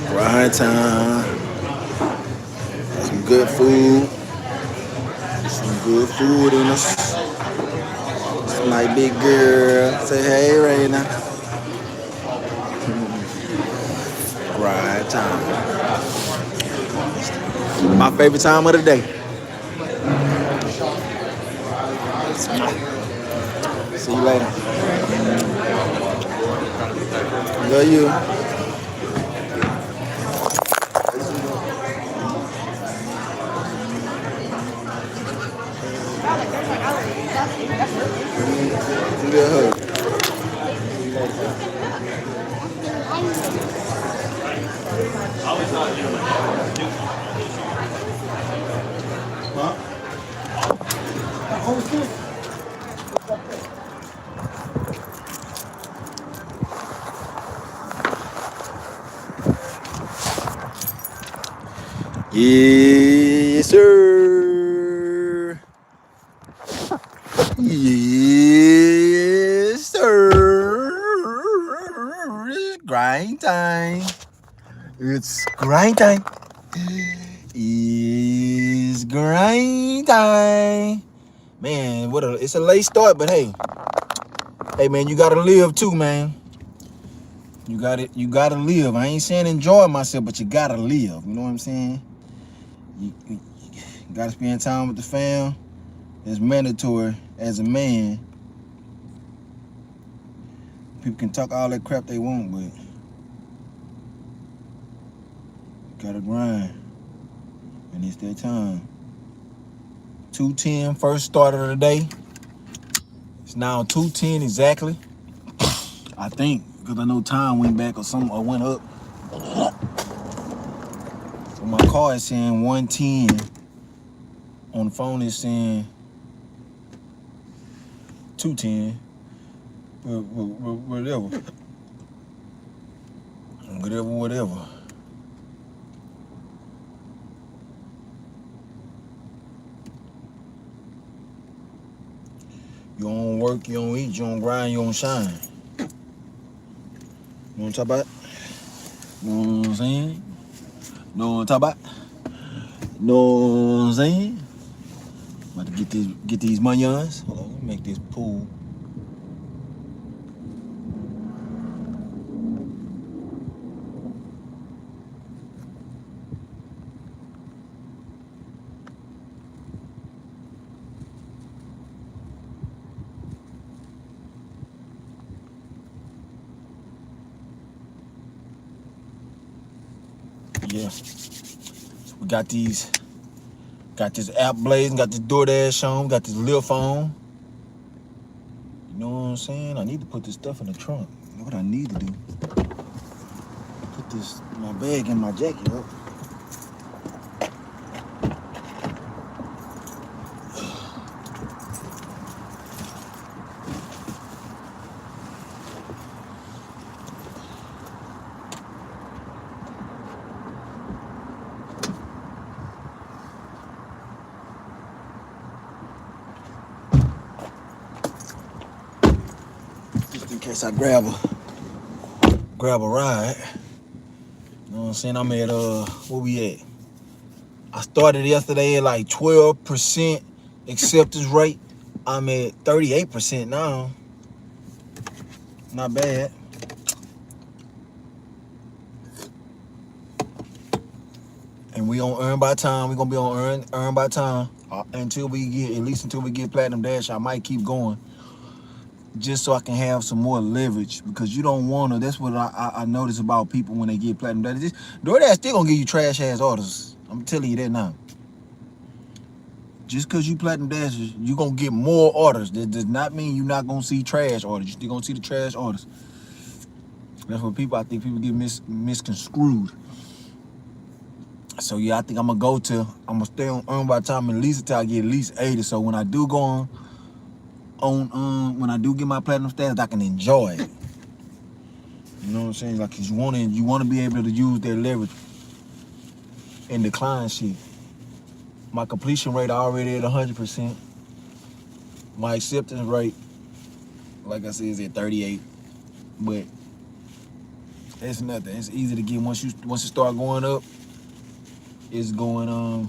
Grind time. Some good food. Some good food in us. It's my big girl. Say hey, Raina. Grind time. My favorite time of the day. See you later. Love you. Good hug. Yes, sir. Yes, sir. It's grind time. It's grind time. It's grind time. Man, it's a late start, but hey, man, you gotta live too, man. You gotta live. I ain't saying enjoy myself, but you gotta live. You know what I'm saying? You gotta spend time with the fam. It's mandatory as a man. People can talk all that crap they want, but gotta grind. And it's their time. 2:10, first start of the day. It's now 2:10 exactly. I think, because I know time went back or went up. So my car is saying 110. On the phone it's saying 210. Whatever. Whatever. You don't work, you don't eat, you don't grind, you don't shine. You know what I'm talking about? You know what I'm saying? You know what I'm talking about? You know what I'm saying? About to get these monions. Hold on, let me make this pool. Yeah. So we got this app blazing, got this DoorDash on, got this lift on. You know what I'm saying? I need to put this stuff in the trunk. You know what I need to do? Put my bag in my jacket up. Just in case I grab a ride. You know what I'm saying? I'm at where we at? I started yesterday at like 12% acceptance rate. I'm at 38% now. Not bad. And we on earn by time. We're gonna be on earn by time until we get Platinum Dash. I might keep going just so I can have some more leverage, because you don't wanna. That's what I notice about people when they get Platinum Dash. DoorDash still gonna give you trash ass orders. I'm telling you that now. Just because you Platinum Dash, you gonna get more orders. That does not mean you're not gonna see trash orders. You still gonna see the trash orders. That's what I think people get misconstrued. So yeah, I think I'm gonna stay on earn by time at least until I get at least 80. So when I do go when I do get my platinum status, I can enjoy it. You know what I'm saying? Like, 'cause you wanna be able to use that leverage and decline shit. My completion rate already at 100%. My acceptance rate, like I said, is at 38. But It's nothing. It's easy to get once it start going up. It's gonna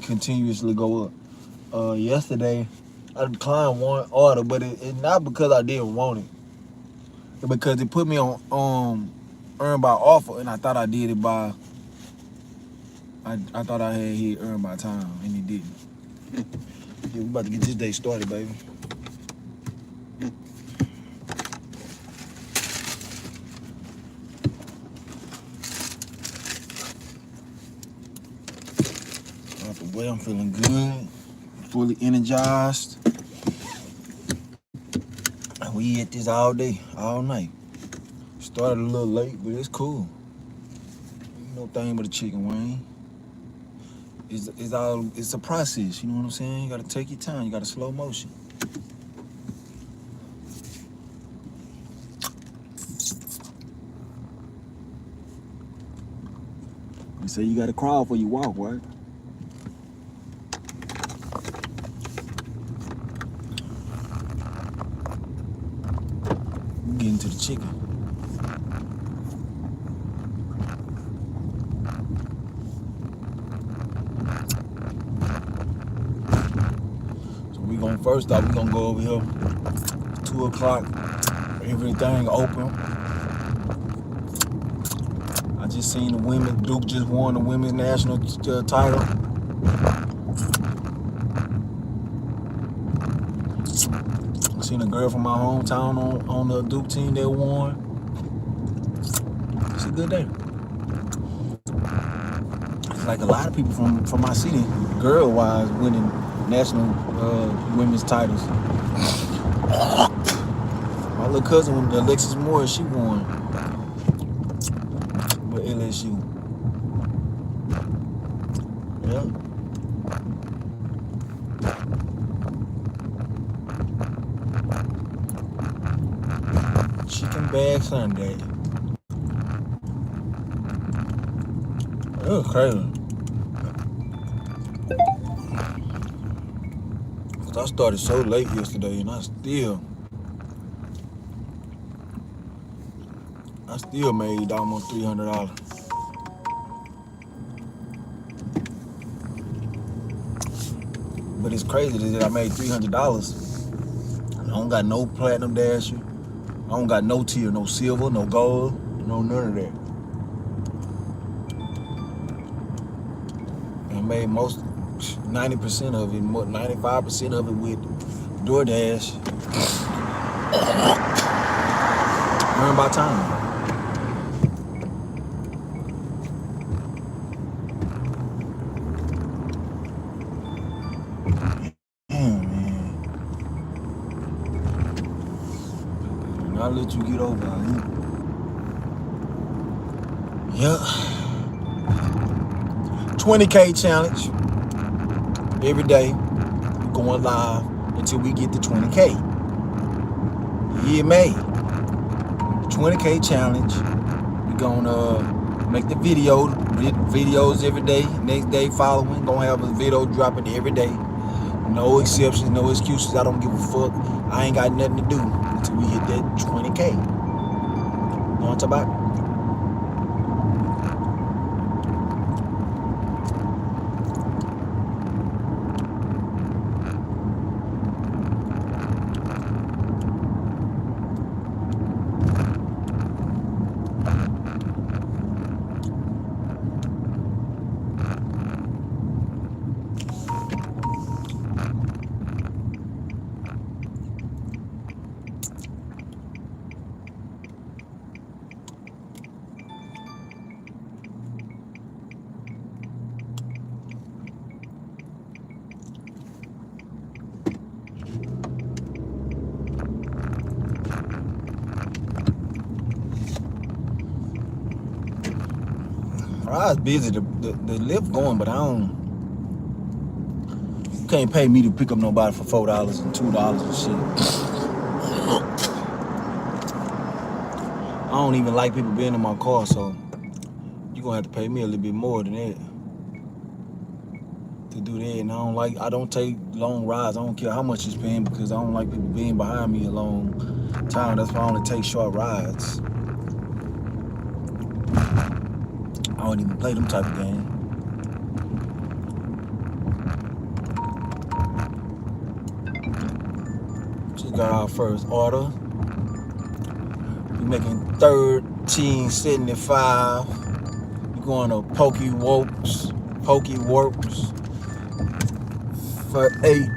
continuously go up. Yesterday, I declined one order, but it's not because I didn't want it. It's because it put me on earn by offer, and I thought I did it by. I thought I had hit earn by time, and it didn't. Yeah, we about to get this day started, baby. Out the way, I'm feeling good, fully energized. We ate this all day, all night. Started a little late, but it's cool. Ain't no thing but a chicken wing. It's a process, you know what I'm saying? You gotta take your time, you gotta slow motion. They say you gotta crawl before you walk, right? We get into the chicken. First off, we're gonna go over here. 2 o'clock. Everything open. I just seen the women. Duke just won the women's national title. I seen a girl from my hometown on the Duke team that won. It's a good day. It's like a lot of people from my city, girl-wise, winning national women's titles. My little cousin, Alexis Moore, she won with LSU. Yeah. Chicken bag Sunday. Oh, crazy. I started so late yesterday, and I still made almost $300. But it's crazy that I made $300. I don't got no platinum dasher. I don't got no tier, no silver, no gold, no none of that. I made 90% of it, 95% of it with DoorDash. Earn by time. Damn, man. And I'll let you get over it. Yeah. 20K challenge. Every day, we're going live until we get to 20K. Yeah, mate. 20K challenge. We're gonna make the videos every day. Next day following, gonna have a video dropping every day. No exceptions, no excuses. I don't give a fuck. I ain't got nothing to do until we hit that 20K. You know what I'm talking about? I was busy, the lift going, but you can't pay me to pick up nobody for $4 and $2 and shit. I don't even like people being in my car, so you're gonna have to pay me a little bit more than that to do that. And I don't take long rides. I don't care how much it's paying, because I don't like people being behind me a long time. That's why I only take short rides. I don't even play them type of games. Just got our first order. We making 13.75. We going to Pokey Works for 8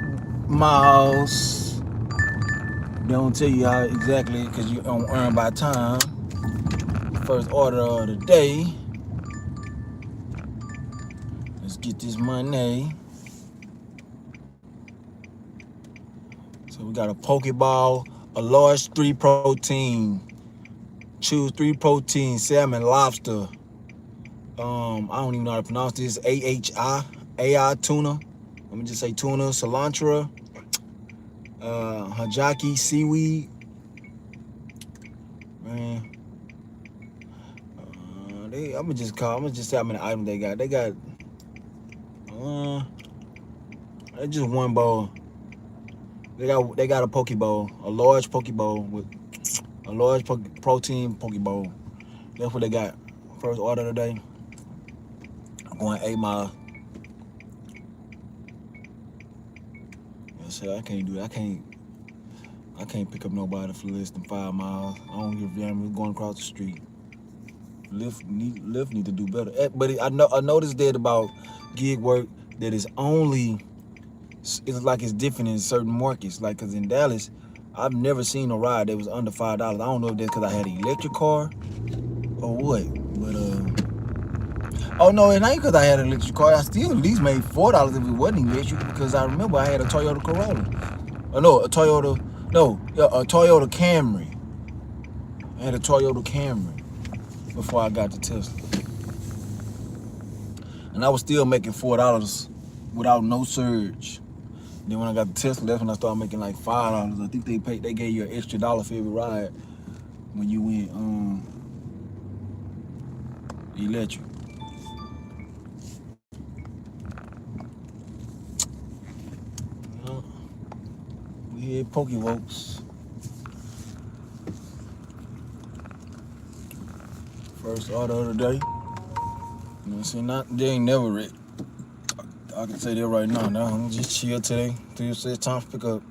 miles. They don't tell you how exactly because you don't earn by time. First order of the day. Let's get this money. So we got a Pokeball, a large 3 protein. Choose 3 protein, salmon, lobster. I don't even know how to pronounce this. AI tuna. Let me just say tuna, cilantro, hajaki, seaweed. Man, I'm gonna just say how many items they got. They got, it's just one bowl. They got a poke bowl, a large poke bowl with a large protein poke bowl. That's what they got. First order today. I'm going 8 miles. I can't do that. I can't pick up nobody for less than 5 miles. I don't give a damn if going across the street. Lyft need to do better. But I noticed that about gig work that it's like it's different in certain markets. Like, cause in Dallas, I've never seen a ride that was under $5. I don't know if that's cause I had an electric car or what. But oh no, it ain't cause I had an electric car. I still at least made $4 if it wasn't electric because I remember I had a Toyota Corolla. Oh no, a Toyota Camry. I had a Toyota Camry before I got the Tesla. And I was still making $4 without no surge. Then when I got the Tesla, that's when I started making like $5. I think they gave you an extra dollar for every ride when you went electric. We here at Pokeworks. First order of the day. You know what I'm saying? They ain't never ready. I can say that right now. Now I'm just chill today. It's time to pick up.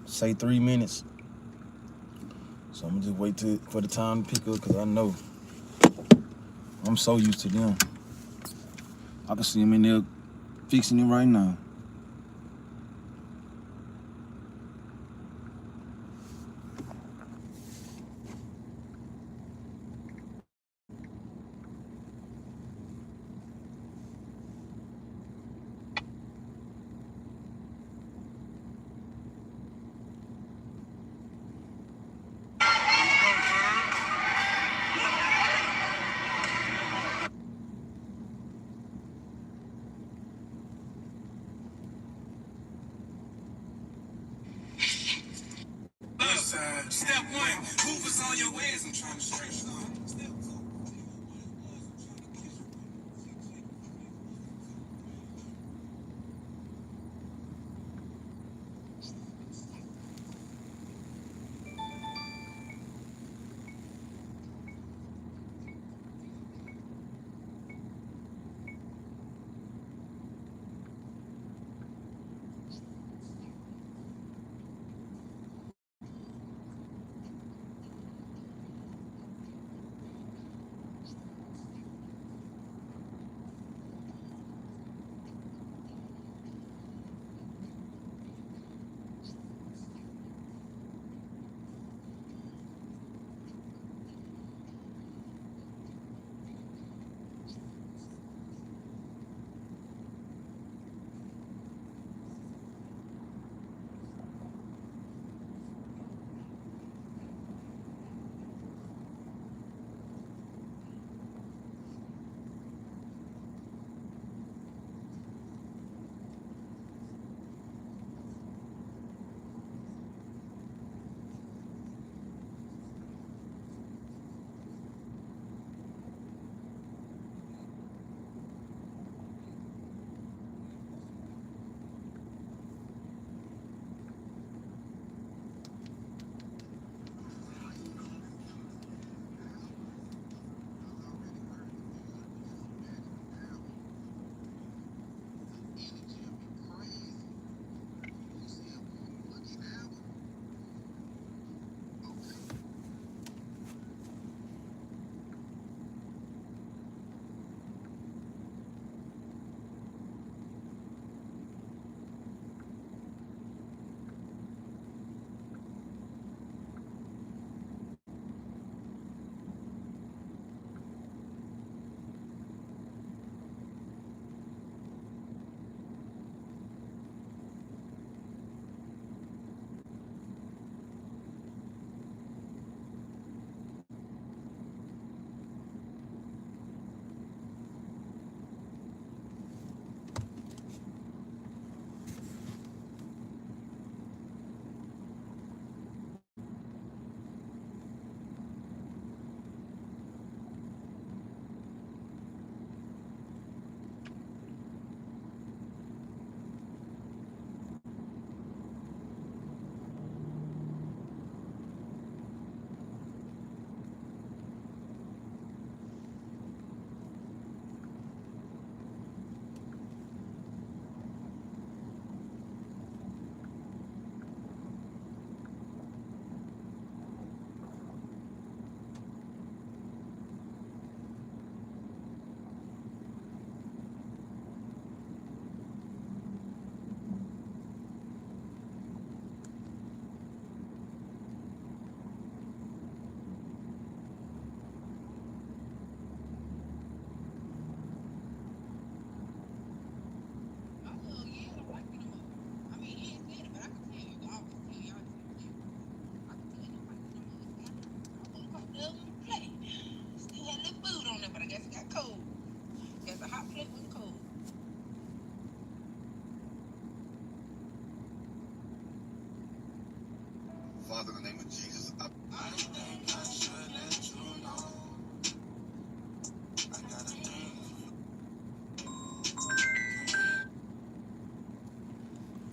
Say 3 minutes. So I'm gonna just wait for the time to pick up because I know I'm so used to them. I can see them in there fixing it right now.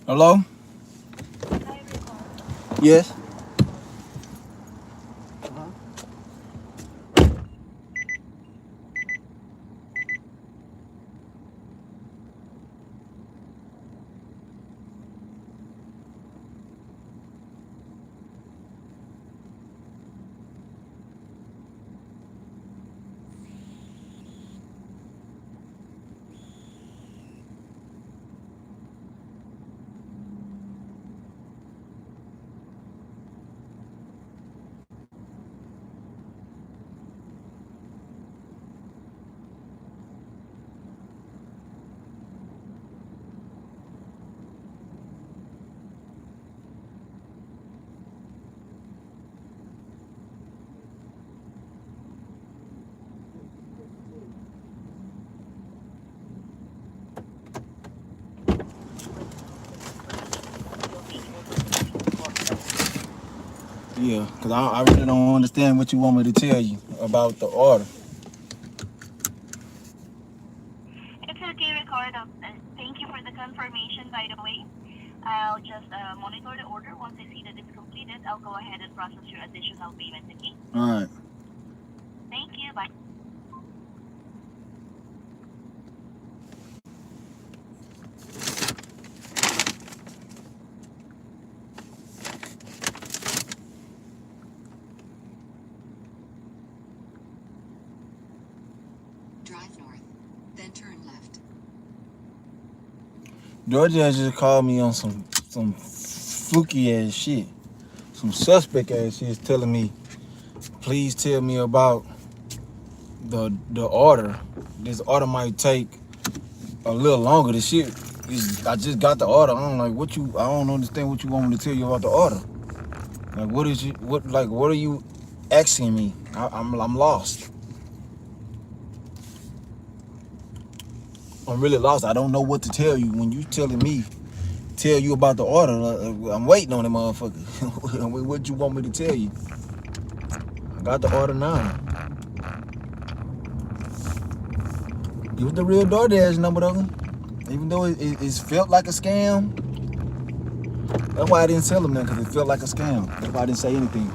Hello? Yes. Yeah, because I really don't understand what you want me to tell you about the order. It's okay, Ricardo. Thank you for the confirmation, by the way. I'll just monitor the order. Once I see that it's completed, I'll go ahead and process your additional payment, okay? All right. Thank you. Bye. Drive north, then turn left. Georgia just called me on some fluky ass shit. Some suspect ass shit is telling me, please tell me about the order. This order might take a little longer. The shit is, I just got the order. I don't understand what you want me to tell you about the order. Like, what are you asking me? I'm lost. I'm really lost. I don't know what to tell you when you telling me tell you about the order. I'm waiting on it, motherfucker. What you want me to tell you? I got the order now. It was the real DoorDash number though. Even though it felt like a scam. That's why I didn't tell him that, because it felt like a scam. That's why I didn't say anything.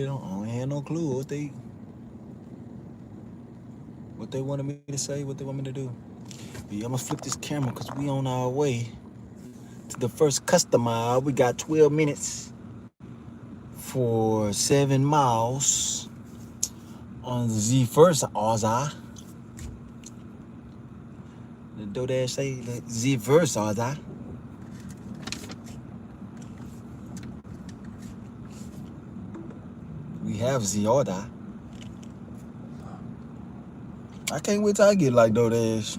I don't have no clue what they wanted me to say, what they want me to do. But yeah, I'm gonna flip this camera because we on our way to the first customer. We got 12 minutes for 7 miles on the first Ozza. The DoorDash say the first Ozza. We have the order. I can't wait till I get like DoorDash.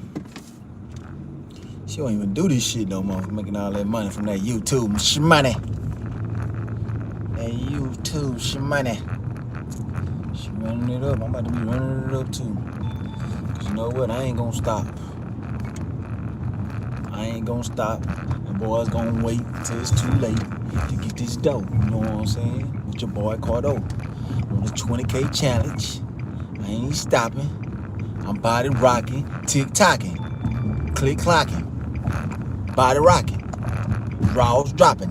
She don't even do this shit no more, making all that money from that YouTube shmoney. That YouTube shmoney. She running it up. I'm about to be running it up too. Cause you know what? I ain't gonna stop. I ain't gonna stop. The boy's gonna wait till it's too late to get this dough. You know what I'm saying? With your boy Cardo on the 20K challenge. I ain't stopping. I'm body rocking, tick-tocking, click-clocking, body rocking, draws dropping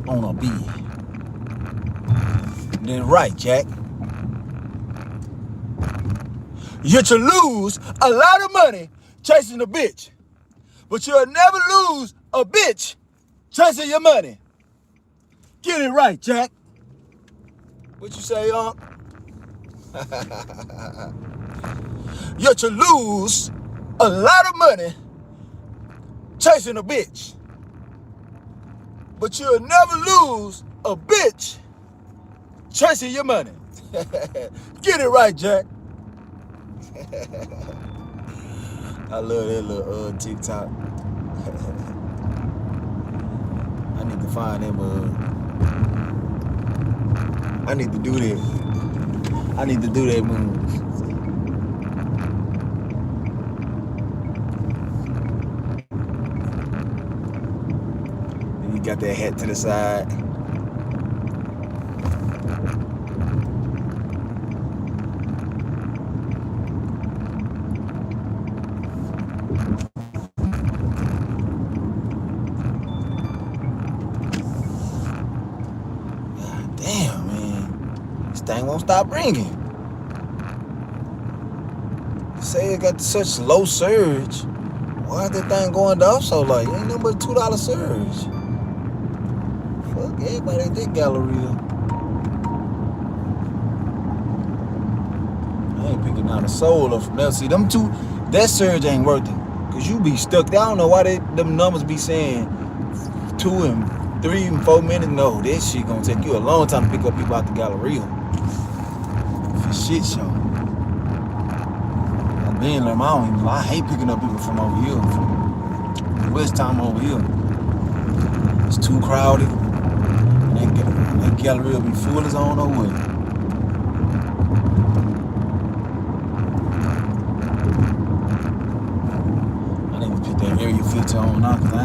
on a beat. Then right, Jack. You should lose a lot of money chasing a bitch, but you'll never lose a bitch chasing your money. Get it right, Jack. What you say, Unc? You should lose a lot of money chasing a bitch, but you'll never lose a bitch chasing your money. Get it right, Jack. I love that little TikTok. I need to find him. I need to do that. I need to do that move. And you got that hat to the side. Damn, man. This thing won't stop ringing. Say it got such low surge. Why is that thing going down so light? Ain't nothing but a $2 surge. Fuck everybody at that Galleria. I ain't picking out a soul of from there. See, them two, that surge ain't worth it. Cause you be stuck. I don't know why them numbers be saying 2 and 3 and 4 minutes. No, that shit gonna take you a long time to pick up people out the Galleria. For shit show. I hate picking up people from over here, from West Time over here. It's too crowded. And that Galleria be full as I don't know what. I need to put that area filter on now because I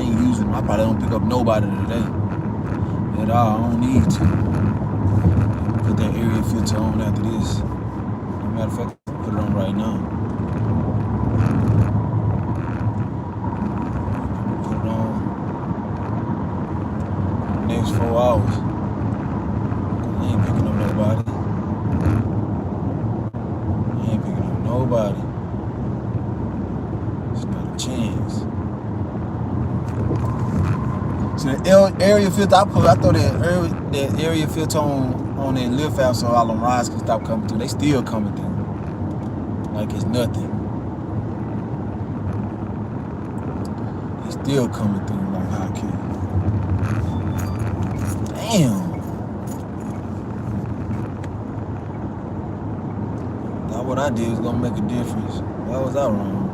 ain't using them. I probably don't pick up nobody today at all. I don't need to. Put that area filter on after this. As a matter of fact, put it on right now. Put it on next 4 hours. I ain't picking up nobody. It's not a chance. So the area filter I throw that area filter on that lift out so all them rides can stop coming through. They still coming through. Like it's nothing. It's still coming through like hotkey. Damn. Thought what I did was gonna make a difference. Why was I wrong?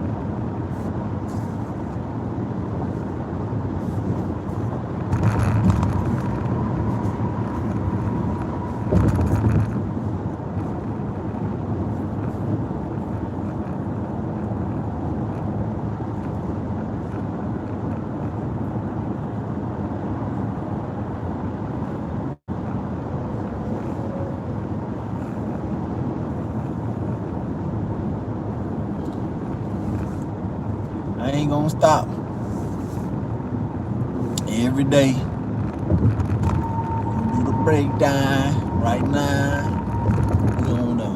I ain't gonna stop. Every day. Gonna do the breakdown right now. We gonna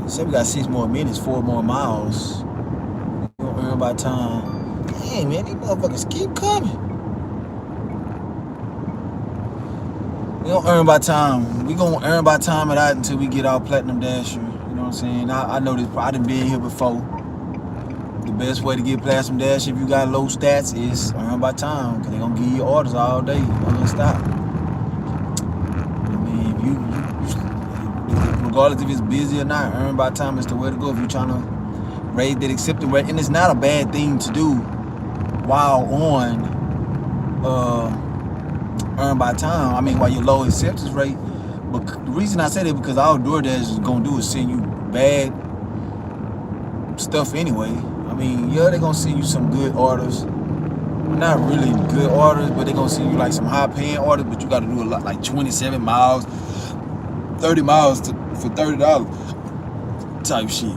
say we got 6 more minutes, 4 more miles. We gonna earn by time. Dang, man, these motherfuckers keep coming. We gonna earn by time. We gonna earn by time it out until we get our platinum dasher. You know what I'm saying? I know this. I done been here before. The best way to get platinum dash if you got low stats is earn by time, because they're gonna give you orders all day, non-stop. I mean, if you regardless if it's busy or not, earn by time is the way to go if you're trying to raise that acceptance rate. And it's not a bad thing to do while on earn by time. I mean, while you're low acceptance rate. But the reason I say that because all DoorDash is gonna do is send you bad stuff anyway. I mean, yeah, they're gonna send you some good orders. Not really good orders, but they're gonna send you like some high paying orders, but you gotta do a lot, like 27 miles, 30 miles for $30 type shit.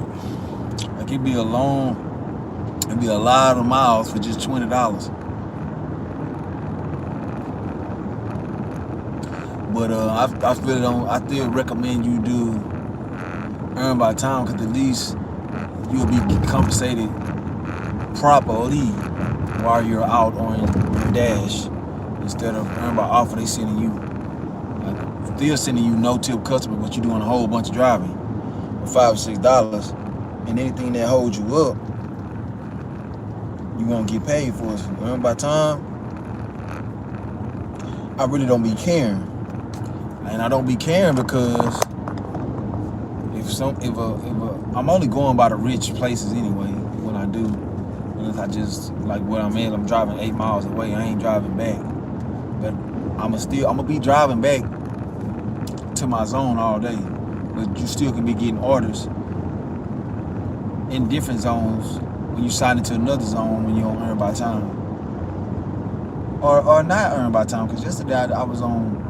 Like it'd be a lot of miles for just $20. But I still recommend you do earn by time, because at least you'll be compensated properly while you're out on your dash, instead of earn by offer. They sending you, still sending you no tip customer, but you're doing a whole bunch of driving for $5 or $6, and anything that holds you up, you won't get paid for it. Earn by time, I really don't be caring, and I don't be caring because I'm only going by the rich places anyway. When I do, unless I just like where I'm at, I'm driving 8 miles away. I ain't driving back, but I'm gonna be driving back to my zone all day. But you still can be getting orders in different zones when you sign into another zone when you don't earn by time, or not earn by time. Because yesterday I was on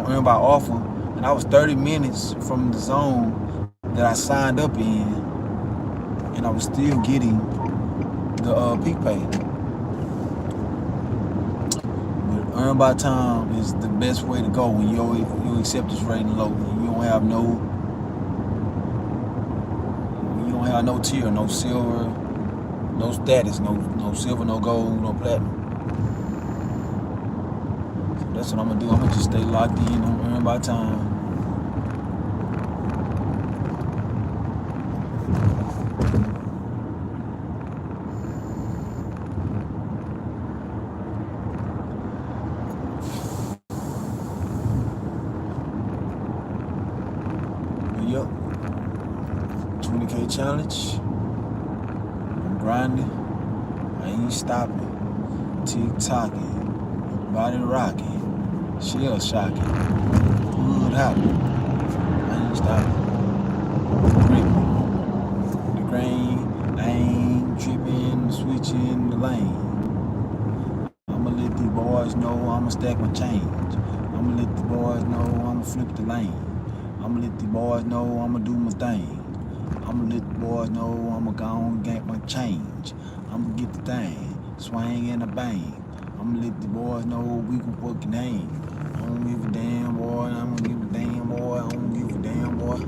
earn by offer, and I was 30 minutes from the zone that I signed up in, and I was still getting the peak pay. But earn by time is the best way to go when your acceptance rating low. You don't have no tier, no silver, no status, no silver, no gold, no platinum. So that's what I'm gonna do. I'm gonna just stay locked in on earn by time. Yep, 20K challenge. I'm grinding. I ain't stopping. Tick-tocking. Body rocking. Shell shocking. Hood hopping. I ain't stopping. Ripping. The grain. I ain't tripping. Switching the lane. I'ma let these boys know I'ma stack my change. I'ma let the boys know I'ma flip the lane. I'ma let the boys know I'ma do my thing. I'ma let the boys know I'ma go and get my change. I'ma get the thing, swing and a bang. I'ma let the boys know we can fucking hang. I don't give a damn, boy. I don't give a damn, boy. I don't give a damn, boy.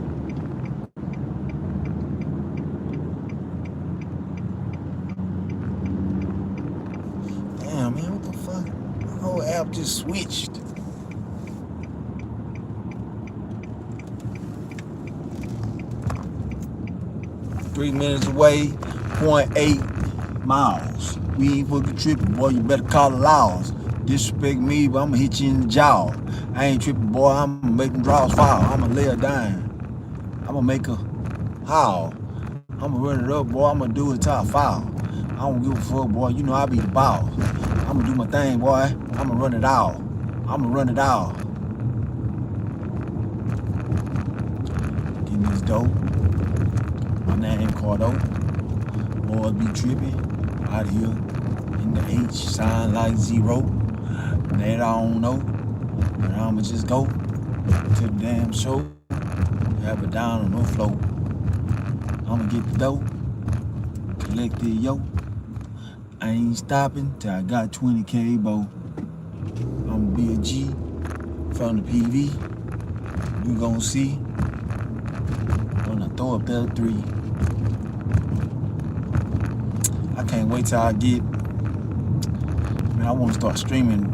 Damn, man, what the fuck? The whole app just switched. Three minutes away, 0.8 miles. We ain't fucking tripping, boy. You better call the laws. Disrespect me, but I'ma hit you in the jaw. I ain't tripping, boy. I'ma make them draws foul. I'ma lay her down. I'ma make her howl. I'ma run it up, boy. I'ma do it till I foul. I don't give a fuck, boy. You know I be the boss. I'ma do my thing, boy. I'ma run it out. I'ma run it out. Getting this dope. My name Cardo. Boys be tripping out here in the H, sign like 0. That I don't know, but I'ma just go to the damn show, have it down on no float. I'ma get the dough, collect the yo. I ain't stopping till I got 20K, bo. I'ma be a G from the PV. You gon' see when I throw up that 3. I can't wait till I get, man, I want to start streaming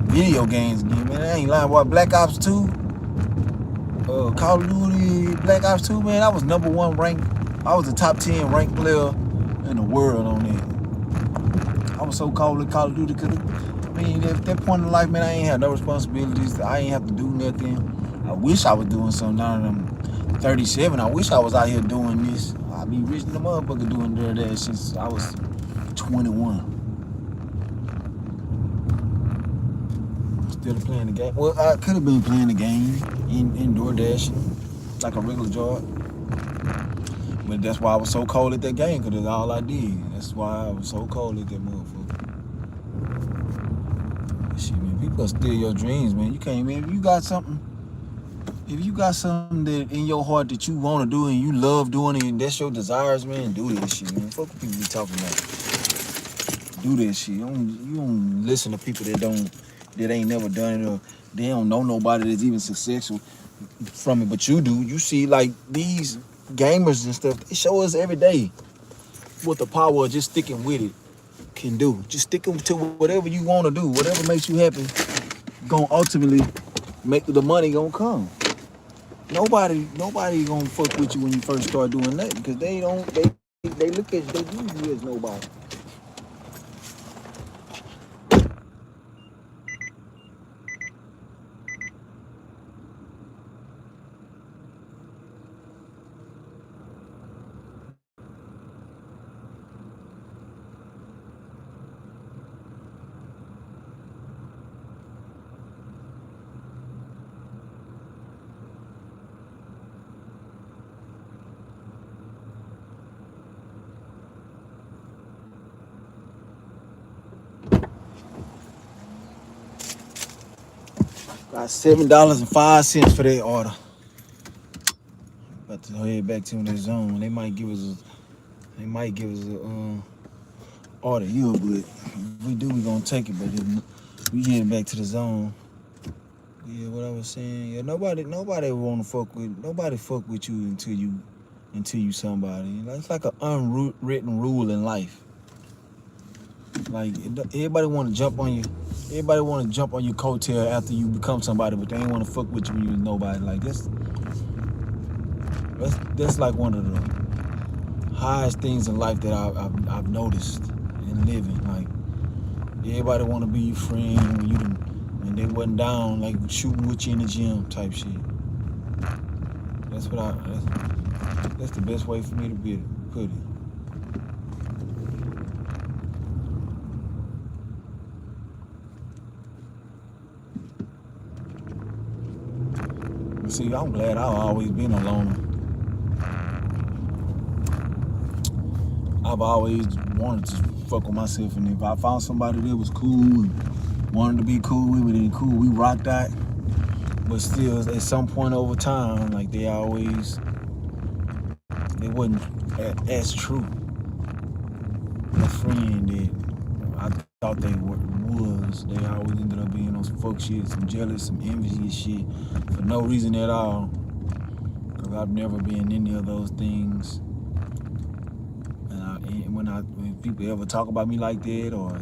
video games again, man. I ain't lying, boy. Black Ops 2, Call of Duty, Black Ops 2, man, I was #1 ranked. I was the top 10 ranked player in the world on it. I was so cold at Call of Duty because, I mean, at that point in life, man, I ain't had no responsibilities. I ain't have to do nothing. I wish I was doing something. Now that I'm 37, I wish I was out here doing this. I be rich in the motherfucker doing Doordash since I was 21. Still playing the game. Well, I could have been playing the game in Doordash like a regular job. But that's why I was so cold at that game, because that's all I did. That's why I was so cold at that motherfucker. Shit, man, people steal your dreams, man. You can't, man. If you got something that in your heart that you want to do and you love doing it and that's your desires, man, do that shit, man. Fuck what people be talking about. Do that shit. You don't listen to people that ain't never done it, or they don't know nobody that's even successful from it, but you do. You see, like, these gamers and stuff, they show us every day what the power of just sticking with it can do. Just sticking to whatever you want to do, whatever makes you happy, gonna ultimately make the money gonna come. Nobody gonna fuck with you when you first start doing that, because they look at you, they view you as nobody. Got $7.05 for that order. About to head back to the zone. They might give us a order here, but if we do, we gonna take it. But if we heading back to the zone. Yeah, what I was saying. Yeah, nobody fuck with you until you somebody. It's like an unwritten rule in life. Like everybody want to jump on you. Everybody want to jump on your coattail after you become somebody, but they ain't want to fuck with you when you was nobody. Like that's like one of the highest things in life that I've noticed in living. Like everybody want to be your friend when they wasn't down, like shooting with you in the gym type shit. That's the best way for me to put it. See, I'm glad I've always been alone. I've always wanted to fuck with myself, and if I found somebody that was cool and wanted to be cool with me, then cool, we rocked out. But still, at some point over time, like they wasn't as true a friend that I thought they was. They always ended up being on some fuck shit, some jealous, some envious shit for no reason at all. Cause I've never been any of those things. And when people ever talk about me like that or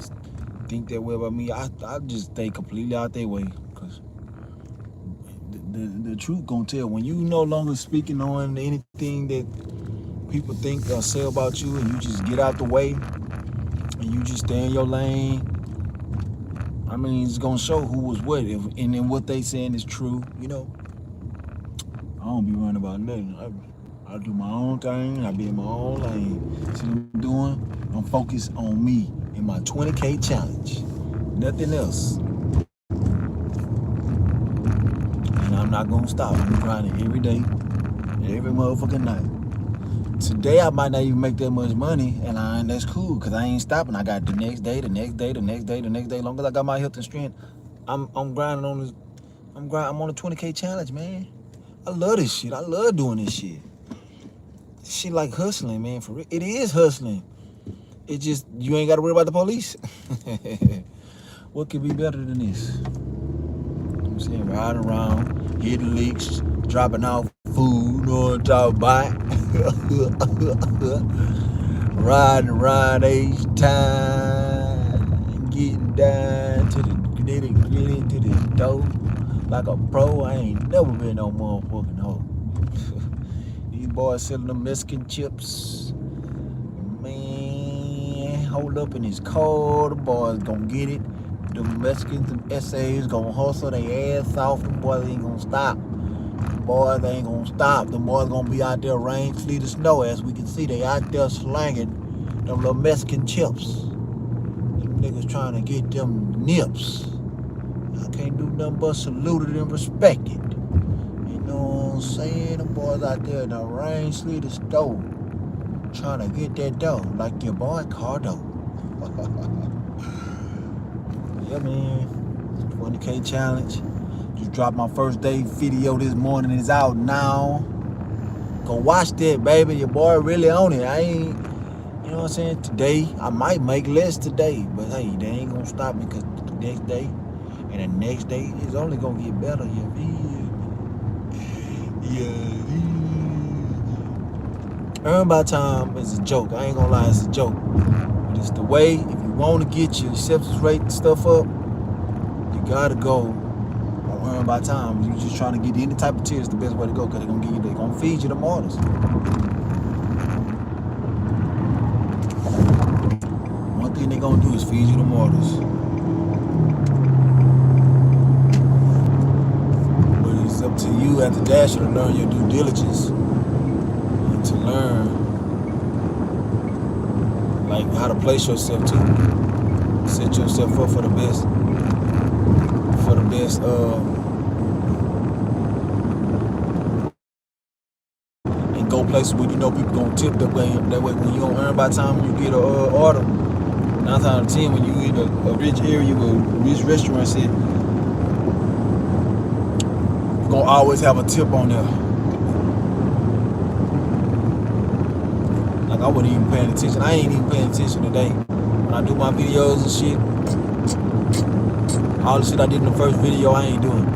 think that way about me, I just stay completely out their way. Cause the truth gonna tell. When you no longer speaking on anything that people think or say about you, and you just get out the way and you just stay in your lane, I mean, it's gonna show who was what, and then what they saying is true. You know, I don't be worrying about nothing. I do my own thing. I be in my own lane. See what I'm doing? I'm focused on me and my 20K challenge. Nothing else. And I'm not gonna stop. I'm grinding every day, every motherfucking night. Today I might not even make that much money, and that's cool, cause I ain't stopping. I got the next day, the next day, the next day, the next day. As long as I got my health and strength, I'm grinding on this. I'm on a 20K challenge, man. I love this shit. I love doing this shit. This shit like hustling, man. For real, it is hustling. It just you ain't got to worry about the police. What could be better than this? I'm saying riding around, hitting licks, dropping off food, you know what I'm talking about? Riding around each time, getting down to the gritty to the dough. Like a pro, I ain't never been no motherfucking hoe. These boys selling them Mexican chips. Man, hold up in his cold, the boys gonna get it. The Mexicans and SAs gonna hustle their ass off. Them boys ain't gonna stop. Boys, they ain't gonna stop. Them boys gonna be out there rain, sleet, or snow. As we can see, they out there slanging them little Mexican chips. Them niggas trying to get them nips. I can't do nothing but salute it and respect it. You know what I'm saying? Them boys out there in the rain, sleet, or snow, trying to get that dough, like your boy Cardo. Yeah, man. 20K challenge. Just dropped my first day video this morning. It's out now. Go watch that, baby. Your boy really on it. I ain't, you know what I'm saying? Today, I might make less today, but hey, they ain't gonna stop me, because the next day and the next day is only gonna get better. You feel? Yeah. Earn by time is a joke. I ain't gonna lie, it's a joke. But it's the way. If you want to get your acceptance rate and stuff up, you gotta go. Earn by time. You just trying to get any type of tier is the best way to go, because they're gonna feed you the orders. One thing they're gonna do is feed you the orders. But it's up to you at the Dasher to learn your due diligence and to learn like how to place yourself, to set yourself up for the best. And go places where you know people gonna tip that way. That way, when you don't earn by time, when you get a order, 9 times out of 10, when you eat a rich area with a rich restaurant, gonna always have a tip on there. Like I wasn't even paying attention. I ain't even paying attention today. When I do my videos and shit, all the shit I did in the first video, I ain't doing.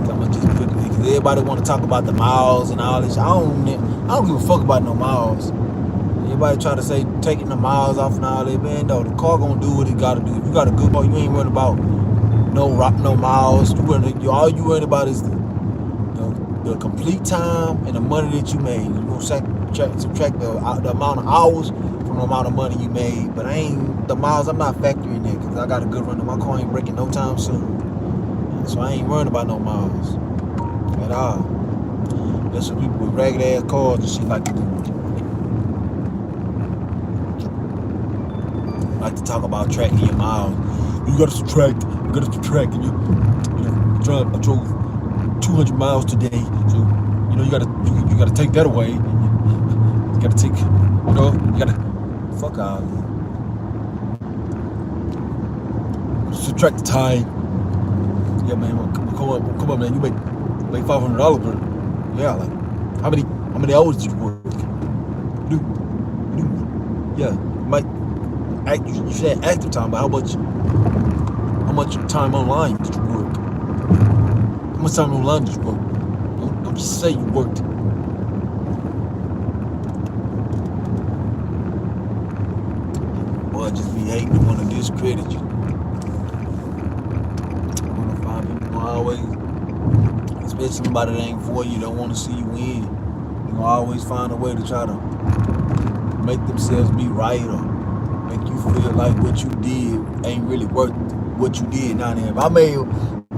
I'ma just put it, because everybody want to talk about the miles and all this. I don't give a fuck about no miles. Everybody try to say taking the miles off and all that, man. No, the car gonna do what it gotta do. If you got a good car, you ain't worried about no miles. All you worried about is the complete time and the money that you made. You gonna subtract the amount of hours from the amount of money you made. But the miles, I'm not factoring that because I got a good run. My car ain't breaking no time soon. So I ain't worried about no miles at all. That's what people with ragged ass cars and shit like to do. Like to talk about tracking your miles. You gotta subtract, and I drove 200 miles today, so you gotta take that away. You gotta take, you gotta fuck out. Subtract the time. Yeah, man, come on, man. You make $500, but yeah, like how many hours did you work? Yeah, you said active time, but how much time online did you work? How much time online did you work? Don't just say you worked. Boy, just be hating to want to discredit you. Want to find people always, especially somebody that ain't for you, don't want to see you win. They gonna always find a way to try to make themselves be right or make you feel like what you did ain't really worth what you did. Now then, if I made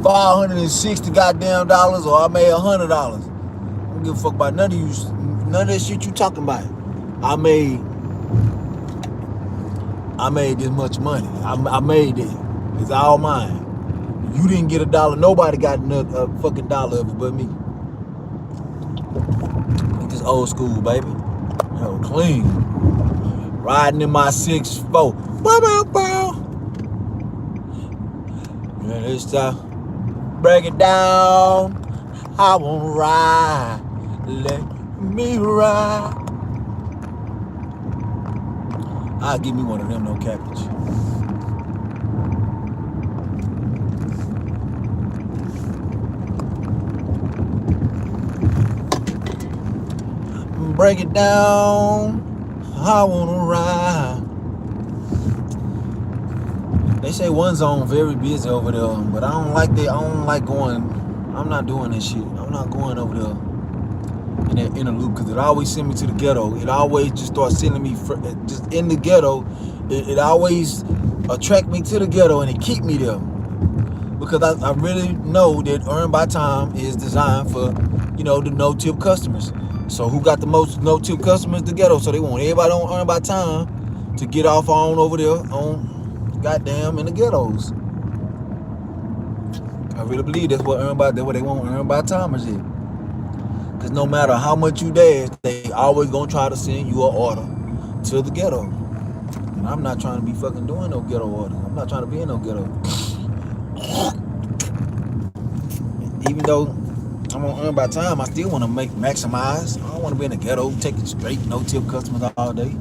$560 goddamn dollars or I made $100, I don't give a fuck about none of that shit you talking about. I made this much money. I made it. It's all mine. You didn't get $1. Nobody got a fucking dollar of it but me. This old school, baby. Clean. Riding in my 6'4". And it's time. Break it down. I wanna ride. Let me ride. I'll give me one of them, no cabbage. Break it down. I wanna ride. They say one zone very busy over there, but I don't like that. I don't like going. I'm not doing that shit. I'm not going over there in that inner loop because it always send me to the ghetto. It always just starts sending me just in the ghetto. It always attract me to the ghetto and it keep me there because I really know that Earn by Time is designed for the no-tip customers. So who got the most no-tip customers? The ghetto. So they want everybody on Earn by Time to get off on over there on goddamn in the ghettos. I really believe that's what they want Earn by Timers is. Cause no matter how much you dash, they always gonna try to send you an order to the ghetto. And I'm not trying to be fucking doing no ghetto orders. I'm not trying to be in no ghetto. Even though I'm on Earn by Time, I still want to maximize. I don't want to be in the ghetto taking straight no-tip customers all day.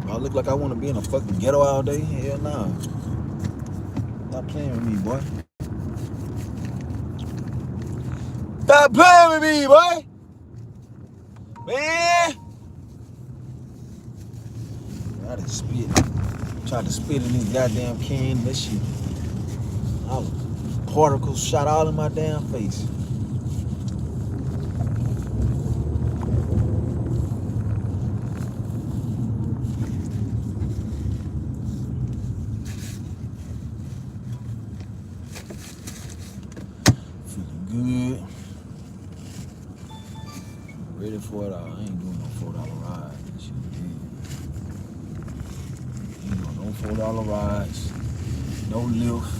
I look like I want to be in a fucking ghetto all day? Hell nah. Stop playing with me, boy. Stop playing with me, boy! Man! I done spit. Tried to spit in this goddamn can. That shit. All the particles shot all in my damn face. Good. I'm ready for it all. I ain't doing no $4 ride. That shit ain't doing no $4 rides. No lift.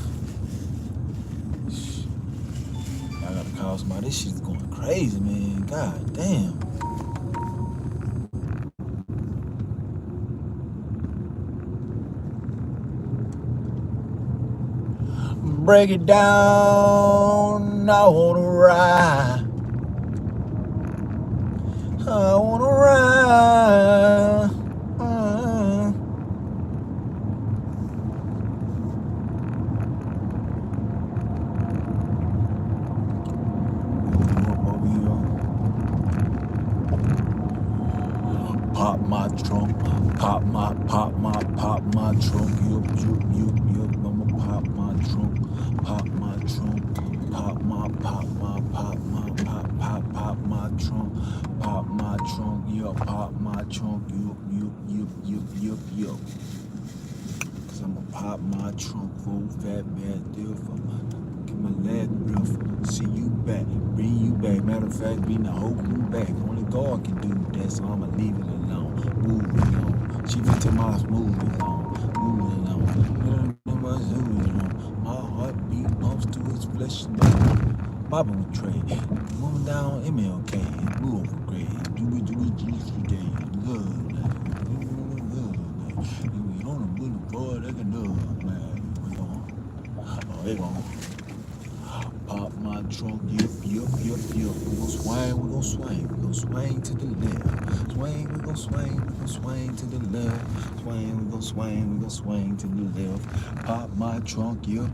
talking about. This shit's going crazy, man. God damn. Break it down. I wanna ride. I wanna ride. Pop my trunk, pop my trunk, yup. I'ma pop my trunk, pop my trunk, pop my trunk, yup, pop my trunk, yup. Cause I'ma pop my trunk, full fat bad deal for get my last breath, see you back, bring you back. Matter of fact, bring the whole crew back. Only God can do that, so I'ma leave it alone. Move it along. She fit to my move it along. My heartbeat bumps to his flesh and blood. Bobby with Trey, moving down MLK, move over grade. Do we Jesus today? Good. We on the boulevard, they can do it, man. We gon' they gon' pop my trunk, yup. We gon' swing to the left. Swing, we gon' swing to the left. Swing, we gon' swing to the left. Pop my trunk, yup.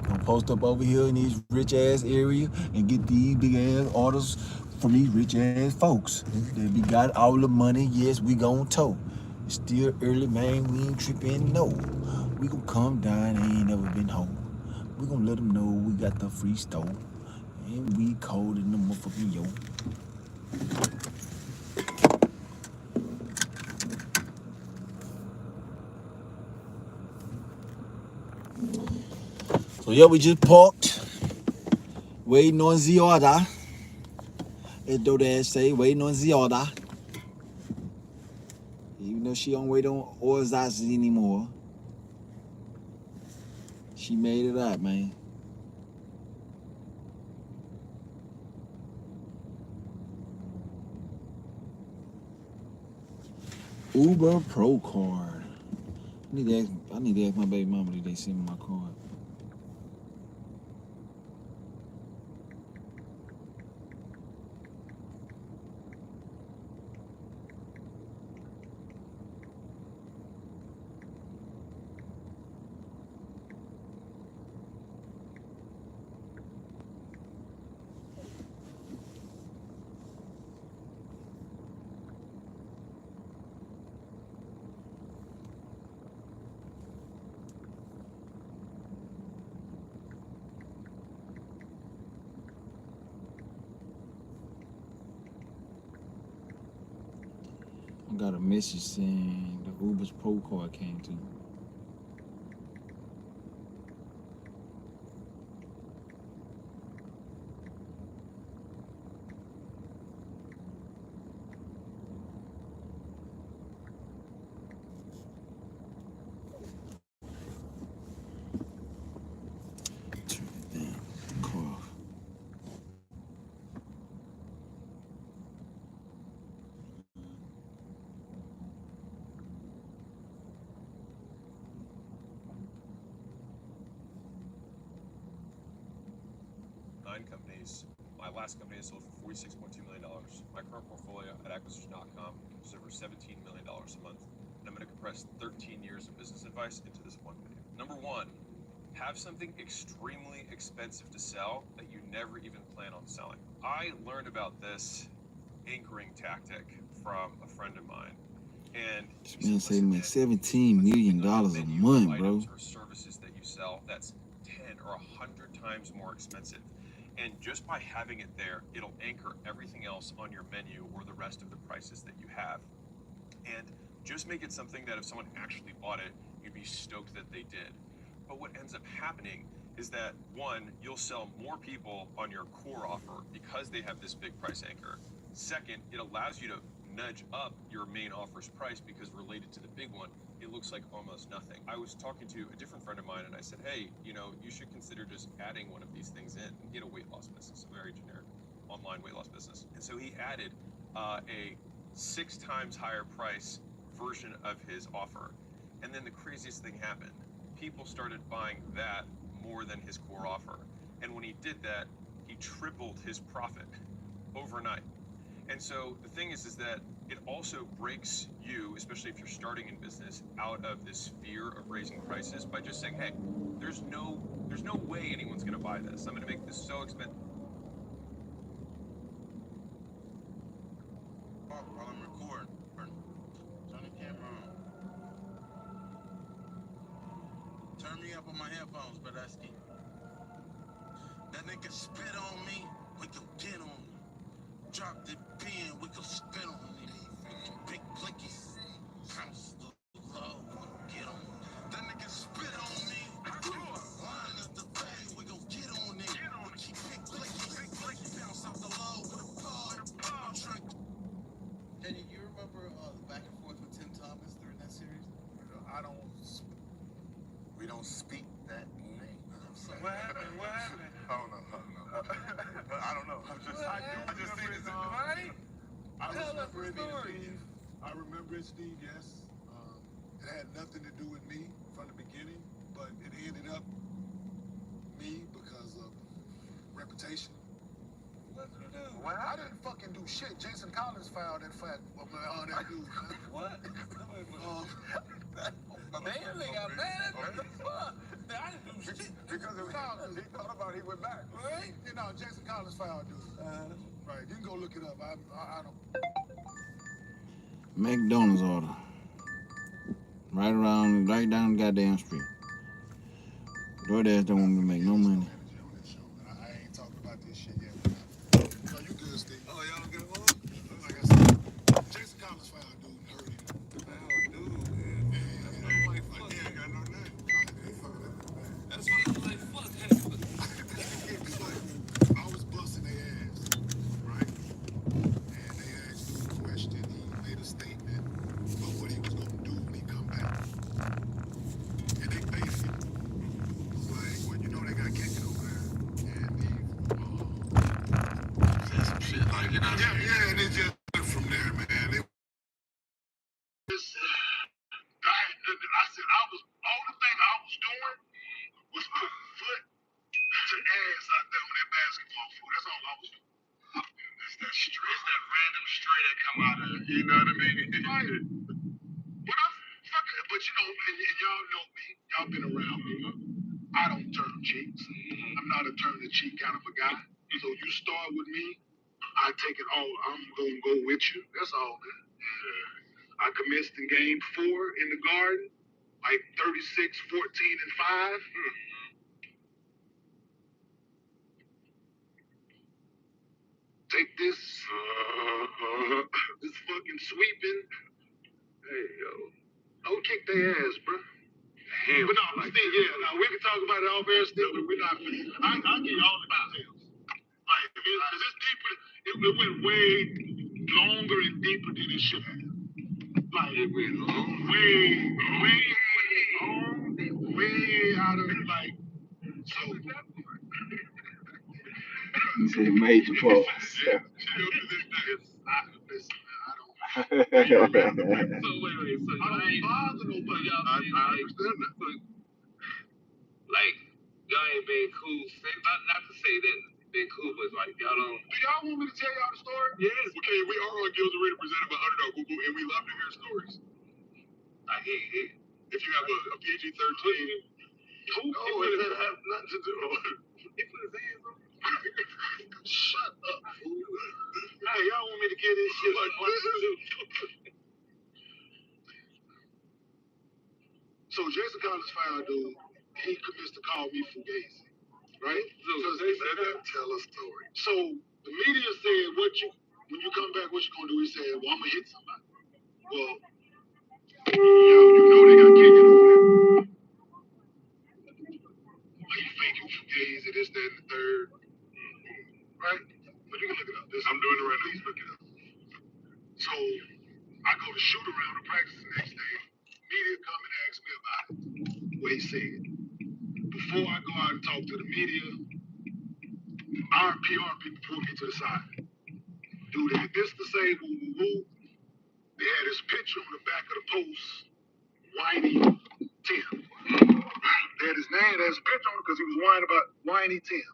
Gonna post up over here in these rich ass area and get these big ass orders from these rich ass folks. We got all the money, yes, we gon' tow. It's still early, man, we ain't trippin', no. We gon' come down, ain't never been home. We gon' let them know we got the free stove. And we cold in the motherfucking yo. So yeah, we just parked, waiting on the order. As Doordash say, waiting on the order. Even though she don't wait on orders anymore, she made it out, man. Uber Pro card. I need to ask my baby mama did they send me my card. I got a message saying the Uber's Pro card came to. Companies. My last company sold for $46.2 million. My current portfolio at acquisition.com is over $17 million a month. And I'm going to compress 13 years of business advice into this one video. Number one, have something extremely expensive to sell that you never even plan on selling. I learned about this anchoring tactic from a friend of mine. And this man said make $17 million a month, bro. Or services that you sell that's 10 or 100 times more expensive. And just by having it there, it'll anchor everything else on your menu or the rest of the prices that you have. And just make it something that if someone actually bought it, you'd be stoked that they did. But what ends up happening is that, one, you'll sell more people on your core offer because they have this big price anchor. Second, it allows you to nudge up your main offer's price because related to the big one. it looks like almost nothing. I was talking to a different friend of mine and I said, hey, you know, you should consider just adding one of these things in. He had a weight loss business, a very generic online weight loss business. And so he added a 6 times higher price version of his offer. And then the craziest thing happened. People started buying that more than his core offer. And when he did that, he tripled his profit overnight. And so the thing is that it also breaks you, especially if you're starting in business, out of this fear of raising prices by just saying, hey, there's no way anyone's gonna buy this. I'm gonna make this so expensive. While I'm recording, turn the camera on. Turn me up on my headphones, but that's key. That nigga spit on me, we can get on him. Drop the pin, we can spit on him. Big blicky, bounce the low, we gon' get on him. That nigga spit on me, line up the bay, we gon' get on him. We keep big blicky, bounce out the low with a ball. I'm trying. Kenny, you remember the back and forth with Tim Thomas during that series? We don't speak that name. I'm sorry. What happened? I don't know. I don't know. I just seen it. Right? I remember it, Steve, yes. It had nothing to do with me from the beginning, but it ended up me because of reputation. What did you do? Well, I didn't fucking do shit. Jason Collins filed that fact on that dude. What? Man, they got mad. What the fuck? I didn't do shit. Because he thought about it, he went back. Right? You know, Jason Collins filed dude. Right, you can go look it up. I don't. McDonald's order. Right down the goddamn street. DoorDash don't want me to make no money. I ain't talking about this shit yet. No, you good, Steve. Oh, y'all don't get along? Like I said, Jason Collins filed dude and hurt him. Oh, dude, man. That's why I'm like, fuck. He ain't got no name. That's why I'm like, fuck. I was busting their ass, right? And they asked him a question. He made a statement about what he was going to do when he come back. And they baited him. Like, well, you know they got Kenyon over there. And he said some shit like, you know. Yeah, and it just went from there, man. I said, all the thing I was doing was put foot to ass out there on that basketball floor. That's all I was doing. It's that random stray that come out of, you know what I mean? Right. But you know, and y'all know me. Y'all been around me. I don't turn cheeks. I'm not a turn the cheek kind of a guy. So you start with me, I take it all. I'm gonna go with you. That's all, man. I commenced in game 4 in the Garden, like 36, 14, and 5. Take this, this fucking sweeping. Hey, yo. Don't kick their ass, bro. But no, like, Steve, yeah, we can talk about it all air, Steve, but we're not. I'll give you all the details. Like, because it's deeper. It went way longer and deeper than it should have. Like, it went way out of, like, so. You said major pause. Listen, I don't. So wait, so I don't bother nobody. I understand that. Like, y'all ain't been cool. Not to say that been cool, but like y'all don't. Do y'all want me to tell y'all the story? Yes. Okay, we are on Gills Arena presented by Underdog Boo Boo, and we love to hear stories. I hear it. If you have a PG-13, no, it doesn't have nothing to do. He put his hands on. Shut up, fool. Hey, y'all want me to get this shit like what? So Jason Collins fired dude. He commits to call me fugazi, right? So they said that. Tell a story. So the media said, when you come back, what you gonna do? He said, well, I'm gonna hit somebody. Well, you know they got Kenyon over there. Like, you think you fugazi, this, that, and the third, right? But you can look it up. I'm doing it right now. Please look it up. So I go to shoot around to practice the next day. Media did come and ask me about it. What he said. Before I go out and talk to the media, our PR people pulled me to the side. Dude, if this to say woo woo woo, they had his picture on the back of the post, Whiny Tim. They had his name, they had his picture on it because he was whining about Whiny Tim.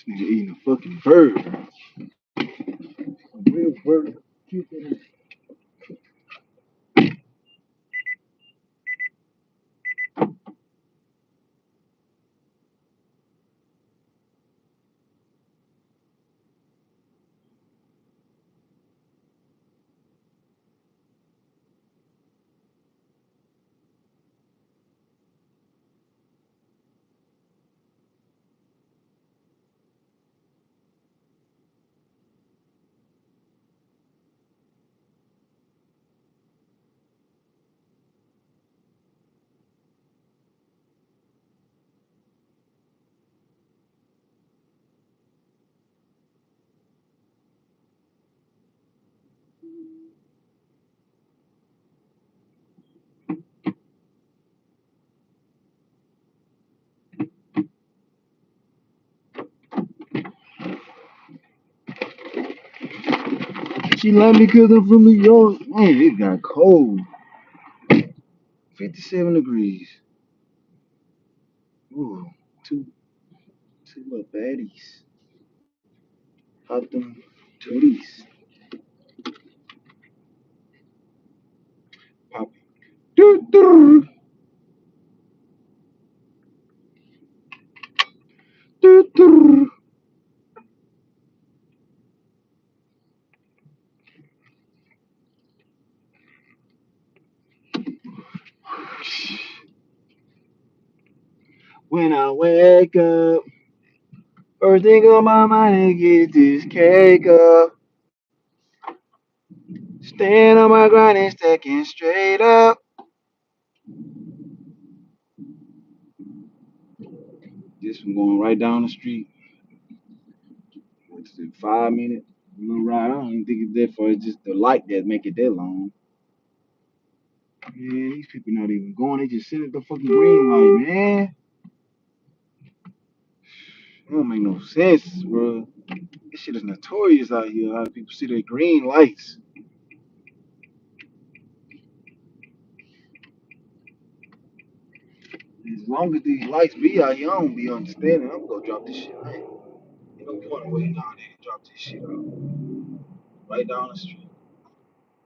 Nigga eating a fucking bird. A real bird. She like me because I'm from New York. Man, it got cold. 57 degrees. Ooh, two little baddies. Hot them tooties. Pop. Doo, doo, doo, doo. When I wake up, first thing on my mind is get this cake up. Stand on my grind and stacking straight up. This one going right down the street. It's a 5 minute little ride. I don't even think it's that far. It's just the light that make it that long. Man, these people not even going. They just sit at the fucking green light, man. It don't make no sense, bro. This shit is notorious out here. How people see their green lights. As long as these lights be out here, I don't be understanding. I'm gonna drop this shit. I ain't no point in waiting down there to drop this shit out. Right down the street.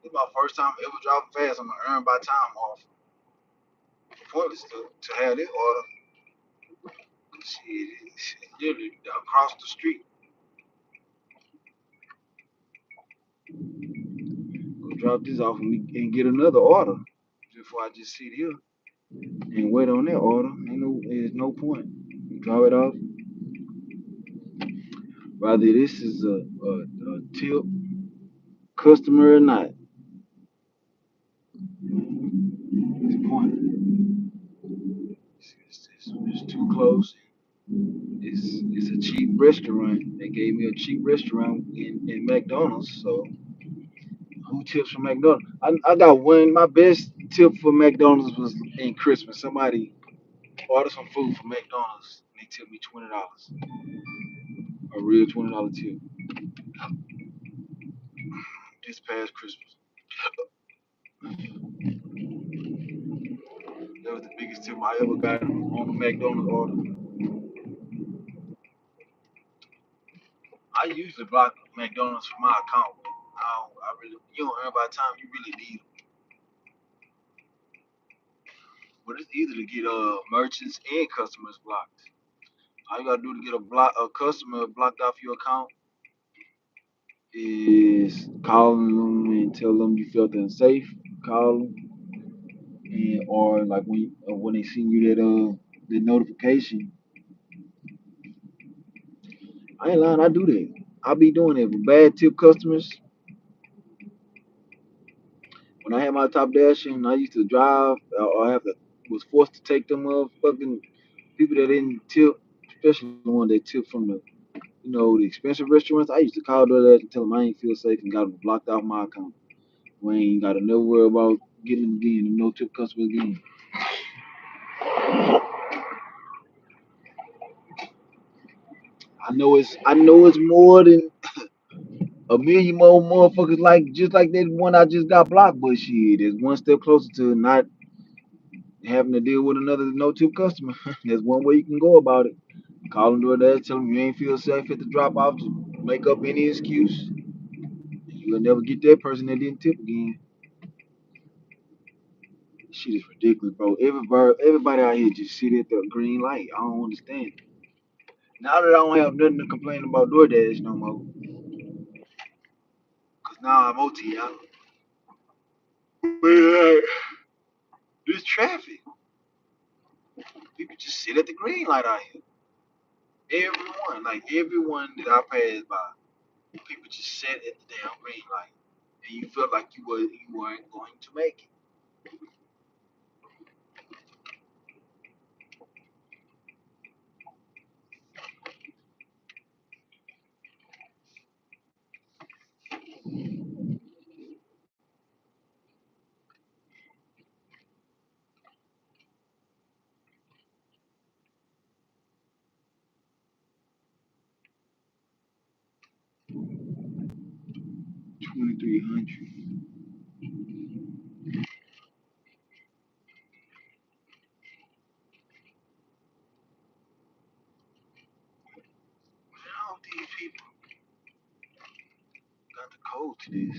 It's my first time ever driving fast. I'm gonna earn by time off. The point is to have this order. Shit, it's literally across the street. Go drop this off and get another order before I just sit here and wait on that order. There's no point. Drop it off. Whether this is a tip customer or not, it's the point. It's too close. It's a cheap restaurant. They gave me a cheap restaurant in McDonald's. So who tips from McDonald's? I got one. My best tip for McDonald's was in Christmas. Somebody ordered some food from McDonald's. And they tipped me $20. A real $20 tip. This past Christmas. That was the biggest tip I ever got on a McDonald's order. I usually block McDonald's from my account. I really, you don't earn by the time you really need them. But it's easy to get merchants and customers blocked. All you gotta do to get a customer blocked off your account is calling them and tell them you felt unsafe. Call them and or like when they send you that notification. I ain't lying, I do that. I be doing it with bad tip customers. When I had my top dash and I used to drive or I have to was forced to take them fucking people that didn't tip, especially the one that tip from the expensive restaurants. I used to call DoorDash and tell them I ain't feel safe and got them blocked off my account. We ain't got to never worry about getting them again, them no tip customers again. I know it's more than a million more motherfuckers like just like that one I just got blocked, but shit, there's one step closer to not having to deal with another no tip customer. There's one way you can go about it. Call them DoorDash, tell them you ain't feel safe at the drop off, just make up any excuse. You'll never get that person that didn't tip again. Shit is ridiculous, bro. Everybody out here just sit at the green light. I don't understand it. Now that I don't have nothing to complain about DoorDash no more, cause now I'm OT out. But this traffic, people just sit at the green light out here. Everyone that I pass by, people just sat at the damn green light, and you felt like you weren't going to make it. 2300. All these people got the code to this.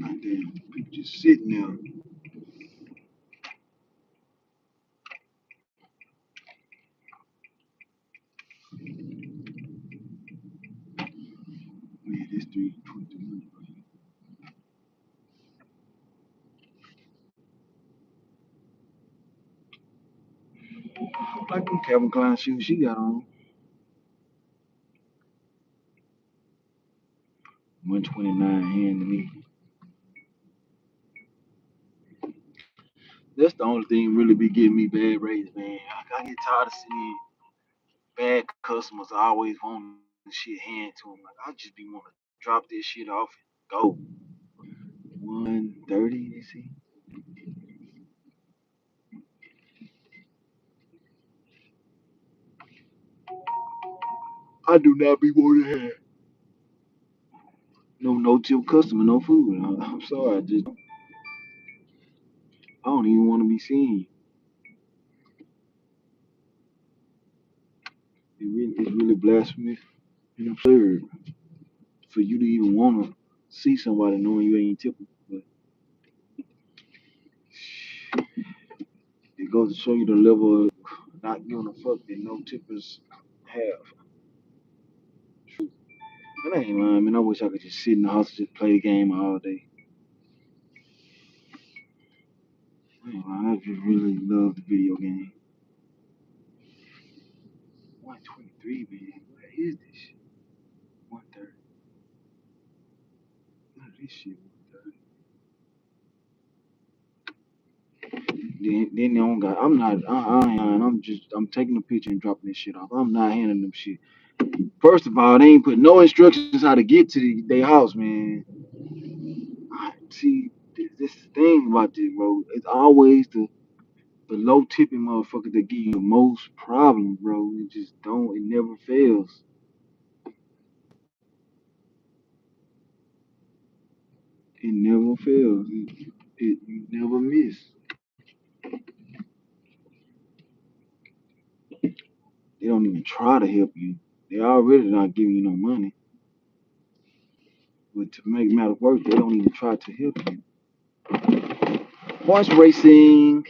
Goddamn, people just sitting there. Man, this 2300. Like them Calvin Klein shoes she got on. 129 handing me. That's the only thing really be getting me bad rates, man. I get tired of seeing bad customers always wanting shit hand to them. Like I just be wanting to drop this shit off and go. 130, you see? I do not be wanting to have no tip customer, no food. I'm sorry, I don't even want to be seen. It's really blasphemous and absurd for you to even want to see somebody knowing you ain't tipping. But it goes to show you the level of not giving a fuck that no tippers have. But I ain't lying, man. I wish I could just sit in the house and just play the game all day. I ain't lying. I just really love the video game. 123, man. What is this shit? 130. What is this shit? 130. Then they don't got. I'm not. I ain't lying. I'm taking a picture and dropping this shit off. I'm not handing them shit. First of all, they ain't put no instructions how to get to their house, man. See, this thing about this, bro. It's always the low tipping motherfucker that give you the most problems, bro. It just don't. It never fails. It never fails. It you never miss. They don't even try to help you. They already not giving you no money. But to make matters worse, they don't even try to help you. Horse racing.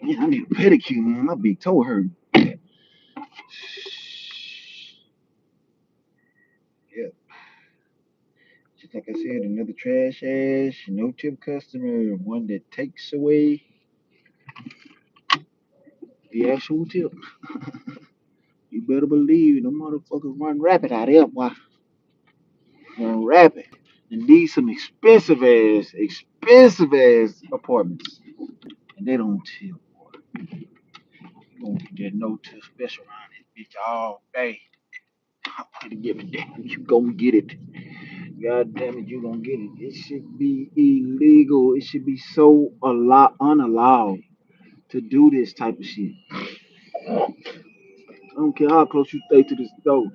Man, I need a pedicure, man. My big toe hurt. Yeah, just like I said, another trash ass, no tip customer, one that takes away the actual tip. You better believe the motherfuckers run rapid out there, boy. Run rapid. And these some expensive ass expensive ass apartments, and they don't tip. You gonna get that no tip special around this bitch all day. I'm gonna give a damn. You gonna get it. God damn it, you gonna get it. It should be illegal. It should be so unallowed to do this type of shit. I don't care how close you stay to this door.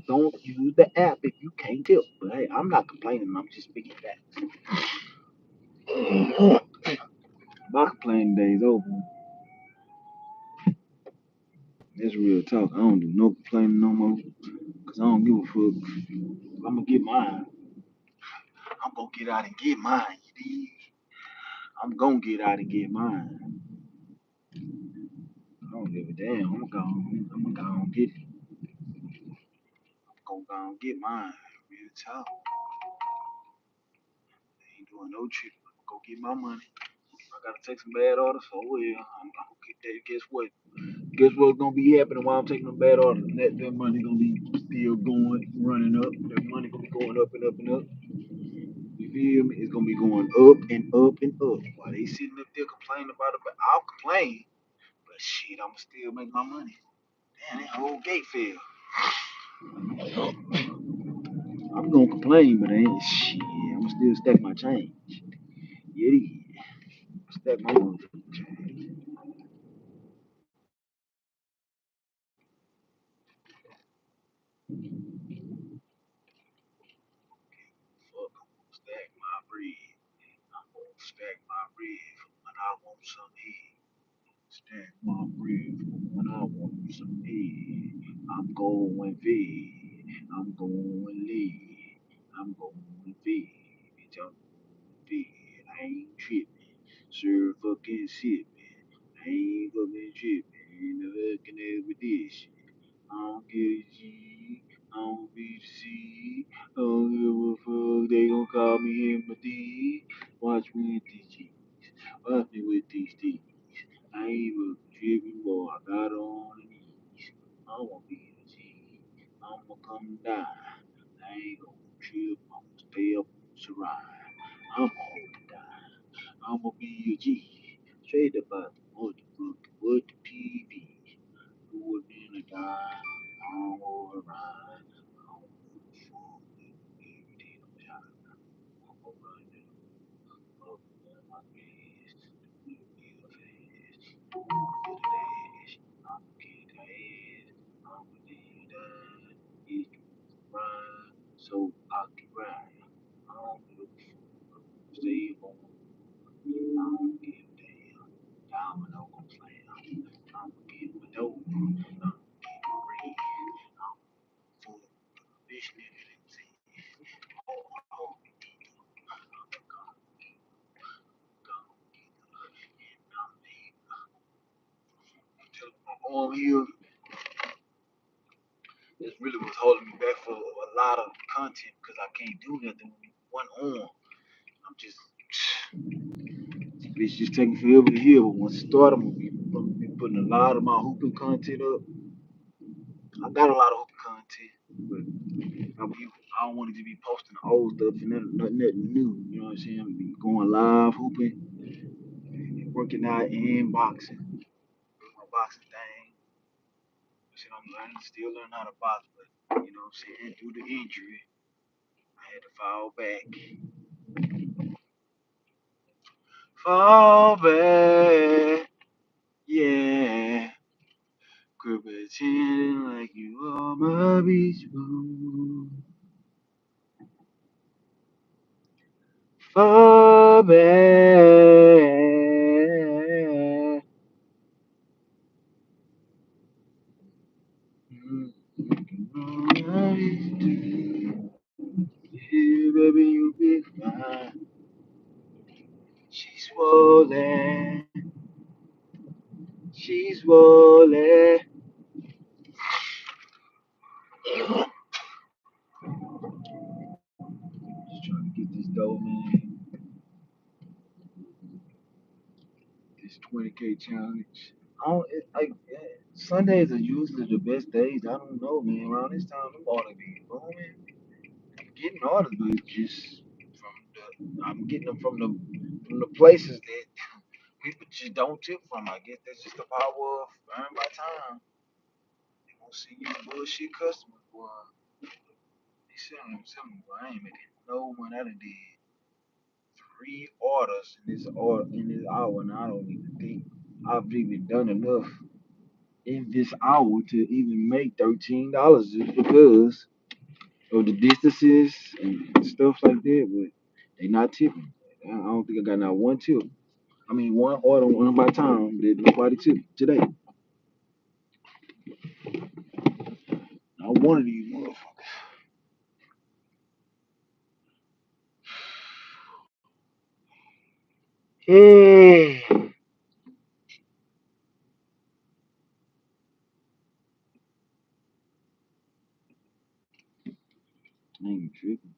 Don't use the app if you can't tip. But hey, I'm not complaining. I'm just speaking facts. My complaining days over. It's real talk. I don't do no complaining no more. Cause I don't give a fuck. I'm gonna get mine. I'm gonna get out and get mine. You dig? I'm gonna get out and get mine. I don't give a damn. I'm gonna go and get it. I'm gonna go and get mine. Real talk. I ain't doing no trip. I'm gonna go get my money. I gotta take some bad orders. So well, I'm gonna get that. Guess what? Guess what's gonna be happening while I'm taking them bad orders? That money gonna be still going, running up. That money gonna be going up and up and up. You feel me? It's gonna be going up and up and up. While they sitting up there complaining about it, but I'll complain. But shit, I'ma still make my money. Damn, that whole gate fell. I'm gonna complain, but I ain't shit. I'ma still stack my change. Yeah, yeah. Stack my motherfucking change. Fuck, I'm gonna stack my bread. I'm gonna stack my bread for when I want some head. Stack my bread for when I want some head. I'm going fed. I'm going lead. I'm going fed. Bitch, I'm going fed. I ain't tripping. Sure fucking sipping. I ain't fucking tripping. Ain't no fucking with this shit. I don't get a G. I don't be the C. I don't give a fuck. They gon' call me in my D. Watch me with these G's. Watch me with these D's. I ain't even tripping, boy. I got on the knees. I'ma be the G. I'ma come down. I ain't gon' trip. I'ma stay up to ride. I'ma hold it down. I'ma be a G. Straight about the motherfucker with the PB. Who would be in a guy? I don't go around. I don't give a fuck. Everything I'm trying. I'ma run it up on my face. Do it real fast. I'ma get a dash. I'ma get the ass. I'ma lay down. It's grind. So I can ride. I don't give a fuck. Stay home. I don't give a damn. Domino gon' slam. I'ma get my dough. I'ma get my bread. I'm full of fish niggas and say, oh, oh, I'm gonna get and I'm leaving. Until my arm here, this really was holding me back for a lot of content because I can't do nothing with one arm. I'm just, it's just taking forever to heal. But once it start, I'm gonna be putting a lot of my hooping content up. I got a lot of hooping content, but I don't want to just be posting the old stuff and nothing new. You know what I'm saying? I'm be going live hooping, and working out and boxing. Doing my boxing thing. Shit, I'm learning, still learning how to box, but you know what I'm saying? Due to injury, I had to fall back. Fall back, yeah. Quit pretending like you are my beach boo. Fall back. Mm, yeah, baby, you be fine. She's swollen. She's swollen. Just trying to get this dough, man. This 20K challenge. I don't, Sundays are usually the best days. I don't know, man. Around this time, them orders be booming. Getting orders, but just from I'm getting them from the places that people just don't tip from. I guess that's just the power of earn by time. They won't see you bullshit customers, boy. They selling me, boy. I ain't making no money. I done did 3 orders in this hour, and I don't even think I've even done enough in this hour to even make $13 just because of the distances and stuff like that. But they not tipping. I don't think I got not one tip. I mean, one order one by time that nobody tipped today. Not one of these motherfuckers. I ain't tripping.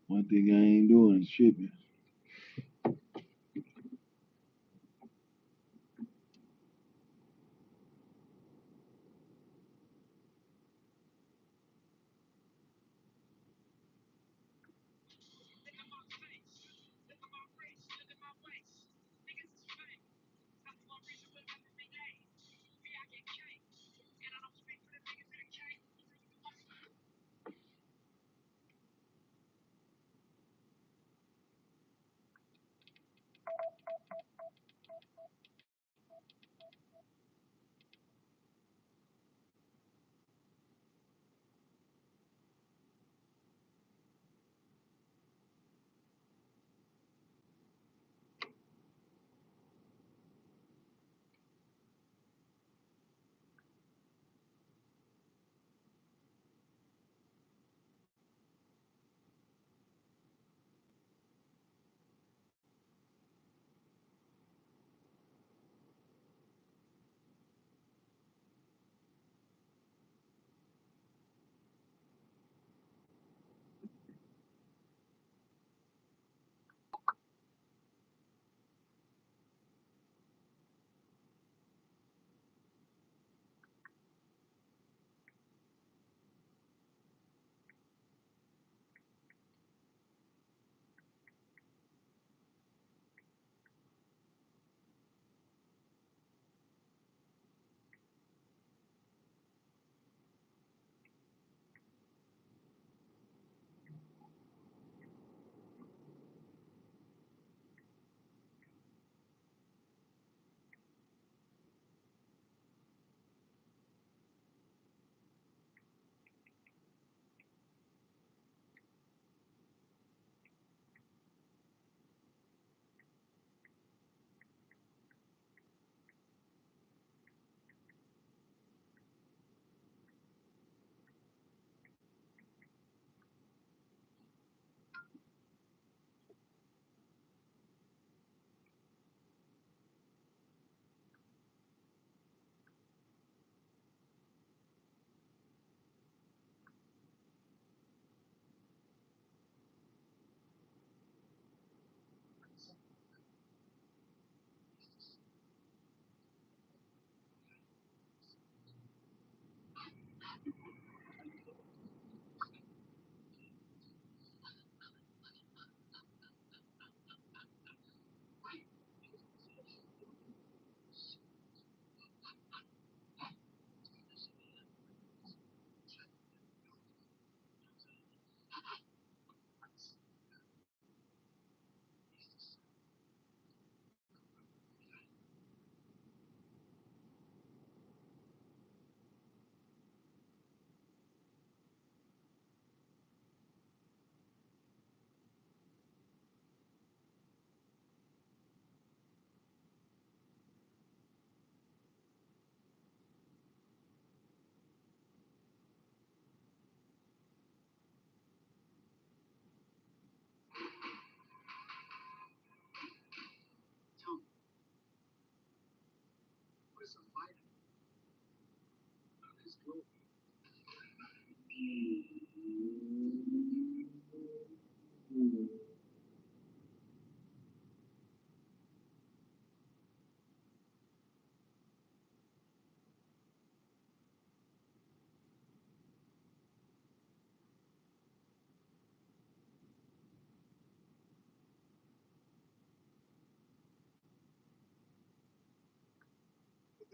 One thing I ain't doing is tripping.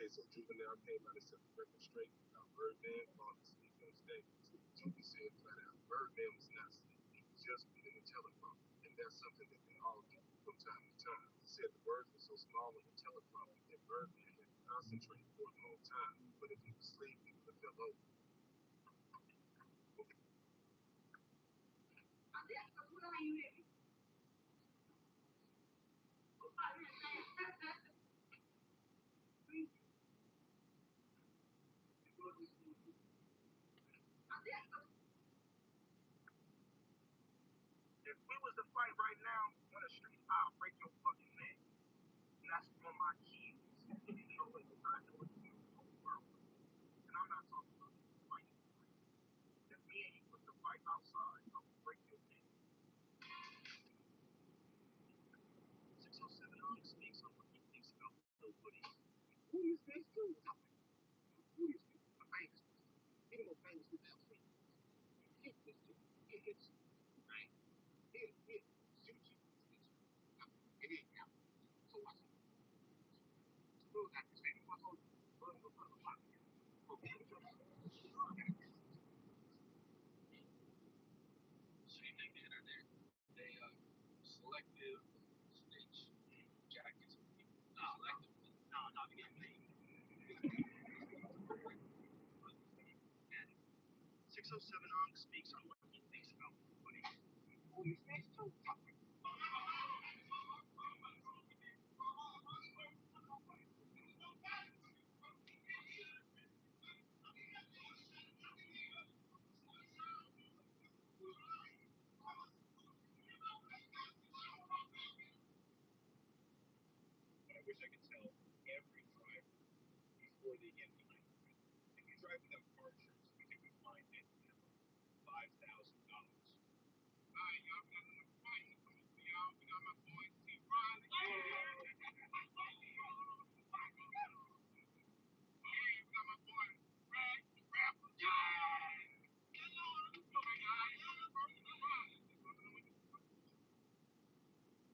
Okay, so Juvenile came out and set the record straight about Birdman falling asleep on stage. Juvie said flat out, Birdman was not asleep. He was just reading the teleprompter. And that's something that they all do from time to time. He said the words were so small on the teleprompter that Birdman had to concentrate for a long time. But if he was asleep, he would have fell over. If we was to fight right now on the street, I'll break your fucking neck. And that's on my kids. You know what? I know it's going to the world. And I'm not talking about fighting. If me and you was to fight outside, I would break your neck. 607 only speaks on what he thinks about nobody. Who is this dude? Who is this? A famous person. Even more famous than that. Hit this dude. It hits you. Right? It shoot you. It ain't now. So watch it. Little actors say, what's on? Same thing the other day. They selective stage jackets. No, selective. No, they get made. 607 on speaks on what he thinks about nobody. Who is this too? I wish I could tell every driver before they get behind the wheel. If you drive without car insurance, we think we find it $5,000. Alright, y'all, we got another fight. Y'all, we got my boy T. Riley. We got my boy Brad.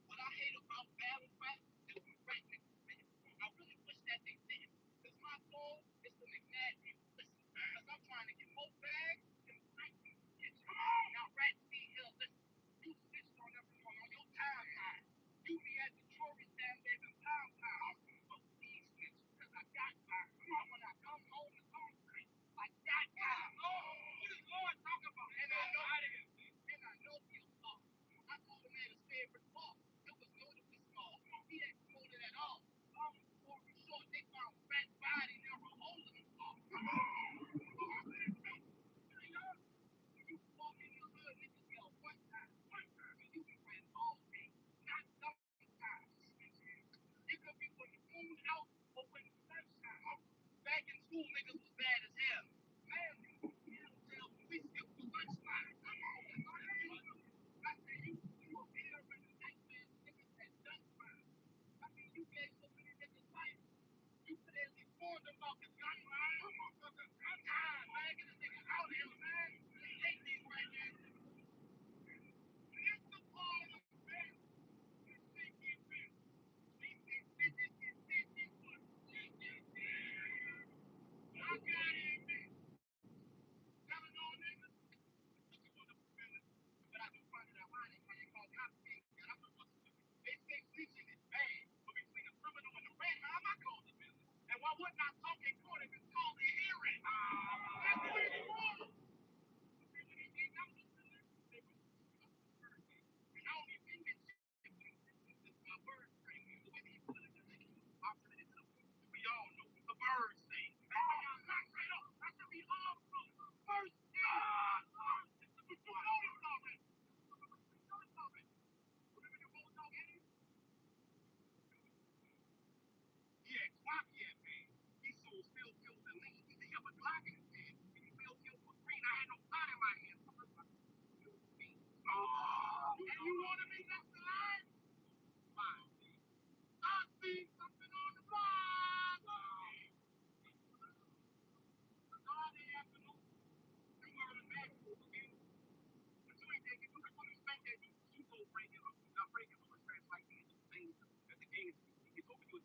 What I hate about battle rap is when rap niggas spit. I really wish that they didn't. Because my goal is to make mad people listen. Because I'm trying to get more bags than black people get. Now, Rat C. Hill, listen. You snitched on everyone on your timeline. You be at the jury stand there in time. But please snitch, because I got time. When I come home, it's on straight. Like that time. What is Lord talking about? And I know he'll talk. I told the man to stay in the ball. It was notably small. He ain't promoted at all. Long story short, they found fat body near a hole in the wall. When you walk in the hood, niggas yell one time. And you can win all day, not sometimes. It could be when the moon out or when the sun shines. Back in school, niggas was bad as hell. Man, we don't tell when we skip the lunchline. I said, you a beer in the night, man. Niggas said, done fine. I mean, you gave so many niggas life. You could at least warn them about the gun line. I'm tired, man. Get this nigga out here, man. They hate these right here. It's the part of the best. This shit get real. They say, bitches get 51. I got it, man. Telling all niggas. But I do find it ironic how they call cops things that I'm supposed to do. They say snitching is bad, but between a criminal and a rat, how am I called a villain? And why wouldn't I talk in court if it's called a hearing? That's what it's for. But then when they get out the villain, they were and I don't even think that shit is my bird thing. The way they put it in the I'm putting it to the we all know the birds say. Not straight up. I should be all first. We do it already. Remember you both know Eddie? Yeah, Glock, yeah, man. He sold still kills and lean. He have a Glock in his hand. And he still kills for free. And I had no gun in my hand. Oh, and you want to be next to line? Fine. I see something on the block. God, they have to know. You are the man who will be. But you ain't taking you want to spank that you go break it up. Not break it up. It's like the game. At the game, you get over your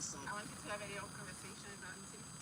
I want you to have a conversation about it.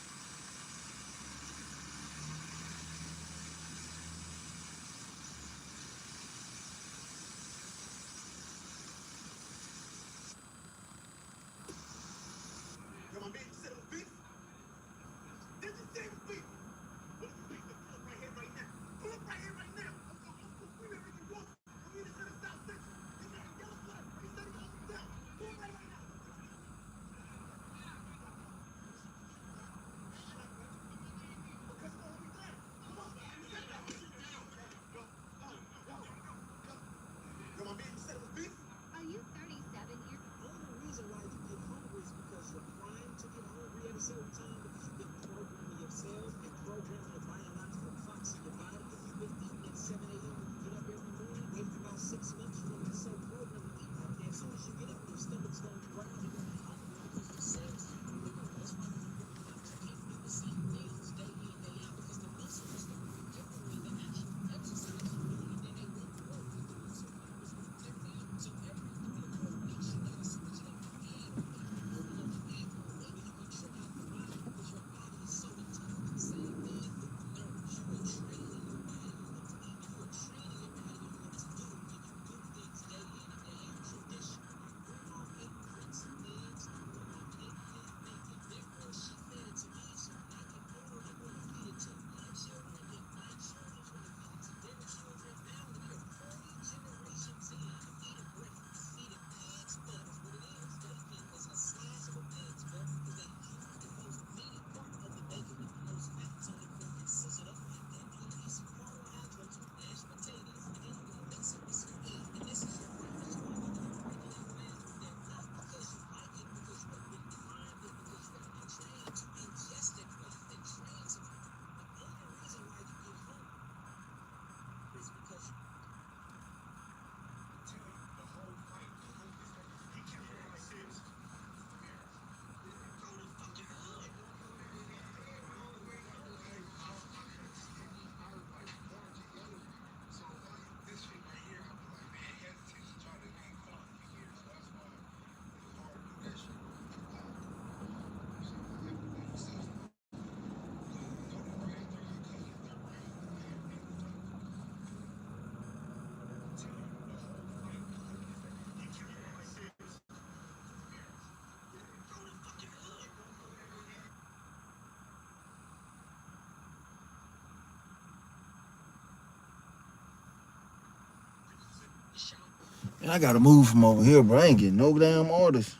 Man, I gotta move from over here, bro. I ain't getting no damn orders.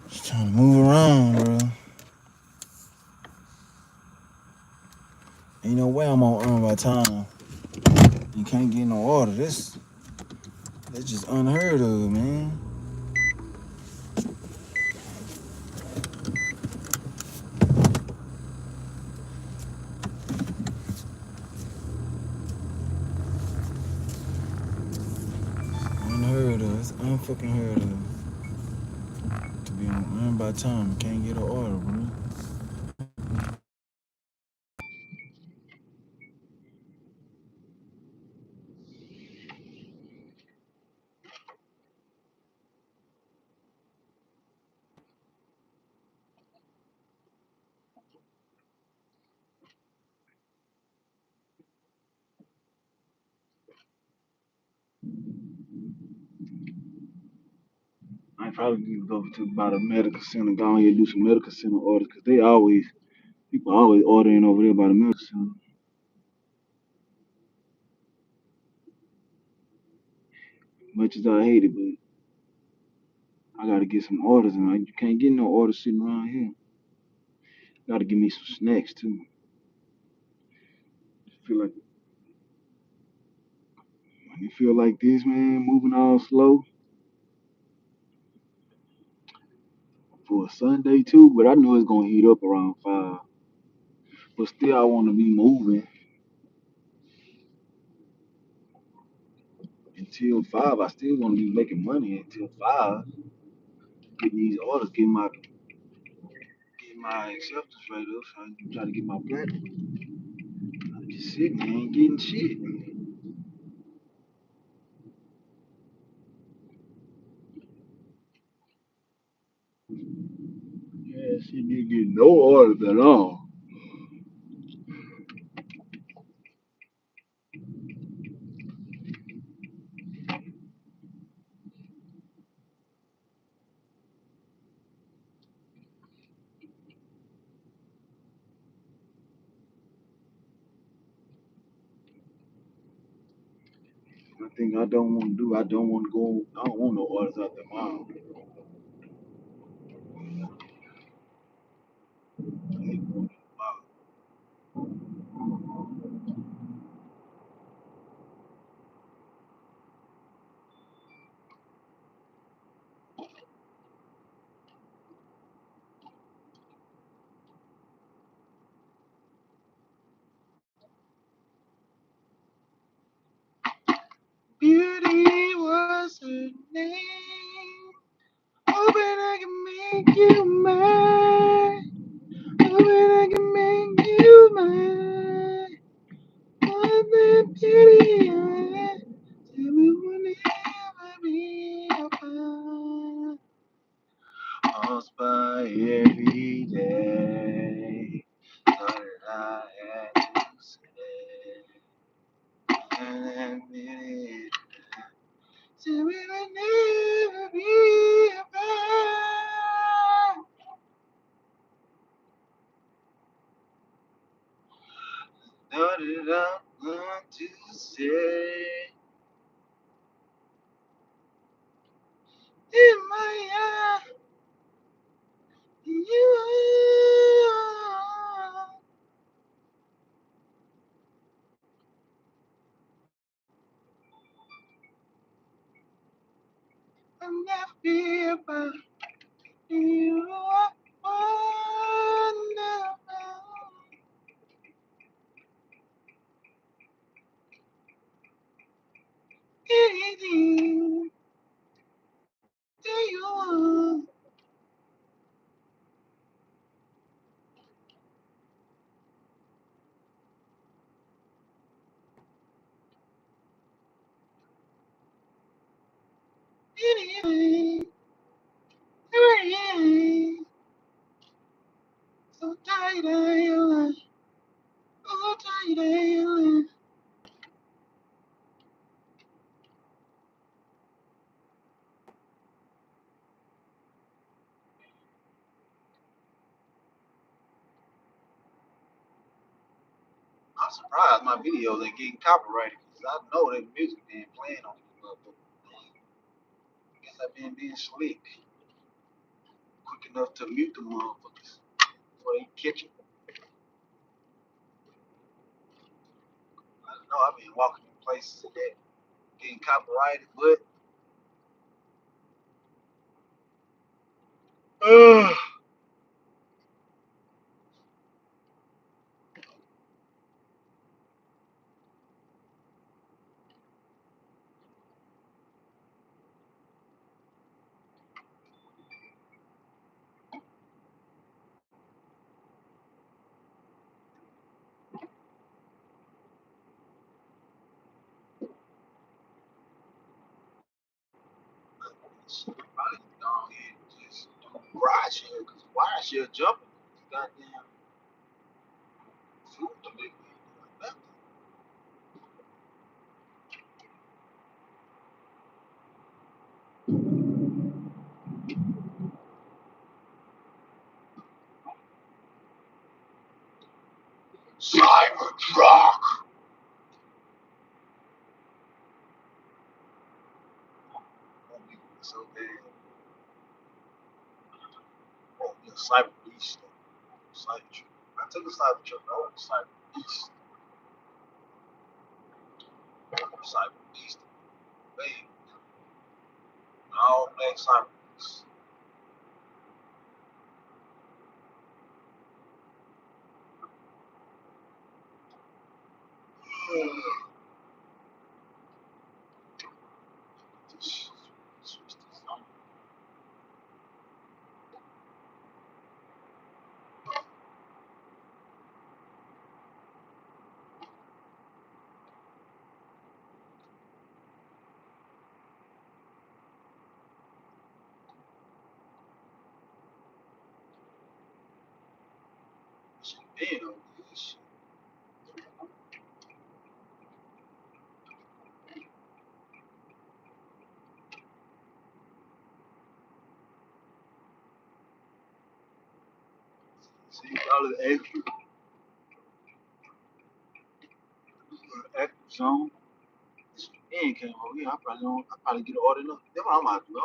Just trying to move around, bro. Ain't no way I'm on earn by time. You can't get no order. That's just unheard of, man. Unheard of. It's unfucking heard of. To be on earn by time, you can't get an order, bro. I probably need to go to about a medical center, go ahead and do some medical center orders, because people always ordering over there by the medical center. Much as I hate it, but I gotta get some orders, and you can't get no orders sitting around here. Gotta give me some snacks too. Feel like when you feel like this, man, moving all slow for a Sunday too, but I know it's gonna heat up around 5. But still, I want to be moving until 5. I still want to be making money until 5. Getting these orders, getting my acceptance rate up, so I can try to get my platinum. I'm just sitting there, ain't getting shit. Yeah, she didn't get no orders at all. The thing I don't want to do, I don't want to go, I don't want no orders out the mall. Beauty was her name. Hoping I can make you mine. Hoping I can make you mine. More than beauty, tell me will never be apart. Lost by every day. Thought that I had to say. And admit it. Tell me will never be apart. Thought that I want to say. In my eye, you are. I'll never be about you. Are wonderful. Anything that you want. Anything, everything. So tight of your life. So tight of your life. surprised my videos ain't getting copyrighted because I know that music been playing on these motherfuckers. I guess I've been being slick, quick enough to mute the motherfuckers before they catch it. I don't know I've been walking in places that getting copyrighted, but uh, probably go ahead and just do ride share because ride share jumping. Goddamn food delivery. Cybertruck. So bad. Oh, yeah, cyber beast. Cybertruck. I took a Cybertruck. I want a cyber beast. Cyber beast. Baby. All black cyber beast. Damn, this see all of the active zone. This man came over here. I probably get an order enough. That's what I'm about to do.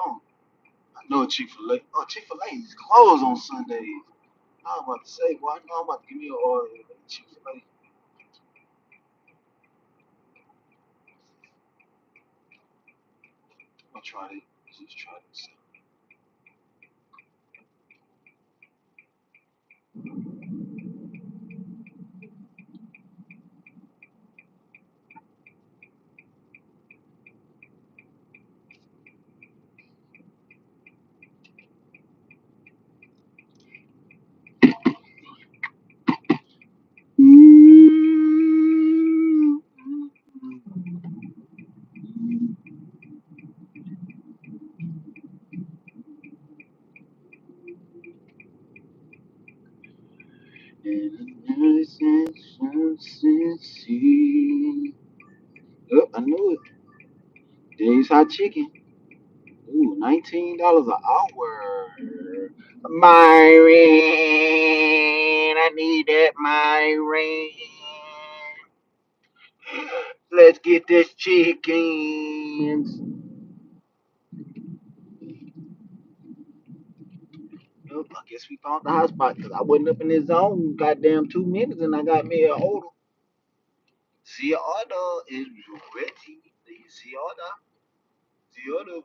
I know Chick-fil-A. Oh, Chick-fil-A is closed on Sundays. I was about to say, boy, I know I'm about to give me an order at Chick-fil-A. I'm gonna try it. Just try this. Oh, I knew it. Dave's Hot Chicken. Ooh, $19 an hour. Myron, I need that Myron. Let's get this chickens. Nope, I guess we found the hot spot because I wasn't up in this zone goddamn 2 minutes and I got me a order. The order is ready. The order. The order.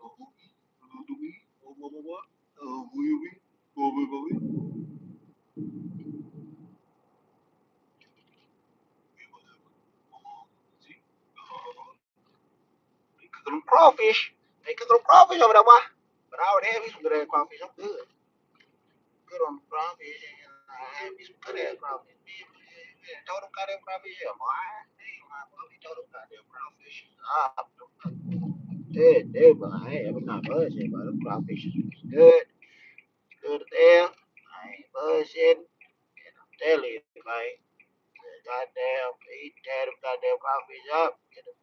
Cause of them crawfish. They cause of them crawfish over there, boy. But I already had me some good ass crawfish. I'm good. Good on the crawfish. I had me some good ass crawfish. Man, told them goddamn crawfish here, boy. Damn, my boy, we told them goddamn crawfish. Ah, but I ain't not bullshit, but them crawfish is good. Good as hell. I ain't bullshitting. And I'm telling you, man. Goddamn, eat that goddamn crawfish up. Get the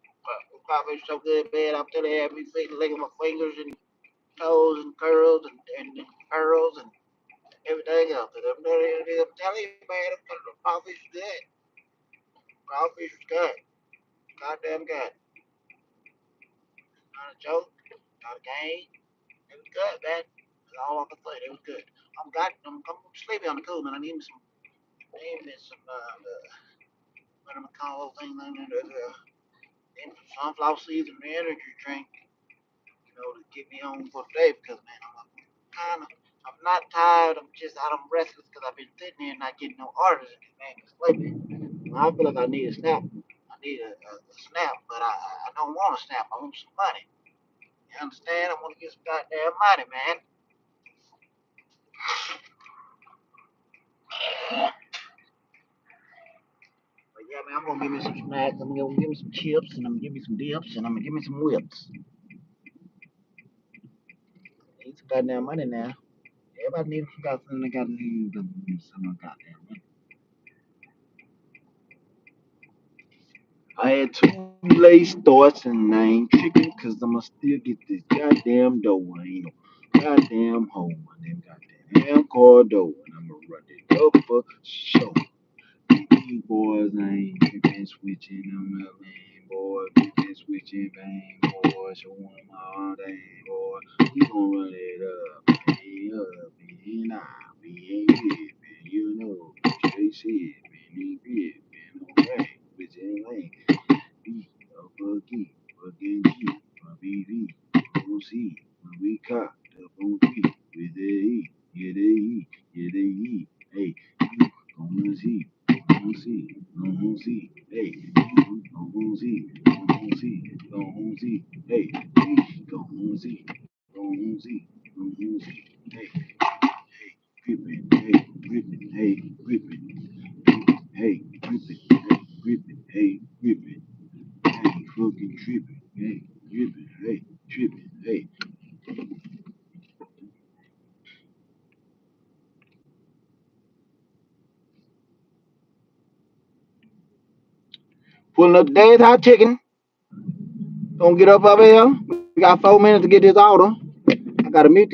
crawfish so good, man. I'm telling you, have me licking my fingers and toes and curls and curls and everything else. I'm telling you, man, the crawfish is good. Crawfish was good. Goddamn good. Not a joke. Not a game. It was good, man. That's all I can say. It was good. I'm sleepy on the cool, man. I need me some, what am I call those things? Need some sunflower seeds and energy drink, to get me on for the day because, man, I'm not tired. I'm restless because I've been sitting here and not getting no orders and man, it's sleepy. I feel like I need a snap. I need a snap, but I don't want a snap. I want some money. You understand? I want to get some goddamn money, man. But yeah, man, I'm gonna give me some snacks. I'm gonna give me some chips, and I'm gonna give me some dips, and I'm gonna give me some whips. Need some goddamn money now. Everybody needs some goddamn. They gotta need some goddamn money. I had two late starts and I ain't tripping cause I'ma still get this goddamn dough. I ain't no goddamn hole. My name goddamn Cardo and I'ma run it up for sure. These boys ain't been switching them up, man, boy. We been switching, bang, boy. Show 'em all day, boy. We gon' run it up, man, nah, we ain't ripping, straight shit, man, ain't ripping, okay, bitch ain't lame. B, up again, fucking G, my BV, OC, when we caught up on three, with the E, yeah, they E, yeah, they E, hey, you gonna see, gonna see, gonna see, hey, you gonna see, gonna see, gonna see, hey, we gonna see, gonna see, gonna see, hey, hey, gripping, hey, gripping, hey, gripping, hey, gripping, hey, gripping, hey, gripping. Hey, fucking tripping. Hey, tripping. Hey, tripping. Hey. Pulling up dead hot chicken. Don't get up over here. We got 4 minutes to get this order. I gotta meet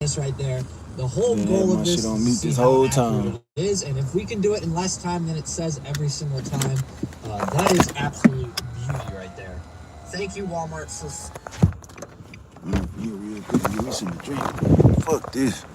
this right there. The whole goal of this on is mute to see this how whole accurate time. it is, and if we can do it in less time than it says every single time, that is absolute beauty right there. Thank you, Walmart, for... Here real quick and give me something to drink. Fuck this.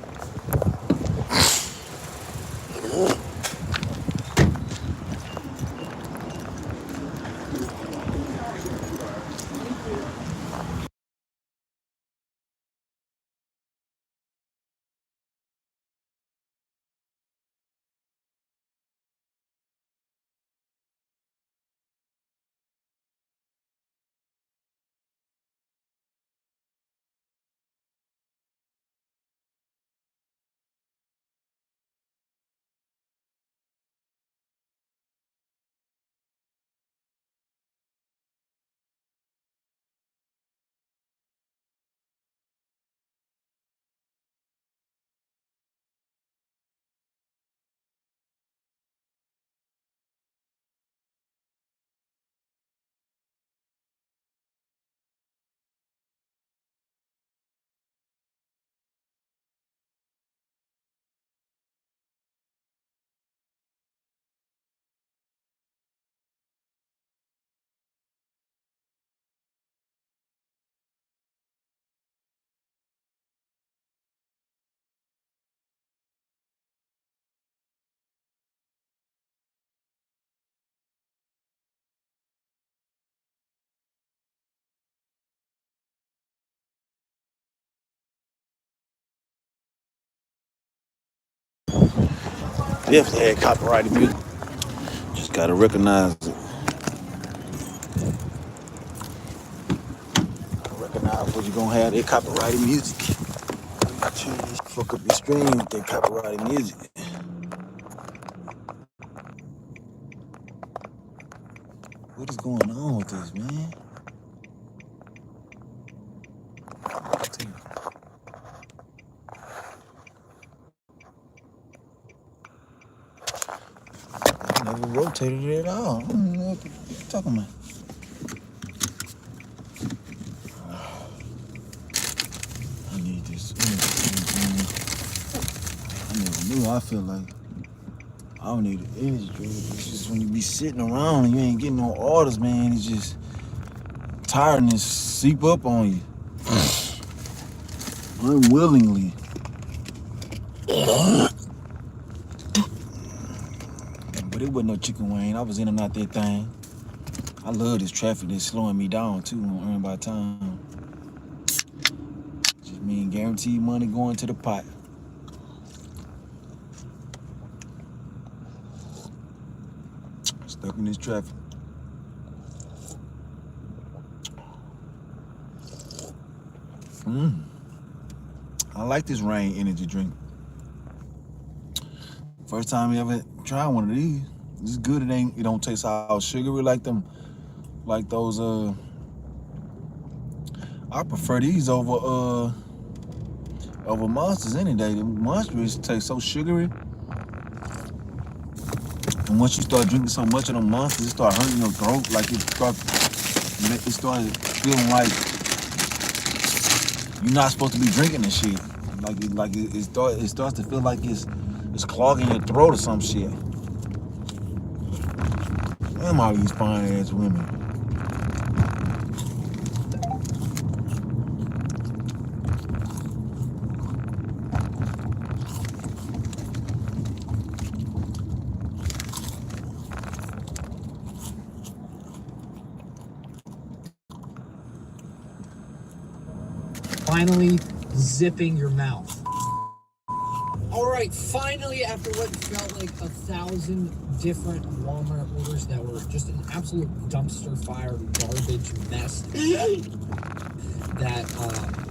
Definitely had copyrighted music. Just gotta recognize it. Recognize what you're gonna have that copyrighted music. Fuck up your stream with that copyrighted music. What is going on with this, man? I never rotated it at all. I don't know what you're talking about. I need this. I never knew. I feel like I don't need an energy drink. It's just when you be sitting around and you ain't getting no orders, man, it's just tiredness seep up on you. Unwillingly. But it wasn't no chicken wing. I was in and out that thing. I love this traffic that's slowing me down too on earn by time. Just mean guaranteed money going to the pot. Stuck in this traffic. I like this rain energy drink. First time you ever try one of these. It's good. It don't taste all sugary like them, like those. I prefer these over Monsters any day. The Monsters taste so sugary. And once you start drinking so much of them Monsters, it start hurting your throat. Like it started feeling like you're not supposed to be drinking this shit. It starts to feel like it's clogging your throat or some shit. Damn, all these fine ass women. Finally zipping your mouth. All right, finally, after what felt like 1,000 different Walmart orders that were just an absolute dumpster fire garbage mess, that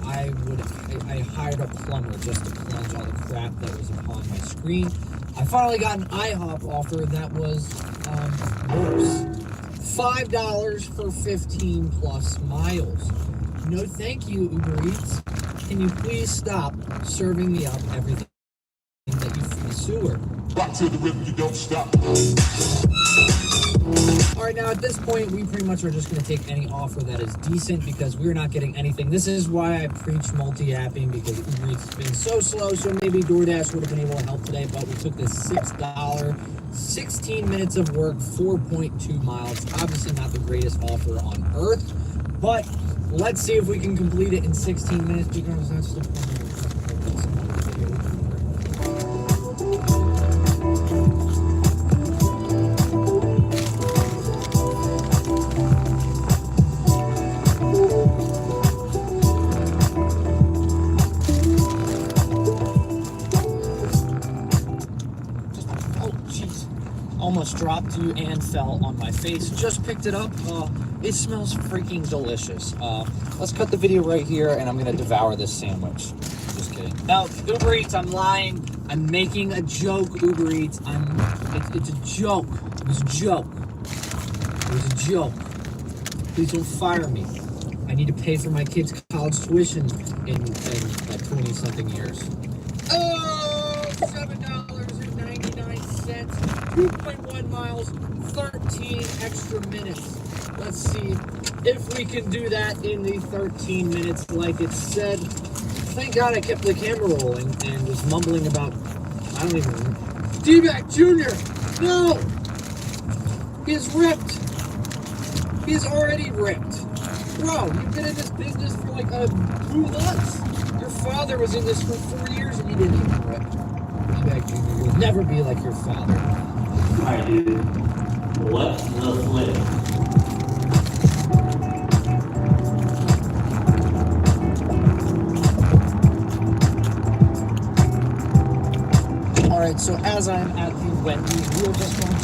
I hired a plumber just to plunge all the crap that was upon my screen. I finally got an IHOP offer that was worse. $5 for 15 plus miles. No thank you, Uber Eats. Can you please stop serving me up everything that you from the sewer? Rock to the rhythm, you don't stop. All right, now at this point, we pretty much are just going to take any offer that is decent because we're not getting anything. This is why I preach multi-apping, because Uber Eats has been so slow, so maybe DoorDash would have been able to help today, but we took this $6, 16 minutes of work, 4.2 miles. Obviously not the greatest offer on earth, but let's see if we can complete it in 16 minutes because that's the point. Almost dropped you and fell on my face. Just picked it up. It smells freaking delicious. Let's cut the video right here and I'm gonna devour this sandwich. Just kidding. No, Uber Eats, I'm lying. I'm making a joke, Uber Eats. It's a joke. It was a joke. It was a joke. Please don't fire me. I need to pay for my kids' college tuition in like 20 something years. Oh, $7.99. 2.1 miles, 13 extra minutes. Let's see if we can do that in the 13 minutes like it said. Thank God I kept the camera rolling and was mumbling about, I don't even know. D-Mac Jr. No! He's ripped. He's already ripped. Bro, you've been in this business for like 2 months. Your father was in this for 4 years and you didn't even rip. D-Mac Jr., you'll never be like your father. Alright, dude. Let's live. Alright, so as I'm at the Wendy's, we are just going to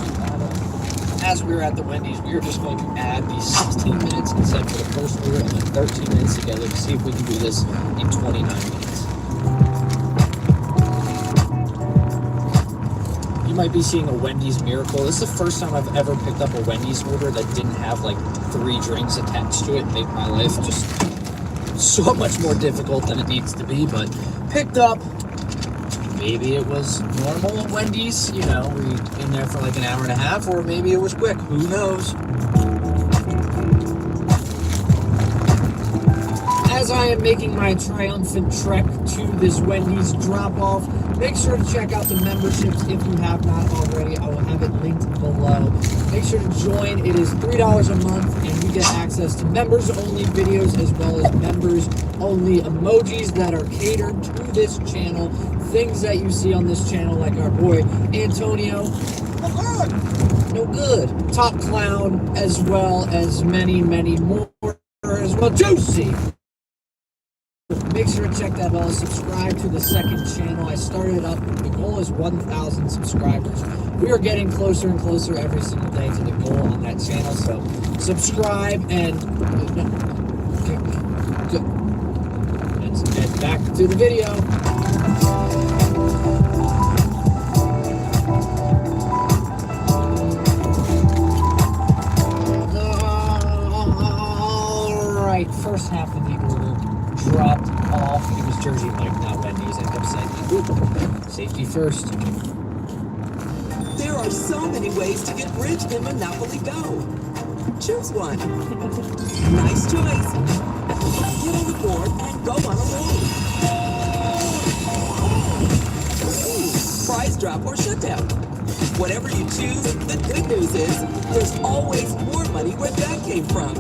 as we were at the Wendy's, we are just going to add these 16 minutes instead for the first order and then 13 minutes together to see if we can do this in 29 minutes. You might be seeing a Wendy's miracle. This is the first time I've ever picked up a Wendy's order that didn't have like 3 drinks attached to it. Make my life just so much more difficult than it needs to be, but picked up. Maybe it was normal at Wendy's, you know, we in there for like an hour and a half, or maybe it was quick, who knows? As I am making my triumphant trek to this Wendy's drop-off, make sure to check out the memberships if you have not already. I will have it linked below. Make sure to join. It is $3 a month, and you get access to members-only videos as well as members-only emojis that are catered to this channel. Things that you see on this channel, like our boy Antonio, no good, Top Clown, as well as many, many more as well. Juicy! Make sure to check that out. Subscribe to the second channel. I started it up. The goal is 1,000 subscribers. We are getting closer and closer every single day to the goal on that channel. So subscribe and back to the video. Alright, first half of the order dropped off. It was Jersey Mike, not Wendy's. I kept saying, safety first. There are so many ways to get rich in Monopoly Go. Choose one. Nice choice. Get on the board and go on a roll. Ooh, prize drop or shutdown. Whatever you choose, the good news is there's always more money where that came from.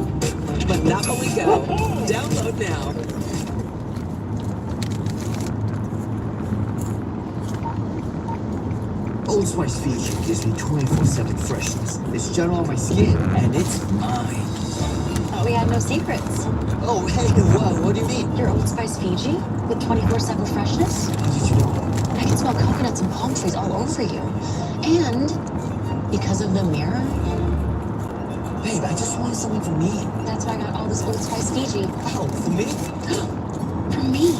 Monopoly Go. Download now. Old Spice Fiji gives me 24/7 freshness. It's gentle on my skin, and it's mine. Thought we had no secrets. Oh, hey, whoa, what do you mean? Your Old Spice Fiji with 24/7 freshness? How did you know? I can smell coconuts and palm trees all over you. And because of the mirror. Babe, I just wanted something for me. That's why I got all this Old Spice Fiji. Oh, for me? For me.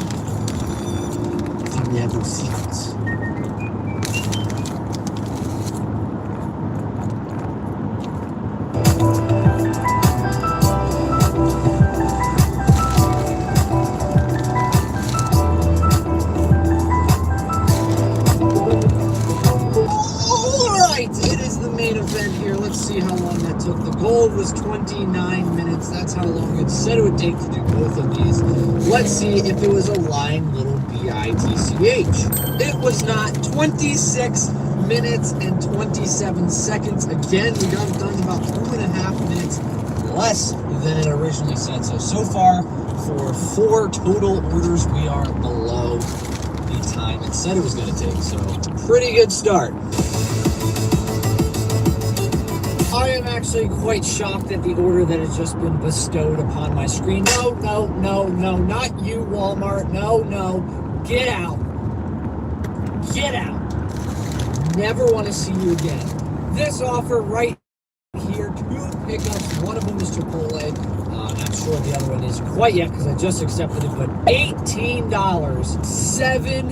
Tell me I have no secrets. take to do both of these. Let's see if it was a lying little bitch. It was not. 26 minutes and 27 seconds. Again, we got it done in about 2.5 minutes less than it originally said. So far, for 4 total orders, we are below the time it said it was going to take. So, pretty good start. I am actually quite shocked at the order that has just been bestowed upon my screen. No, not you, Walmart. No, get out. Get out. Never want to see you again. This offer right here, 2 pickups. One of them is Chipotle. Not sure what the other one is quite yet because I just accepted it, but $18, 7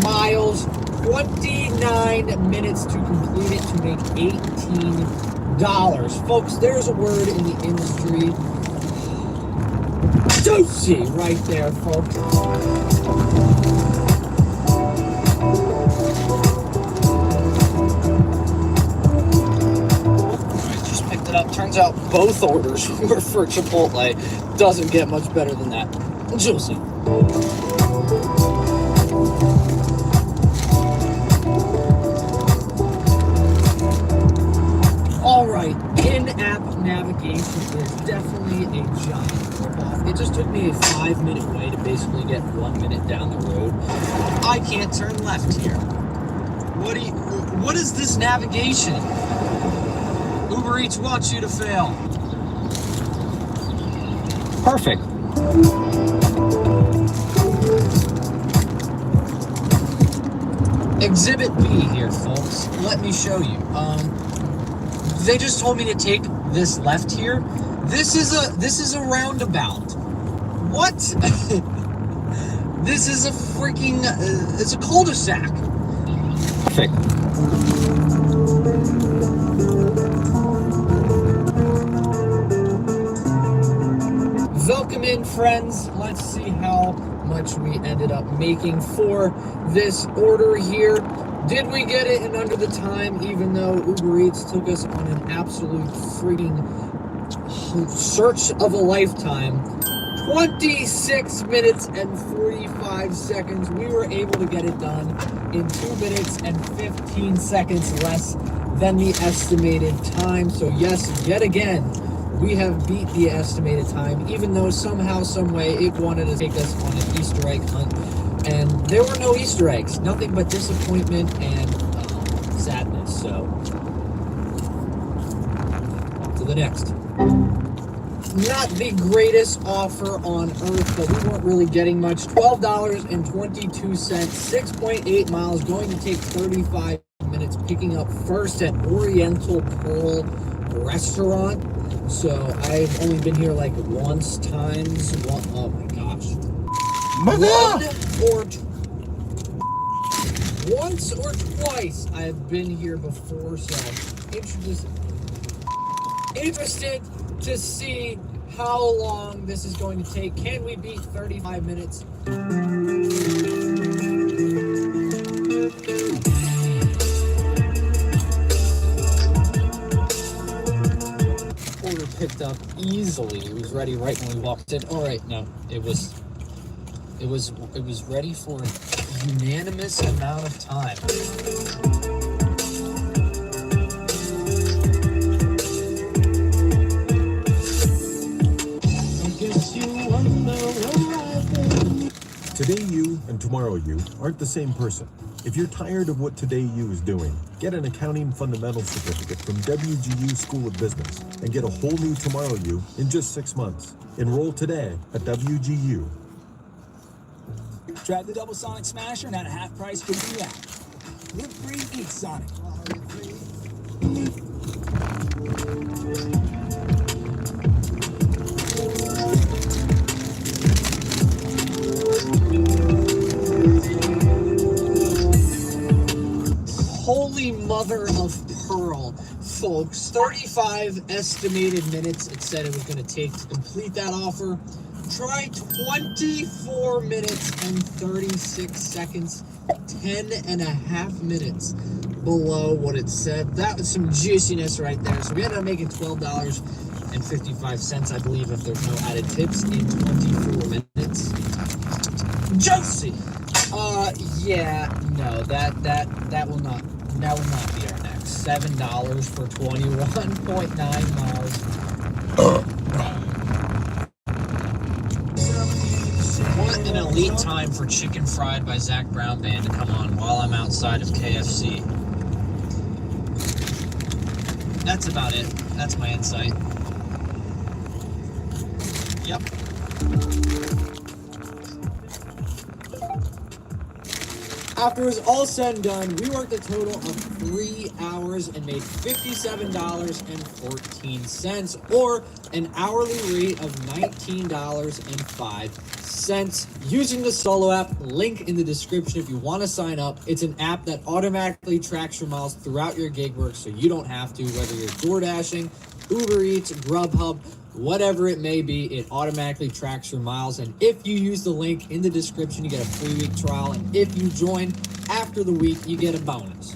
miles, 29 minutes to complete it to make $18. Folks, there's a word in the industry. Juicy right there, folks. Up. Turns out both orders were for Chipotle. Doesn't get much better than that. Juicy. Alright, in-app navigation is definitely a giant rip-off. It just took me a 5-minute way to basically get 1 minute down the road. I can't turn left here. What is this navigation? Uber Eats wants you to fail. Perfect. Exhibit B here, folks. Let me show you. They just told me to take this left here. This is a roundabout. What? This is a freaking it's a cul-de-sac. Perfect. Welcome in, friends. Let's see how much we ended up making for this order here. Did we get it in under the time, even though Uber Eats took us on an absolute freaking search of a lifetime? 26 minutes and 45 seconds. We were able to get it done in 2 minutes and 15 seconds less than the estimated time. So yes, yet again, we have beat the estimated time, even though somehow, some way, it wanted to take us on an Easter egg hunt. And there were no Easter eggs. Nothing but disappointment and sadness. So, on to the next. Not the greatest offer on earth, but we weren't really getting much. $12.22, 6.8 miles, going to take 35 minutes, picking up first at Oriental Pearl Restaurant. So I've only been here like once. Oh my gosh. Once or twice I've been here before, so interested to see how long this is going to take. Can we beat 35 minutes? Order picked up easily. It was ready right when we walked in. All right, no, it was ready for a unanimous amount of time. Today you and tomorrow you aren't the same person. If you're tired of what Today You is doing, get an Accounting Fundamentals Certificate from WGU School of Business and get a whole new Tomorrow You in just 6 months. Enroll today at WGU. Try the Double Sonic Smasher and at a half price for the app. Live free, eat Sonic. Holy mother of pearl, folks. 35 estimated minutes it said it was going to take to complete that offer. Try 24 minutes and 36 seconds, 10.5 minutes below what it said. That was some juiciness right there. So we ended up making $12 $1.55, I believe, if there's no added tips in 24 minutes. Josie! Yeah, no, that will not be our next. $7 for 21.9 miles. What an elite time for Chicken Fried by Zach Brown Band to come on while I'm outside of KFC. That's about it. That's my insight. Yep. After it was all said and done, we worked a total of 3 hours and made $57.14, or an hourly rate of $19.05. Using the Solo app, link in the description if you want to sign up. It's an app that automatically tracks your miles throughout your gig work, so you don't have to, whether you're DoorDashing, Uber Eats, Grubhub, whatever it may be, it automatically tracks your miles. And if you use the link in the description, you get a free week trial. And if you join after the week, you get a bonus.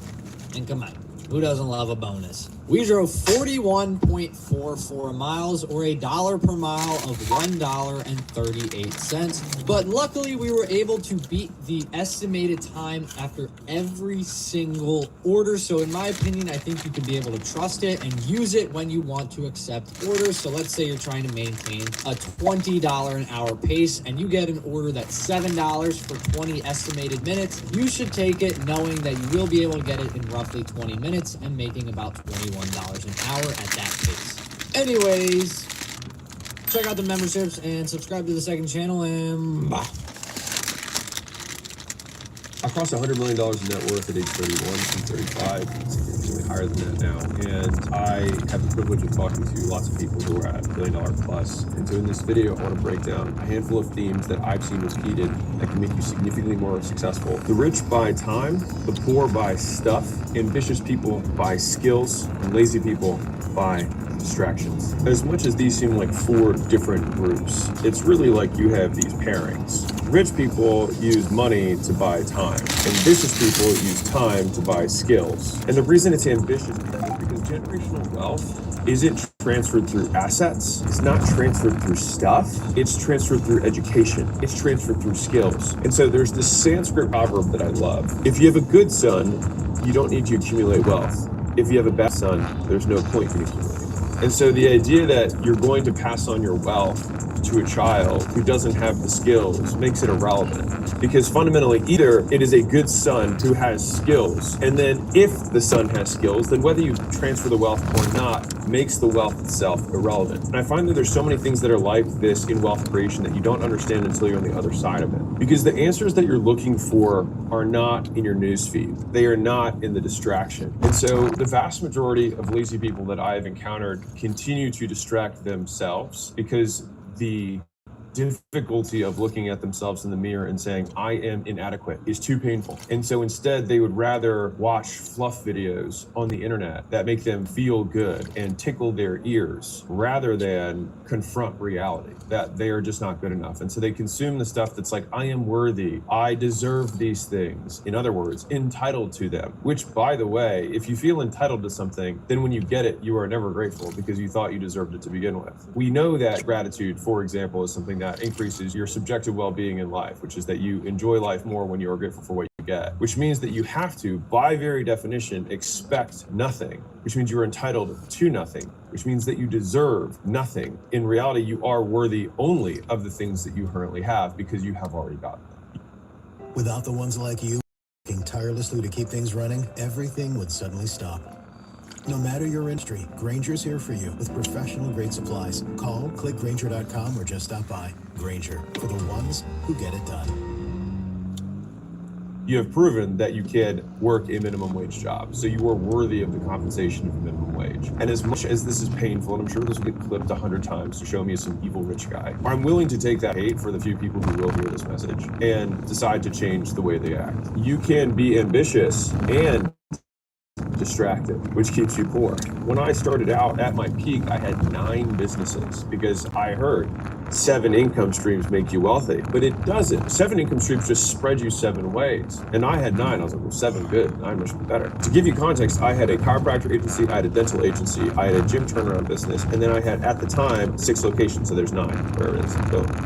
And come on, who doesn't love a bonus? We drove 41.44 miles, or $1 per mile of $1.38. But luckily, we were able to beat the estimated time after every single order. So in my opinion, I think you could be able to trust it and use it when you want to accept orders. So let's say you're trying to maintain a $20 an hour pace and you get an order that's $7 for 20 estimated minutes. You should take it knowing that you will be able to get it in roughly 20 minutes and making about $21 an hour at that pace. Anyways, check out the memberships and subscribe to the second channel, and bye. I crossed $100 million in net worth at age 31 from 35, significantly higher than that now. And I have the privilege of talking to lots of people who are at $1 billion plus. And so in this video, I want to break down a handful of themes that I've seen repeated that can make you significantly more successful. The rich buy time, the poor buy stuff, ambitious people buy skills, and lazy people buy distractions. As much as these seem like 4 different groups, it's really like you have these pairings. Rich people use money to buy time. Ambitious people use time to buy skills. And the reason it's ambitious people is because generational wealth isn't transferred through assets. It's not transferred through stuff. It's transferred through education. It's transferred through skills. And so there's this Sanskrit proverb that I love. If you have a good son, you don't need to accumulate wealth. If you have a bad son, there's no point in accumulating. And so the idea that you're going to pass on your wealth to a child who doesn't have the skills makes it irrelevant. Because fundamentally, either it is a good son who has skills, and then if the son has skills, then whether you transfer the wealth or not makes the wealth itself irrelevant. And I find that there's so many things that are like this in wealth creation that you don't understand until you're on the other side of it. Because the answers that you're looking for are not in your newsfeed. They are not in the distraction. And so the vast majority of lazy people that I've encountered continue to distract themselves because the difficulty of looking at themselves in the mirror and saying, I am inadequate, is too painful. And so instead, they would rather watch fluff videos on the internet that make them feel good and tickle their ears rather than confront reality that they are just not good enough. And so they consume the stuff that's like, I am worthy, I deserve these things. In other words, entitled to them, which, by the way, if you feel entitled to something, then when you get it, you are never grateful because you thought you deserved it to begin with. We know that gratitude, for example, is something that increases your subjective well-being in life, which is that you enjoy life more when you are grateful for what you get, which means that you have to, by very definition, expect nothing, which means you are entitled to nothing, which means that you deserve nothing. In reality, you are worthy only of the things that you currently have because you have already gotten them. Without the ones like you working tirelessly to keep things running, everything would suddenly stop. No matter your industry, Grainger's here for you with professional-grade supplies. Call, click Grainger.com, or just stop by. Grainger, for the ones who get it done. You have proven that you can work a minimum wage job, so you are worthy of the compensation of a minimum wage. And as much as this is painful, and I'm sure this will get clipped 100 times to show me as some evil rich guy, I'm willing to take that hate for the few people who will hear this message and decide to change the way they act. You can be ambitious and distracted, which keeps you poor. When I started out at my peak, I had 9 businesses because I heard 7 income streams make you wealthy, but it doesn't. 7 income streams just spread you 7 ways. And I had 9. I was like, well, 7 good, 9 much better. To give you context, I had a chiropractor agency, I had a dental agency, I had a gym turnaround business, and then I had, at the time, 6 locations, so there's 9, wherever it is.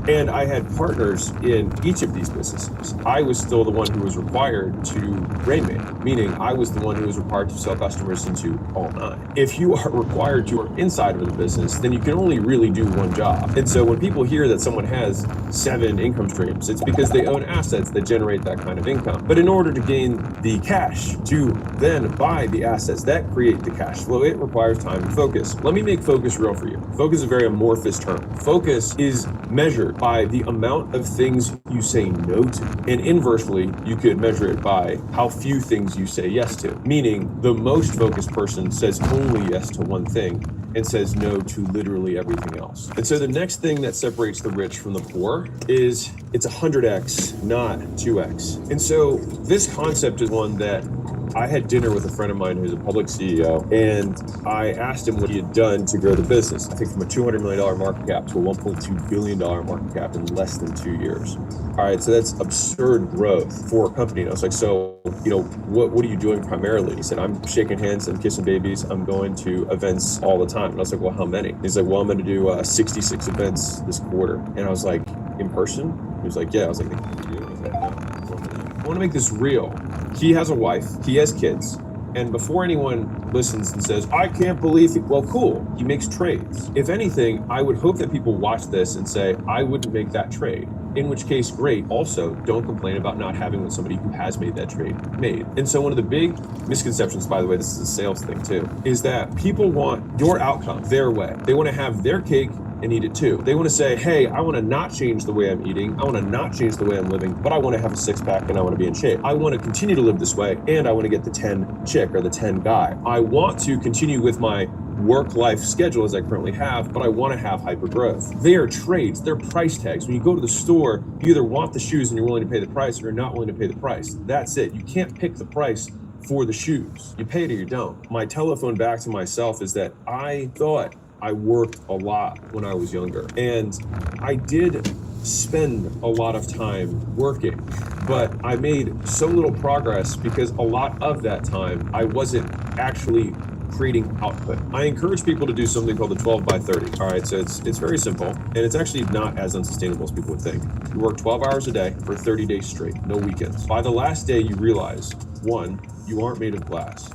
And I had partners in each of these businesses. I was still the one who was required to rainman, meaning I was the one who was required to sell customers into all 9. If you are required to work inside of the business, then you can only really do one job. And so when people hear that someone has 7 income streams, it's because they own assets that generate that kind of income. But in order to gain the cash to then buy the assets that create the cash flow, it requires time and focus. Let me make focus real for you. Focus is a very amorphous term. Focus is measured by the amount of things you say no to. And inversely, you could measure it by how few things you say yes to. Meaning, the most focused person says only yes to one thing and says no to literally everything else. And so the next thing that separates the rich from the poor is it's 100x, not 2x. And so this concept is one that I had dinner with a friend of mine who's a public CEO, and I asked him what he had done to grow the business. I think from a $200 million market cap to a $1.2 billion market cap in less than 2 years. All right, so that's absurd growth for a company. And I was like, so, what are you doing primarily? He said, I'm shaking hands and kissing babies. I'm going to events all the time. And I was like, well, how many? He's like, well, I'm going to do 66 events this quarter. And I was like, in person? He was like, yeah. I was like, you do? I was like, no. I want to make this real. He has a wife, he has kids, and before anyone listens and says, I can't believe it, well, cool, he makes trades. If anything, I would hope that people watch this and say, I wouldn't make that trade. In which case, great. Also, don't complain about not having what somebody who has made that trade made. And so one of the big misconceptions, by the way, this is a sales thing too, is that people want your outcome their way. They want to have their cake and eat it too. They want to say, hey, I want to not change the way I'm eating. I want to not change the way I'm living, but I want to have a 6-pack and I want to be in shape. I want to continue to live this way and I want to get the 10 chick or the 10 guy. I want to continue with my work-life schedule as I currently have, but I want to have hyper growth. They are trades, they're price tags. When you go to the store, you either want the shoes and you're willing to pay the price or you're not willing to pay the price. That's it. You can't pick the price for the shoes. You pay it or you don't. My telephone back to myself is that I thought I worked a lot when I was younger, and I did spend a lot of time working, but I made so little progress because a lot of that time I wasn't actually creating output. I encourage people to do something called the 12 by 30. All right, so it's very simple, and it's actually not as unsustainable as people would think. You work 12 hours a day for 30 days straight, no weekends. By the last day, you realize, 1, you aren't made of glass.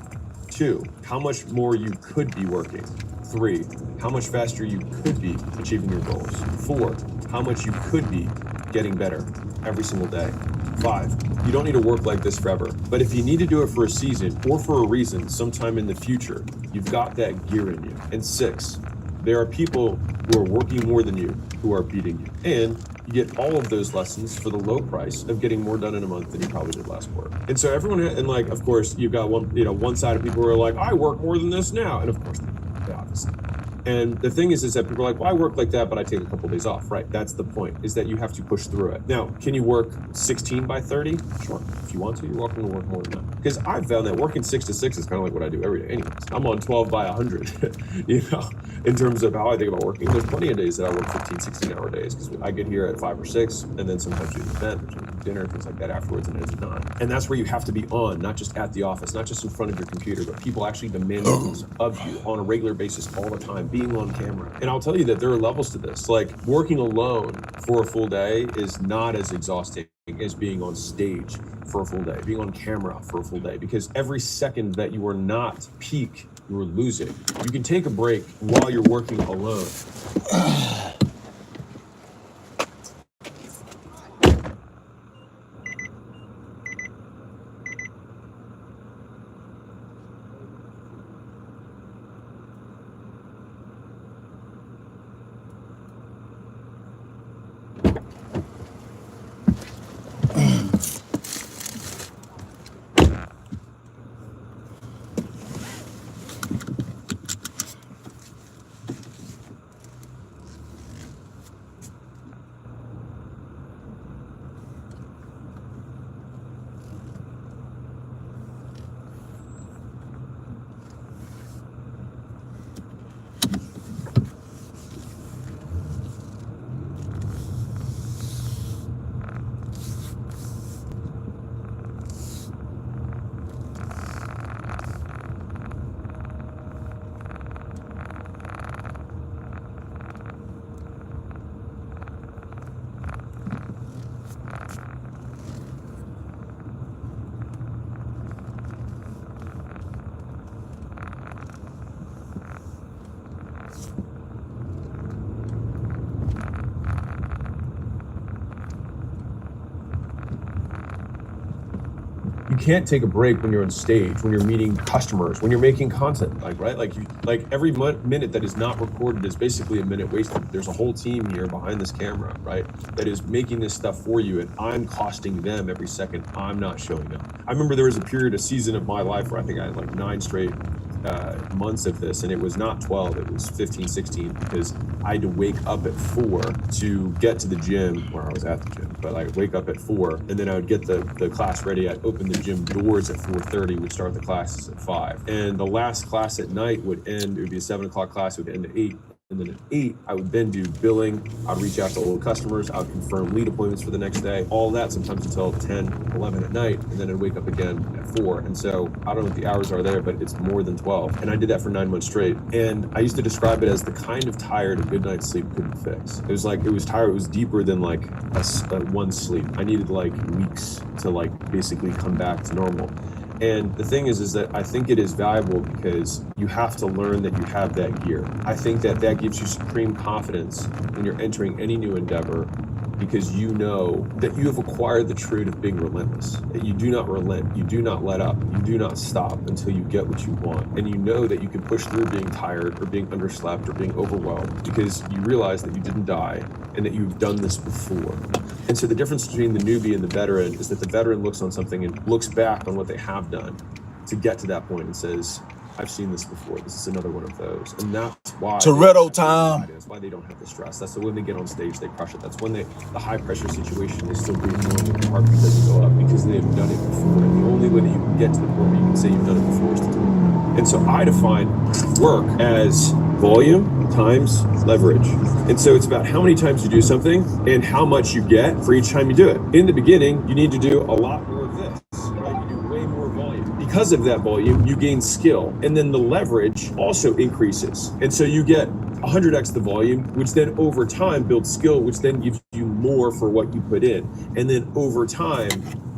2, how much more you could be working. 3, how much faster you could be achieving your goals. 4, how much you could be getting better every single day. 5, you don't need to work like this forever, but if you need to do it for a season or for a reason sometime in the future, you've got that gear in you. And 6, there are people who are working more than you who are beating you. And you get all of those lessons for the low price of getting more done in a month than you probably did last quarter. And so everyone, and like, of course, you've got one side of people who are like, I work more than this now. And of course, they obviously. And the thing is that people are like, well, I work like that, but I take a couple of days off. Right, that's the point, is that you have to push through it. Now, can you work 16 by 30? Sure, if you want to, you're welcome to work more than that. Because I've found that working 6 to 6 is kind of like what I do every day anyways. I'm on 12 by 100, in terms of how I think about working. There's plenty of days that I work 15, 16-hour days, because I get here at 5 or 6, and then sometimes do an event, dinner, things like that afterwards, and it's not. And that's where you have to be on, not just at the office, not just in front of your computer, but people actually demanding things of you on a regular basis all the time, being on camera. And I'll tell you that there are levels to this. Like, working alone for a full day is not as exhausting as being on stage for a full day, being on camera for a full day, because every second that you are not peak, you're losing. You can take a break while you're working alone. You can't take a break when you're on stage, when you're meeting customers, when you're making content, right? Like every minute that is not recorded is basically a minute wasted. There's a whole team here behind this camera, right, that is making this stuff for you, and I'm costing them every second I'm not showing up. I remember there was a season of my life where I think I had like 9 straight months of this, and it was not 12, it was 15, 16, because I had to wake up at 4 to get to the gym, where I was at the gym, but I would wake up at 4, and then I would get the class ready. I'd open the gym doors at 4:30, we'd start the classes at 5, and the last class at night would end, it would be a 7 o'clock class, it would end at 8. And then at 8, I would then do billing. I'd reach out to old customers. I would confirm lead appointments for the next day. All that sometimes until 10, 11 at night. And then I'd wake up again at 4. And so I don't know what the hours are there, but it's more than 12. And I did that for 9 months straight. And I used to describe it as the kind of tired a good night's sleep couldn't fix. It was like, it was tired. It was deeper than like one sleep. I needed like weeks to like basically come back to normal. And the thing is that I think it is valuable because you have to learn that you have that gear. I think that gives you supreme confidence when you're entering any new endeavor, because you know that you have acquired the trait of being relentless, that you do not relent, you do not let up, you do not stop until you get what you want. And you know that you can push through being tired or being underslept or being overwhelmed because you realize that you didn't die and that you've done this before. And so the difference between the newbie and the veteran is that the veteran looks on something and looks back on what they have done to get to that point and says, I've seen this before. This is another one of those. And that's why Toretto time. That's why they don't have the stress. That's when they get on stage, they crush it. That's when the high pressure situation is still breathing normal. The heartbeat doesn't go up because they have done it before. And the only way that you can get to the point where you can say you've done it before is to do it. And so I define work as volume times leverage. And so it's about how many times you do something and how much you get for each time you do it. In the beginning, you need to do a lot more of this, right? You do way more volume. Because of that volume, you gain skill. And then the leverage also increases. And so you get 100x the volume, which then over time builds skill, which then gives you more for what you put in. And then over time,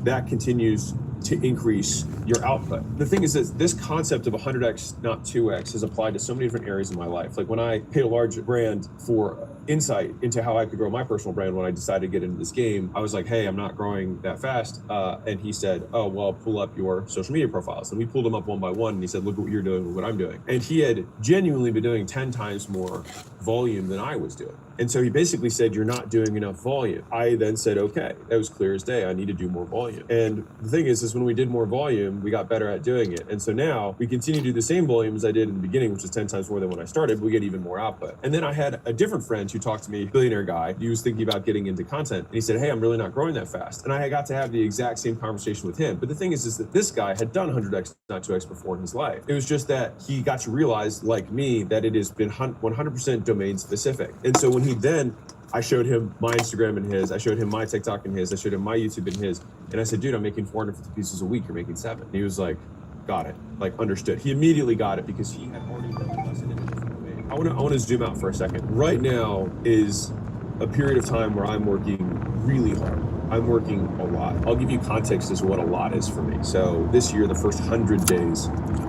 that continues to increase your output. The thing is that this concept of 100x, not 2x, is applied to so many different areas of my life. Like when I paid a large brand for insight into how I could grow my personal brand when I decided to get into this game, I was like, hey, I'm not growing that fast. And he said, oh, well, pull up your social media profiles. And we pulled them up one by one. And he said, look at what you're doing and what I'm doing. And he had genuinely been doing 10 times more volume than I was doing. And so he basically said, you're not doing enough volume. I then said, okay, that was clear as day. I need to do more volume. And the thing is when we did more volume, we got better at doing it. And so now we continue to do the same volume as I did in the beginning, which is 10 times more than when I started, but we get even more output. And then I had a different friend who talked to me, billionaire guy. He was thinking about getting into content. And he said, hey, I'm really not growing that fast. And I got to have the exact same conversation with him. But the thing is that this guy had done 100x, not 2x before in his life. It was just that he got to realize, like me, that it has been 100% domain specific. And so when he then, I showed him my Instagram and his, I showed him my TikTok and his, I showed him my YouTube and his, and I said, dude, I'm making 450 pieces a week, you're making 7. And he was like, got it, like understood. He immediately got it because he had already done the lesson in a different way. I want to zoom out for a second. Right now is a period of time where I'm working really hard. I'm working a lot. I'll give you context as to what a lot is for me. So this year, the first 100 days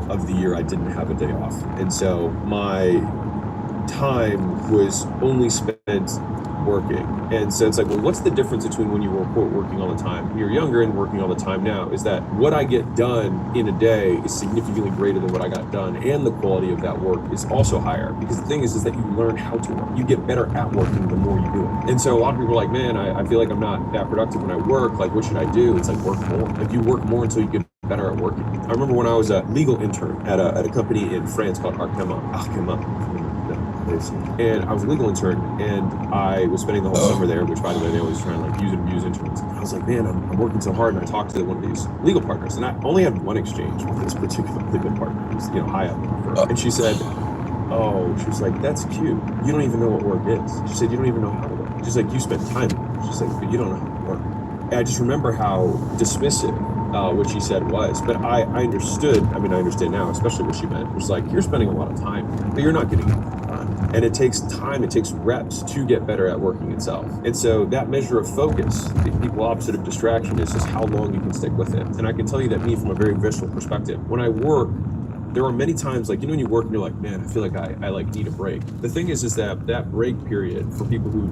of the year, I didn't have a day off. And so my time was only spent working. And so it's like, well, what's the difference between when you were, quote, working all the time when you're younger and working all the time now? Is that what I get done in a day is significantly greater than what I got done, and the quality of that work is also higher. Because the thing is that you learn how to work. You get better at working the more you do it. And so a lot of people are like, man, I feel like I'm not that productive when I work. Like, what should I do? It's like, work more. Like, you work more until you get better at working. I remember when I was a legal intern at a company in France called Arkema. And I was a legal intern, and I was spending the whole summer there, which, by the way, they always try and like use and abuse interns. And I was like, man, I'm working so hard. And I talked to one of these legal partners, and I only had one exchange with this particular legal partner who's, high up in the firm. And she said, oh, she was like, that's cute. You don't even know what work is. She said, you don't even know how to work. She's like, you spend time. She's like, but you don't know how to work. And I just remember how dismissive what she said was, but I understood. I mean, I understand now, especially what she meant. It was like, you're spending a lot of time, but you're not getting enough time. And it takes time, it takes reps to get better at working itself. And so that measure of focus, the equal opposite of distraction, is just how long you can stick with it. And I can tell you that me, from a very visceral perspective, when I work there are many times, like, you know, when you work and you're like, man, I feel like I like need a break. The thing is that break period for people who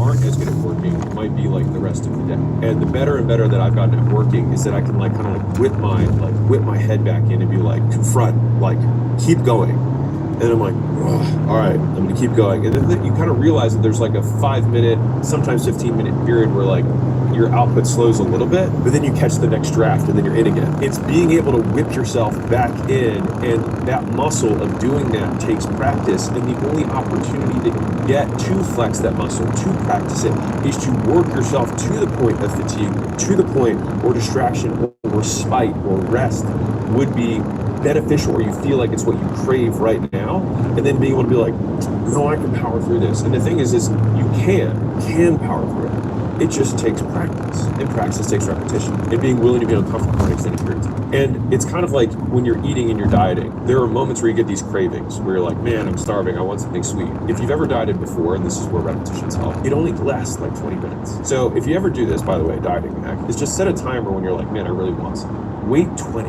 aren't as good at working might be like the rest of the day. And the better and better that I've gotten at working is that I can like kind of like whip my head back in and be like, confront, like, keep going. And I'm like, oh, all right, I'm gonna keep going. And then you kind of realize that there's like a 5-minute, sometimes 15-minute period where like your output slows a little bit, but then you catch the next draft and then you're in again. It's being able to whip yourself back in, and that muscle of doing that takes practice. And the only opportunity that you get to flex that muscle, to practice it, is to work yourself to the point of fatigue, to the point where distraction or spite or rest would be beneficial, or you feel like it's what you crave right now, and then being able to be like, no, I can power through this. And the thing is you can power through it. It just takes practice, and practice takes repetition, and being willing to be uncomfortable for an extended period of time. And it's kind of like when you're eating and you're dieting, there are moments where you get these cravings where you're like, man, I'm starving, I want something sweet. If you've ever dieted before, and this is where repetitions help, it only lasts like 20 minutes. So if you ever do this, by the way, dieting hack, is just set a timer when you're like, man, I really want something. Wait 20.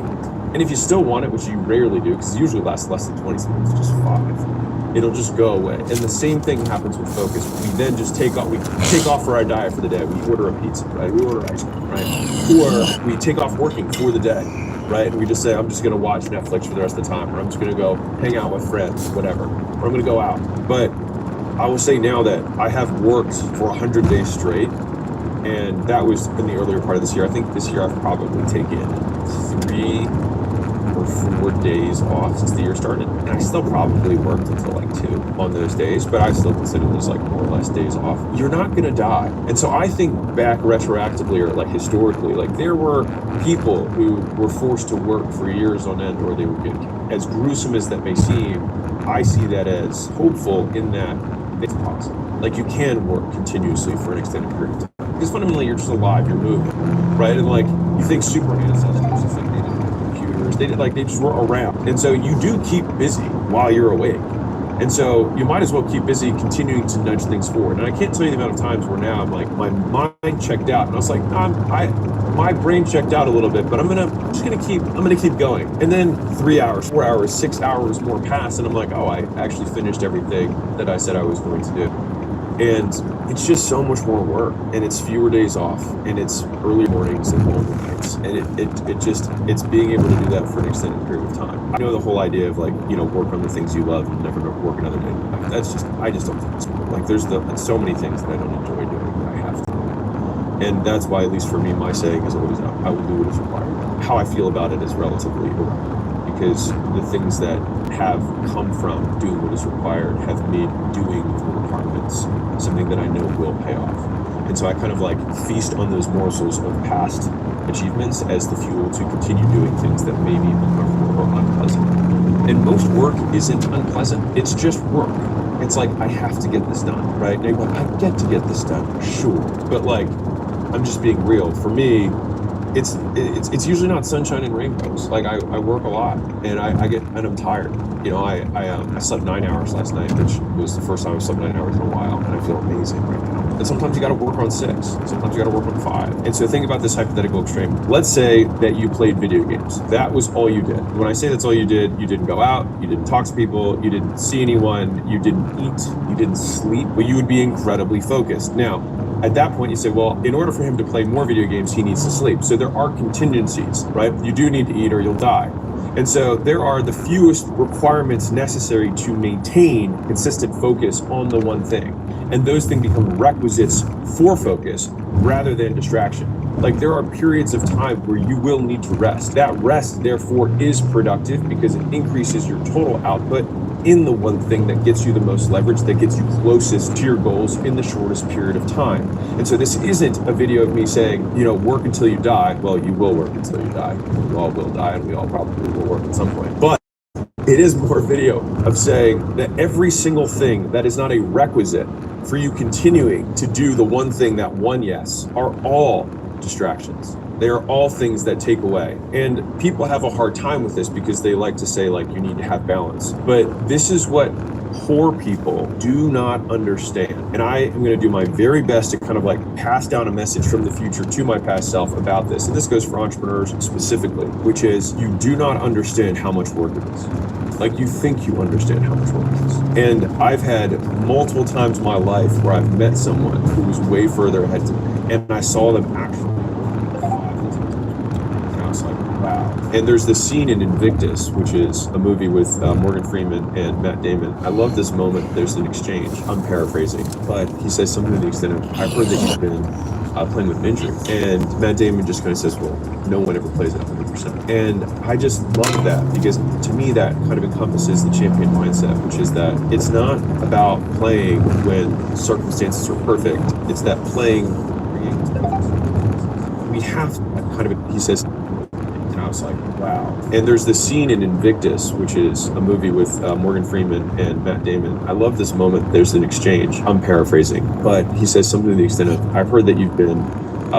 And if you still want it, which you rarely do, because it usually lasts less than 20 seconds, just 5, it'll just go away. And the same thing happens with focus. We then just take off for our diet for the day. We order a pizza, right? We order ice cream, right? Or we take off working for the day, right? And we just say, I'm just gonna watch Netflix for the rest of the time, or I'm just gonna go hang out with friends, whatever, or I'm gonna go out. But I will say now that I have worked for 100 days straight, and that was in the earlier part of this year. I think this year I've probably taken 3 or 4 days off since the year started, and I still probably worked until like 2 on those days, but I still consider those like more or less days off. You're not gonna die. And so I think back retroactively, or like historically, like there were people who were forced to work for years on end, or they were getting killed. As gruesome as that may seem, I see that as hopeful in that it's possible. Like you can work continuously for an extended period of time, because fundamentally you're just alive, you're moving, right? And like you think super ancestors, you think they didn't have computers, they just were around, and so you do keep busy while you're awake. And so you might as well keep busy continuing to nudge things forward. And I can't tell you the amount of times where now I'm like, my mind checked out, and I was like, my brain checked out a little bit, but I'm gonna keep going. And then 3 hours, 4 hours, 6 hours more pass, and I'm like, oh, I actually finished everything that I said I was going to do. And it's just so much more work, and it's fewer days off, and it's early mornings and longer nights, and it's being able to do that for an extended period of time. I know the whole idea of like, you know, work on the things you love and never work another day. Like, I just don't think it's cool. Like there's so many things that I don't enjoy doing that I have to do. And that's why, at least for me, my saying is always, I will do what is required. How I feel about it is relatively irrelevant, because the things that have come from doing what is required have made doing the requirements something that I know will pay off. And so I kind of like feast on those morsels of past achievements as the fuel to continue doing things that may be uncomfortable or unpleasant. And most work isn't unpleasant, it's just work. It's like, I have to get this done, right? And like, I get to get this done, sure. But like, I'm just being real. For me, it's usually not sunshine and rainbows. Like I work a lot, and I'm tired. You know, I slept 9 hours last night, which was the first time I've slept 9 hours in a while, and I feel amazing right now. And sometimes you got to work on 6. Sometimes you got to work on 5. And so think about this hypothetical extreme. Let's say that you played video games. That was all you did. When I say that's all you did, you didn't go out, you didn't talk to people, you didn't see anyone, you didn't eat, you didn't sleep, but you would be incredibly focused. Now, at that point, you say, well, in order for him to play more video games, he needs to sleep. So there are contingencies, right? You do need to eat or you'll die. And so there are the fewest requirements necessary to maintain consistent focus on the one thing. And those things become requisites for focus rather than distraction. Like there are periods of time where you will need to rest. That rest, therefore, is productive because it increases your total output in the one thing that gets you the most leverage, that gets you closest to your goals in the shortest period of time. And so this isn't a video of me saying, you know, work until you die. Well, you will work until you die. We all will die, and we all probably will work at some point. But it is more a video of saying that every single thing that is not a requisite for you continuing to do the one thing that won yes are all distractions. They are all things that take away. And people have a hard time with this because they like to say, like, you need to have balance. But this is what poor people do not understand. And I am going to do my very best to kind of like pass down a message from the future to my past self about this. And this goes for entrepreneurs specifically, which is you do not understand how much work it is. Like you think you understand how much work it is. And I've had multiple times in my life where I've met someone who was way further ahead to me, and I saw them actually. And I was like, wow. And there's this scene in Invictus, which is a movie with Morgan Freeman and Matt Damon. I love this moment. There's an exchange. I'm paraphrasing, but he says something to the extent of, I've heard that you've been playing with an injury. And Matt Damon just kind of says, well, no one ever plays at 100%. And I just love that, because to me that kind of encompasses the champion mindset, which is that it's not about playing when circumstances are perfect. It's that playing creates perfect. We have to kind of, he says, and I was like, wow. And there's this scene in Invictus, which is a movie with Morgan Freeman and Matt Damon. I love this moment. There's an exchange. I'm paraphrasing, but he says something to the extent of, I've heard that you've been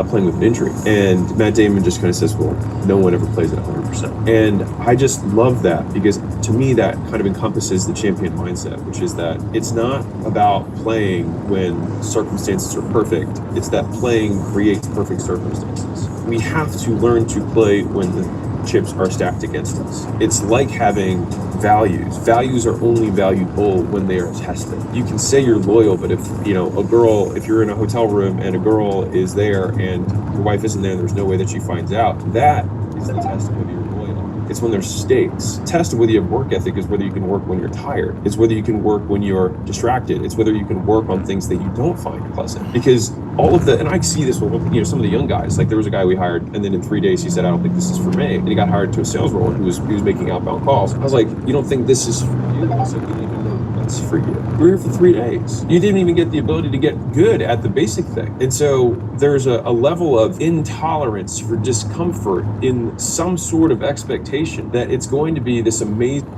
playing with an injury. And Matt Damon just kind of says, well, no one ever plays at 100%. And I just love that, because to me that kind of encompasses the champion mindset, which is that it's not about playing when circumstances are perfect. It's that playing creates perfect circumstances. We have to learn to play when the chips are stacked against us. It's like having values. Values are only valuable when they are tested. You can say you're loyal, but if, you know, a girl, if you're in a hotel room and a girl is there and your wife isn't there and there's no way that she finds out, that is the test of whether you're loyal. It's when there's stakes. Test of whether you have work ethic is whether you can work when you're tired. It's whether you can work when you're distracted. It's whether you can work on things that you don't find pleasant. Because all of the, and I see this with, you know, some of the young guys, like there was a guy we hired, and then in 3 days he said, I don't think this is for me. And he got hired to a sales role, and he was making outbound calls. I was like, you don't think this is for you? I said, you don't even know that's for you. You were here for 3 days. You didn't even get the ability to get good at the basic thing. And so there's a level of intolerance for discomfort in some sort of expectation that it's going to be this amazing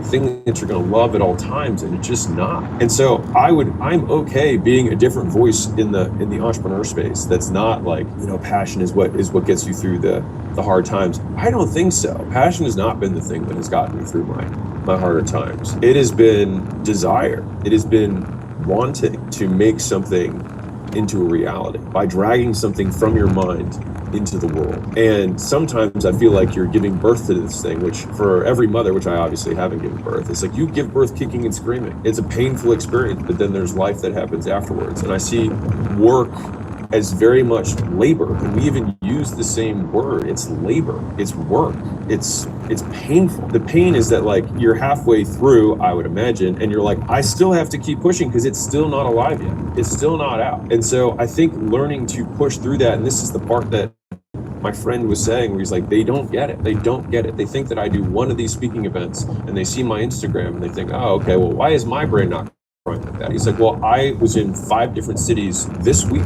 thing that you're going to love at all times, and it's just not. And so I'm okay being a different voice in the entrepreneur space. That's not like, you know, passion is what gets you through the hard times. I don't think so. Passion has not been the thing that has gotten me through my harder times. It has been desire. It has been wanting to make something into a reality by dragging something from your mind into the world. And sometimes I feel like you're giving birth to this thing, which for every mother, which I obviously haven't given birth, it's like you give birth kicking and screaming. It's a painful experience, but then there's life that happens afterwards. And I see work as very much labor, and we even use the same word. It's labor, it's work, it's painful. The pain is that like you're halfway through, I would imagine, and you're like, I still have to keep pushing because it's still not alive yet. It's still not out. And so I think learning to push through that, and this is the part that my friend was saying, where he's like, they don't get it. They don't get it. They think that I do one of these speaking events and they see my Instagram and they think, oh, okay, well, why is my brain not growing like that? He's like, well, I was in 5 different cities this week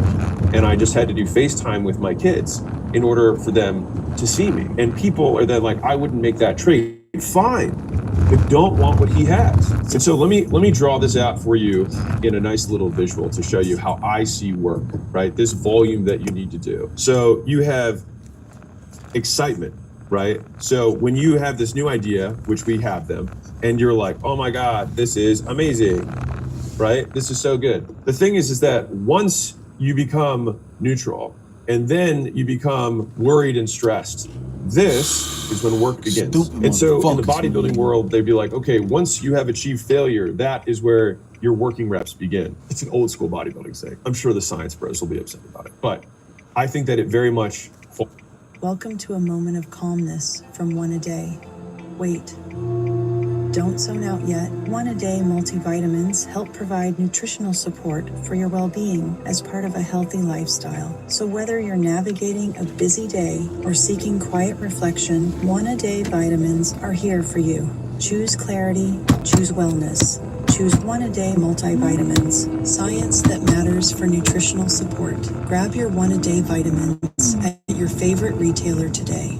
and I just had to do FaceTime with my kids in order for them to see me. And people are then like, I wouldn't make that trade. Fine, but don't want what he has. And so let me draw this out for you in a nice little visual to show you how I see work, right? This volume that you need to do. So you have excitement, right? So when you have this new idea, which we have them, and you're like, oh my God, this is amazing, right? This is so good. The thing is that once you become neutral and then you become worried and stressed, this is when work begins. And so in the bodybuilding world, they'd be like, okay, once you have achieved failure, that is where your working reps begin. It's an old school bodybuilding thing. I'm sure the science bros will be upset about it, but I think that it very much. Welcome to a moment of calmness from One A Day. Wait. Don't zone out yet. One A Day multivitamins help provide nutritional support for your well-being as part of a healthy lifestyle. So whether you're navigating a busy day or seeking quiet reflection, One A Day vitamins are here for you. Choose clarity, choose wellness. Choose One A Day multivitamins. Science that matters for nutritional support. Grab your One A Day vitamins at your favorite retailer today.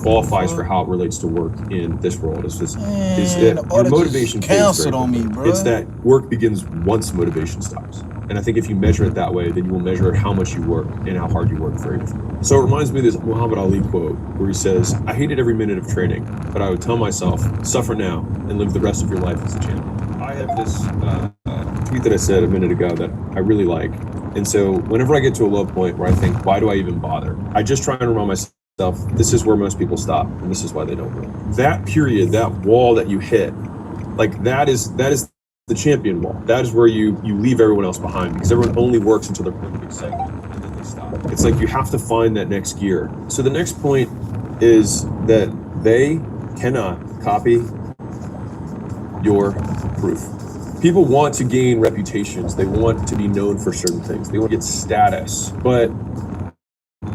qualifies for how it relates to work in this world. Is that the your audit motivation just fades very canceled on me, quickly. bro. It's that work begins once motivation stops. And I think if you measure it that way, then you will measure how much you work and how hard you work very differently. So it reminds me of this Muhammad Ali quote where he says, "I hated every minute of training, but I would tell myself, suffer now and live the rest of your life as a champion." I have this tweet that I said a minute ago that I really like. And so whenever I get to a low point where I think, why do I even bother? I just try and remind myself, this is where most people stop, and this is why they don't win. That period, that wall that you hit, like that is the champion wall. That is where you leave everyone else behind, because everyone only works until they're perfectly segment and then they stop. It's like you have to find that next gear. So the next point is that they cannot copy your proof. People want to gain reputations. They want to be known for certain things. They want to get status. But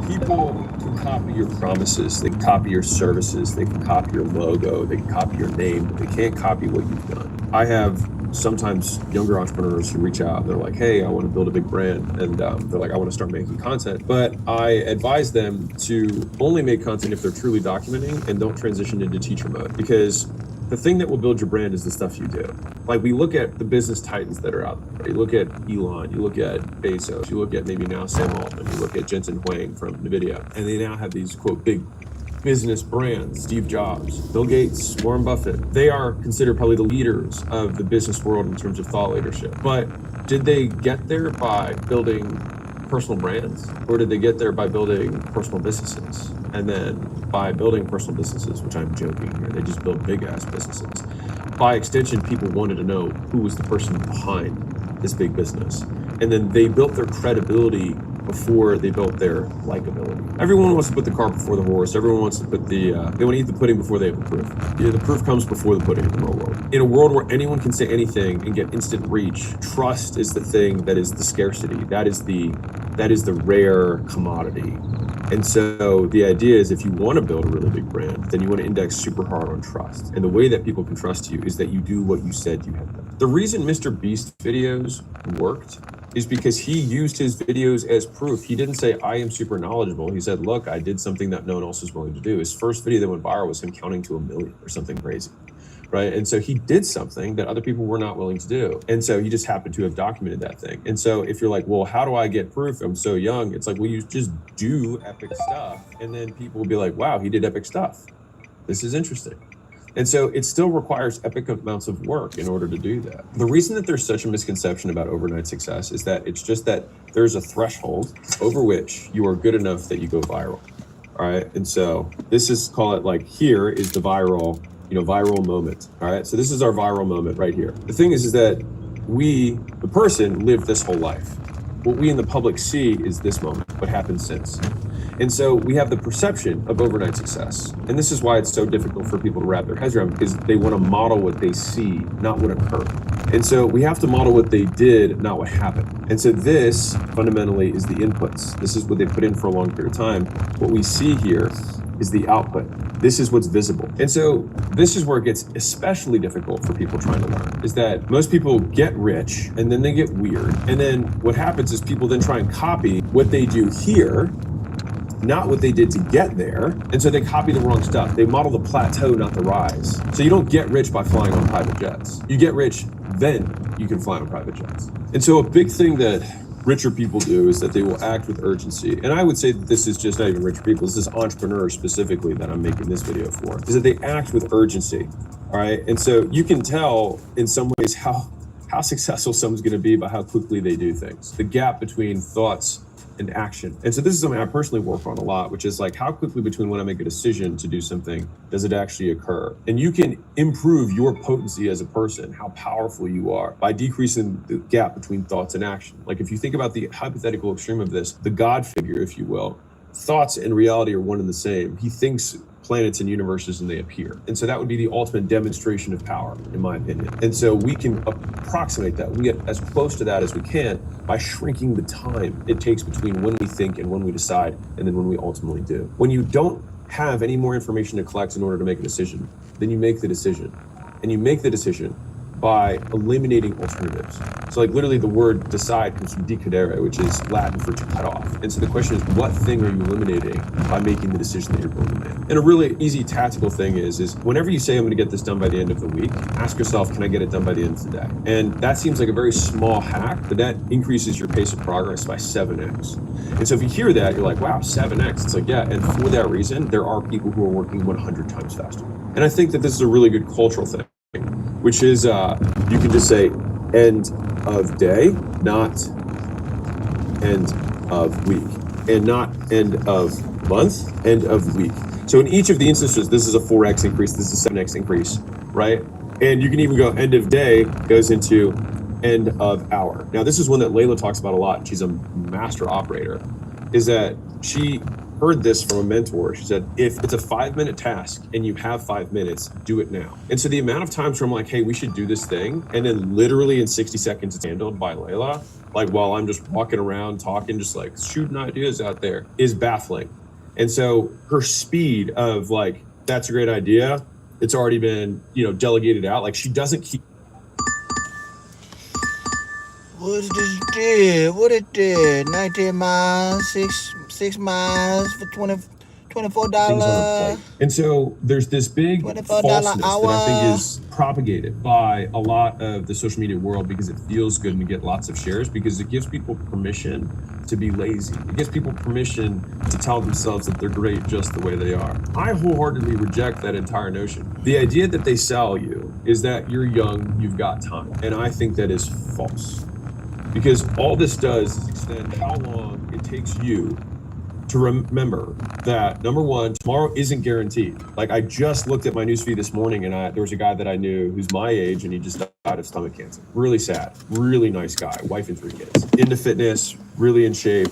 people can copy your promises. They can copy your services. They can copy your logo. They can copy your name. But they can't copy what you've done. I have sometimes younger entrepreneurs who reach out. They're like, hey, I want to build a big brand. And they're like, I want to start making content. But I advise them to only make content if they're truly documenting and don't transition into teacher mode. Because the thing that will build your brand is the stuff you do. Like we look at the business titans that are out there. You look at Elon, you look at Bezos, you look at maybe now Sam Altman, you look at Jensen Huang from NVIDIA, and they now have these quote big business brands. Steve Jobs, Bill Gates, Warren Buffett. They are considered probably the leaders of the business world in terms of thought leadership. But did they get there by building personal brands, or did they get there by building personal businesses? And then by building personal businesses, which I'm joking here, they just built big ass businesses. By extension, people wanted to know who was the person behind this big business. And then they built their credibility before they built their likability. Everyone wants to put the cart before the horse. Everyone wants to put they want to eat the pudding before they have the proof. Yeah, the proof comes before the pudding in the real world. In a world where anyone can say anything and get instant reach, trust is the thing that is the scarcity. That is the rare commodity. And so the idea is if you want to build a really big brand, then you want to index super hard on trust. And the way that people can trust you is that you do what you said you had done. The reason Mr. Beast videos worked is because he used his videos as proof. He didn't say, I am super knowledgeable. He said, look, I did something that no one else was willing to do. His first video that went viral was him counting to 1 million or something crazy. Right. And so he did something that other people were not willing to do. And so he just happened to have documented that thing. And so if you're like, well, how do I get proof? I'm so young. It's like, well, you just do epic stuff. And then people will be like, wow, he did epic stuff. This is interesting. And so it still requires epic amounts of work in order to do that. The reason that there's such a misconception about overnight success is that it's just that there's a threshold over which you are good enough that you go viral. All right. And so this is, call it like, here is the viral moment. All right. So this is our viral moment right here. The thing is that we, the person, lived this whole life. What we in the public see is this moment, what happened since. And so we have the perception of overnight success. And this is why it's so difficult for people to wrap their heads around, because they want to model what they see, not what occurred. And so we have to model what they did, not what happened. And so this fundamentally is the inputs. This is what they put in for a long period of time. What we see here is the output. This is what's visible. And so this is where it gets especially difficult for people trying to learn, is that most people get rich and then they get weird. And then what happens is people then try and copy what they do here, not what they did to get there. And so they copy the wrong stuff. They model the plateau, not the rise. So you don't get rich by flying on private jets. You get rich, then you can fly on private jets. And so a big thing that richer people do is that they will act with urgency. And I would say that this is just not even rich people. This is entrepreneurs specifically that I'm making this video for, is that they act with urgency. All right. And so you can tell in some ways how successful someone's going to be by how quickly they do things. The gap between thoughts and action. And so this is something I personally work on a lot, which is like, how quickly between when I make a decision to do something does it actually occur? And you can improve your potency as a person, how powerful you are, by decreasing the gap between thoughts and action. Like if you think about the hypothetical extreme of this, the God figure, if you will, thoughts and reality are one and the same. He thinks planets and universes and they appear. And so that would be the ultimate demonstration of power, in my opinion. And so we can approximate that. We get as close to that as we can by shrinking the time it takes between when we think and when we decide, and then when we ultimately do. When you don't have any more information to collect in order to make a decision, then you make the decision. And you make the decision by eliminating alternatives. So like literally the word decide comes from decadere, which is Latin for to cut off. And so the question is, what thing are you eliminating by making the decision that you're going to make? And a really easy tactical thing is whenever you say I'm going to get this done by the end of the week, ask yourself, can I get it done by the end of the day? And that seems like a very small hack, but that increases your pace of progress by 7x. And so if you hear that, you're like, wow, 7x. It's like, yeah, and for that reason, there are people who are working 100 times faster. And I think that this is a really good cultural thing, which is you can just say end of day, not end of week, and not end of month, end of week. So in each of the instances, this is a 4x increase, this is a 7x increase, right? And you can even go end of day goes into end of hour. Now, this is one that Layla talks about a lot. She's a master operator, is that she heard this from a mentor. She said, if it's a 5-minute task and you have 5 minutes, do it now. And so the amount of times where I'm like, hey, we should do this thing, and then literally in 60 seconds it's handled by Layla, like while I'm just walking around talking, just like shooting ideas out there, is baffling. And so her speed of like, that's a great idea, it's already been, delegated out. Like she doesn't keep. What's this did? What it did? 19 miles, six miles for $24. And so there's this big falseness that I think is propagated by a lot of the social media world because it feels good and to get lots of shares, because it gives people permission to be lazy. It gives people permission to tell themselves that they're great just the way they are. I wholeheartedly reject that entire notion. The idea that they sell you is that you're young, you've got time. And I think that is false. Because all this does is extend how long it takes you to remember that, number one, tomorrow isn't guaranteed. Like I just looked at my newsfeed this morning and there was a guy that I knew who's my age and he just died of stomach cancer. Really sad, really nice guy, wife and 3 kids. Into fitness, really in shape,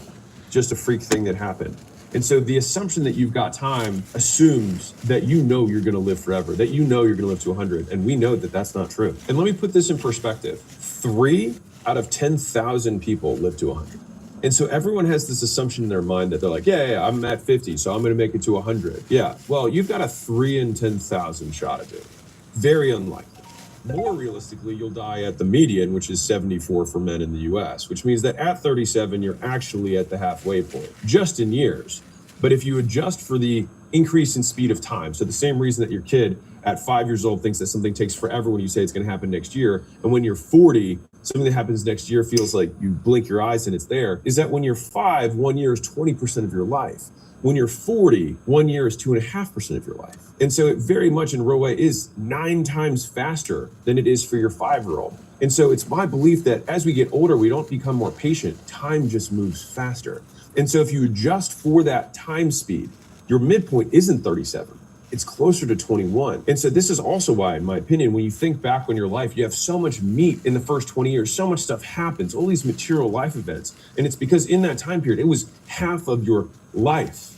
just a freak thing that happened. And so the assumption that you've got time assumes that you're gonna live forever, that you're gonna live to 100. And we know that that's not true. And let me put this in perspective. 3 out of 10,000 people live to 100. And so everyone has this assumption in their mind that they're like, yeah, I'm at 50, so I'm going to make it to 100. Yeah, well, you've got a 3 in 10,000 shot at it. Very unlikely. More realistically, you'll die at the median, which is 74 for men in the US, which means that at 37, you're actually at the halfway point, just in years. But if you adjust for the increase in speed of time, so the same reason that your kid at 5 years old thinks that something takes forever when you say it's going to happen next year, and when you're 40, something that happens next year feels like you blink your eyes and it's there, is that when you're 5, 1 year is 20% of your life. When you're 40, 1 year is 2.5% of your life. And so it very much in real way is 9 times faster than it is for your 5-year-old. And so it's my belief that as we get older, we don't become more patient. Time just moves faster. And so if you adjust for that time speed, your midpoint isn't 37. It's closer to 21. And so this is also why, in my opinion, when you think back on your life, you have so much meat in the first 20 years, so much stuff happens, all these material life events. And it's because in that time period, it was half of your life.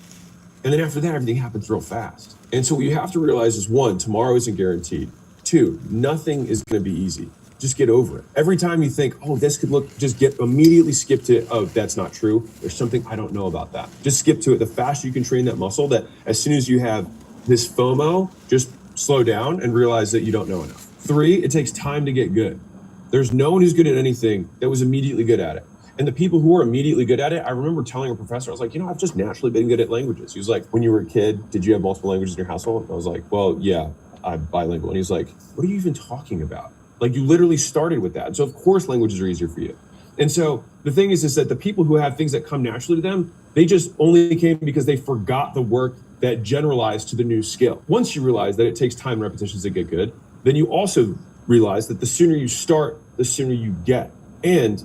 And then after that, everything happens real fast. And so what you have to realize is 1, tomorrow isn't guaranteed. 2, nothing is going to be easy. Just get over it. Every time you think, oh, this could look, just immediately skip to, oh, that's not true. There's something I don't know about that. Just skip to it. The faster you can train that muscle, that as soon as you have this FOMO, just slow down and realize that you don't know enough. 3, it takes time to get good. There's no one who's good at anything that was immediately good at it. And the people who are immediately good at it, I remember telling a professor, I was like, I've just naturally been good at languages. He was like, when you were a kid, did you have multiple languages in your household? I was like, well, yeah, I'm bilingual. And he was like, what are you even talking about? Like you literally started with that. So of course languages are easier for you. And so the thing is that the people who have things that come naturally to them, they just only came because they forgot the work that generalized to the new skill. Once you realize that it takes time and repetitions to get good, then you also realize that the sooner you start, the sooner you get. And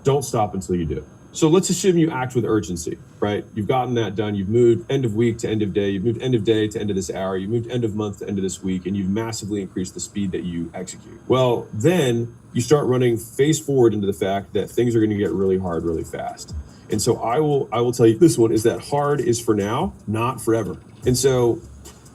don't stop until you do. So let's assume you act with urgency, right? You've gotten that done. You've moved end of week to end of day. You've moved end of day to end of this hour. You moved end of month to end of this week, and you've massively increased the speed that you execute. Well, then you start running face forward into the fact that things are going to get really hard really fast. And so I will tell you this one is that hard is for now, not forever. And so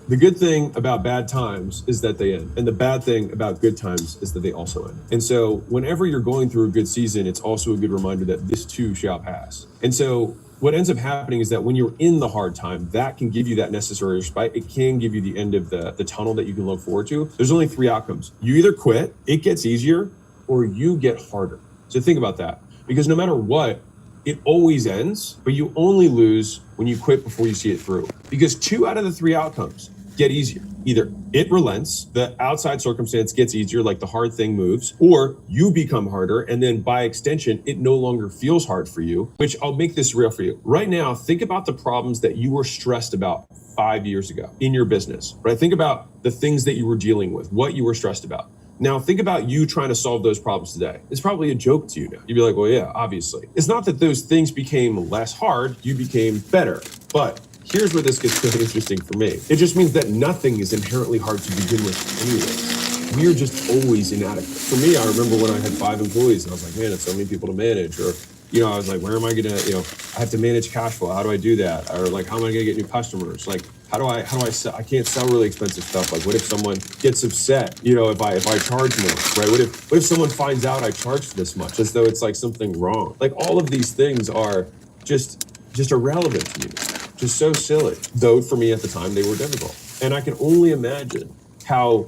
the good thing about bad times is that they end. And the bad thing about good times is that they also end. And so whenever you're going through a good season, it's also a good reminder that this too shall pass. And so what ends up happening is that when you're in the hard time, that can give you that necessary respite. It can give you the end of the tunnel that you can look forward to. There's only 3 outcomes. You either quit, it gets easier, or you get harder. So think about that, because no matter what, it always ends, but you only lose when you quit before you see it through. Because 2 out of the 3 outcomes get easier. Either it relents, the outside circumstance gets easier, like the hard thing moves, or you become harder, and then by extension, it no longer feels hard for you, which I'll make this real for you. Right now, think about the problems that you were stressed about 5 years ago in your business, right? Think about the things that you were dealing with, what you were stressed about. Now, think about you trying to solve those problems today. It's probably a joke to you now. You'd be like, well, yeah, obviously. It's not that those things became less hard, you became better. But here's where this gets really interesting for me. It just means that nothing is inherently hard to begin with anyway. We're just always inadequate. For me, I remember when I had 5 employees and I was like, man, it's so many people to manage. Or, you know, I was like, where am I gonna, you know, I have to manage cash flow. How do I do that? Or like, how am I gonna get new customers? Like, how do I sell? I can't sell really expensive stuff. Like, what if someone gets upset, you know, if I charge more, right? What if someone finds out I charged this much, as though it's like something wrong? Like, all of these things are just irrelevant to me, just so silly. Though for me at the time, they were difficult. And I can only imagine how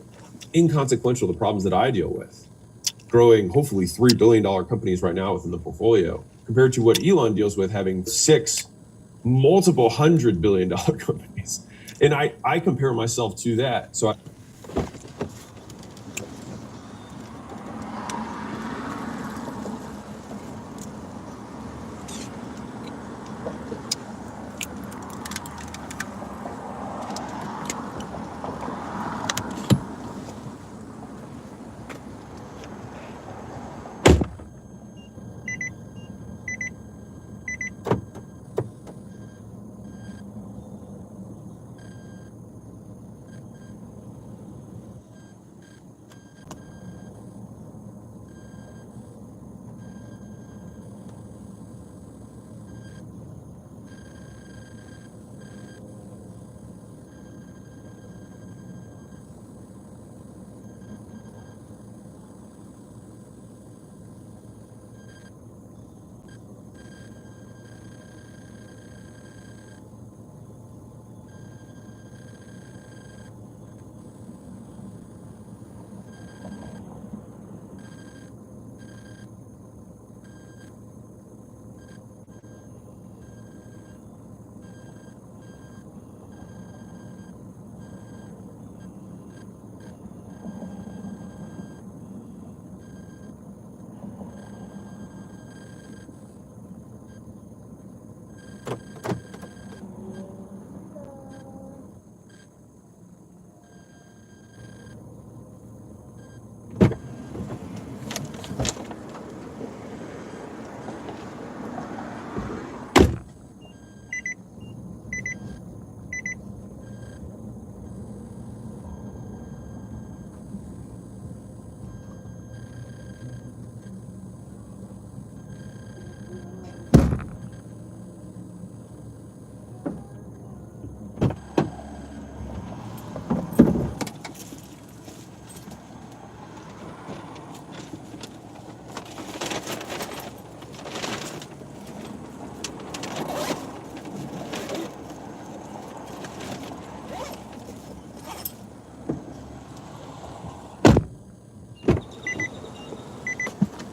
inconsequential the problems that I deal with, growing hopefully $3 billion companies right now within the portfolio, compared to what Elon deals with, having 6 multiple $100 billion companies. And I compare myself to that. So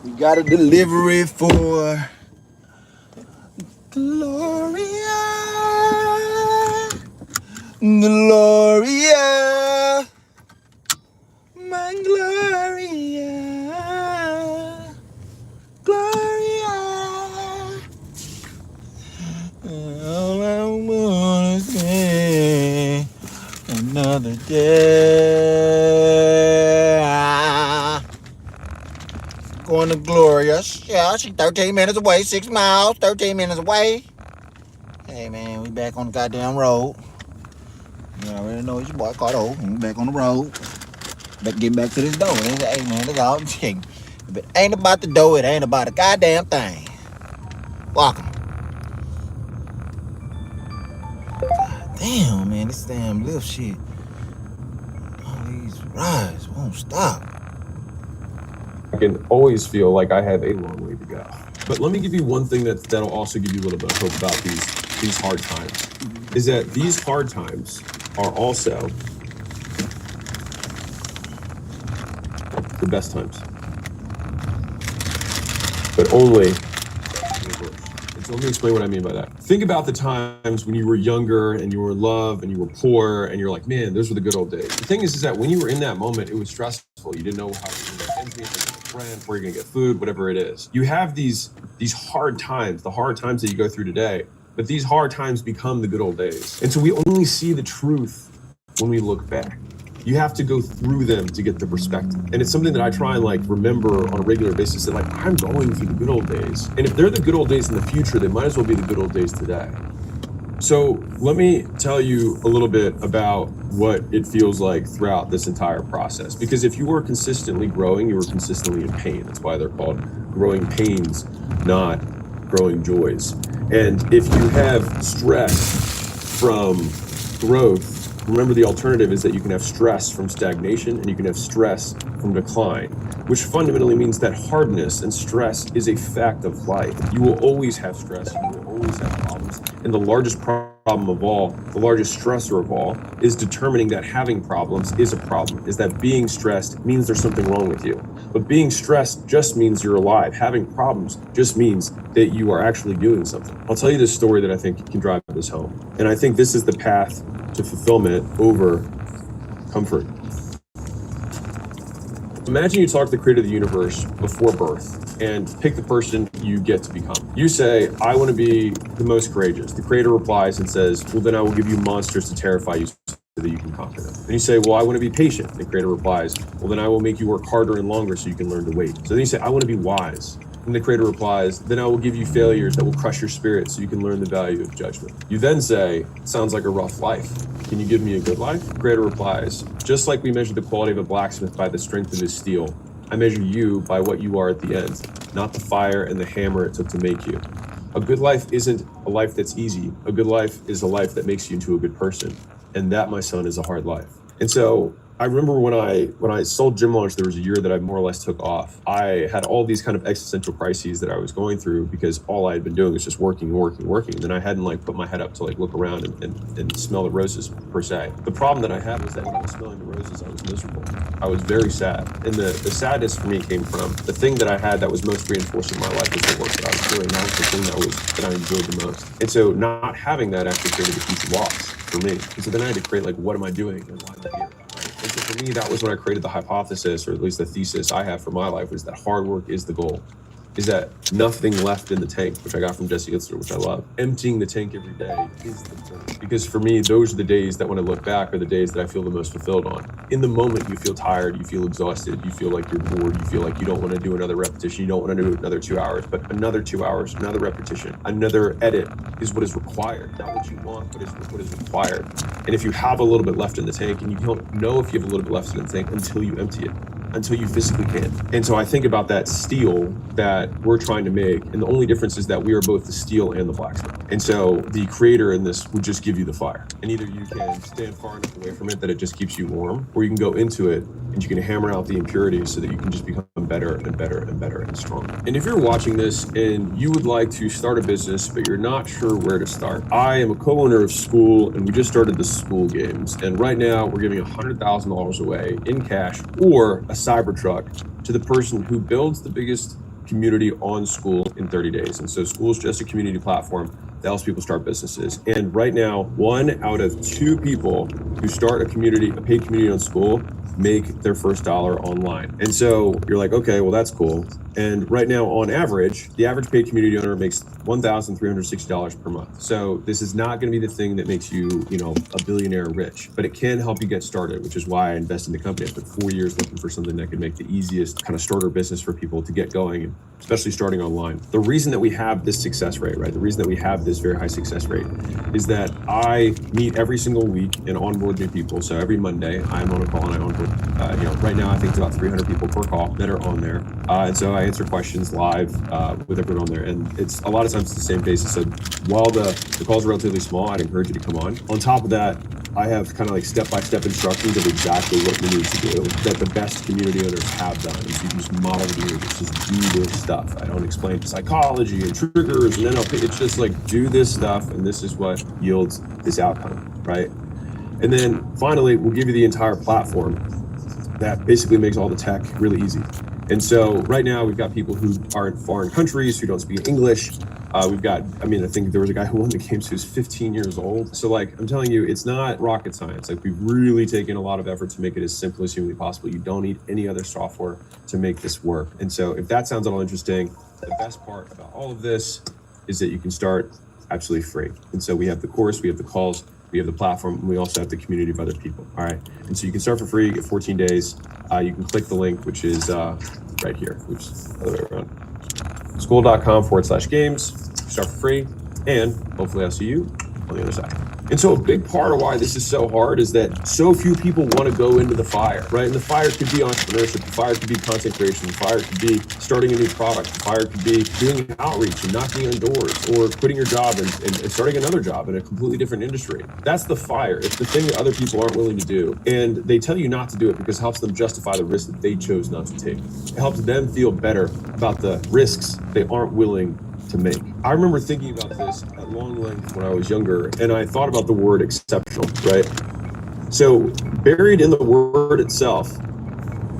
we got a delivery for Gloria. Gloria. My Gloria. Gloria. All I wanna say another day. Going to Gloria. Yeah, she's 13 minutes away, 6 miles, 13 minutes away. Hey man, we back on the goddamn road. You already know it's your boy Cardo. We back on the road. Getting back to this dough. Hey man, that's all I'm saying. If it ain't about the dough, it ain't about a goddamn thing. Welcome. Damn, man, this damn lift shit. All these rides won't stop. I can always feel like I have a long way to go. But let me give you one thing that'll also give you a little bit of hope about these hard times, is that these hard times are also the best times. But only, so let me explain what I mean by that. Think about the times when you were younger and you were in love and you were poor and you're like, man, those were the good old days. The thing is that when you were in that moment, it was stressful. You didn't know how to get rent, where you're gonna get food, whatever it is. You have these hard times, the hard times that you go through today, but these hard times become the good old days. And so we only see the truth when we look back. You have to go through them to get the perspective. And it's something that I try and like remember on a regular basis, that like I'm going through the good old days. And if they're the good old days in the future, they might as well be the good old days today. So let me tell you a little bit about what it feels like throughout this entire process. Because if you are consistently growing, you are consistently in pain. That's why they're called growing pains, not growing joys. And if you have stress from growth, remember the alternative is that you can have stress from stagnation and you can have stress from decline, which fundamentally means that hardness and stress is a fact of life. You will always have stress, you will always have problems. And the largest problem of all, the largest stressor of all, is determining that having problems is a problem, is that being stressed means there's something wrong with you. But being stressed just means you're alive. Having problems just means that you are actually doing something. I'll tell you this story that I think can drive this home. And I think this is the path to fulfillment over comfort. Imagine you talk to the creator of the universe before birth and pick the person you get to become. You say, I want to be the most courageous. The creator replies and says, well, then I will give you monsters to terrify you so that you can conquer them. And you say, well, I want to be patient. The creator replies, well, then I will make you work harder and longer so you can learn to wait. So then you say, I want to be wise. And the creator replies, then I will give you failures that will crush your spirit so you can learn the value of judgment. You then say, sounds like a rough life. Can you give me a good life? The creator replies, just like we measure the quality of a blacksmith by the strength of his steel, I measure you by what you are at the end, not the fire and the hammer it took to make you. A good life isn't a life that's easy. A good life is a life that makes you into a good person. And that, my son, is a hard life. And so I remember when I sold Gym Launch, there was a year that I more or less took off. I had all these kind of existential crises that I was going through because all I had been doing was just working. And then I hadn't like put my head up to like look around and smell the roses per se. The problem that I had was that when I was smelling the roses, I was miserable. I was very sad. And the sadness for me came from the thing that I had that was most reinforcing my life was the work that I was doing. That was the thing that I enjoyed the most. And so not having that actually created a huge loss for me. And so then I had to create like, what am I doing and why am I here? And so for me, that was when I created the hypothesis, or at least the thesis I have for my life, was that hard work is the goal. Is that nothing left in the tank, which I got from Jesse Itzler, which I love. Emptying the tank every day is the goal. Because for me, those are the days that when I look back are the days that I feel the most fulfilled on. In the moment, you feel tired, you feel exhausted, you feel like you're bored, you feel like you don't want to do another repetition, you don't want to do another 2 hours, but another 2 hours, another repetition, another edit is what is required. Not what you want, but is what is required. And if you have a little bit left in the tank, and you don't know if you have a little bit left in the tank until you empty it, until you physically can. And so I think about that steel that we're trying to make, and the only difference is that we are both the steel and the blacksmith. And so the creator in this would just give you the fire. And either you can stand far enough away from it that it just keeps you warm, or you can go into it and you can hammer out the impurities so that you can just become better and better and better and stronger. And if you're watching this and you would like to start a business, but you're not sure where to start, I am a co-owner of School, and we just started the School Games. And right now we're giving $100,000 away in cash or a Cybertruck to the person who builds the biggest community on School in 30 days. And so School is just a community platform that helps people start businesses. And right now, 1 out of 2 people who start a paid community on School make their first dollar online. And so you're like, okay, well, that's cool. And right now, on average, the average paid community owner makes $1,360 per month. So this is not going to be the thing that makes you, a billionaire rich, but it can help you get started, which is why I invest in the company. I spent 4 years looking for something that could make the easiest kind of starter business for people to get going, and especially starting online. The reason that we have this success rate, right? The reason that we have this very high success rate is that I meet every single week and onboard new people. So every Monday I'm on a call and I onboard, right now I think it's about 300 people per call that are on there. And so I answer questions live with everyone on there. And it's a lot of times it's the same basis. So while the calls are relatively small, I'd encourage you to come on. On top of that, I have kind of like step-by-step instructions of exactly what you need to do that the best community owners have done. And so you just model behaviors, just do this stuff. I don't explain psychology and triggers and NLP. It's just like, do this stuff, and this is what yields this outcome, right? And then finally, we'll give you the entire platform that basically makes all the tech really easy. And so right now we've got people who are in foreign countries who don't speak English. We've got, I think there was a guy who won the games who's 15 years old. So like, I'm telling you, it's not rocket science. Like, we've really taken a lot of effort to make it as simple as humanly possible. You don't need any other software to make this work. And so if that sounds at all interesting, the best part about all of this is that you can start absolutely free. And so we have the course, we have the calls, we have the platform, and we also have the community of other people. All right. And so you can start for free, get 14 days. You can click the link, which is right here. Oops, other way around. School.com/games. Start for free, and hopefully I'll see you on the other side. And so a big part of why this is so hard is that so few people want to go into the fire, right? And the fire could be entrepreneurship, the fire could be content creation, the fire could be starting a new product, the fire could be doing outreach and knocking on doors, or quitting your job and starting another job in a completely different industry. That's the fire. It's the thing that other people aren't willing to do. And they tell you not to do it because it helps them justify the risk that they chose not to take. It helps them feel better about the risks they aren't willing to make. I remember thinking about this at long length when I was younger, and I thought about the word exceptional, right? So buried in the word itself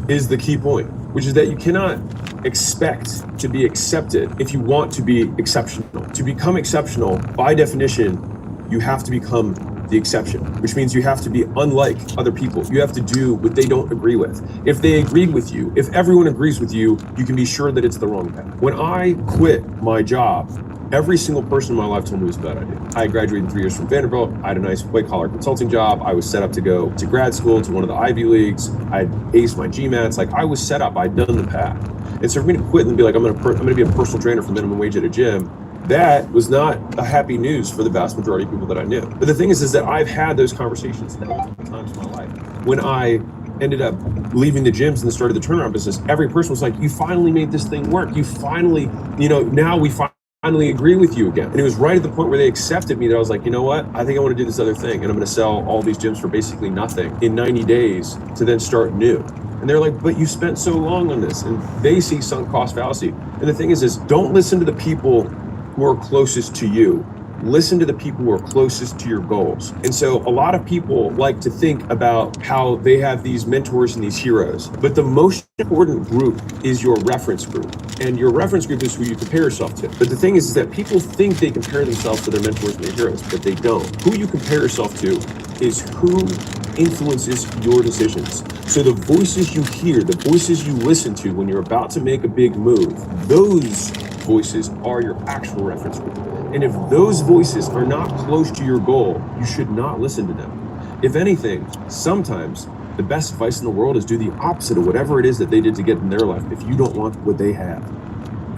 is the key point, which is that you cannot expect to be accepted if you want to be exceptional. To become exceptional, by definition, you have to become the exception, which means you have to be unlike other people. You have to do what they don't agree with. If they agreed with you, if everyone agrees with you, you can be sure that it's the wrong path. When I quit my job, every single person in my life told me it was a bad idea. I graduated 3 years from Vanderbilt. I had a nice white-collar consulting job. I was set up to go to grad school, to one of the Ivy Leagues. I had aced my GMATs. Like, I was set up. I'd done the path. And so for me to quit and be like, I'm gonna be a personal trainer for minimum wage at a gym, that was not a happy news for the vast majority of people that I knew. But the thing is that I've had those conversations multiple times in my life. When I ended up leaving the gyms and then started the turnaround business, every person was like, you finally made this thing work. You finally, now we finally agree with you again. And it was right at the point where they accepted me that I was like, you know what? I think I want to do this other thing. And I'm going to sell all these gyms for basically nothing in 90 days to then start new. And they're like, but you spent so long on this. And they see sunk cost fallacy. And the thing is don't listen to the people who are closest to you. Listen to the people who are closest to your goals. And so a lot of people like to think about how they have these mentors and these heroes, but the most important group is your reference group. And your reference group is who you compare yourself to. But the thing is that people think they compare themselves to their mentors and their heroes, but they don't. Who you compare yourself to is who influences your decisions. So the voices you hear, the voices you listen to when you're about to make a big move, those voices are your actual reference group. And if those voices are not close to your goal, you should not listen to them. If anything, sometimes the best advice in the world is do the opposite of whatever it is that they did to get in their life. If you don't want what they have,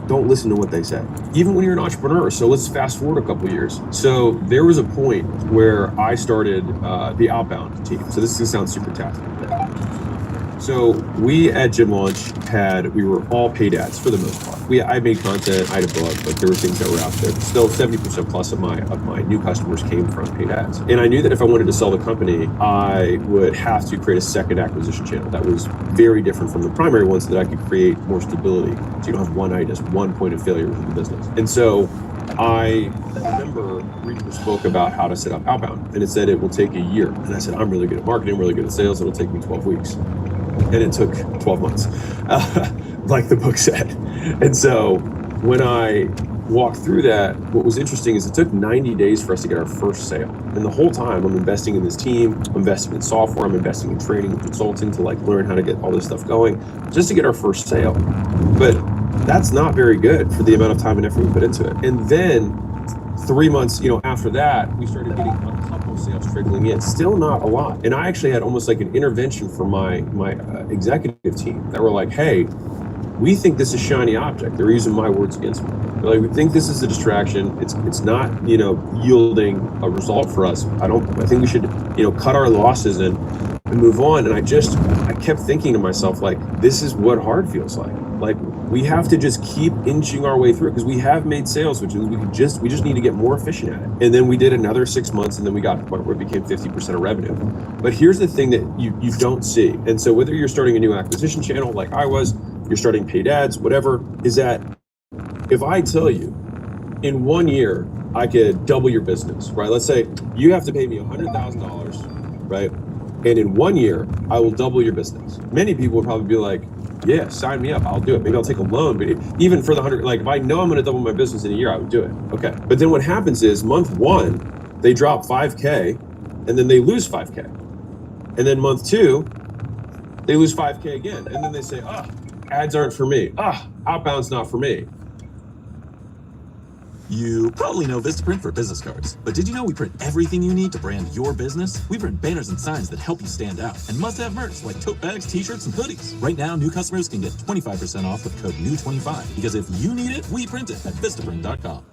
don't listen to what they say. Even when you're an entrepreneur. So let's fast forward a couple of years. So there was a point where I started the outbound team. So this is gonna sound super tactical. So we at Gym Launch we were all paid ads for the most part. I made content, I had a book, but there were things that were out there. Still 70% plus of my new customers came from paid ads. And I knew that if I wanted to sell the company, I would have to create a second acquisition channel that was very different from the primary ones, so that I could create more stability. So you don't have one itis, one point of failure within the business. And so I remember reading this book about how to set up outbound, and it said it will take a year. And I said, I'm really good at marketing, really good at sales. It'll take me 12 weeks. And it took 12 months, like the book said. And so when I walked through that, what was interesting is it took 90 days for us to get our first sale. And the whole time I'm investing in this team, I'm investing in software, I'm investing in training and consulting to learn how to get all this stuff going just to get our first sale. But that's not very good for the amount of time and effort we put into it. And then 3 months, after that, we started getting a couple sales trickling in, still not a lot. And I actually had almost like an intervention from my executive team that were like, hey, we think this is shiny object. They're using my words against me. They're like, we think this is a distraction. It's not, yielding a result for us. I think we should, cut our losses and move on. And I kept thinking to myself, like, this is what hard feels like. Like, we have to just keep inching our way through it, because we have made sales switches. We just need to get more efficient at it. And then we did another 6 months, and then we got to the point where it became 50% of revenue. But here's the thing that you don't see. And so whether you're starting a new acquisition channel like I was, you're starting paid ads, whatever, is that if I tell you in 1 year, I could double your business, right? Let's say you have to pay me $100,000, right? And in 1 year, I will double your business. Many people would probably be like, yeah, sign me up, I'll do it. Maybe I'll take a loan, but even for the 100, like if I know I'm gonna double my business in a year, I would do it. Okay, but then what happens is month 1, they drop 5K and then they lose 5K. And then month 2, they lose 5K again. And then they say, ads aren't for me. Outbound's not for me. You probably know Vistaprint for business cards, but did you know we print everything you need to brand your business? We print banners and signs that help you stand out, and must-have merch like tote bags, t-shirts, and hoodies. Right now, new customers can get 25% off with code NEW25, because if you need it, we print it at Vistaprint.com.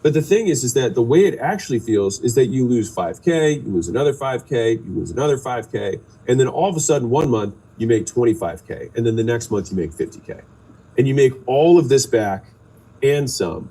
But the thing is that the way it actually feels is that you lose 5K, you lose another 5K, you lose another 5K, and then all of a sudden 1 month you make 25K, and then the next month you make 50K. And you make all of this back and some,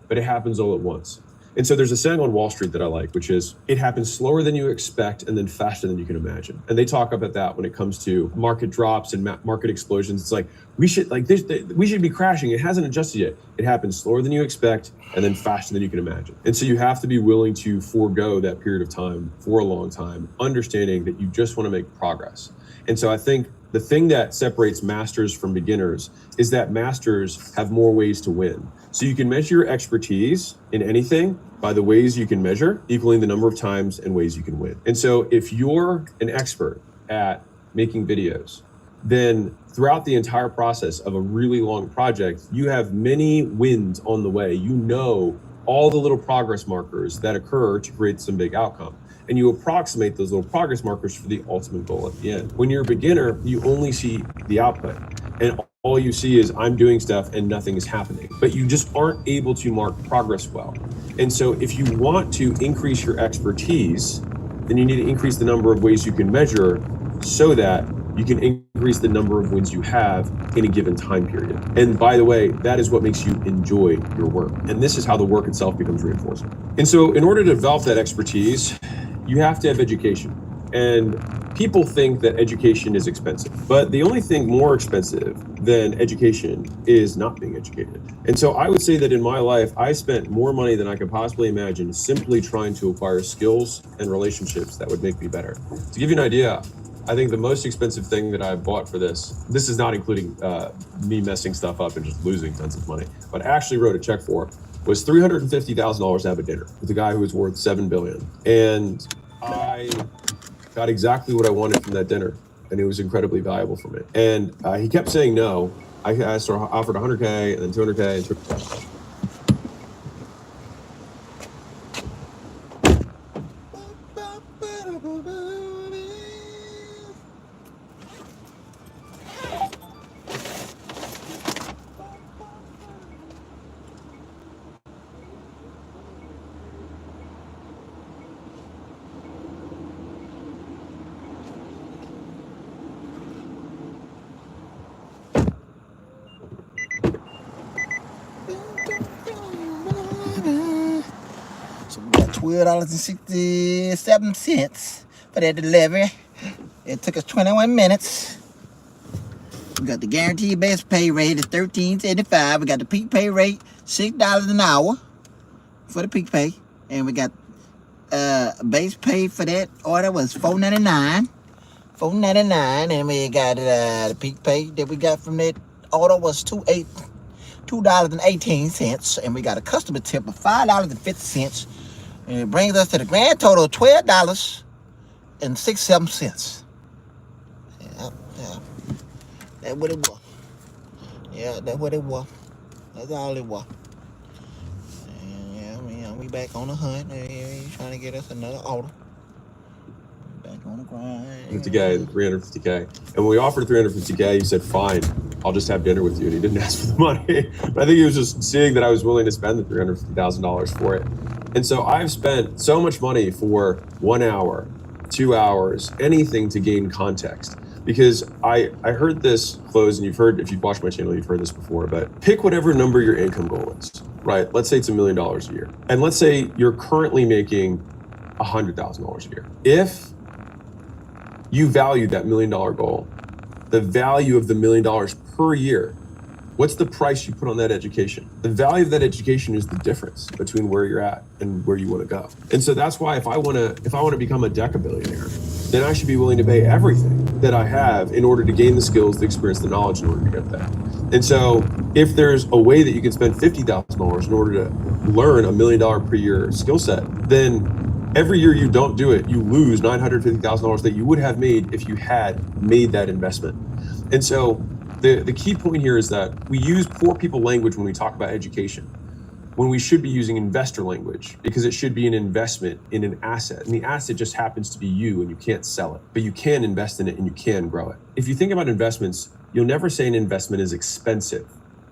but it happens all at once. And so there's a saying on Wall Street that I like, which is, it happens slower than you expect and then faster than you can imagine. And they talk about that when it comes to market drops and market explosions. It's like, we should be crashing. It hasn't adjusted yet. It happens slower than you expect and then faster than you can imagine. And so you have to be willing to forego that period of time for a long time, understanding that you just want to make progress. And so I think the thing that separates masters from beginners is that masters have more ways to win. So you can measure your expertise in anything by the ways you can measure, equaling the number of times and ways you can win. And so if you're an expert at making videos, then throughout the entire process of a really long project, you have many wins on the way. You know all the little progress markers that occur to create some big outcome. And you approximate those little progress markers for the ultimate goal at the end. When you're a beginner, you only see the output. And all you see is, I'm doing stuff and nothing is happening. But you just aren't able to mark progress well. And so if you want to increase your expertise, then you need to increase the number of ways you can measure so that you can increase the number of wins you have in a given time period. And by the way, that is what makes you enjoy your work. And this is how the work itself becomes reinforcing. And so in order to develop that expertise, you have to have education. And people think that education is expensive, but the only thing more expensive than education is not being educated. And so I would say that in my life, I spent more money than I could possibly imagine simply trying to acquire skills and relationships that would make me better. To give you an idea, I think the most expensive thing that I bought for this is not including me messing stuff up and just losing tons of money, but I actually wrote a check for, was $350,000 to have a dinner with a guy who was worth $7 billion. And I got exactly what I wanted from that dinner, and it was incredibly valuable for me. And he kept saying no. I sort of offered 100K and then 200K and 200K. So we got $12.67 for that delivery. It took us 21 minutes. We got the guaranteed best pay rate is $13.75. We got the peak pay rate, $6 an hour for the peak pay. And we got base pay for that order was $4.99. $4.99. And we got the peak pay that we got from that order was $2.18. And we got a customer tip of $5.50. And it brings us to the grand total of $12.67. Yeah. That's what it was. Yeah, that's what it was. That's all it was. And yeah, we back on the hunt. He's trying to get us another order. Back on the grind. 50K, 350K. And when we offered 350K, he said, fine, I'll just have dinner with you. And he didn't ask for the money. But I think he was just seeing that I was willing to spend the $350,000 for it. And so I've spent so much money for 1 hour, 2 hours, anything to gain context. because I heard this close, and you've heard, if you've watched my channel, you've heard this before, but pick whatever number your income goal is, right? Let's say it's $1 million a year. And let's say you're currently making $100,000 a year. If you value that $1 million goal, the value of the $1 million per year, what's the price you put on that education? The value of that education is the difference between where you're at and where you want to go. And so that's why if I want to become a deca-billionaire, then I should be willing to pay everything that I have in order to gain the skills, the experience, the knowledge in order to get there. And so if there's a way that you can spend $50,000 in order to learn $1 million per year skill set, then every year you don't do it, you lose $950,000 that you would have made if you had made that investment. And so the key point here is that we use poor people language when we talk about education, when we should be using investor language, because it should be an investment in an asset. And the asset just happens to be you, and you can't sell it, but you can invest in it and you can grow it. If you think about investments, you'll never say an investment is expensive.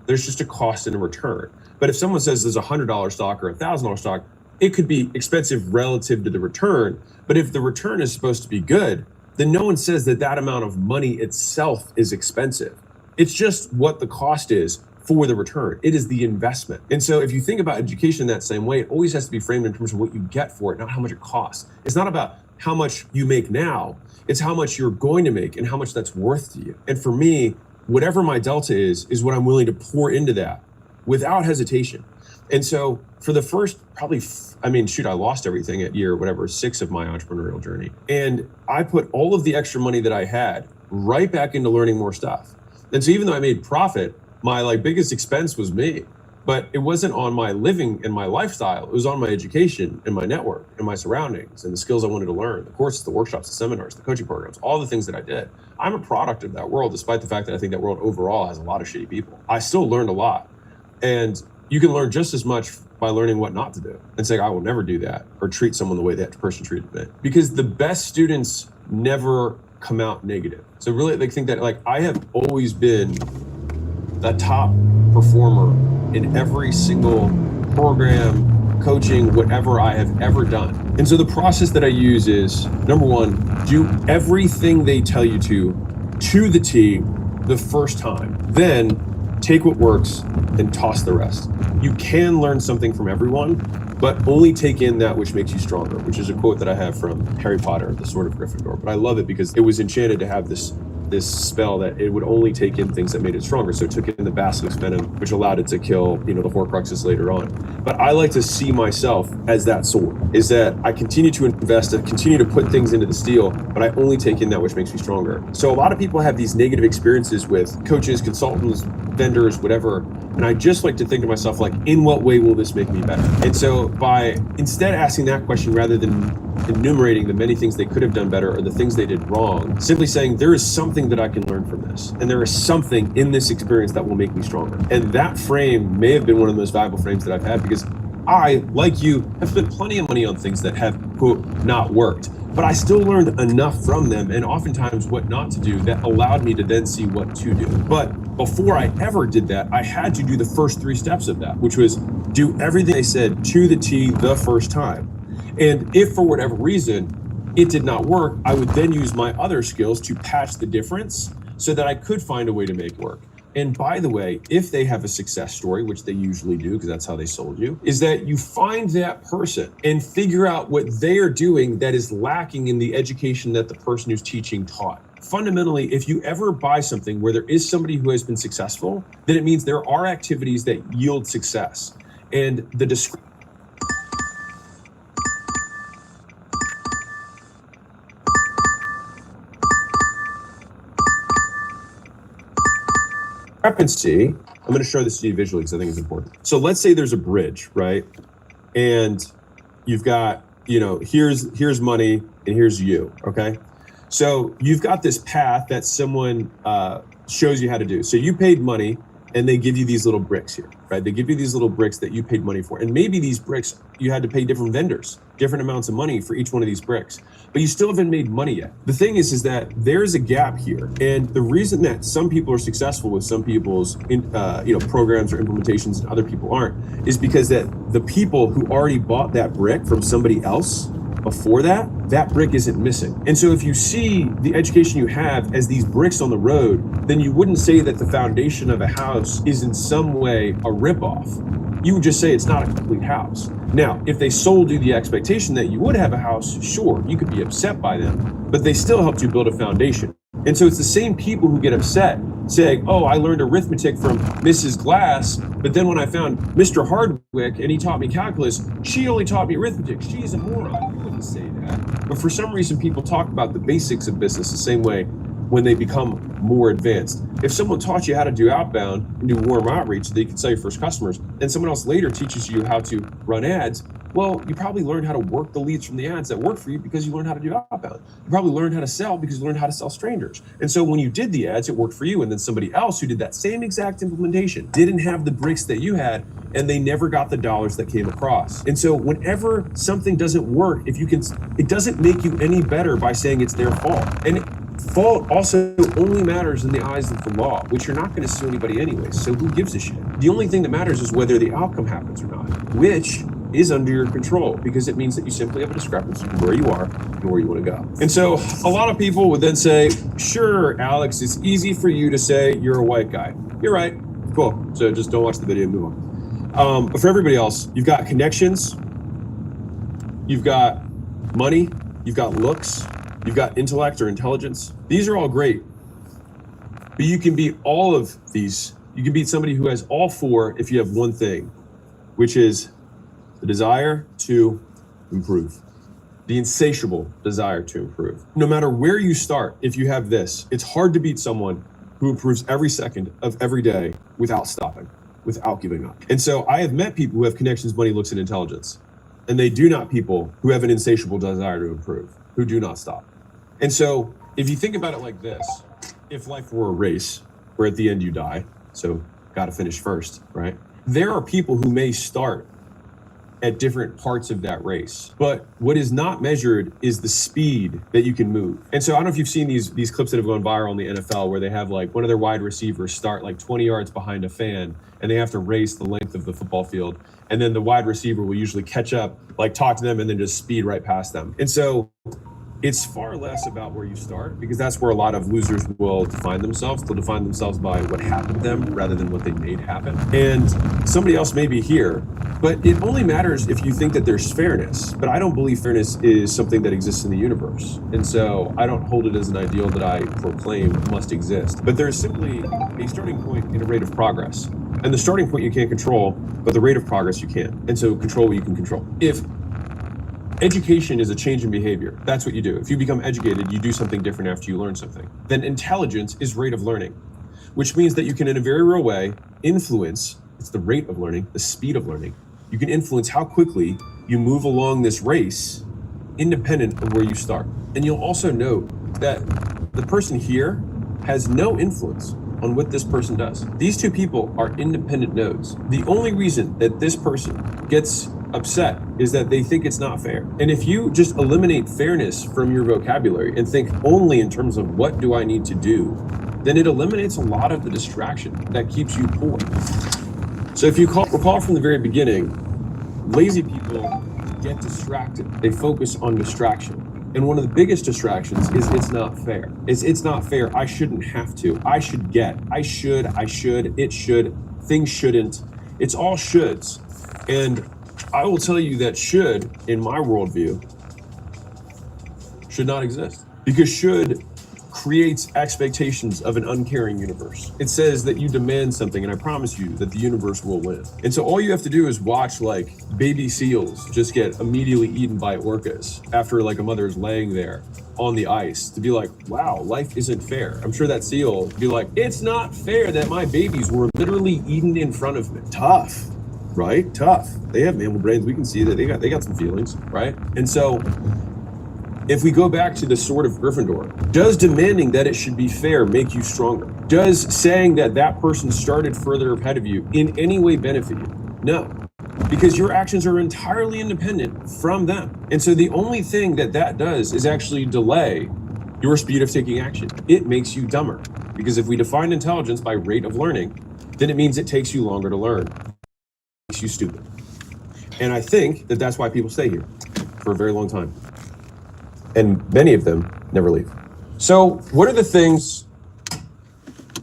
There's just a cost and a return. But if someone says there's a $100 stock or a $1,000 stock, it could be expensive relative to the return. But if the return is supposed to be good, then no one says that that amount of money itself is expensive. It's just what the cost is for the return. It is the investment. And so if you think about education that same way, it always has to be framed in terms of what you get for it, not how much it costs. It's not about how much you make now, it's how much you're going to make and how much that's worth to you. And for me, whatever my delta is what I'm willing to pour into that without hesitation. And so for the first I lost everything at year, 6 of my entrepreneurial journey. And I put all of the extra money that I had right back into learning more stuff. And so even though I made profit, my biggest expense was me, but it wasn't on my living and my lifestyle. It was on my education and my network and my surroundings and the skills I wanted to learn, the courses, the workshops, the seminars, the coaching programs, all the things that I did. I'm a product of that world, despite the fact that I think that world overall has a lot of shitty people. I still learned a lot. And you can learn just as much by learning what not to do and saying, I will never do that, or treat someone the way that person treated me. Because the best students never come out negative. So really, they think that I have always been the top performer in every single program, coaching, whatever I have ever done. And so the process that I use is, number one, do everything they tell you to the T the first time. Then take what works and toss the rest. You can learn something from everyone, but only take in that which makes you stronger, which is a quote that I have from Harry Potter, the Sword of Gryffindor. But I love it because it was enchanted to have this spell that it would only take in things that made it stronger. So it took in the basilisk venom, which allowed it to kill, the Horcruxes later on. But I like to see myself as that sword, is that I continue to invest, I continue to put things into the steel, but I only take in that which makes me stronger. So a lot of people have these negative experiences with coaches, consultants, vendors, whatever. And I just like to think to myself, in what way will this make me better? And so by instead asking that question rather than enumerating the many things they could have done better or the things they did wrong, simply saying there is something that I can learn from this. And there is something in this experience that will make me stronger. And that frame may have been one of the most valuable frames that I've had, because I, like you, have spent plenty of money on things that have, quote, not worked. But I still learned enough from them, and oftentimes what not to do, that allowed me to then see what to do. But before I ever did that, I had to do the first 3 steps of that, which was do everything they said to the T the first time. And if for whatever reason it did not work, I would then use my other skills to patch the difference so that I could find a way to make it work. And by the way, if they have a success story, which they usually do, because that's how they sold you, is that you find that person and figure out what they are doing that is lacking in the education that the person who's teaching taught. Fundamentally, if you ever buy something where there is somebody who has been successful, then it means there are activities that yield success. And the discrepancy, I'm going to show this to you visually because I think it's important. So let's say there's a bridge, right? And you've got, here's money and here's you, okay? So you've got this path that someone shows you how to do. So you paid money and they give you these little bricks here, right? They give you these little bricks that you paid money for. And maybe these bricks, you had to pay different vendors, different amounts of money for each one of these bricks, but you still haven't made money yet. The thing is that there's a gap here. And the reason that some people are successful with some people's programs or implementations and other people aren't, is because that the people who already bought that brick from somebody else before that, that brick isn't missing. And so if you see the education you have as these bricks on the road, then you wouldn't say that the foundation of a house is in some way a ripoff. You would just say it's not a complete house. Now, if they sold you the expectation that you would have a house, sure, you could be upset by them, but they still helped you build a foundation. And so it's the same people who get upset saying, oh, I learned arithmetic from Mrs. Glass, but then when I found Mr. Hardwick and he taught me calculus, she only taught me arithmetic. She's a moron. You wouldn't say that. But for some reason, people talk about the basics of business the same way when they become more advanced. If someone taught you how to do outbound and do warm outreach so that you can sell your first customers, and someone else later teaches you how to run ads, well, you probably learned how to work the leads from the ads that work for you because you learned how to do outbound. You probably learned how to sell because you learned how to sell strangers. And so when you did the ads, it worked for you. And then somebody else who did that same exact implementation didn't have the bricks that you had, and they never got the dollars that came across. And so whenever something doesn't work, it doesn't make you any better by saying it's their fault. And fault also only matters in the eyes of the law, which you're not going to sue anybody anyway. So who gives a shit? The only thing that matters is whether the outcome happens or not, which is under your control, because it means that you simply have a discrepancy from where you are and where you want to go. And so a lot of people would then say, sure, Alex, it's easy for you to say you're a white guy. You're right. Cool. So just don't watch the video and move on. But for everybody else, you've got connections, you've got money, you've got looks, you've got intellect or intelligence. These are all great, but you can be all of these. You can be somebody who has all four if you have one thing, which is the desire to improve, the insatiable desire to improve. No matter where you start, if you have this, it's hard to beat someone who improves every second of every day without stopping, without giving up. And so I have met people who have connections, money, looks, and intelligence, and they do not people who have an insatiable desire to improve, who do not stop. And so if you think about it like this, if life were a race where at the end you die, so got to finish first, right? There are people who may start at different parts of that race, but what is not measured is the speed that you can move. And so I don't know if you've seen these clips that have gone viral in the NFL where they have like one of their wide receivers start like 20 yards behind a fan and they have to race the length of the football field. And then the wide receiver will usually catch up, like talk to them and then just speed right past them. And so it's far less about where you start, because that's where a lot of losers will define themselves. They'll define themselves by what happened to them rather than what they made happen. And somebody else may be here, but it only matters if you think that there's fairness. But I don't believe fairness is something that exists in the universe. And so I don't hold it as an ideal that I proclaim must exist. But there's simply a starting point in a rate of progress. And the starting point you can't control, but the rate of progress you can. And so control what you can control. If education is a change in behavior, that's what you do. If you become educated, you do something different after you learn something. Then intelligence is rate of learning, which means that you can, in a very real way, influence, it's the rate of learning, the speed of learning. You can influence how quickly you move along this race, independent of where you start. And you'll also note that the person here has no influence on what this person does. These two people are independent nodes. The only reason that this person gets upset is that they think it's not fair. And if you just eliminate fairness from your vocabulary and think only in terms of what do I need to do, then it eliminates a lot of the distraction that keeps you poor. So if you recall from the very beginning, lazy people get distracted. They focus on distraction. And one of the biggest distractions is it's not fair. It's not fair. I shouldn't have to. I should get. I should, it should, things shouldn't. It's all shoulds. And I will tell you that should, in my worldview, should not exist. Because should creates expectations of an uncaring universe. It says that you demand something, and I promise you that the universe will win. And so all you have to do is watch like baby seals just get immediately eaten by orcas after like a mother is laying there on the ice to be like, wow, life isn't fair. I'm sure that seal would be like, it's not fair that my babies were literally eaten in front of me. Tough, right? Tough. They have mammal brains. We can see that they got some feelings, right? And so if we go back to the Sword of Gryffindor, does demanding that it should be fair make you stronger? Does saying that that person started further ahead of you in any way benefit you? No, because your actions are entirely independent from them. And so the only thing that does is actually delay your speed of taking action. It makes you dumber, because if we define intelligence by rate of learning, then it means it takes you longer to learn. It makes you stupid. And I think that that's why people stay here for a very long time. and many of them never leave. So what are the things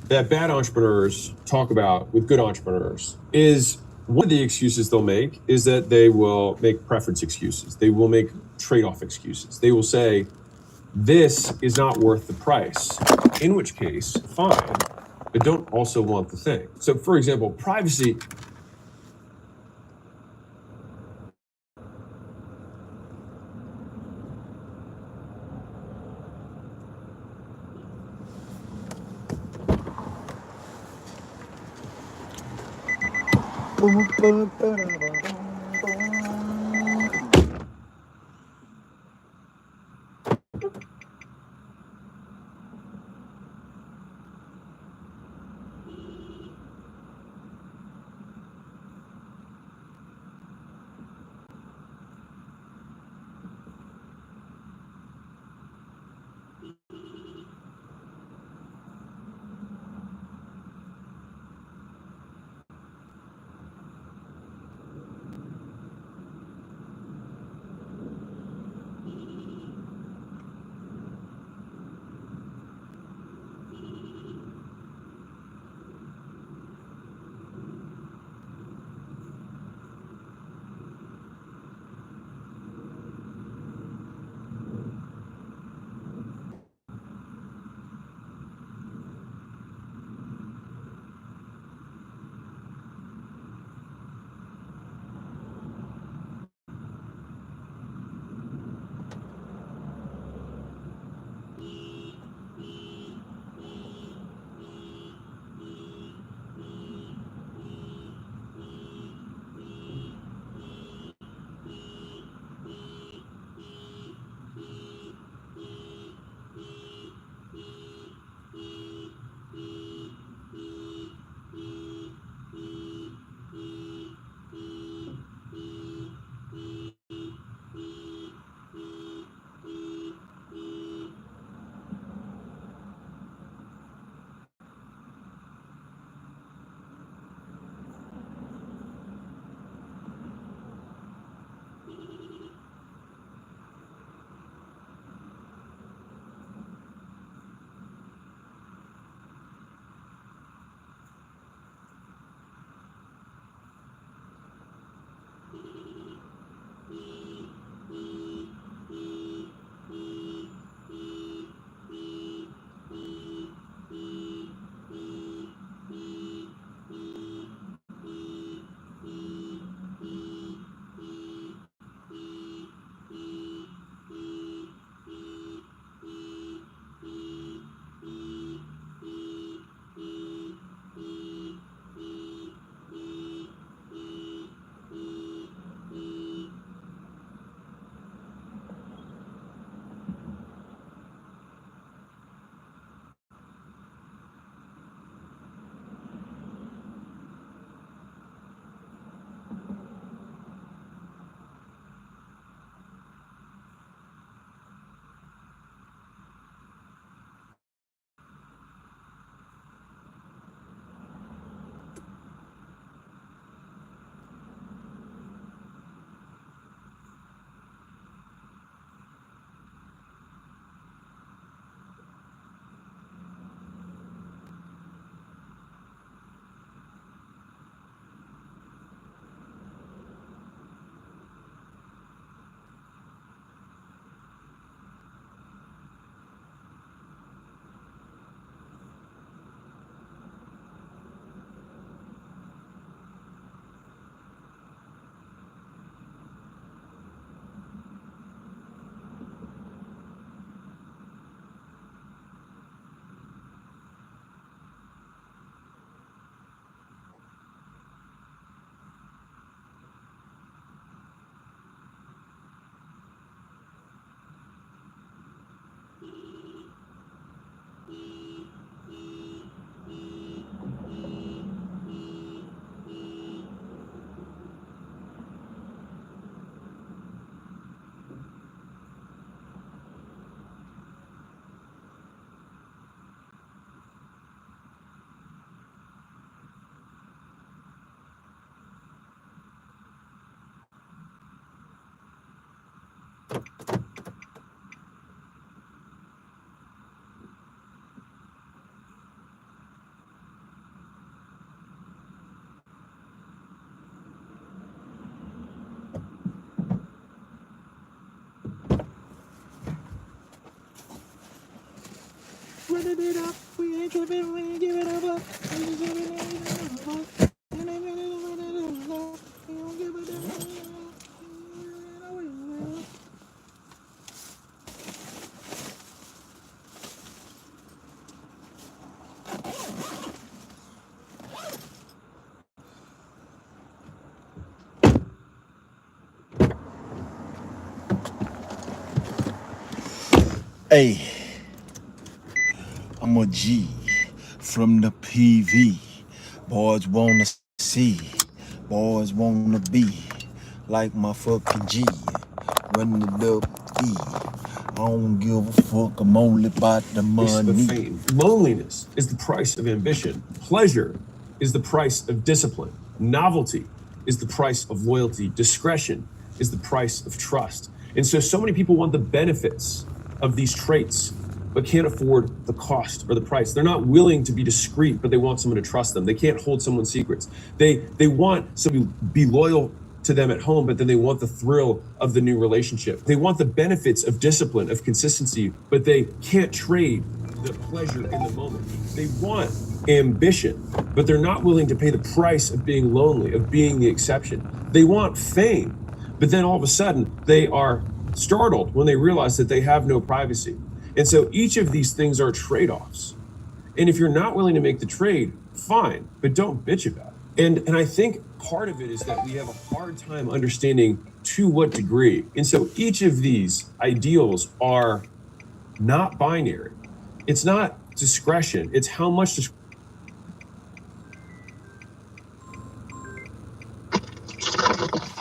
that bad entrepreneurs talk about with good entrepreneurs? Is one of the excuses they'll make is that they will make preference excuses. They will make trade-off excuses. They will say, this is not worth the price, in which case, fine, but don't also want the thing. So for example, privacy. giving it up. We ain't giving, we ain't giving up. We ain't giving it up. We ain't giving it up. We don't give it up. Hey, I'm a G from the PV. Boys wanna see, boys wanna be like my fucking G. Running the E. I don't give a fuck, I'm only about the money. Of fame. Loneliness is the price of ambition. Pleasure is the price of discipline. Novelty is the price of loyalty. Discretion is the price of trust. And so many people want the benefits of these traits, but can't afford the cost or the price. They're not willing to be discreet, but they want someone to trust them. They can't hold someone's secrets. They want somebody to be loyal to them at home, but then they want the thrill of the new relationship. They want the benefits of discipline, of consistency, but they can't trade the pleasure in the moment. They want ambition, but they're not willing to pay the price of being lonely, of being the exception. They want fame, but then all of a sudden they are startled when they realize that they have no privacy. And so each of these things are trade-offs. And if you're not willing to make the trade, fine, but don't bitch about it. And I think part of it is that we have a hard time understanding to what degree. And so each of these ideals are not binary. It's not discretion. It's how much discretion.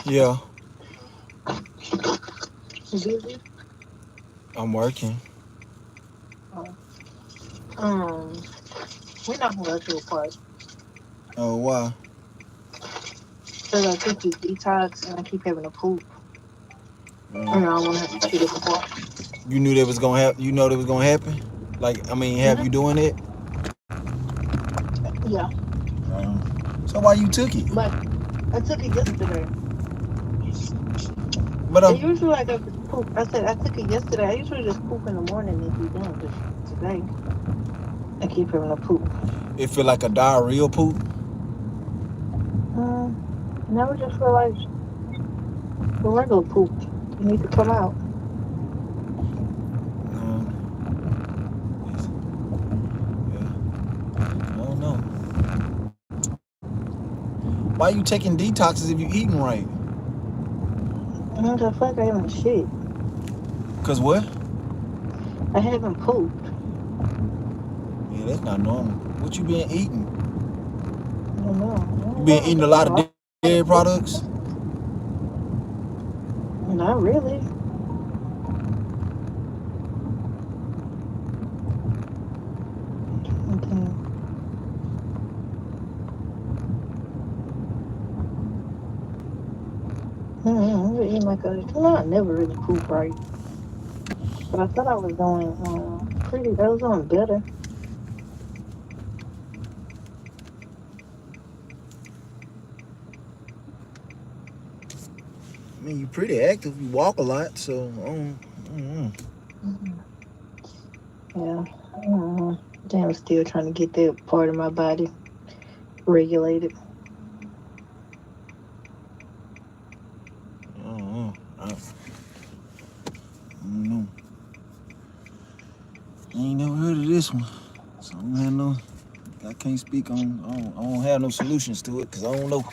Yeah. Busy? I'm working. We're not gonna go to a park. Oh, why? Because I took this detox and I keep having a poop. And I don't want to have to shit at the park. You knew that was gonna happen? You know that was gonna happen? Like, I mean, have you doing it? Yeah. So why you took it? But I took it yesterday. But I usually I just poop. I said I took it yesterday. I usually just poop in the morning and be done. But today, I keep having a poop. It feel like a diarrhea poop? Never just feel like the regular poop. You need to come out. I don't know. Why you taking detoxes if you eating right? I feel like I haven't shit. Cause what? I haven't pooped. Yeah, that's not normal. What you been eating? I don't know. You been eating a lot of dairy products? Not really. Okay. I'm eating like a. No, I never really poop right. But I thought I was doing I was doing better. I mean, you pretty active. You walk a lot, so Yeah. I'm still trying to get that part of my body regulated. I don't know. I ain't never heard of this one, so I can't speak on. I don't have no solutions to it because I don't know.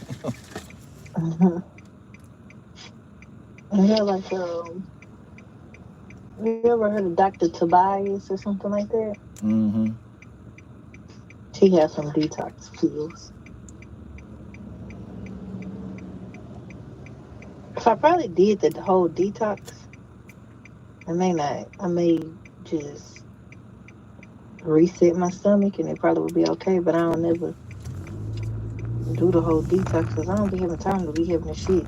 Yeah, like you ever heard of Dr. Tobias or something like that? Mm-hmm. She has some detox pills. If I probably did the whole detox, I may just reset my stomach and it probably would be okay, but I don't never do the whole detox because I don't be having time to be having the shit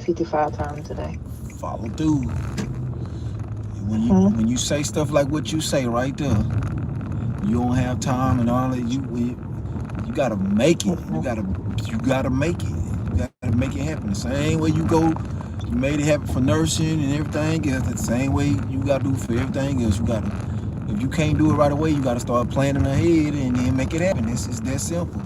55 times a day. Follow through. When you say stuff like what you say right there, you don't have time and all that. You gotta make it. You gotta make it. You gotta make it happen. The same way you made it happen for nursing and everything else. The same way you gotta do for everything else. You gotta If you can't do it right away, you got to start planning ahead and then make it happen. It's that simple.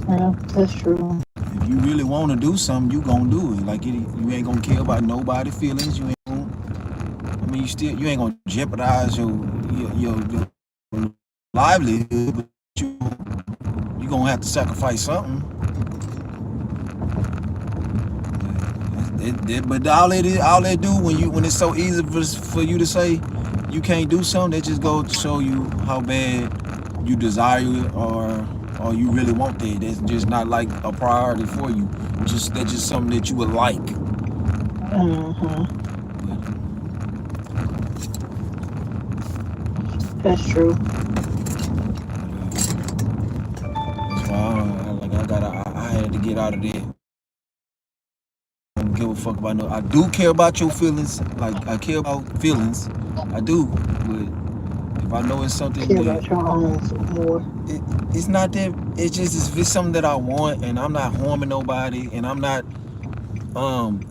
Yeah, that's true. If you really want to do something, you gonna do it. Like you ain't gonna care about nobody's feelings. You ain't gonna, I mean, you ain't gonna jeopardize your livelihood, but you gonna have to sacrifice something. But all they do when it's so easy for you to say you can't do something, that just goes to show you how bad you desire it or you really want that. That's just not like a priority for you. That's just something that you would like. That's true. That's why I had to get out of there. I don't give a fuck about no. I do care about your feelings. Like I care about feelings. I do. But if I know it's something Care about your own more. It's not that. It's just if it's something that I want and I'm not harming nobody and I'm not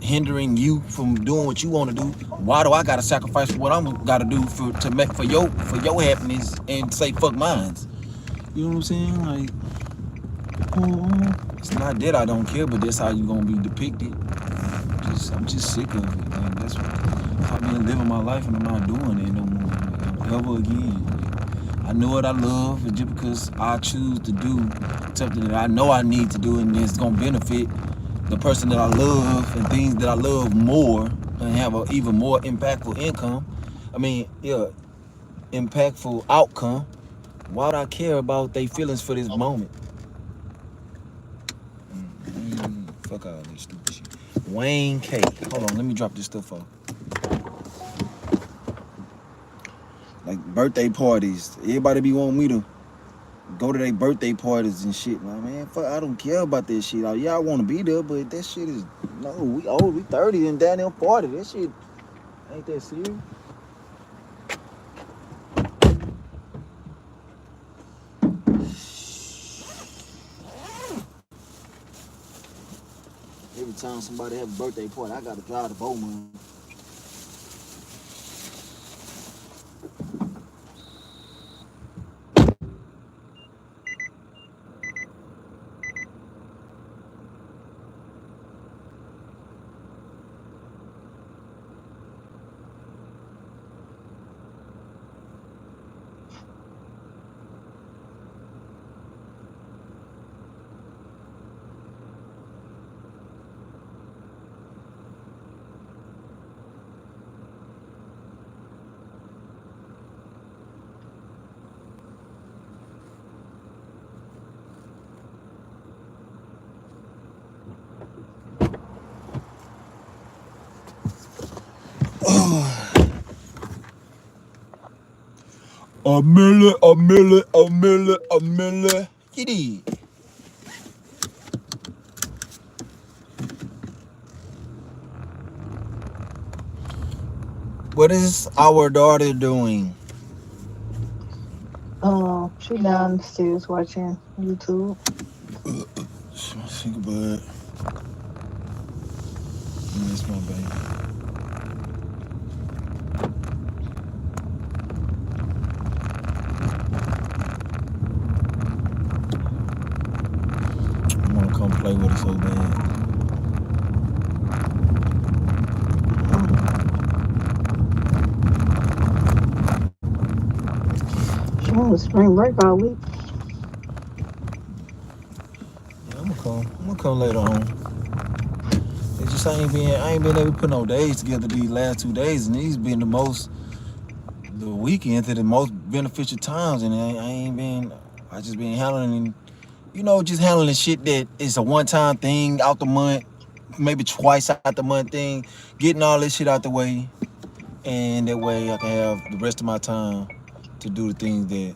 hindering you from doing what you want to do, why do I gotta sacrifice what I'm gotta do for your happiness and say fuck mines? You know what I'm saying? Like, it's not that I don't care, but that's how you gonna be depicted. I'm just sick of it. Like, that's what I've been living my life and I'm not doing it no more ever again. I know what I love, and just because I choose to do something that I know I need to do and it's gonna benefit the person that I love and things that I love more and have an even more impactful impactful outcome, why would I care about their feelings for this moment? Fuck all this stupid shit. Wayne K. Hold on, let me drop this stuff off. Like birthday parties. Everybody be wanting me to go to their birthday parties and shit. Like, man, fuck, I don't care about that shit. Like, yeah, I want to be there, but that shit is, no, we old, we 30 and down there party. That shit ain't that serious. Every time somebody have a birthday party, I gotta drive to Bowman. A million. Kitty. What is our daughter doing? She downstairs watching YouTube. Think about it. That's my baby. I wanna come play with her so bad. She was spring break all week. Yeah, I'm gonna come later on. It's just I ain't been able to put no days together these last 2 days, and these been the weekends are the most beneficial times, and I just been handling, just handling shit that is a one-time thing out the month, maybe twice out the month thing, getting all this shit out the way, and that way I can have the rest of my time to do the things that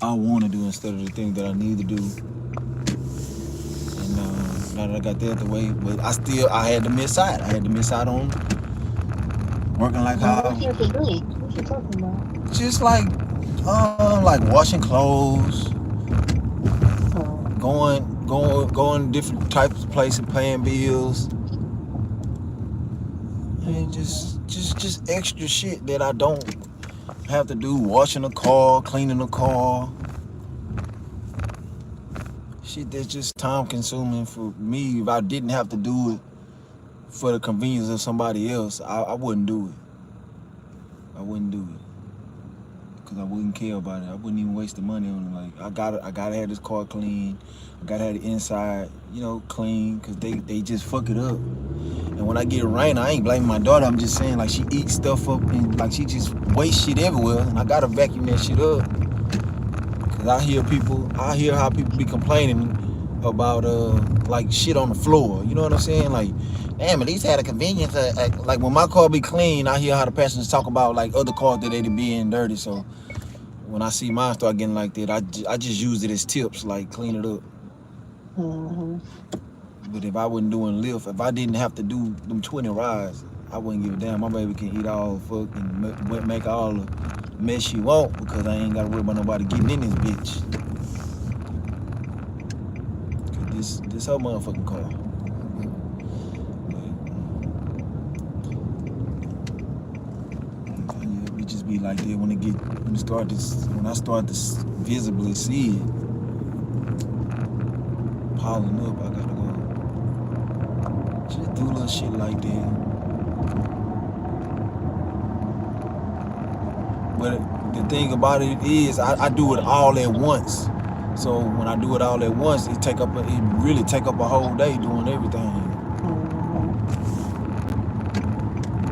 I want to do instead of the things that I need to do. And now that I got that out the way, but I had to miss out. I had to miss out on working like how. What you have to do? What you talking about? Just like washing clothes, going different types of places, paying bills. And just extra shit that I don't have to do. Washing a car, cleaning a car. Shit that's just time consuming for me. If I didn't have to do it for the convenience of somebody else, I wouldn't do it. I wouldn't do it. Cause I wouldn't care about it. I wouldn't even waste the money on it. Like I gotta have this car clean. I gotta have the inside, you know, clean. Cause they just fuck it up. And when I get rain, I ain't blaming my daughter. I'm just saying like she eats stuff up and like she just wastes shit everywhere. And I gotta vacuum that shit up. Cause I hear how people be complaining about like shit on the floor. You know what I'm saying? Like, damn, at least had a convenience. Like when my car be clean, I hear how the passengers talk about like other cars that they be in dirty. So when I see mine start getting like that, I just use it as tips, like clean it up. But if I wasn't doing Lyft, if I didn't have to do them 20 rides, I wouldn't give a damn. My baby can eat all the fuck and make all the mess she want because I ain't got to worry about nobody getting in this bitch. This her motherfucking car. Yeah, we just be like that when I start to visibly see it piling up. I gotta go. Just do little shit like that. But the thing about it is, I do it all at once. So when I do it all at once, it really take up a whole day doing everything.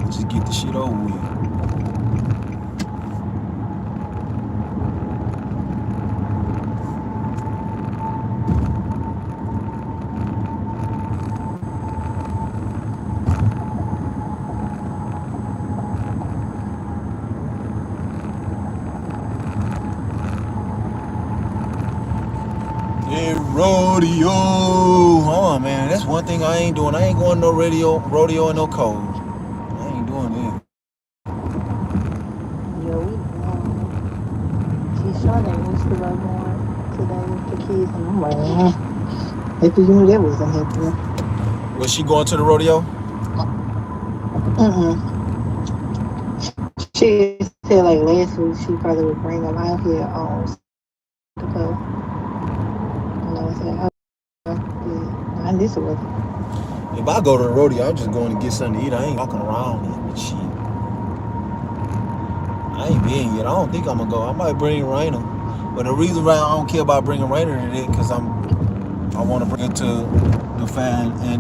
Just get the shit over with. Rodeo. Oh man, that's one thing I ain't doing. I ain't going no rodeo in no cold. I ain't doing that. Yeah, she's trying to used to go going today with the kids, and I'm like, if you knew that wasn't happening. Was she going to the rodeo? She said like last week she probably would bring them out here to go. And I was like, oh, not this way. If I go to the rodeo, I'm just going to get something to eat. I ain't walking around and shit. I ain't been yet. I don't think I'm gonna go. I might bring Raina. But the reason why I don't care about bringing Raina to it, because I want to bring her to the fan in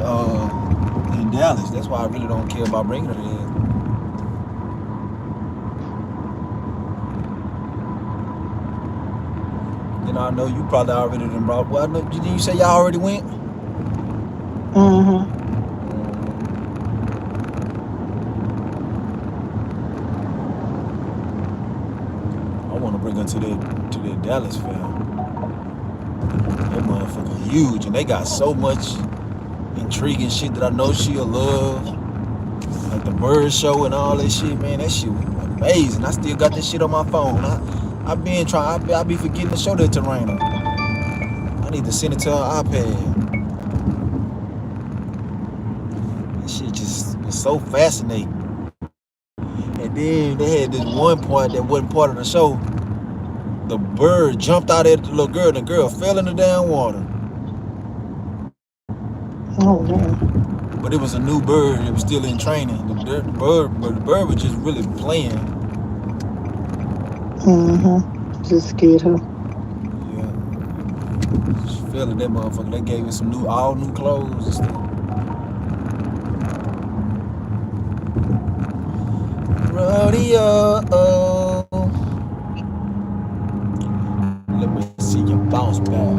Dallas. That's why I really don't care about bringing her to it. Then I know you probably already done brought. Well, didn't you say y'all already went? I want to bring her to that Dallas fair. That motherfucker huge, and they got so much intriguing shit that I know she'll love. Like the bird show and all that shit, man. That shit was amazing. I still got this shit on my phone. I be forgetting to show that to Raina. I need to send it to her iPad. That shit just was so fascinating. And then they had this one part that wasn't part of the show. The bird jumped out at the little girl, and the girl fell in the damn water. Oh man! But it was a new bird. It was still in training. The bird was just really playing. Just scared her. Yeah. She fell in that motherfucker. They gave her some all new clothes and stuff. Rodeo. Let me see you bounce back.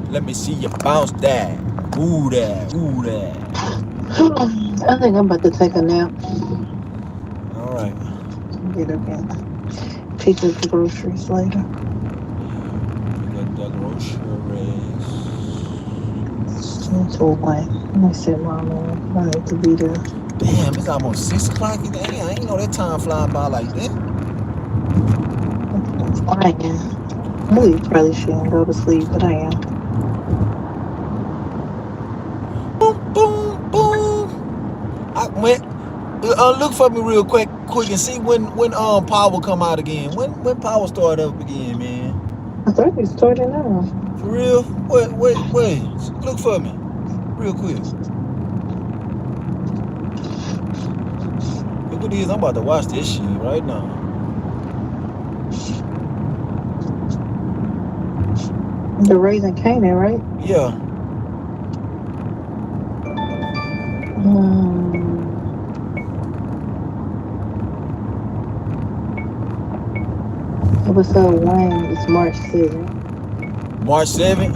Let me see you bounce that. Ooh that. Ooh that. I think I'm about to take a nap. All right. Get up and pick up the groceries later. the groceries. It's all white. Let me set my alarm. I need to be there. Damn, it's almost 6 o'clock. Damn, I ain't know that time flying by like that. I am. I really probably shouldn't go to sleep, but I am. Boom, boom, boom. I went. Look for me real quick and see when power come out again. When power start up again, man. I thought you started now. For real? Wait. Look for me, real quick. Look at this. I'm about to watch this shit right now. The Raising Canaan, right? Yeah. Episode 1 is March 7th. March 7th?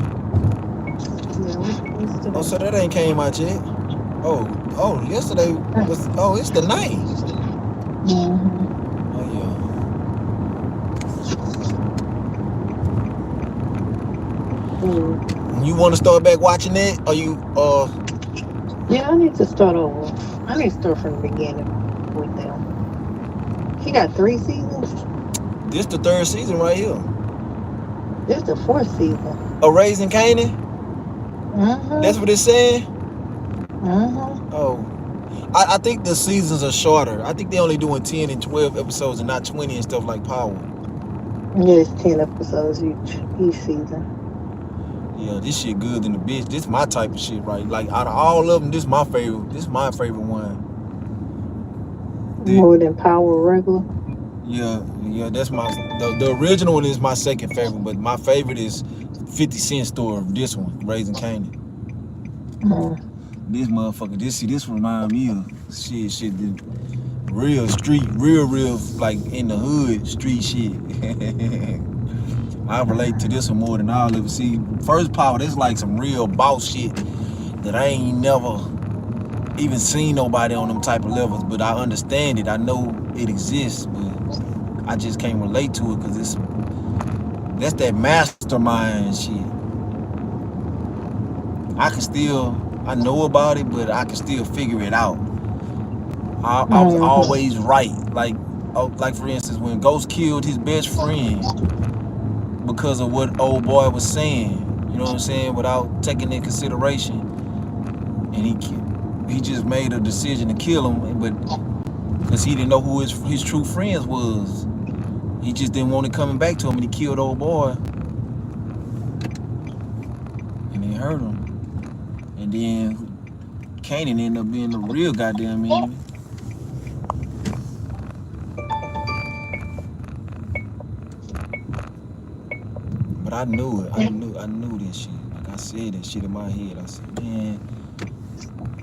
Yeah, what's today? Oh, so that ain't came out yet. Oh, yesterday was. Oh, it's the 9th. Mm-hmm. Oh yeah. You want to start back watching it? Or you Yeah, I need to start over. I need to start from the beginning with them. He got 3 seasons? This the 3rd season right here. This the 4th season. A Raising Canaan? Mm-hmm. That's what it's saying? Mm-hmm. Oh. I think the seasons are shorter. I think they're only doing 10 and 12 episodes and not 20 and stuff like Power. Yeah, it's 10 episodes each season. Yeah, this shit good than the bitch. This my type of shit, right? Like, out of all of them, this my favorite. This my favorite one. More than Power regular? Yeah, that's my... The original one is my second favorite, but my favorite is 50 Cent store, this one, Raising Canaan. This motherfucker, this remind me of shit, the real street, real, like, in the hood, street shit. I relate to this one more than all of it. See, first Power, that's like some real boss shit that I ain't never even seen nobody on them type of levels, but I understand it. I know it exists, but I just can't relate to it because that's that mastermind shit. I know about it, but I can still figure it out. I was always right. Like for instance, when Ghost killed his best friend because of what old boy was saying, you know what I'm saying, without taking into consideration, and he just made a decision to kill him, but because he didn't know who his true friends was, he just didn't want it coming back to him, and he killed old boy, and it hurt him, and then Kanan ended up being the real goddamn enemy. But I knew it. I knew this shit. Like I said that shit in my head. I said, man,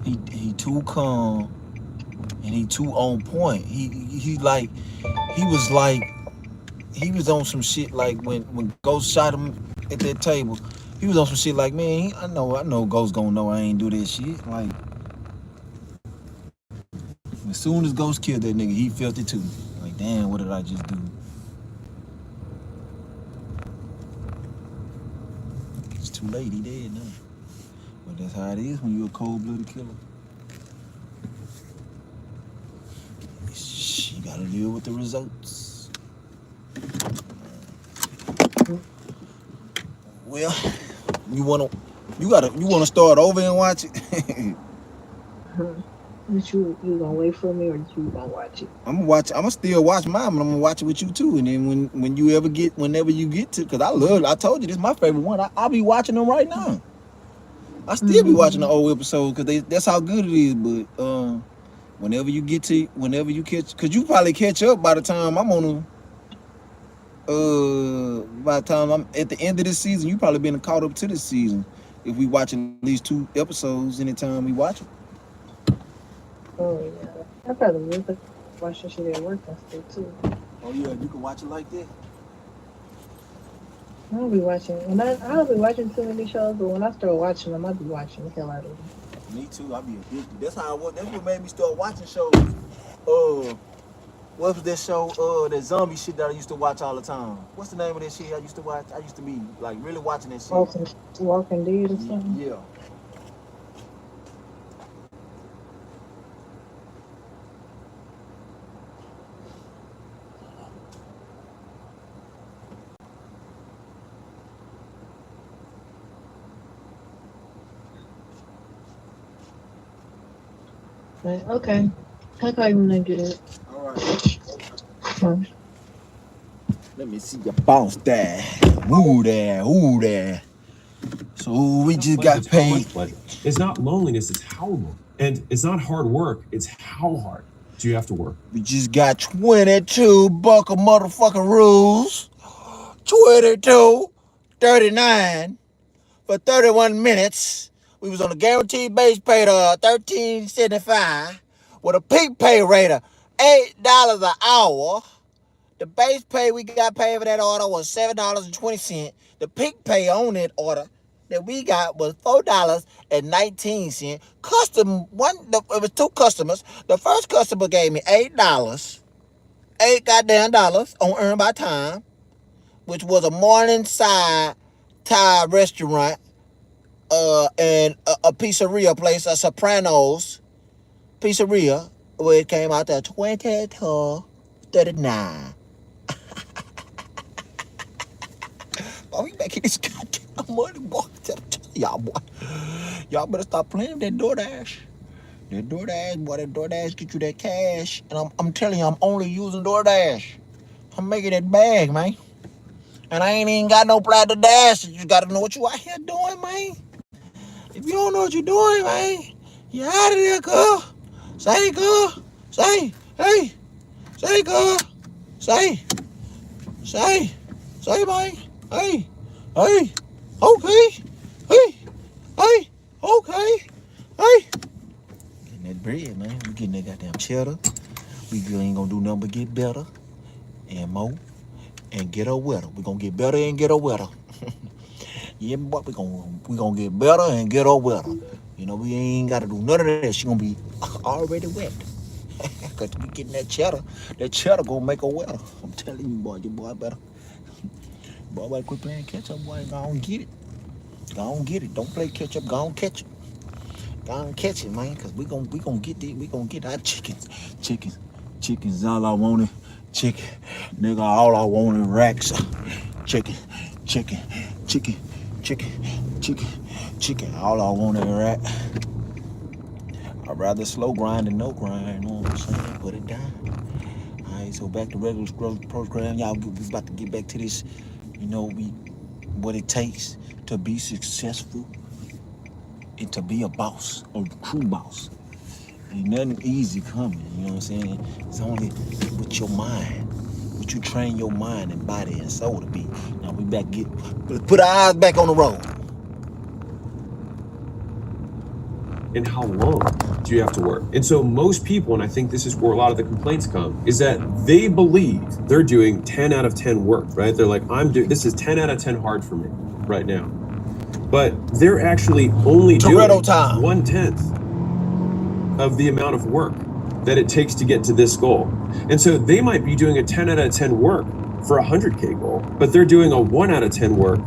he too calm and he too on point. He was on some shit like when Ghost shot him at that table. He was on some shit like, man, I know Ghost gonna know I ain't do that shit. Like, as soon as Ghost killed that nigga, he felt it too. Like, damn, what did I just do? It's too late, he dead now. But that's how it is when you're a cold-blooded killer. You gotta deal with the results. Well, you wanna start over and watch it? But you gonna wait for me, or you gonna watch it? I'm gonna still watch mine, but I'm gonna watch it with you too. And then whenever you get to, cause I told you this is my favorite one. I'll be watching them right now. I still be watching the old episodes because that's how good it is. But whenever you catch, cause you probably catch up by the time I'm on by the time I'm at the end of this season, you probably been caught up to this season. If we watching at least 2 episodes anytime we watch it. Oh yeah, I probably will watch that shit at work and stuff too. Oh yeah, you can watch it like that. I'll be watching, and I don't be watching too many shows, but when I start watching them, I'll be watching the hell out of them. Me too. I be addicted. That's what made me start watching shows. What was that show? That zombie shit that I used to watch all the time. What's the name of that shit I used to watch? I used to be like really watching that shit. Walking Dead or something? Yeah. Okay. I'll call you when I get it. All right. Let me see your bounce there. Ooh there, ooh there. So we just got paid. It's not loneliness, it's how long. And it's not hard work, it's how hard do you have to work. We just got 22 buck of motherfucking rules. 22.39 for 31 minutes. We was on a guaranteed base pay to $13.75 with a peak pay rate of $8 an hour. The base pay we got paid for that order was $7.20. The peak pay on that order that we got was $4.19. It was two customers. The first customer gave me $8, $8 goddamn dollars on Earn by Time, which was a Morningside Thai restaurant, and a pizzeria place, a Sopranos pizzeria, where it came out to $22.39. Oh, we making this goddamn money, boy. Y'all, boy. Y'all better stop playing with that DoorDash. That DoorDash, boy, that DoorDash get you that cash. And I'm telling you, I'm only using DoorDash. I'm making it bag, man. And I ain't even got no plan to dash. You just gotta know what you out here doing, man. If you don't know what you're doing, man, you out of there, girl. Say, girl. Say, hey. Say, girl. Say, man. Hey, okay, hey, okay, hey. Getting that bread, man. We getting that goddamn cheddar. We ain't gonna do nothing but get better and more and get her wetter. We gonna get better and get her wetter. Yeah, but we gonna get better and get her wetter. You know, we ain't gotta do none of that. She gonna be already wet. Cause we getting that cheddar. That cheddar gonna make her wetter. I'm telling you, boy, your boy better. Boy, better quit playing catch up, boy. Go on get it. Go on get it. Don't play catch up. Go on catch it. Go on catch it, man. Cause we gonna get this. We gonna get our chickens. Chickens is all I wanted. Chicken. Nigga, all I want is racks. Chicken. All I want is rack. I'd rather slow grind than no grind. You know what I'm saying? Put it down. Alright, so back to regular growth program. Y'all, we about to get back to this. You know, what it takes to be successful and to be a boss, or true boss. Ain't nothing easy coming, you know what I'm saying? It's only with your mind, what you train your mind and body and soul to be. Now we back, put our eyes back on the road. And how long do you have to work? And so most people, and I think this is where a lot of the complaints come, is that they believe they're doing 10 out of 10 work, right? They're like, this is 10 out of 10 hard for me right now. But they're actually only doing 1/10 of the amount of work that it takes to get to this goal. And so they might be doing a 10 out of 10 work for a 100K goal, but they're doing a 1 out of 10 work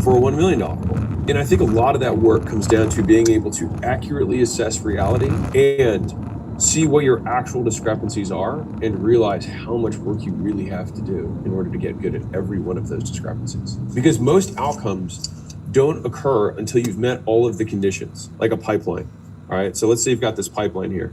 for a $1 million goal. And I think a lot of that work comes down to being able to accurately assess reality and see what your actual discrepancies are and realize how much work you really have to do in order to get good at every one of those discrepancies. Because most outcomes don't occur until you've met all of the conditions, like a pipeline. All right, so let's say you've got this pipeline here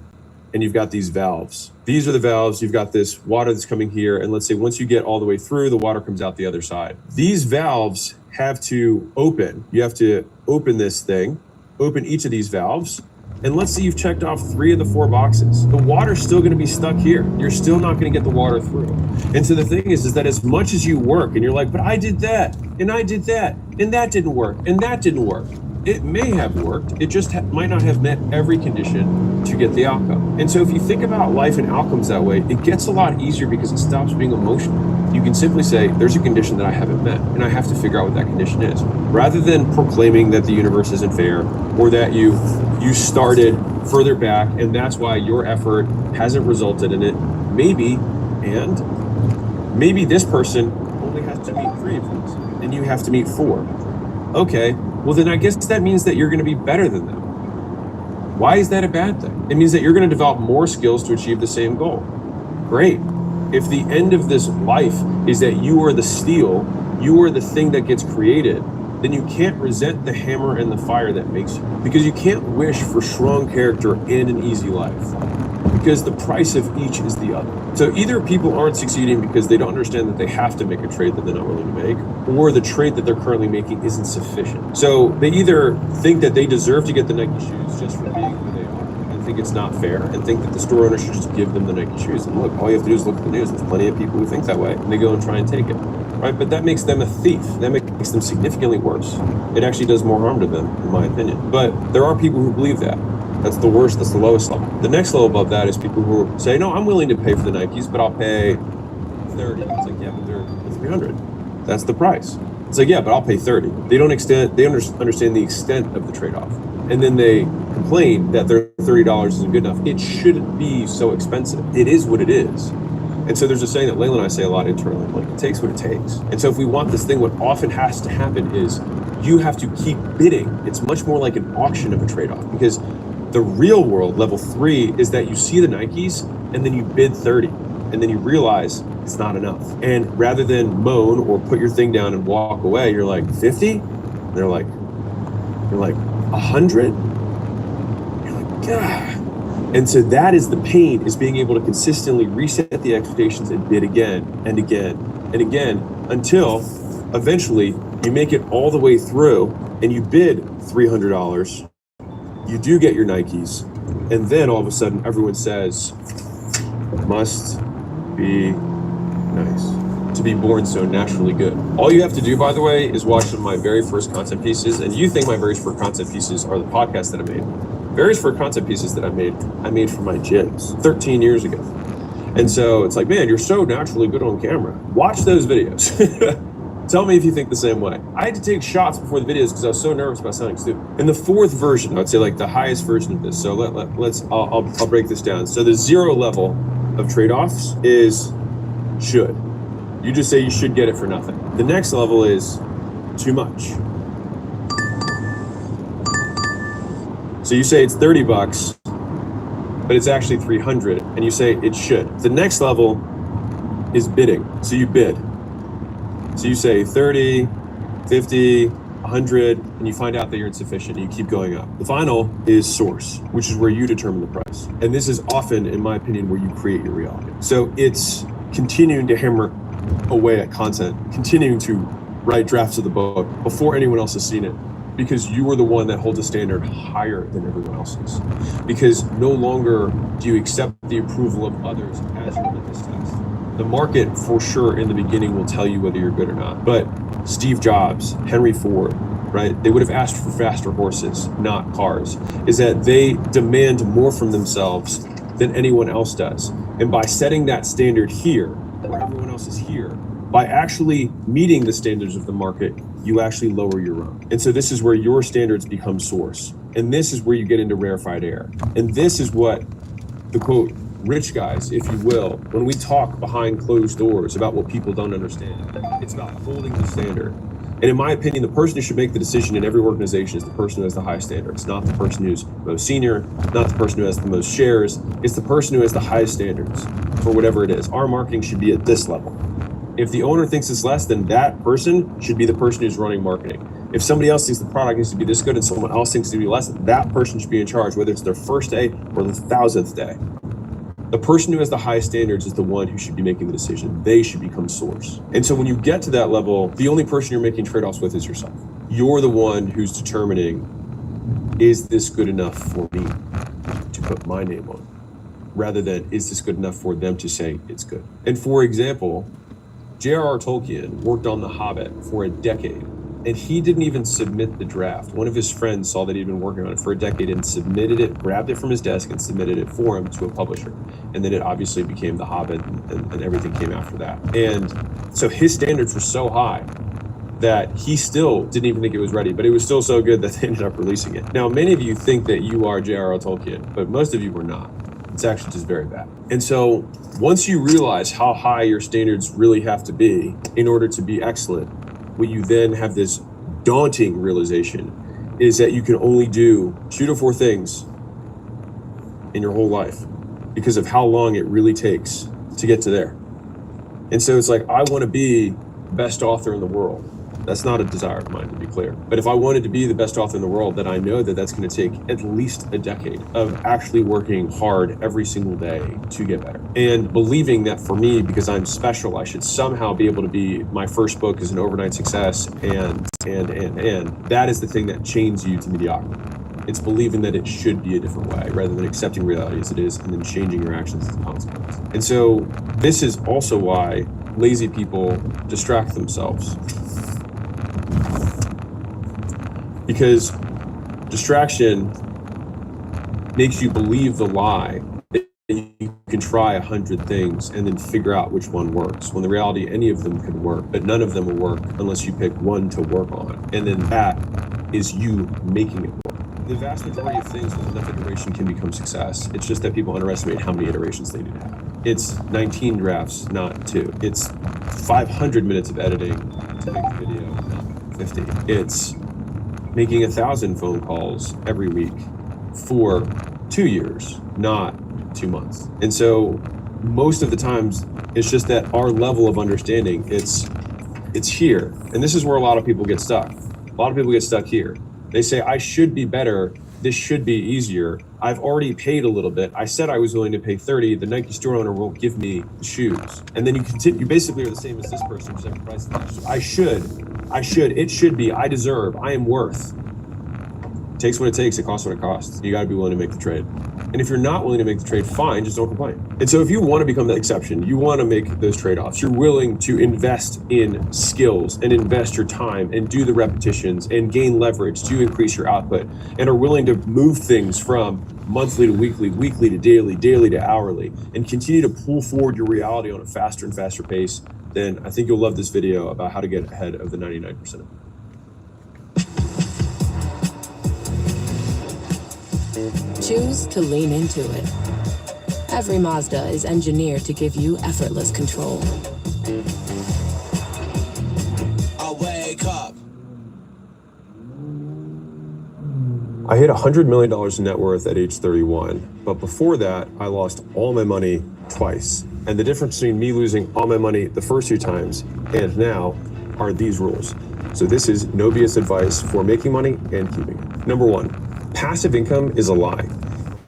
and you've got these valves. These are the valves, you've got this water that's coming here, and let's say once you get all the way through, the water comes out the other side. These valves have to open. You have to open this thing, open each of these valves, and let's say you've checked off 3 of the 4 boxes. The water's still gonna be stuck here. You're still not gonna get the water through. And so the thing is that as much as you work and you're like, but I did that, and I did that, and that didn't work, and that didn't work. It may have worked, it just might not have met every condition to get the outcome. And so if you think about life and outcomes that way, it gets a lot easier because it stops being emotional. You can simply say, there's a condition that I haven't met, and I have to figure out what that condition is. Rather than proclaiming that the universe isn't fair, or that you started further back, and that's why your effort hasn't resulted in it. Maybe hand, maybe this person only has to meet 3 of these, and you have to meet 4. Okay, well then I guess that means that you're going to be better than them. Why is that a bad thing? It means that you're going to develop more skills to achieve the same goal. Great. If the end of this life is that you are the steel, you are the thing that gets created, then you can't resent the hammer and the fire that makes you. Because you can't wish for strong character and an easy life. Because the price of each is the other. So either people aren't succeeding because they don't understand that they have to make a trade that they're not willing to make, or the trade that they're currently making isn't sufficient. So they either think that they deserve to get the Nike shoes just for being who they are, and think it's not fair, and think that the store owner should just give them the Nike shoes. And look, all you have to do is look at the news. There's plenty of people who think that way, and they go and try and take it. Right? But that makes them a thief. That makes them significantly worse. It actually does more harm to them, in my opinion. But there are people who believe that. That's the worst, that's the lowest level. The next level above that is people who say, no, I'm willing to pay for the Nikes, but I'll pay 30. It's like, yeah, but they're 300. That's the price. It's like, yeah, but I'll pay 30. They don't understand the extent of the trade-off. And then they complain that their $30 isn't good enough. It shouldn't be so expensive. It is what it is. And so there's a saying that Layla and I say a lot internally, like, it takes what it takes. And so if we want this thing, what often has to happen is you have to keep bidding. It's much more like an auction of a trade-off, because the real world, level 3, is that you see the Nikes and then you bid 30 and then you realize it's not enough. And rather than moan or put your thing down and walk away, you're like, 50? They're like 100? You're like, God. And so that is the pain, is being able to consistently reset the expectations and bid again and again and again until eventually you make it all the way through and you bid $300. You do get your Nikes, and then all of a sudden everyone says, must be nice to be born so naturally good. All you have to do, by the way, is watch some of my very first content pieces, and you think my very first content pieces are the podcasts that I made. Very first content pieces that I made for my gyms 13 years ago. And so it's like, man, you're so naturally good on camera. Watch those videos. Tell me if you think the same way. I had to take shots before the videos because I was so nervous about sounding stupid. In the 4th version, I would say like the highest version of this. So I'll break this down. So the 0 level of trade-offs is should. You just say you should get it for nothing. The next level is too much. So you say it's $30, but it's actually 300, and you say it should. The next level is bidding. So you bid. So you say 30, 50, 100, and you find out that you're insufficient, and you keep going up. The final is source, which is where you determine the price. And this is often, in my opinion, where you create your reality. So it's continuing to hammer away at content, continuing to write drafts of the book before anyone else has seen it, because you are the one that holds a standard higher than everyone else's. Because no longer do you accept the approval of others as your litmus test. The market, for sure, in the beginning will tell you whether you're good or not. But Steve Jobs, Henry Ford, right? They would have asked for faster horses, not cars. Is that they demand more from themselves than anyone else does. And by setting that standard here, where everyone else is here, by actually meeting the standards of the market, you actually lower your own. And so this is where your standards become source. And this is where you get into rarefied air. And this is what the quote, rich guys, if you will, when we talk behind closed doors about what people don't understand, it's about holding the standard. And in my opinion, the person who should make the decision in every organization is the person who has the highest standard. It's not the person who's most senior, not the person who has the most shares. It's the person who has the highest standards for whatever it is. Our marketing should be at this level. If the owner thinks it's less, then that person should be the person who's running marketing. If somebody else thinks the product needs to be this good and someone else thinks it to be less, that person should be in charge, whether it's their first day or the 1,000th day. The person who has the highest standards is the one who should be making the decision. They should become source. And so when you get to that level, the only person you're making trade-offs with is yourself. You're the one who's determining, is this good enough for me to put my name on? Rather than, is this good enough for them to say it's good? And for example, J.R.R. Tolkien worked on The Hobbit for a decade, and he didn't even submit the draft. One of his friends saw that he'd been working on it for a decade and submitted it, grabbed it from his desk and submitted it for him to a publisher. And then it obviously became The Hobbit, and everything came after that. And so his standards were so high that he still didn't even think it was ready, but it was still so good that they ended up releasing it. Now, many of you think that you are J.R.R. Tolkien, but most of you were not. It's actually just very bad. And so once you realize how high your standards really have to be in order to be excellent, what you then have this daunting realization is that you can only do 2 to 4 things in your whole life because of how long it really takes to get to there. And so it's like, I want to be the best author in the world. That's not a desire of mine, to be clear. But if I wanted to be the best author in the world, then I know that that's going to take at least a decade of actually working hard every single day to get better. And believing that for me, because I'm special, I should somehow be able to be, my first book is an overnight success, and that is the thing that chains you to mediocrity. It's believing that it should be a different way rather than accepting reality as it is and then changing your actions as a consequence. And so this is also why lazy people distract themselves. Because distraction makes you believe the lie that you can try 100 things and then figure out which one works, when the reality, any of them could work, but none of them will work unless you pick one to work on. And then that is you making it work. The vast majority of things with enough iteration can become success. It's just that people underestimate how many iterations they need to have. It's 19 drafts, not 2. It's 500 minutes of editing to make the video, not 50. It's making 1,000 phone calls every week for 2 years, not 2 months. And so most of the times it's just that our level of understanding, it's here. And this is where a lot of people get stuck. A lot of people get stuck here. They say, I should be better. This should be easier. I've already paid a little bit. I said I was willing to pay 30. The Nike store owner won't give me the shoes. And then you continue, you basically are the same as this person, just have price attached. I should, it should be, I deserve, I am worth. It takes what it takes, it costs what it costs. You gotta be willing to make the trade. And if you're not willing to make the trade, fine, just don't complain. And so if you want to become the exception, you want to make those trade-offs, you're willing to invest in skills and invest your time and do the repetitions and gain leverage to increase your output, and are willing to move things from monthly to weekly, weekly to daily, daily to hourly, and continue to pull forward your reality on a faster and faster pace, then I think you'll love this video about how to get ahead of the 99%. Choose to lean into it. Every Mazda is engineered to give you effortless control. I wake up. I hit $100 million in net worth at age 31, but before that, I lost all my money twice. And the difference between me losing all my money the first 2 times and now are these rules. So this is no BS advice for making money and keeping it. Number 1. Passive income is a lie.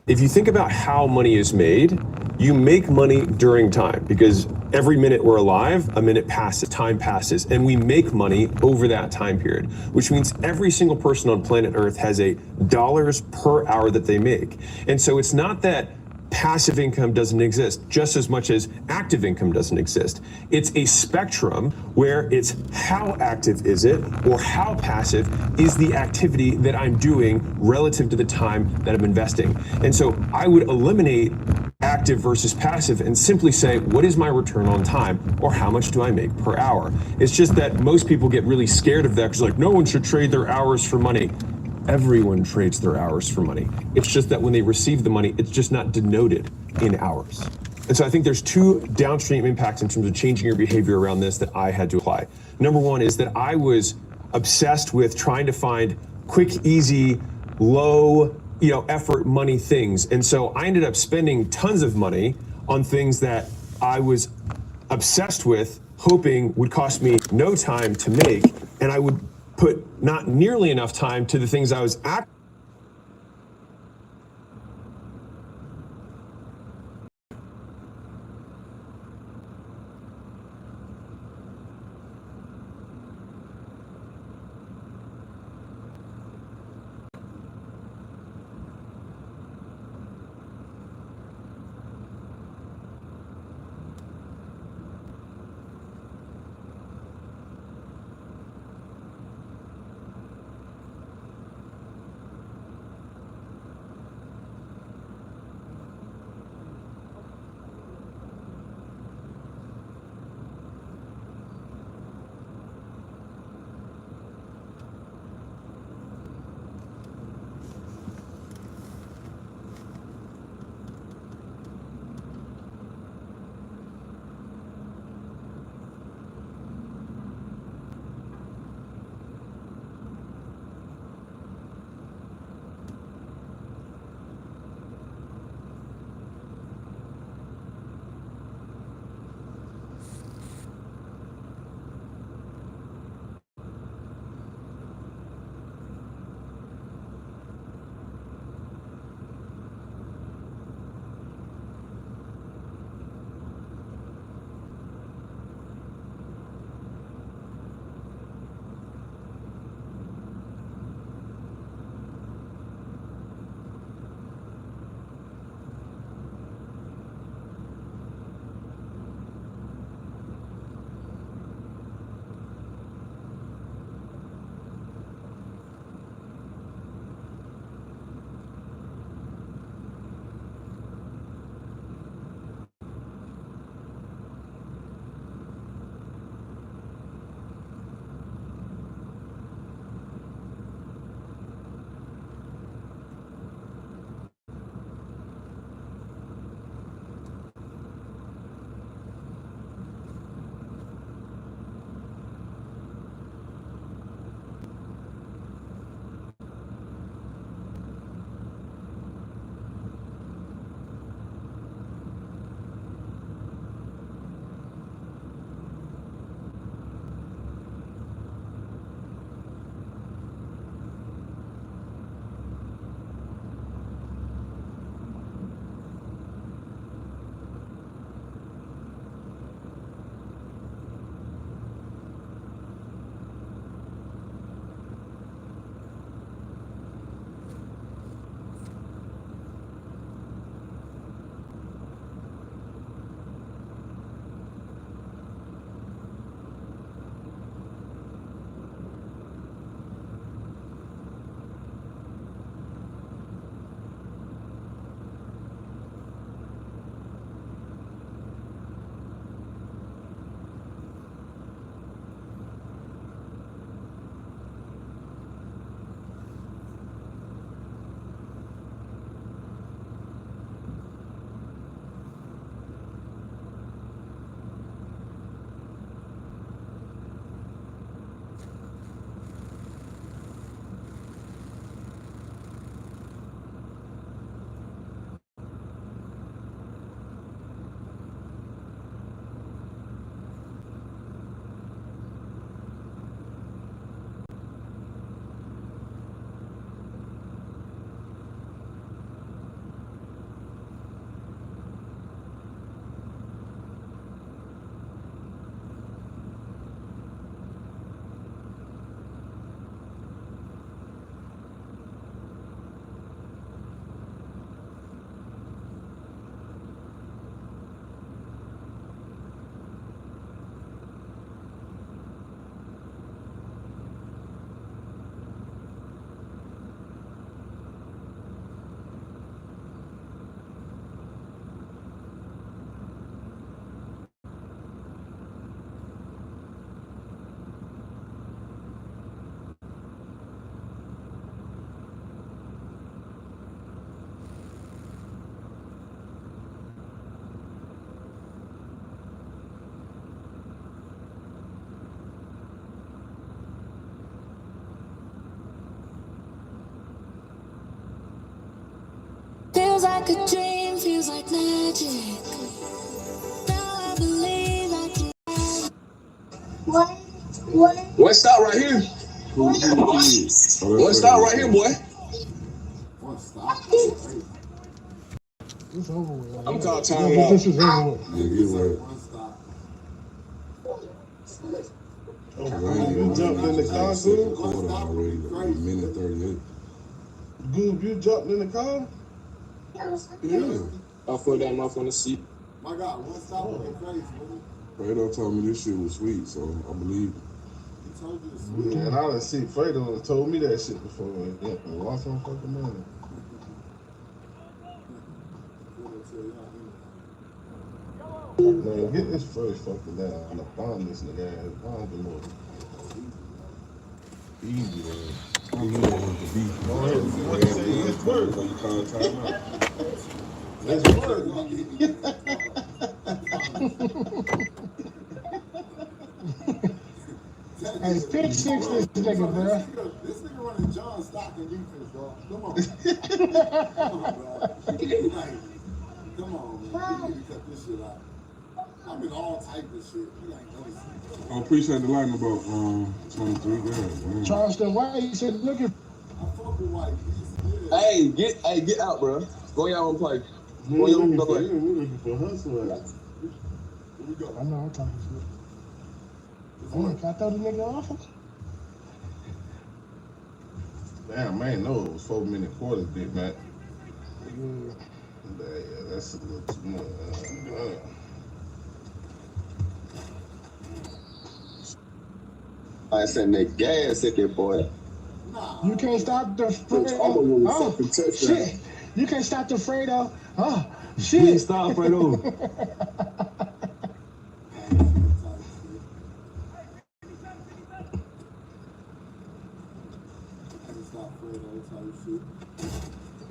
If you think about how money is made, you make money during time, because every minute we're alive, a minute passes, time passes, and we make money over that time period, which means every single person on planet Earth has $dollars per hour that they make. And so it's not that passive income doesn't exist, just as much as active income doesn't exist. It's a spectrum where it's how active is it, or how passive is the activity that I'm doing relative to the time that I'm investing. And so I would eliminate active versus passive and simply say, what is my return on time, or how much do I make per hour? It's just that most people get really scared of that because like, no one should trade their hours for money. Everyone trades their hours for money. It's just that when they receive the money, it's just not denoted in hours. And so I think there's 2 downstream impacts in terms of changing your behavior around this that I had to apply. Number 1 is that I was obsessed with trying to find quick, easy, low, effort money things. And so I ended up spending tons of money on things that I was obsessed with, hoping would cost me no time to make, and I would put not nearly enough time to the things I was Feels like a dream, feels like magic. Now I believe I can. What stop right here? What stop right here, boy? It's over with. I'm called time Yeah, out. this is over with. Yeah, get away. You jumped in the car, Goob? Already, like a minute 38. Goob, you jumped in the car? Yeah. I put that off on the seat. My God, one stop with the crazy, man. Fredo told me this shit was sweet, so I believe it. He told you it's sweet. Yeah, and I done see Fredo told me that shit before. Yeah, lost my fucking money. Man, get this first fucking down. I'm gonna bomb this nigga ass. Bomb the Lord. Easy, man. I'm here with the beef. Go ahead. Let's work. So you call time out. Let's work. Hey, pick six this nigga, bro. This nigga running John Stockton defense, dog. Come on. Come on, man. You need to cut this shit out. I'm in all type of shit. You ain't know this. I appreciate the line about 23 guys. Charleston White, he said, look at. I fuck with White. Hey, get out, bro. Go y'all and play. Go y'all and play. We're looking for hustle. Here we go. I know I'm talking shit. Can I throw the nigga off him? Damn, man, no, it was 4 minute quarters, Big Mac. Yeah, that's a little too much. I said that gas at that boy. You can't stop the Fredo. Oh, shit. You can't stop the Fredo. Oh, shit. Please stop, Fredo.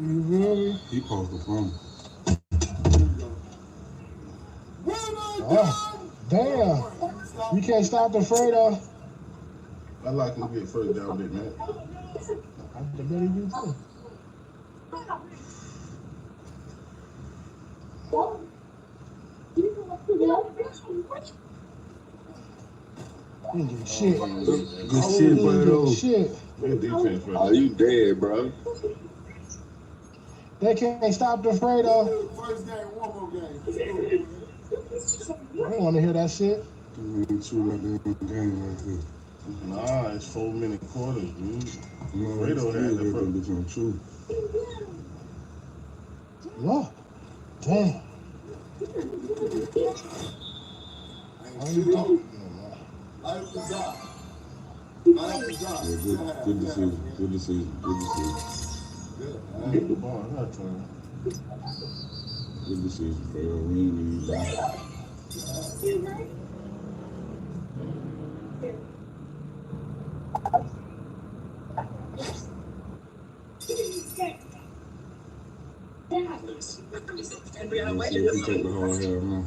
You really? He posted from. Oh, damn. You can't stop the Fredo. I like him to get first down, Big man. I bet he do too. You get shit. Good shit, Fredo. Shit. Good defense, Fredo. Oh, you dead, bro. They can't stop the Fredo. First game, one more game. I don't want to hear that shit. True like that game like this. Nah, it's 4 minute quarters, dude. No, Fredo had the first. bitch on true. Lord, damn. Good decision. Good decision. Good decision. Good decision, Fredo. We ain't need that. Let's see if he take the whole hair, huh?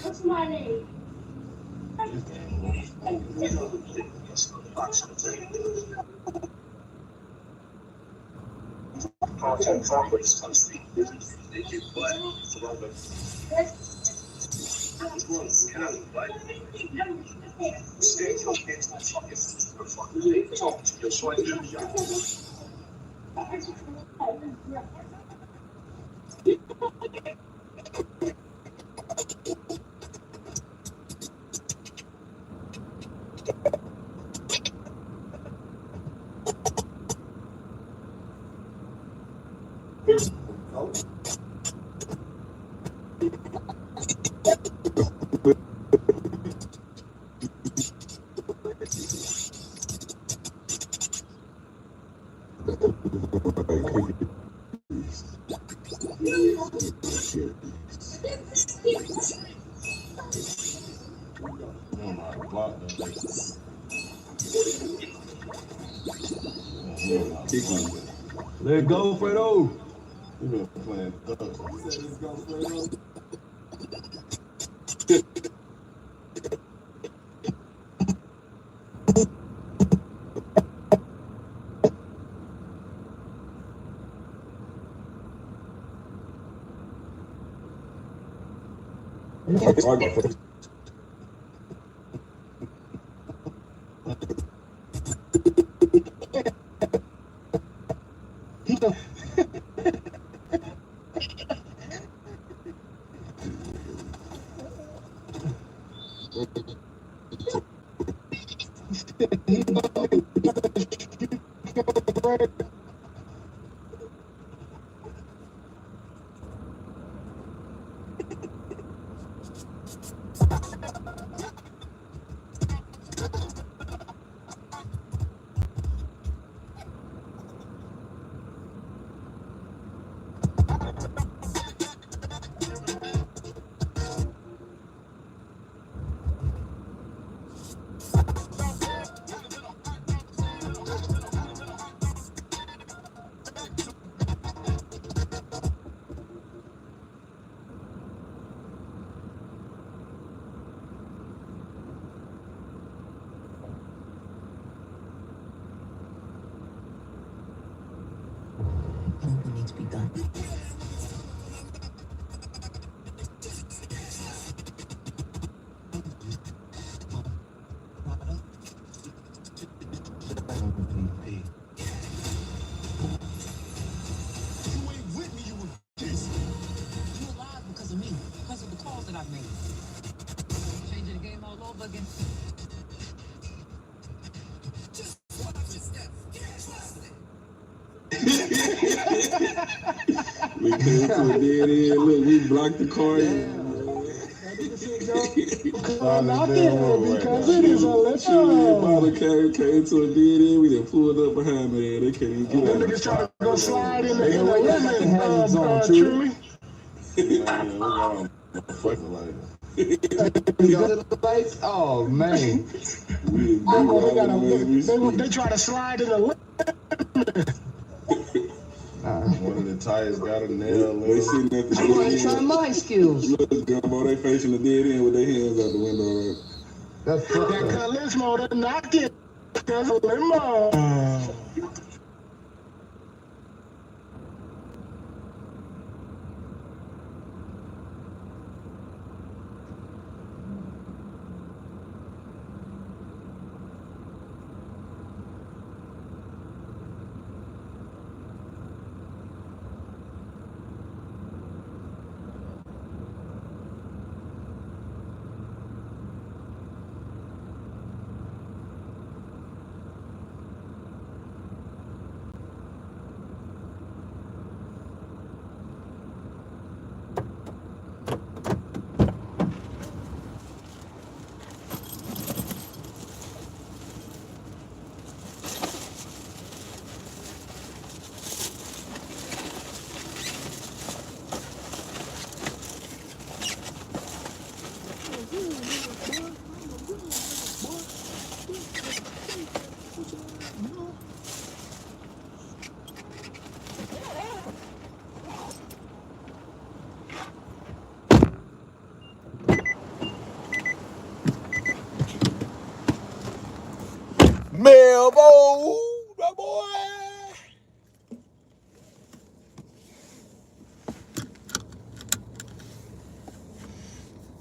What's my name? Let go, Fredo. We've been playing thugs. Let's go, Fredo. What needs to be done? We came to a dead end. Look, we blocked the car. Because it is a came to a dead end. We done pulled up behind there. They can't even get out. Niggas trying to go slide in the lemon, truly. Oh man. They try to slide in the lemon. One of the tires got a nail. They sitting at the I want to try my skills. Look, Gumbo, they facing the dead end with their hands out the window. Right? That's fucked up. That Lismo, they're knocking. That's a limo. Melbo, my boy.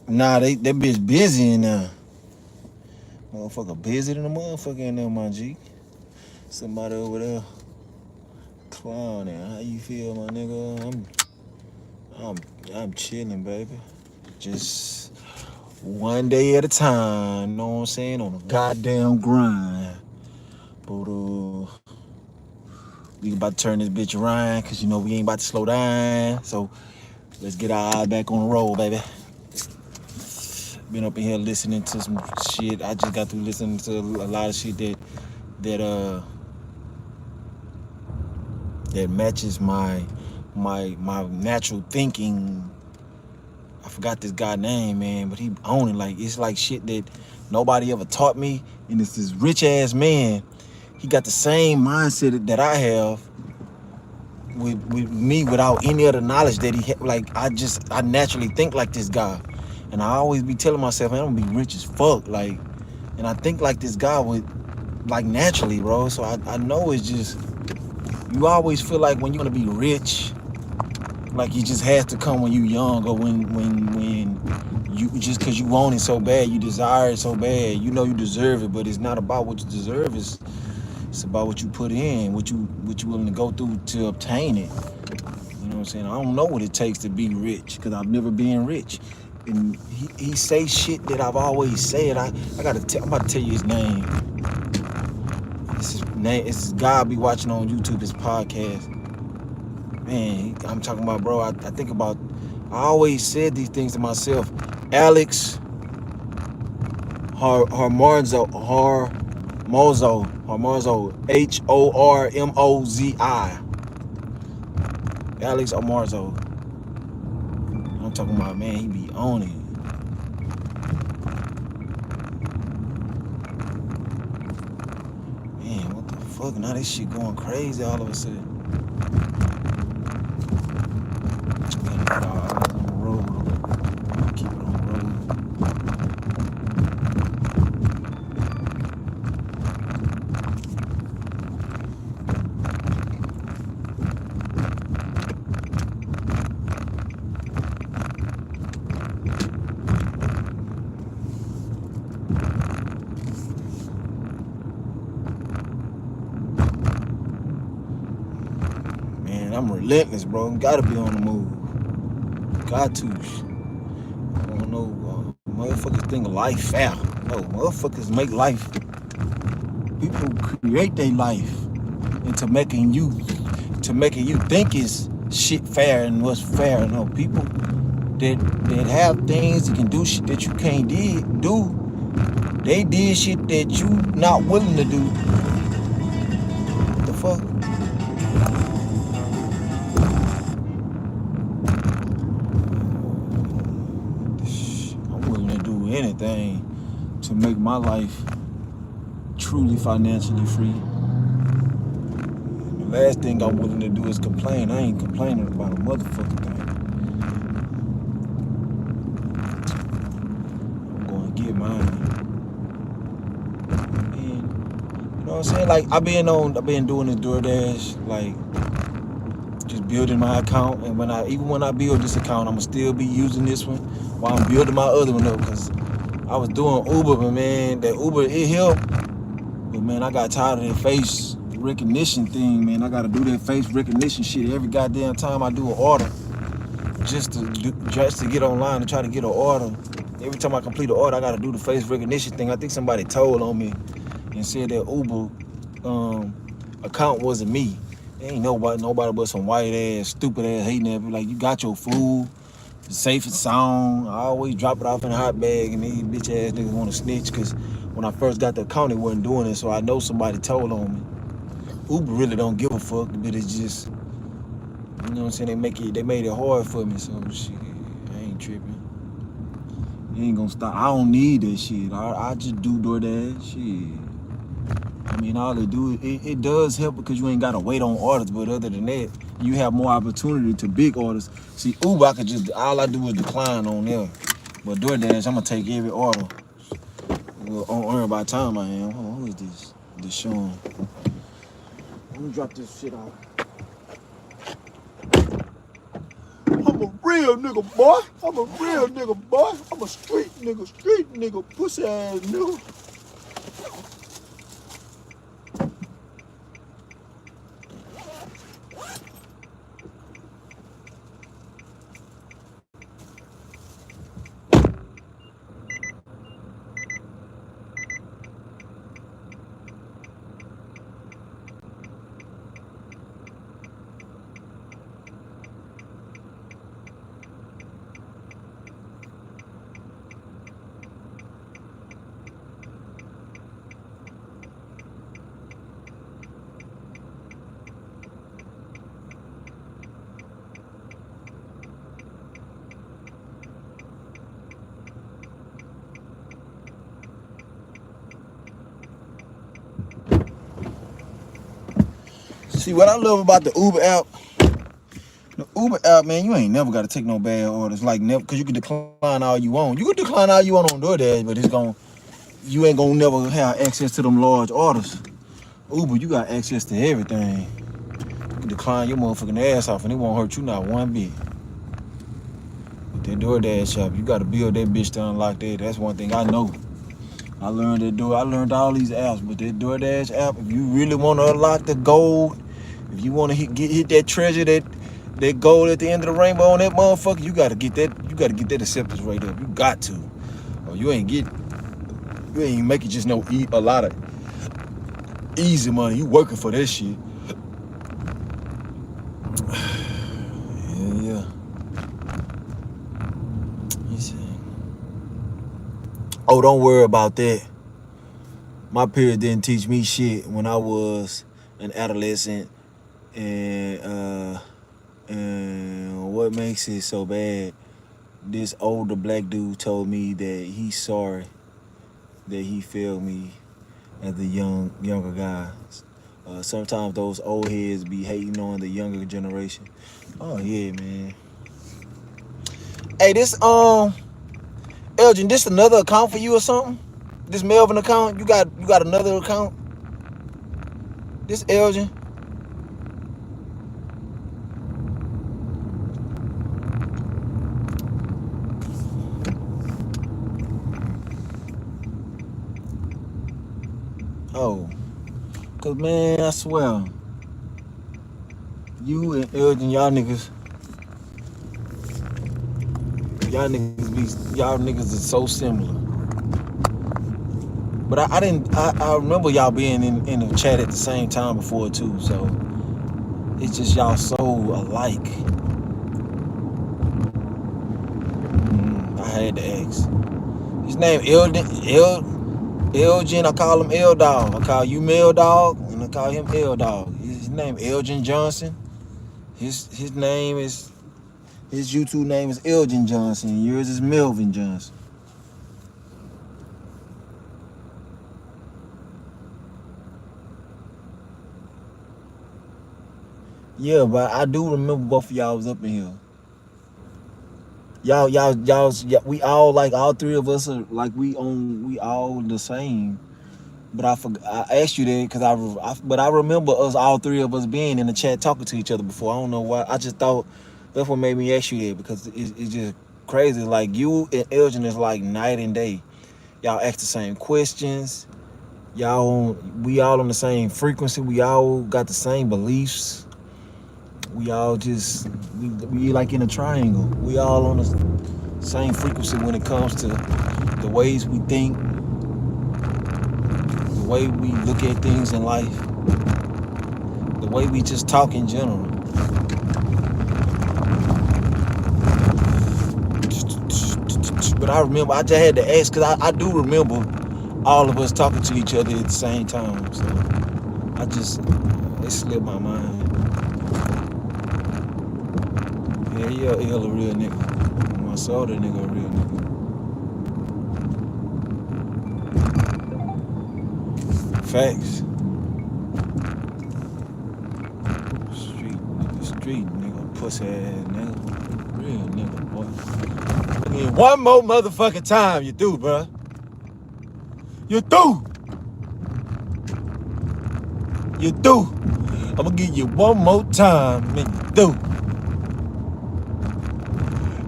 Nah, that bitch busy in there. Motherfucker busy than a motherfucker in there, my G. Somebody over there clowning. How you feel, my nigga? I'm chilling, baby. Just one day at a time, know what I'm saying? On a goddamn grind. But we about to turn this bitch around, cause you know we ain't about to slow down. So let's get our eyes back on the road, baby. Been up in here listening to some shit. I just got through listening to a lot of shit that matches my natural thinking. I forgot this guy's name, man, but he own it. Like, it's like shit that nobody ever taught me. And it's this rich ass man. He got the same mindset that I have with me without any other knowledge that he had. Like, I naturally think like this guy. And I always be telling myself, man, I'm gonna be rich as fuck. Like, and I think like this guy would, like, naturally, bro. So I know it's just, you always feel like when you're gonna be rich, like it just has to come when you young or when you just because you want it so bad, you desire it so bad, you know you deserve it, but it's not about what you deserve. It's about what you put in, what you willing to go through to obtain it. You know what I'm saying? I don't know what it takes to be rich because I've never been rich. And he say shit that I've always said. I'm about to tell you his name. It's this guy I be watching on YouTube, his podcast. Man, I'm talking about, bro, I think about, I always said these things to myself. Alex Hormozi, Hormozi, Alex Hormozi. I'm talking about, man, he be on it. Man, what the fuck? Now this shit going crazy all of a sudden. I'm relentless, bro. Gotta be on the move. Got to. I don't know. Motherfuckers think life fair. No, motherfuckers make life. People create their life into making you think it's shit fair and what's fair. No, people that have things that can do shit that you can't do. They did shit that you not willing to do. What the fuck? Anything to make my life truly financially free. The last thing I'm willing to do is complain. I ain't complaining about a motherfucking thing. I'm gonna get mine. And, you know what I'm saying? Like I've been doing this DoorDash, like just building my account. And even when I build this account, I'ma still be using this one while I'm building my other one up, because I was doing Uber, but man, that Uber, it helped. But man, I got tired of that face recognition thing, man. I gotta do that face recognition shit every goddamn time I do an order. Just to get online and try to get an order. Every time I complete an order, I gotta do the face recognition thing. I think somebody told on me and said that Uber account wasn't me. There ain't nobody but some white ass, stupid ass hating at me. Like, you got your food. Safe and sound. I always drop it off in a hot bag, and these bitch ass niggas want to snitch, because when I first got the account, it wasn't doing it, so I know somebody told on me. Uber really don't give a fuck, but it's just, you know what I'm saying, they made it hard for me, so shit, I ain't tripping. You ain't gonna stop. I don't need that shit. I just do DoorDash, shit. I mean, all they do, it does help because you ain't gotta wait on orders, but other than that, you have more opportunity to big orders. See, Uber, all I do is decline on there. But DoorDash, I'm gonna take every order. Well, on earn by time I am. Hold on, who is this? Deshaun. Let me drop this shit off. I'm a real nigga, boy. I'm a real nigga, boy. I'm a street nigga, pussy ass nigga. See, what I love about the Uber app, man, you ain't never got to take no bad orders. Like, never, because you can decline all you want. You can decline all you want on DoorDash, but you ain't gonna never have access to them large orders. Uber, you got access to everything. You can decline your motherfucking ass off and it won't hurt you not one bit. That DoorDash app, you gotta build that bitch to unlock that. That's one thing I know. I learned all these apps, but that DoorDash app, if you really want to unlock the gold, if you want to hit that treasure, that gold at the end of the rainbow on that motherfucker, you gotta get that acceptance rate up. You got to. Or you ain't making just a lot of easy money. You working for that shit. Yeah. You see. Oh, don't worry about that. My parents didn't teach me shit when I was an adolescent, and what makes it so bad, this older black dude told me that he's sorry that he failed me as a younger guy. Sometimes those old heads be hating on the younger generation. Oh yeah, man. Hey, this Elgin, this another account for you or something? This Melvin account? You got another account? This Elgin? Oh, cause man, I swear, you and Elgin, y'all niggas is so similar. But I remember y'all being in the chat at the same time before too, so it's just y'all so alike. I had to ask. His name Elgin, I call him L Dog. I call you Mel Dog, and I call him L Dog. His name Elgin Johnson. His YouTube name is Elgin Johnson, and yours is Melvin Johnson. Yeah, but I do remember both of y'all was up in here. Y'all, we all like all three of us are like we all the same. But I asked you that because but I remember us all three of us being in the chat talking to each other before. I don't know why. I just thought that's what made me ask you that because it's just crazy. Like you and Elgin is like night and day. Y'all ask the same questions. We all on the same frequency. We all got the same beliefs. We all just we like in a triangle. We all on the same frequency when it comes to the ways we think, the way we look at things in life, the way we just talk in general. But I remember, I just had to ask because I do remember all of us talking to each other at the same time. So it slipped my mind. Yeah, L a real nigga. When I saw that nigga a real nigga. Facts. Street nigga, pussy ass nigga. Real nigga, boy. I mean, one more motherfucking time, you do, bro. You do. You do. I'm gonna give you one more time, man. You do.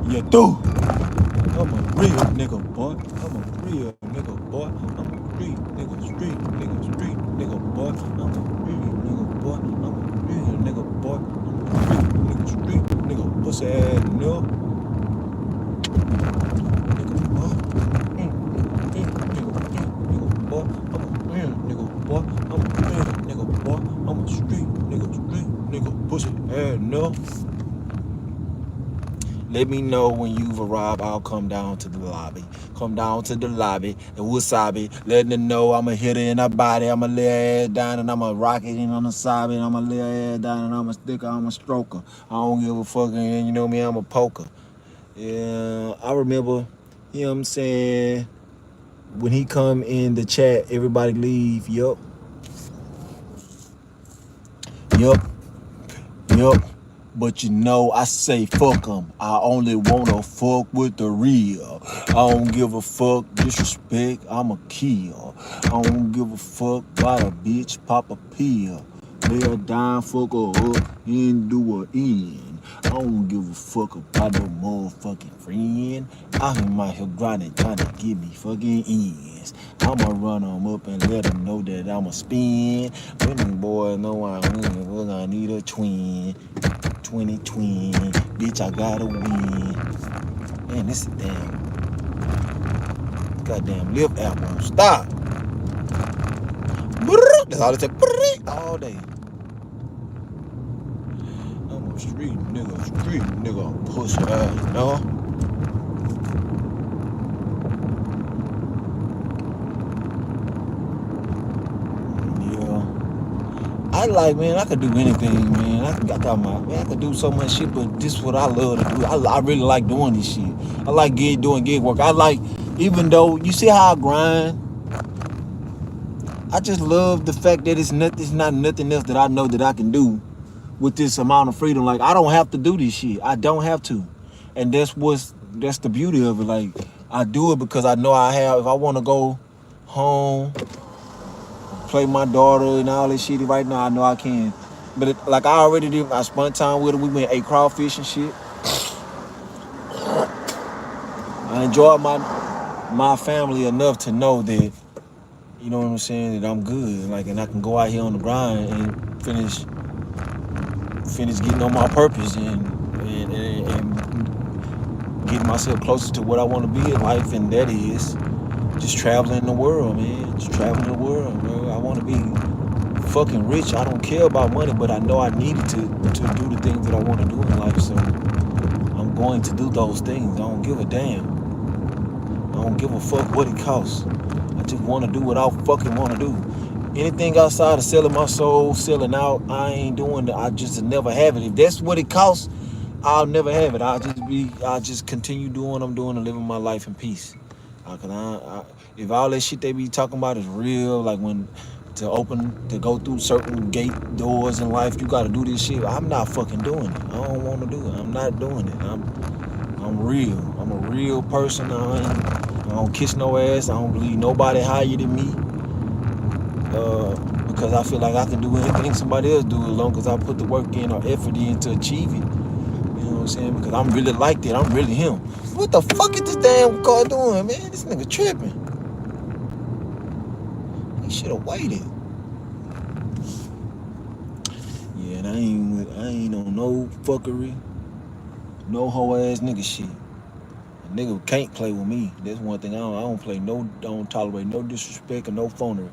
You do. I'm a real nigga, boy. I'm a real nigga, boy. I'm a real nigga, street nigga, boy. I'm a real nigga, boy. I'm a real nigga, boy. I'm a real nigga, street nigga, pussy ass nigga. Nigga, boy. Nigga, boy. I'm a real nigga, boy. I'm a real nigga, boy. I'm a street nigga, pussy ass nigga. Let me know when you've arrived. I'll come down to the lobby. Come down to the lobby and wasabi. Letting them know I'm a hitter in her body. I'm a lay her ass down and I'm a rocket in on the side. And I'm a lay her ass down and I'm a sticker. I'm a stroker. I don't give a fuck. And you know me, I'm a poker. Yeah, I remember him saying when he come in the chat, everybody leave. Yup. But you know, I say fuck them. I only wanna fuck with the real. I don't give a fuck disrespect, I'm a kill. I don't give a fuck about a bitch, pop a pill. Lay her down, fuck her up, and do her in. I don't give a fuck about no motherfucking friend. I'm out here grinding, trying to get me fucking ends. I'ma run them up and let them know that I'ma spin. When them boys know I win, well, I need a twin. 2020, bitch, I gotta win. Man, this is damn goddamn lip app won't stop. That's all it said. All day. I'm a street nigga, pussy ass, you know? Yeah. I like, man, I could do anything, man. I could do so much shit, but this is what I love to do. I really like doing this shit. I like doing gig work. I like, even though, you see how I grind? I just love the fact that it's not nothing else that I know that I can do with this amount of freedom. Like, I don't have to do this shit. I don't have to. And that's the beauty of it. Like, I do it because I know if I want to go home, play my daughter and all this shit right now, I know I can. But like I already did, I spent time with her. We went ate crawfish and shit. I enjoyed my family enough to know that, you know what I'm saying, that I'm good. Like, and I can go out here on the grind and finish getting on my purpose and getting myself closer to what I want to be in life, and that is just traveling the world, man. Just traveling the world, bro. I want to be fucking rich. I don't care about money, but I know I need it to do the things that I want to do in life. So I'm going to do those things. I don't give a damn. I don't give a fuck what it costs. I just want to do what I fucking want to do. Anything outside of selling my soul, selling out, I ain't doing that. I just never have it. If that's what it costs, I'll never have it. I'll just continue doing what I'm doing and living my life in peace. If all that shit they be talking about is real, like when to go through certain gate doors in life, you gotta do this shit. I'm not fucking doing it. I don't want to do it. I'm not doing it. I'm real. I'm a real person. I don't kiss no ass. I don't believe nobody higher than me. Because I feel like I can do anything somebody else do as long as I put the work in or effort in to achieve it. You know what I'm saying? Because I'm really like that. I'm really him. What the fuck is this damn car doing, man? This nigga tripping. He should have waited. Yeah, and I ain't on no fuckery, no hoe ass nigga shit. A nigga can't play with me. That's one thing I don't tolerate no disrespect or no phonery.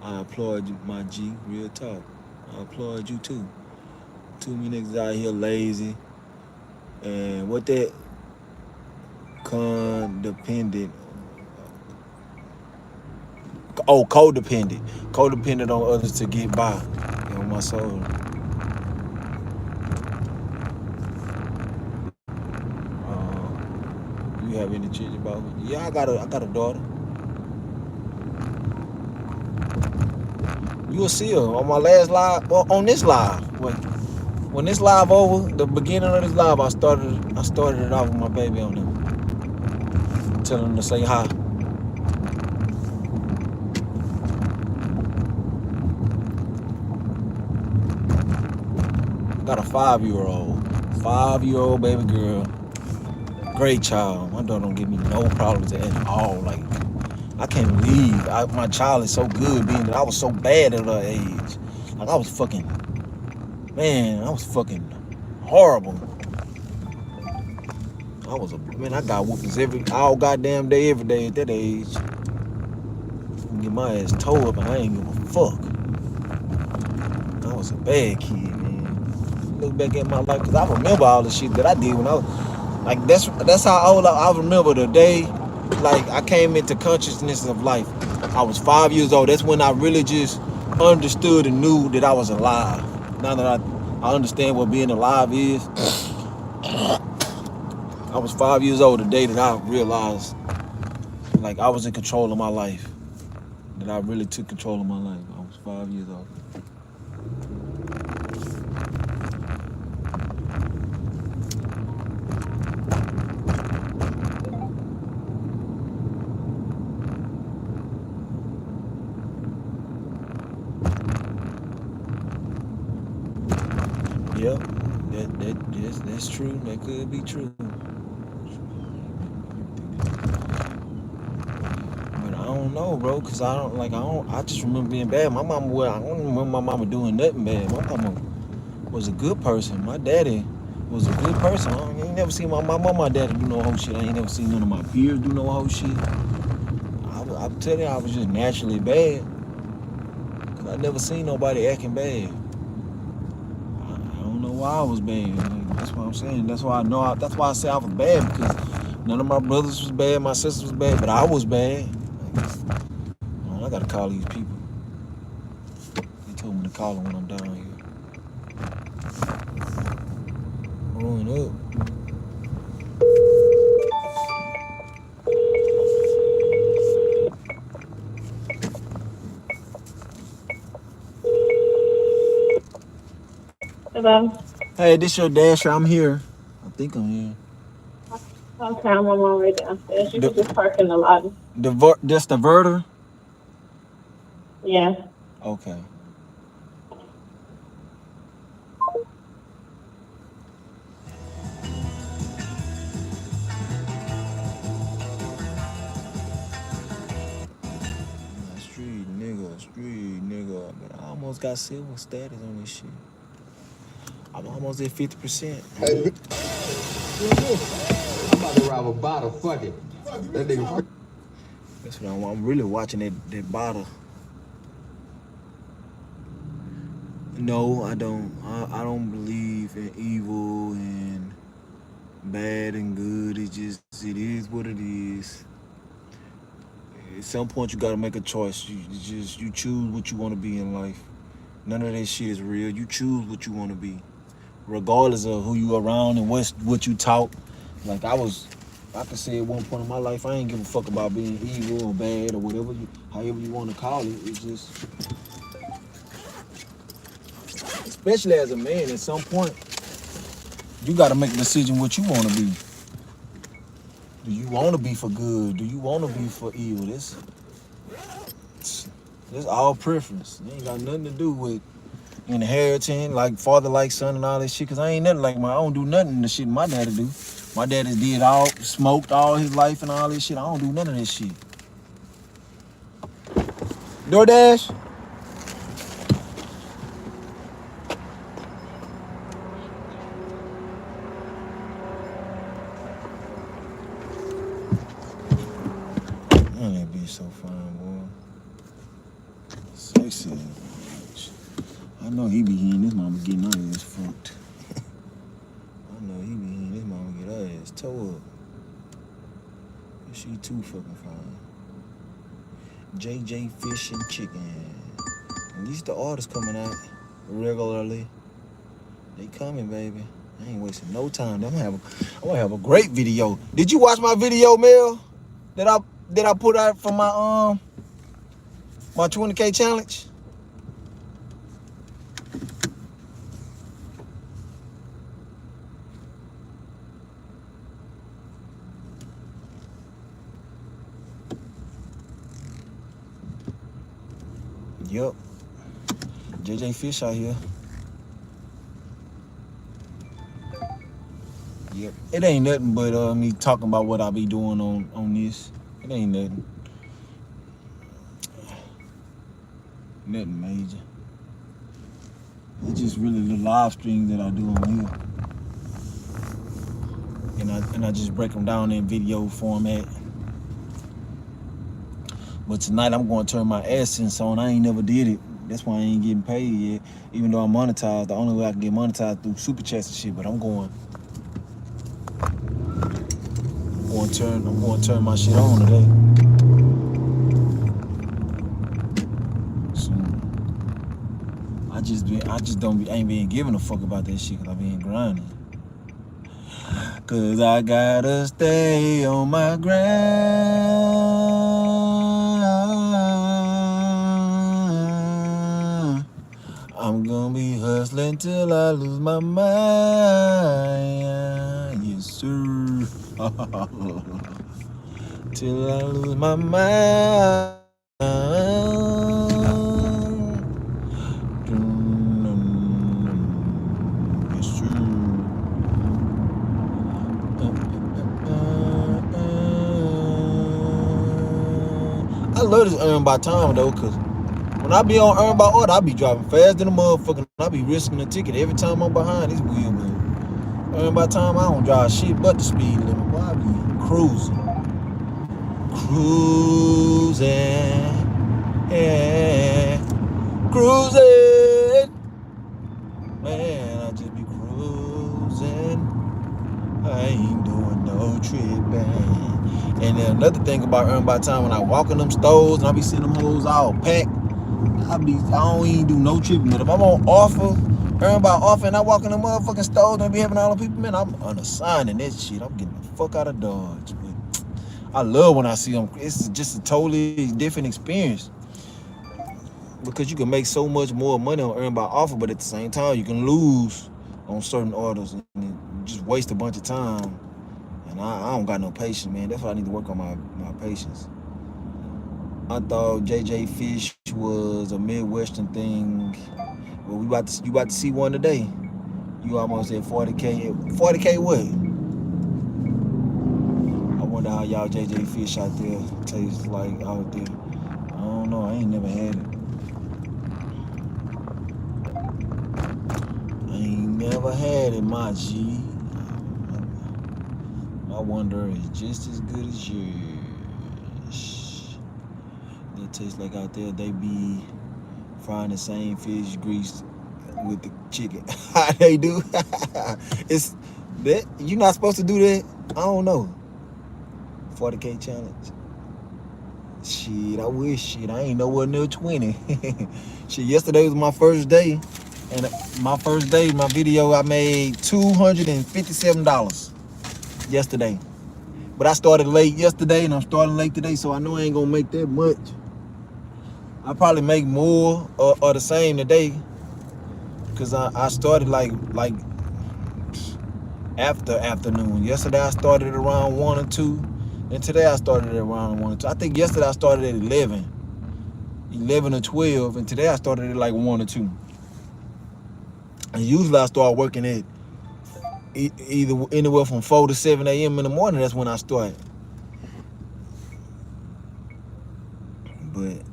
I applaud you, my G, real talk. I applaud you too. Too many niggas out here lazy. And what that codependent on others to get by. You know, my soul. You have any children about me? Yeah, I got a daughter. You'll see her on my last live, well, on this live. When this live over, the beginning of this live, I started it off with my baby on there. Telling them to say hi. I got a 5-year-old. 5-year-old baby girl. Great child. My daughter don't give me no problems at all. Like, I can't believe my child is so good, being that I was so bad at her age. Like, I was fucking horrible. I got whoopings all goddamn day, every day at that age. Get my ass towed up and I ain't give a fuck. I was a bad kid, man. Look back at my life, because I remember all the shit that I did when I was, like, that's how old I remember the day, like, I came into consciousness of life. I was 5 years old. That's when I really just understood and knew that I was alive. Now that I understand what being alive is. I was 5 years old the day that I realized, like, I was in control of my life. That I really took control of my life. I was 5 years old. Yep, that's true. That could be true. But I don't know, bro, cause I just remember being bad. My mama, I don't remember my mama doing nothing bad. My mama was a good person. My daddy was a good person. I ain't never seen my mama, my daddy do no whole shit. I ain't never seen none of my peers do no whole shit. I'm telling you, I was just naturally bad. Cause I never seen nobody acting bad. I don't know why I was bad. Like, that's what I'm saying. That's why I know. That's why I say I was bad, because none of my brothers was bad, my sisters was bad, but I was bad. I gotta call these people. They told me to call them when I'm down here. Growing up. Hello. Hey, this your Dasher. I'm here. I think I'm here. Okay, I'm on my way downstairs. You can just park in the lobby. That's the Verter? Yeah. Okay. Street nigga. But I almost got silver status on this shit. I'm almost at 50%. Hey, I'm about to rob a bottle. Fuck it. That nigga. That's what I'm really watching that bottle. No, I don't. I don't believe in evil and bad and good. It is what it is. At some point, you gotta make a choice. You choose what you want to be in life. None of that shit is real. You choose what you want to be, regardless of who you around and what you taught. Like I could say at one point in my life, I ain't give a fuck about being evil or bad or whatever, however you want to call it. It's just, especially as a man, at some point, you got to make a decision what you want to be. Do you want to be for good? Do you want to be for evil? This all preference. It ain't got nothing to do with inheriting, like father, like son, and all this shit. Cause I ain't nothing like I don't do nothing the shit my daddy do. My daddy smoked all his life and all this shit. I don't do none of this shit. DoorDash? Man, that bitch so fine, boy. Sexy. I know he be hearing this mama getting her ass fucked. I know he be hearing this mama get her ass tore up. She too fucking fine. JJ Fish and Chicken. At least the artists coming out regularly. They coming, baby. I ain't wasting no time. I'm gonna have a great video. Did you watch my video, Mel? That I put out for my 20K challenge? Yep. JJ Fish out here. Yep. It ain't nothing but me talking about what I be doing on this. It ain't nothing. Nothing major. It's just really the live stream that I do on here. And I just break them down in video format. But tonight I'm going to turn my AdSense on. I ain't never did it. That's why I ain't getting paid yet. Even though I'm monetized, the only way I can get monetized through super chats and shit. But I'm going to turn my shit on today. So I ain't been giving a fuck about that shit because I been grinding. Cause I gotta stay on my grind. I'm gonna be hustling till I lose my mind. Yes, sir. Till I lose my mind. love this earn by time though, cause when I be on earn by order, I be driving fast than a motherfucker. I be risking a ticket every time I'm behind this wheel, but earn by time I don't drive shit but the speed limit. Boy, I be cruising. Cruising, yeah, cruising, man, I just be cruising. I ain't doing no tripping. And then another thing about earn by time, when I walk in them stores and I be seeing them hoes all packed, I don't even do no tripping. But if I'm on offer, earn by offer, and I walk in the motherfucking stores and be having all the people, man, I'm unassigned in that shit. I'm getting the fuck out of Dodge. But I love when I see them. It's just a totally different experience because you can make so much more money on earn by offer, but at the same time, you can lose on certain orders and just waste a bunch of time. And I don't got no patience, man. That's why I need to work on my patience. I thought JJ Fish was a Midwestern thing. Well, you about to see one today. You almost at 40K. 40K what? I wonder how y'all JJ Fish out there tastes like out there. I don't know. I ain't never had it. I ain't never had it, my G. I wonder it's just as good as yours. It tastes like out there they be frying the same fish grease with the chicken. How they do? It's that you not supposed to do that. I don't know. 40K challenge. Shit, I wish. Shit, I ain't nowhere near 20. Shit, yesterday was my first day, and my first day, my video, I made $257 yesterday. But I started late yesterday, and I'm starting late today, so I know I ain't gonna make that much. I probably make more or the same today, cause I started like after afternoon. Yesterday I started at around 1 or 2, and today I started at around 1 or 2. I think yesterday I started at 11 or 12, and today I started at like 1 or 2. And usually I start working at either anywhere from 4 to 7 a.m. in the morning. That's when I start. But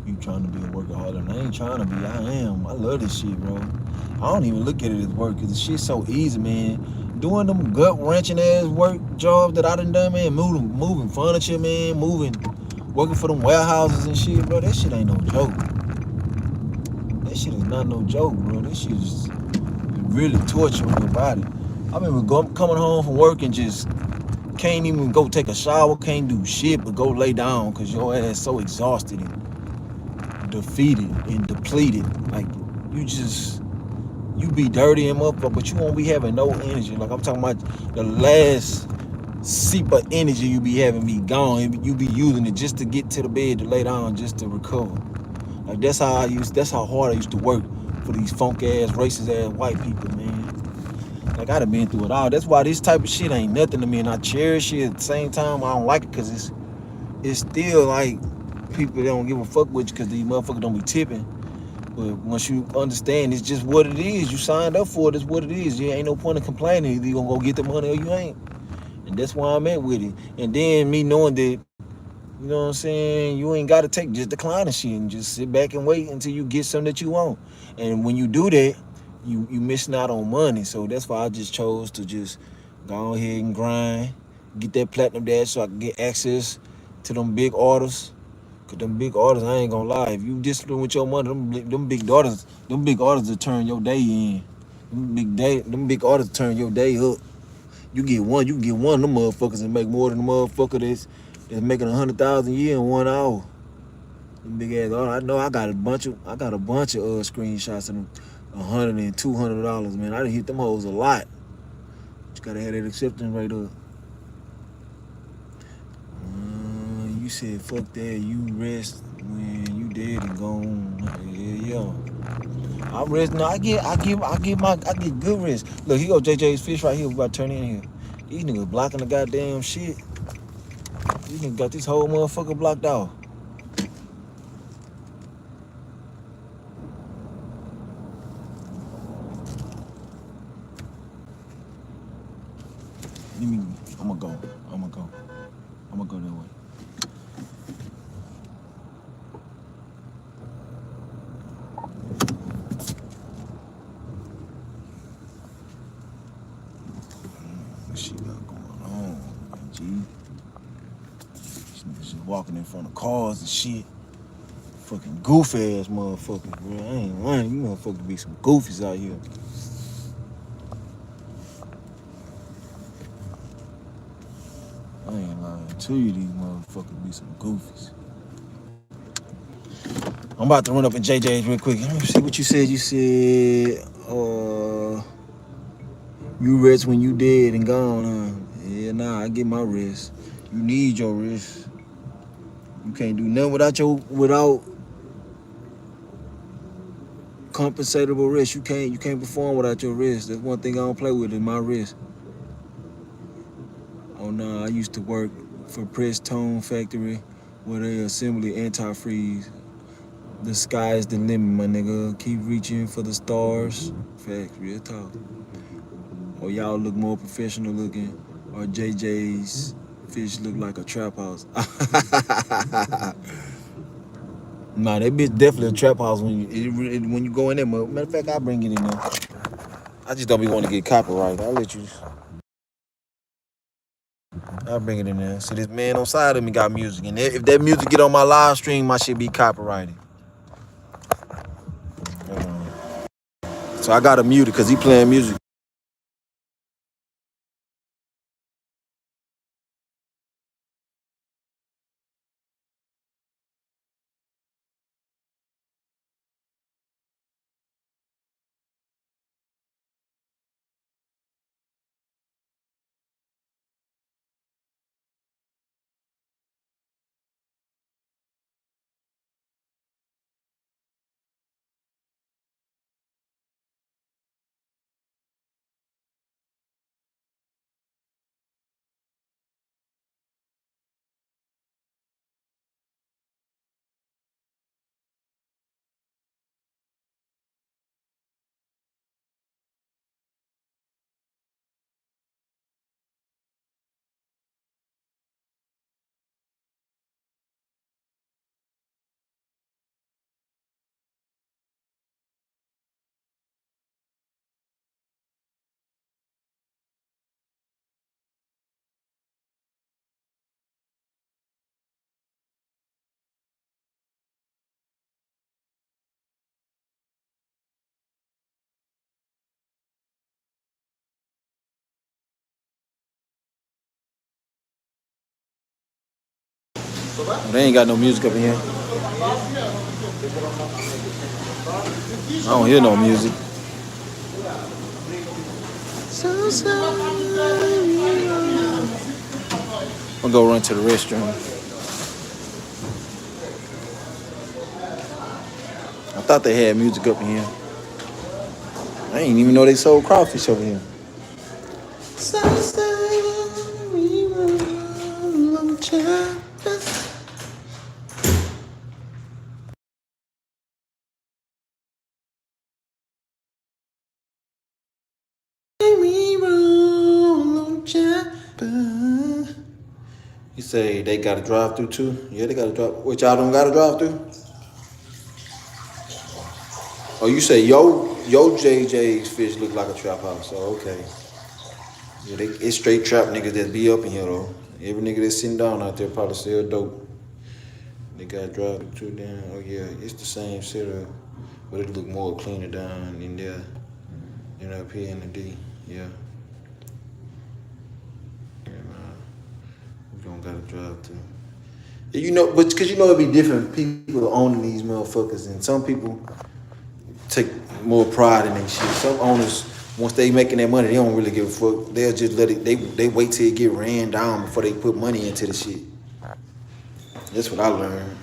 you trying to be a workaholic, and I ain't trying to be. I am. I love this shit, bro. I don't even look at it as work, because the shit's so easy, man. Doing them gut-wrenching ass work jobs that I done, man, moving furniture, man, working for them warehouses and shit, bro, that shit ain't no joke. That shit is not no joke, bro. This shit is really torturing your body. I remember coming home from work and just can't even go take a shower, can't do shit but go lay down because your ass so exhausted and defeated and depleted. Like, you be dirty and motherfucker, but you won't be having no energy. Like, I'm talking about the last seep of energy you be having be gone. You be using it just to get to the bed to lay down, just to recover. Like, that's how hard I used to work for these funk ass, racist ass white people, man. Like, I done been through it all. That's why this type of shit ain't nothing to me, and I cherish it. At the same time, I don't like it because it's still like people that don't give a fuck with you because these motherfuckers don't be tipping. But once you understand it's just what it is, you signed up for it, it's what it is. You ain't no point in complaining. Either you gonna go get the money or you ain't. And that's why I'm at with it. And then me knowing that, you know what I'm saying, you ain't gotta take just declining shit and just sit back and wait until you get something that you want. And when you do that, you missing out on money. So that's why I just chose to just go ahead and grind, get that platinum dash so I can get access to them big orders. Cause them big orders, I ain't gonna lie, if you discipline with your money, them big orders will turn your day in. Them big orders turn your day up. You can get one of them motherfuckers and make more than the motherfucker that's making 100,000 a year in 1 hour. Them big ass orders. I know I got a bunch of screenshots of them $100 and $200, man. I done hit them hoes a lot. Just gotta have that acceptance rate up. You said fuck that, you rest when you dead and gone. Yeah. I rest. No, I get good rest. Look, here go JJ's Fish right here. We about to turn in here. These niggas blocking the goddamn shit. These niggas got this whole motherfucker blocked off. I'm gonna go that way. What shit got going on, G? These niggas just walking in front of cars and shit. Fucking goofy ass motherfuckers, bro. I ain't lying. You motherfuckers be some goofies out here. I ain't lying to you, these motherfuckers be some goofies. I'm about to run up in JJ's real quick. Let me see what you said. You said, you rest when you dead and gone, huh? Yeah, nah, I get my rest. You need your rest. You can't do nothing without compensatable rest. You can't perform without your rest. That's one thing I don't play with is my rest. Oh no, I used to work for Press Tone Factory where they assembly antifreeze. The sky is the limit, my nigga. Keep reaching for the stars. Facts, real talk. Or y'all look more professional looking. Or JJ's fish look like a trap house. Nah, that bitch definitely a trap house when you go in there. Matter of fact, I'll bring it in there. I just don't be wanting to get copyrighted. I'll bring it in there. See, this man on side of me got music. And if that music get on my live stream, my shit be copyrighted. So I gotta mute it because he playing music. They ain't got no music up in here. I don't hear no music. I'm gonna go run to the restroom. I thought they had music up in here. I didn't even know they sold crawfish over here. You say they got a drive through too? Yeah, they got a drive. Which y'all don't got a drive through? Oh, you say yo JJ's fish look like a trap house. Oh, okay. Yeah, it's straight trap niggas that be up in here though. Every nigga that's sitting down out there probably sell dope. They got a drive through down. Oh yeah, it's the same setup, but it look more cleaner down in there than up here in the D. Yeah. We don't gotta drive through. You know, but because you know it'd be different people owning these motherfuckers, and some people take more pride in their shit. Some owners, once they making their money, they don't really give a fuck. They'll just let it. They wait till it get ran down before they put money into the shit. That's what I learned.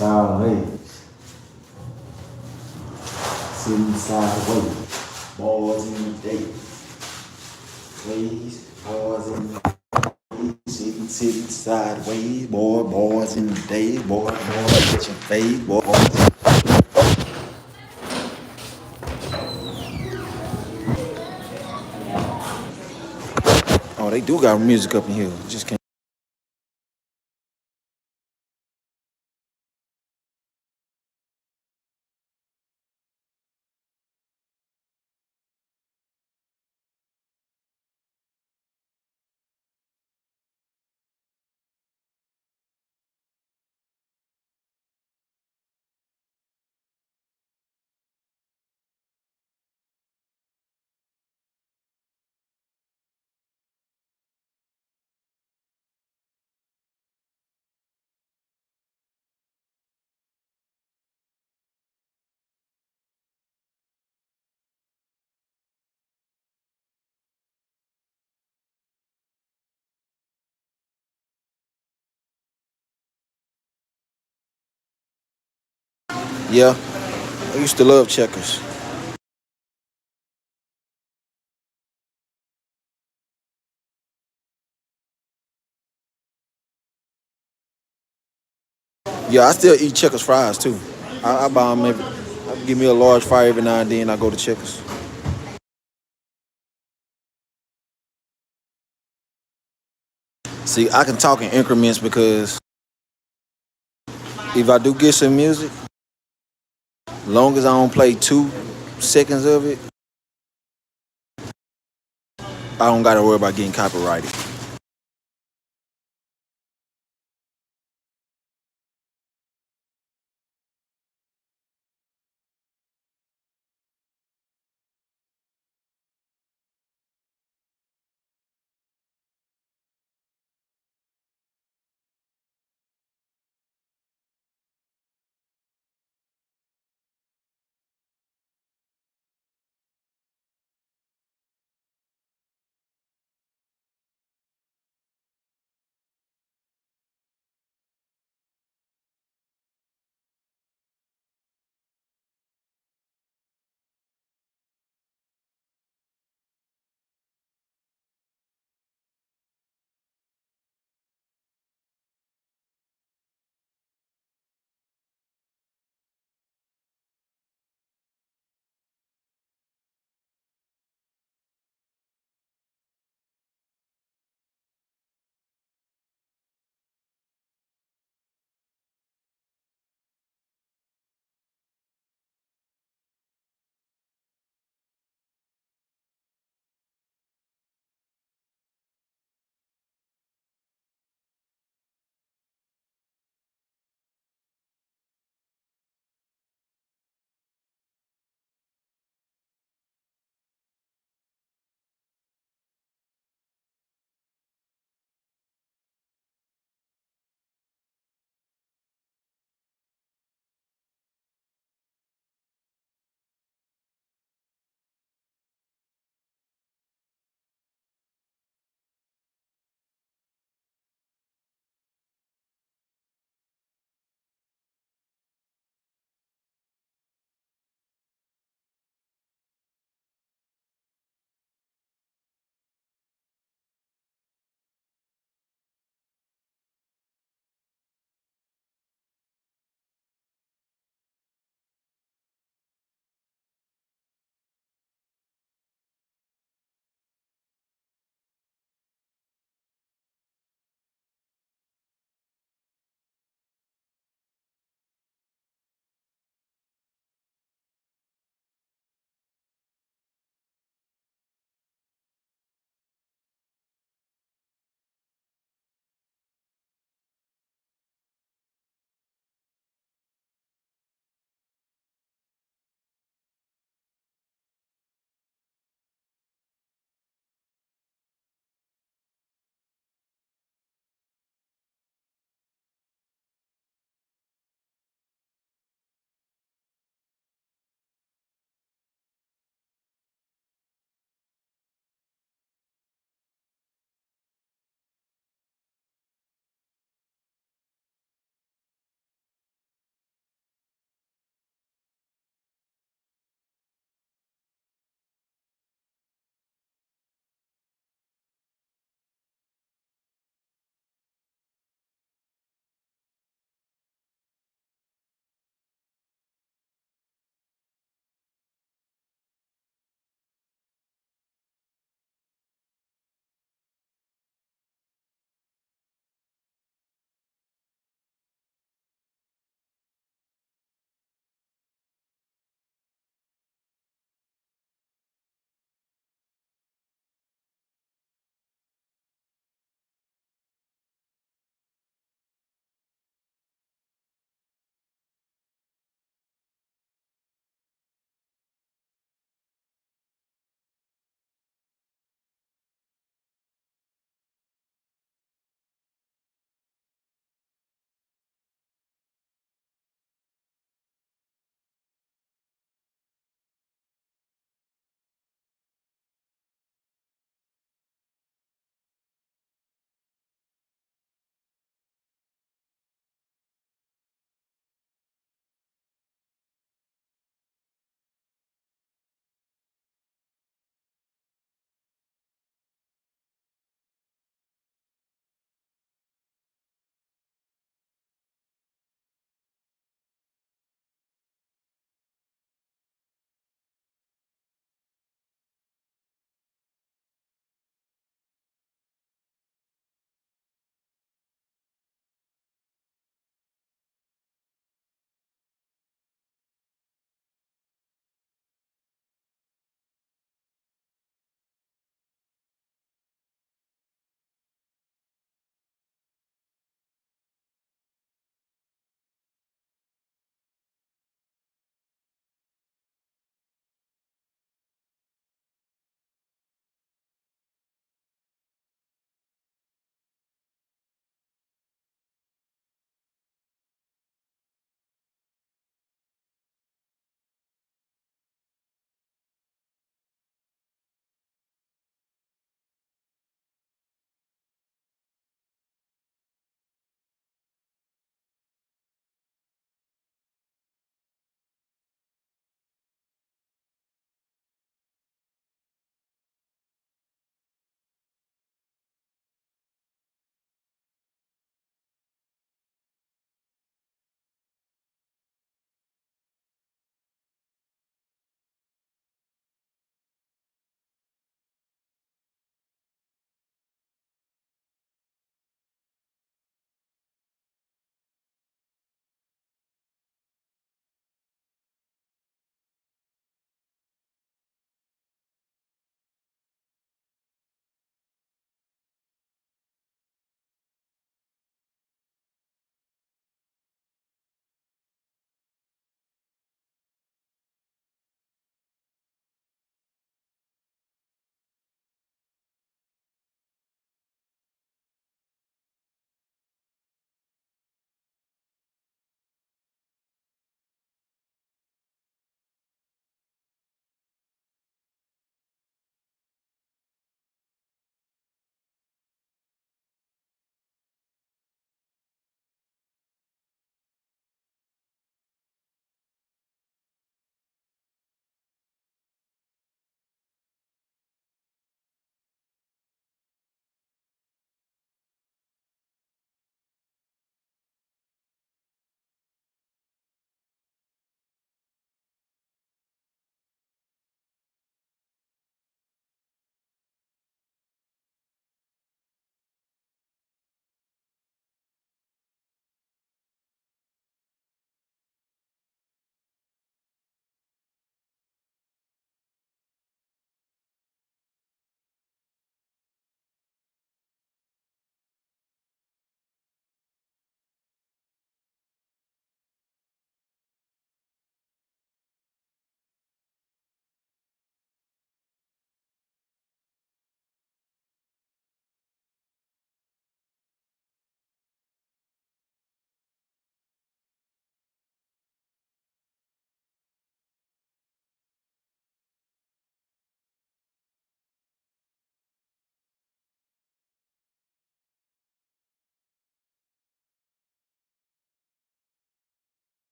Sideways. Sitting sideways. Boys in the day. Ways. Boys in the sitting sideways. Boys in the day. Boys get your face. Boys. Oh, they do got music up in here. Just can't. Yeah, I used to love checkers. Yeah, I still eat checkers fries too. I buy them every. I give me a large fry every now and then. I go to checkers. See, I can talk in increments because if I do get some music, long as I don't play 2 seconds of it, I don't gotta worry about getting copyrighted.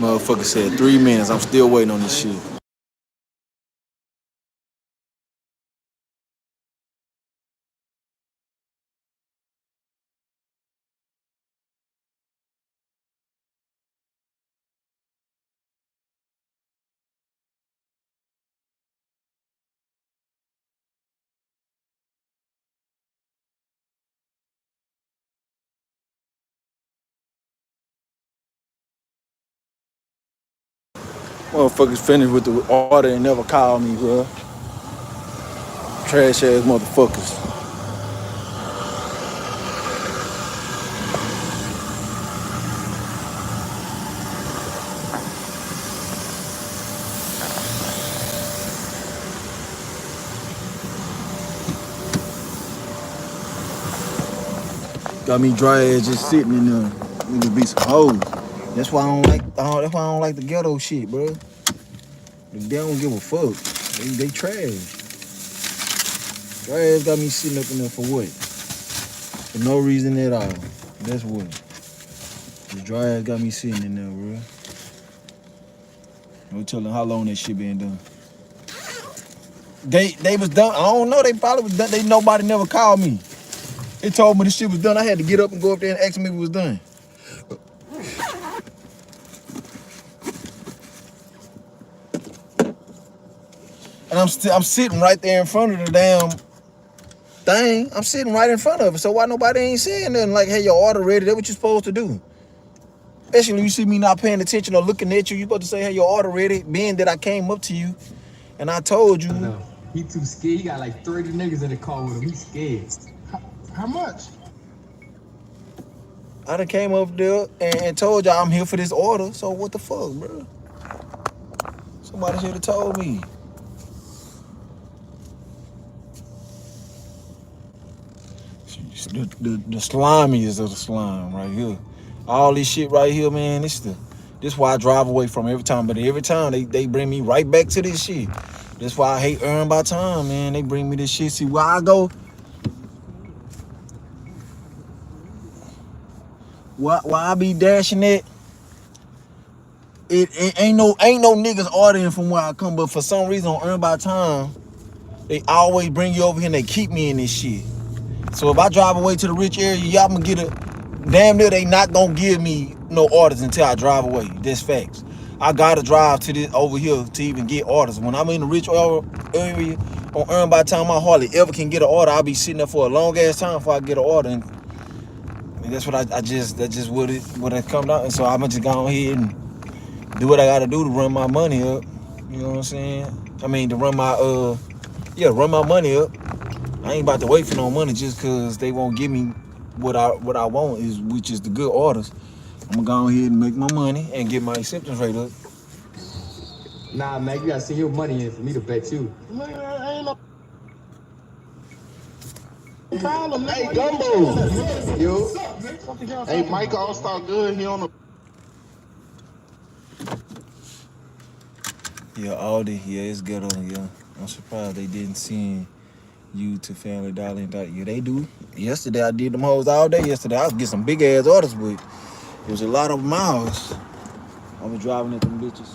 Motherfucker said 3 minutes. I'm still waiting on this shit. Motherfuckers finished with the order and never called me, bro. Trash ass motherfuckers. Got me dry ass just sitting in there. Need to be some hoes. That's why I don't like. That's why I don't like the ghetto shit, bro. They don't give a fuck. They trash. Dry ass got me sitting up in there for what? For no reason at all. That's what. The dry ass got me sitting in there, bro. No telling how long that shit been done. They was done. I don't know. They probably was done. Nobody never called me. They told me this shit was done. I had to get up and go up there and ask me if it was done. And I'm sitting right there in front of the damn thing. I'm sitting right in front of it. So why nobody ain't saying nothing like, hey, your order ready? That's what you're supposed to do. Especially when you see me not paying attention or looking at you, you supposed to say, hey, your order ready. Being that I came up to you and I told you. No, he too scared. He got like 30 niggas in the car with him. He's scared. How much? I done came up there and told y'all I'm here for this order. So what the fuck, bro? Somebody should have told me. The slimiest of the slime right here. All this shit right here, man. This why I drive away from every time. But every time they bring me right back to this shit. That's why I hate earn by time, man. They bring me this shit. See where I go. Why I be dashing it? It ain't no niggas ordering from where I come, but for some reason on earn by time, they always bring you over here and they keep me in this shit. So if I drive away to the rich area, y'all gonna get a damn near they not gonna give me no orders until I drive away. That's facts. I gotta drive to this over here to even get orders. When I'm in the rich area on earn by time, I hardly ever can get an order. I'll be sitting there for a long ass time before I get an order. And that's what that's just what it come down. And so I'm just go ahead and do what I gotta do to run my money up. You know what I'm saying? I mean to run my run my money up. I ain't about to wait for no money just cause they won't give me what I want which is the good orders. I'm gonna go ahead and make my money and get my acceptance rate up. Nah, man, you gotta send your money in for me to bet you. Man, ain't no problem. Hey, Gumbo. Yo. Hey, Mike All-Star good. He on the. Yeah, Aldi, yeah, it's ghetto, yeah. I'm surprised they didn't send you to Family Dollar and yeah, they do. Yesterday I did them hoes all day yesterday. I was getting some big ass orders, but it was a lot of miles. I was driving at them bitches.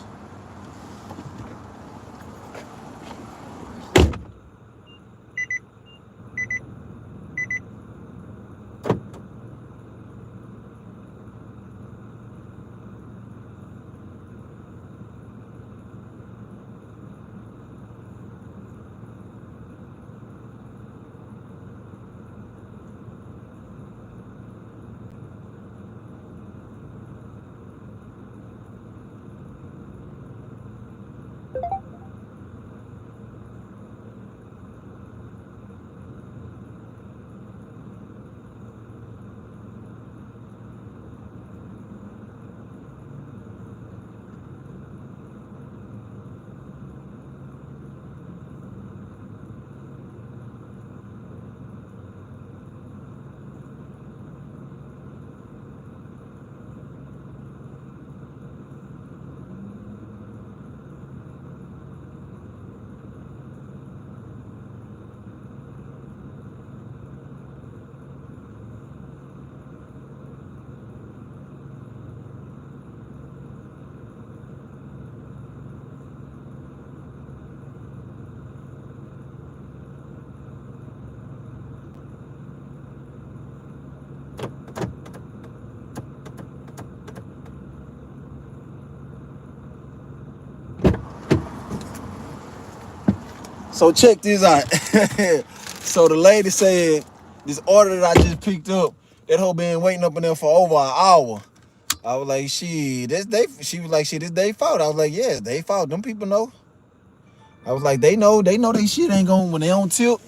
So check this out. So the lady said this order that I just picked up, that hoe been waiting up in there for over an hour. I was like, shit, this they. She was like, shit, this they fault. I was like, yeah, they fault. Them people know. I was like, they know they shit ain't going when they on tip.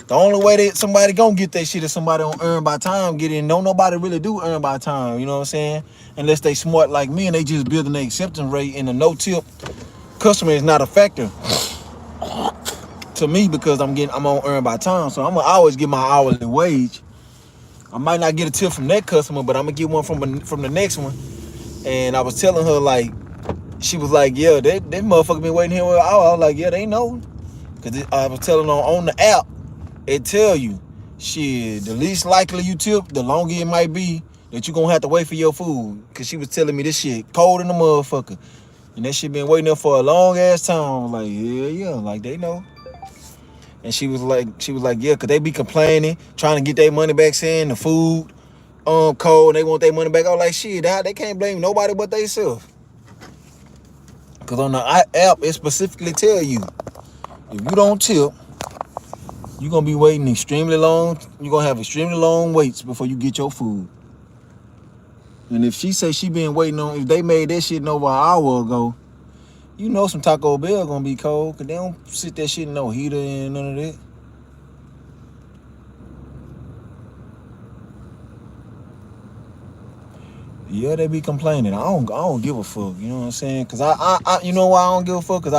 The only way that somebody gonna get that shit is somebody on earn by time get in. Don't nobody really do earn by time, you know what I'm saying? Unless they smart like me and they just building their acceptance rate in a no tip. Customer is not a factor to me because I'm on earn by time. So I'm gonna always get my hourly wage. I might not get a tip from that customer, but I'm gonna get one from the next one. And I was telling her like, she was like, yeah, that motherfucker been waiting here for an hour. I was like, yeah, they know. Cause I was telling her on the app, it tell you, shit, the least likely you tip, the longer it might be that you gonna have to wait for your food. Cause she was telling me this shit cold in the motherfucker. And that shit been waiting there for a long ass time. I was like, yeah, like they know. And she was like, yeah, cause they be complaining, trying to get their money back, saying the food cold, they want their money back. I was like, shit, they can't blame nobody but they self. Cause on the app, it specifically tell you, if you don't tip, you're gonna be waiting extremely long. You're gonna have extremely long waits before you get your food. And if she say she been waiting on, if they made that shit over an hour ago, you know some Taco Bell gonna be cold, cause they don't sit that shit in no heater and none of that. Yeah, they be complaining. I don't give a fuck. You know what I'm saying? Cause I you know why I don't give a fuck? Cause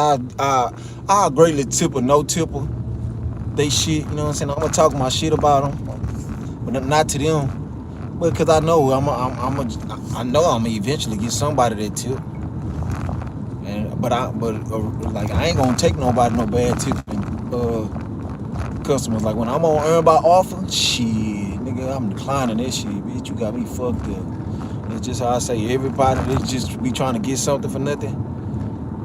I greatly tip or no tipper. They shit. You know what I'm saying? I'm gonna talk my shit about them, but not to them. But cause I know I know I'm gonna eventually get somebody that tip. And but like I ain't gonna take nobody no bad tipping customers. Like when I'm on earn by offer, shit, nigga, I'm declining that shit, bitch. You got me fucked up. It's just how I say everybody that just be trying to get something for nothing.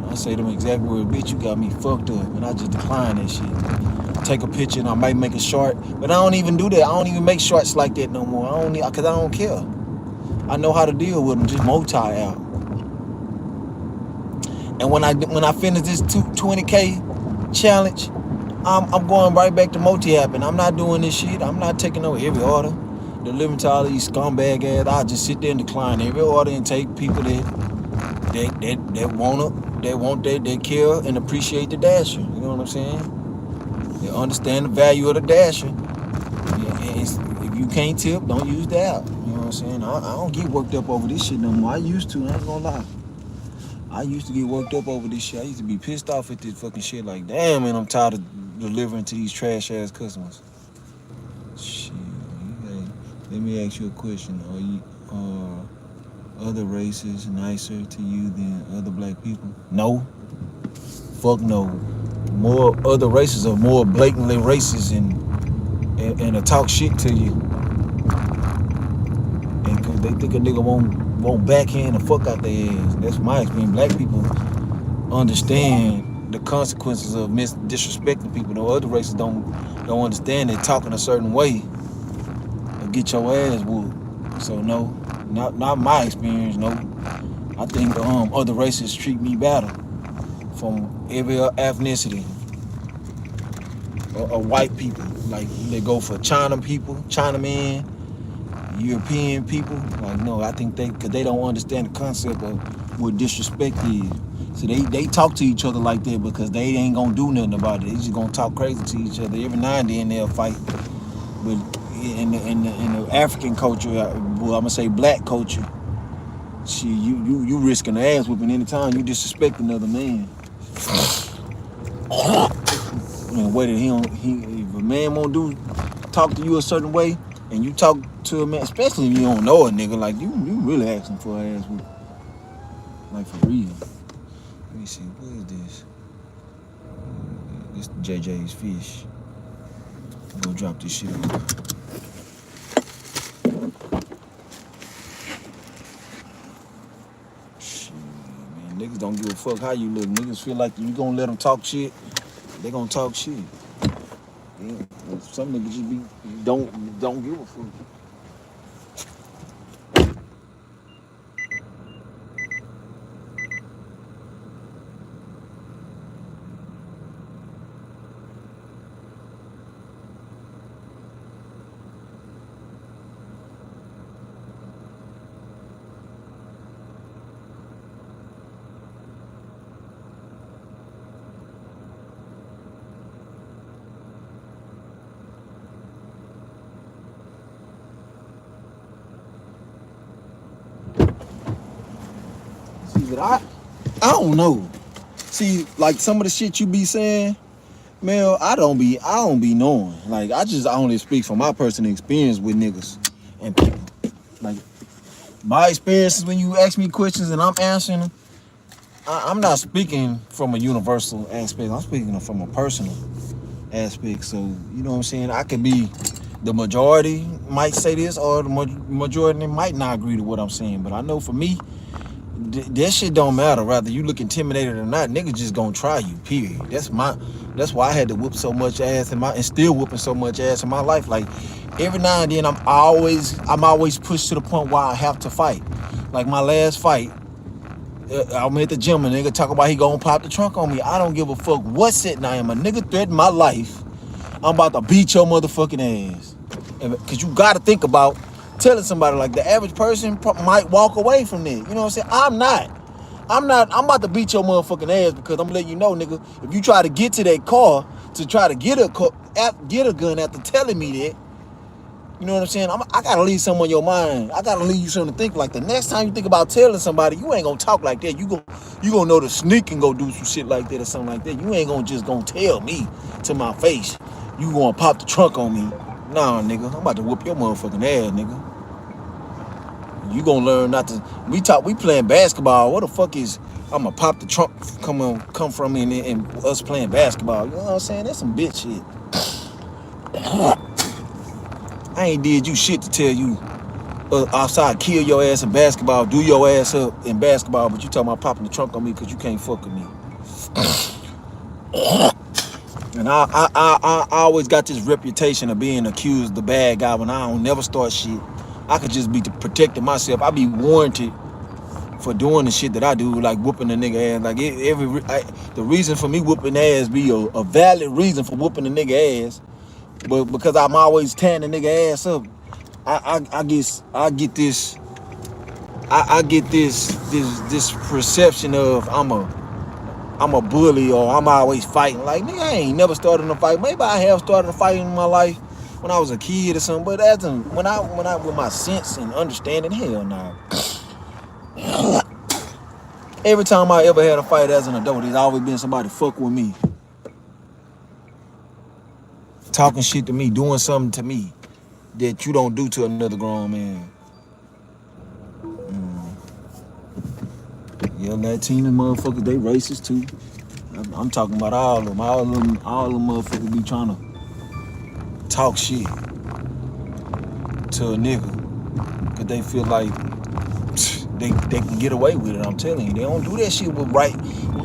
I say them exact words, bitch, you got me fucked up. And I just decline that shit. Take a picture and I might make a short. But I don't even do that. I don't even make shorts like that no more. Cause I don't care. I know how to deal with them, just multi out. And when I finish this 20K challenge, I'm going right back to multi-app, and I'm not doing this shit. I'm not taking no every order. Delivering to all these scumbag ass. I just sit there and decline every order and take people that want they care and appreciate the dasher. You know what I'm saying? They understand the value of the dasher. If you can't tip, don't use the app. You know what I'm saying? I don't get worked up over this shit no more. I used to, I ain't gonna lie. I used to get worked up over this shit. I used to be pissed off at this fucking shit like, damn, man, I'm tired of delivering to these trash ass customers. Shit. Hey, let me ask you a question. Are other races nicer to you than other black people? No. Fuck no. More other races are more blatantly racist and talk shit to you. And cause they think a nigga won't backhand the fuck out their ass. That's my experience. Black people understand the consequences of disrespecting people. No other races don't understand that talking a certain way will get your ass whooped. So no, not my experience. No, I think other races treat me better from every ethnicity. Or white people, like they go for China people, Chinaman, European people. Like no, I think cause they don't understand the concept of what disrespect is. So they talk to each other like that because they ain't gonna do nothing about it. They just gonna talk crazy to each other. Every now and then they'll fight. But in the African culture, well, I'm gonna say black culture, shit, you risking the ass whooping anytime you disrespect another man. In a way that if a man won't talk to you a certain way, and you talk to a man, especially if you don't know a nigga, like you really asking for an ass whoop. Like for real. Let me see, what is this? This JJ's fish. Go drop this shit off. Shit, man, niggas don't give a fuck how you look. Niggas feel like you gonna let them talk shit, they gonna talk shit. Yeah. Some niggas just don't give a fuck. but I don't know. See, like some of the shit you be saying, man, I don't be knowing. Like I only speak from my personal experience with niggas and people. Like my experiences when you ask me questions and I'm answering them, I'm not speaking from a universal aspect. I'm speaking from a personal aspect. So you know what I'm saying? I could be the majority might say this, or the majority might not agree to what I'm saying. But I know for me, that shit don't matter. Rather you look intimidated or not, niggas just gonna try you. Period. That's why I had to whoop so much ass and still whooping so much ass in my life. Like every now and then, I'm always pushed to the point where I have to fight. Like my last fight, I'm at the gym and nigga talk about he gonna pop the trunk on me. I don't give a fuck what sitting I am. A nigga threatened my life. I'm about to beat your motherfucking ass. Cause you gotta think about telling somebody, like the average person might walk away from that. You know what I'm saying? I'm I'm about to beat your motherfucking ass because I'm letting you know, nigga, if you try to get to that car to try to get a gun after telling me that, you know what I'm saying? I gotta leave something on your mind. I gotta leave you something to think. Like the next time you think about telling somebody, you ain't gonna talk like that. You gonna know to sneak and go do some shit like that or something like that. You ain't gonna just tell me to my face, you gonna pop the trunk on me. Nah, nigga, I'm about to whoop your motherfucking ass, nigga. You gonna learn not to. We playing basketball. What the fuck is I'ma pop the trunk come from me and us playing basketball? You know what I'm saying? That's some bitch shit. I ain't did you shit to tell you outside kill your ass in basketball, do your ass up in basketball, but you talking about popping the trunk on me because you can't fuck with me. And I always got this reputation of being accused the bad guy when I don't never start shit. I could just be protecting myself. I be warranted for doing the shit that I do, like whooping the nigga ass. Like the reason for me whooping ass be a valid reason for whooping the nigga ass, but because I'm always tearing the nigga ass up, I get this perception of I'm a bully or I'm always fighting. Like, nigga, I ain't never started a fight. Maybe I have started a fight in my life when I was a kid or something, but when I with my sense and understanding, hell no. Every time I ever had a fight as an adult, there's always been somebody fuck with me, talking shit to me, doing something to me that you don't do to another grown man. Yeah, Latino motherfuckers, they racist too. I'm talking about all of them. All them motherfuckers be trying to talk shit to a nigga because they feel like they can get away with it. I'm telling you, they don't do that shit with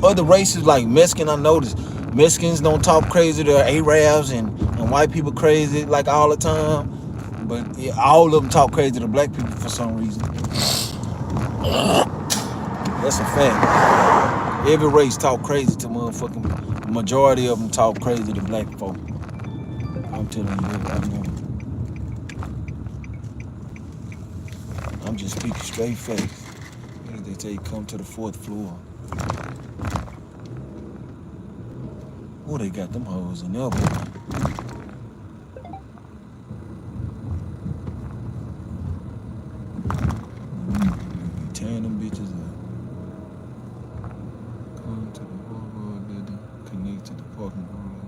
other races like Mexican. I noticed Mexicans don't talk crazy to Arabs and white people crazy like all the time, but yeah, all of them talk crazy to black people for some reason. That's a fact. Every race talk crazy to motherfucking. Majority of them talk crazy to black folk. I'm telling you, I'm just speaking straight face. They say come to the 4th floor. Oh, they got them hoes in there, boy. Tearing them bitches up. Come to the boulevard building, connect to the parking garage.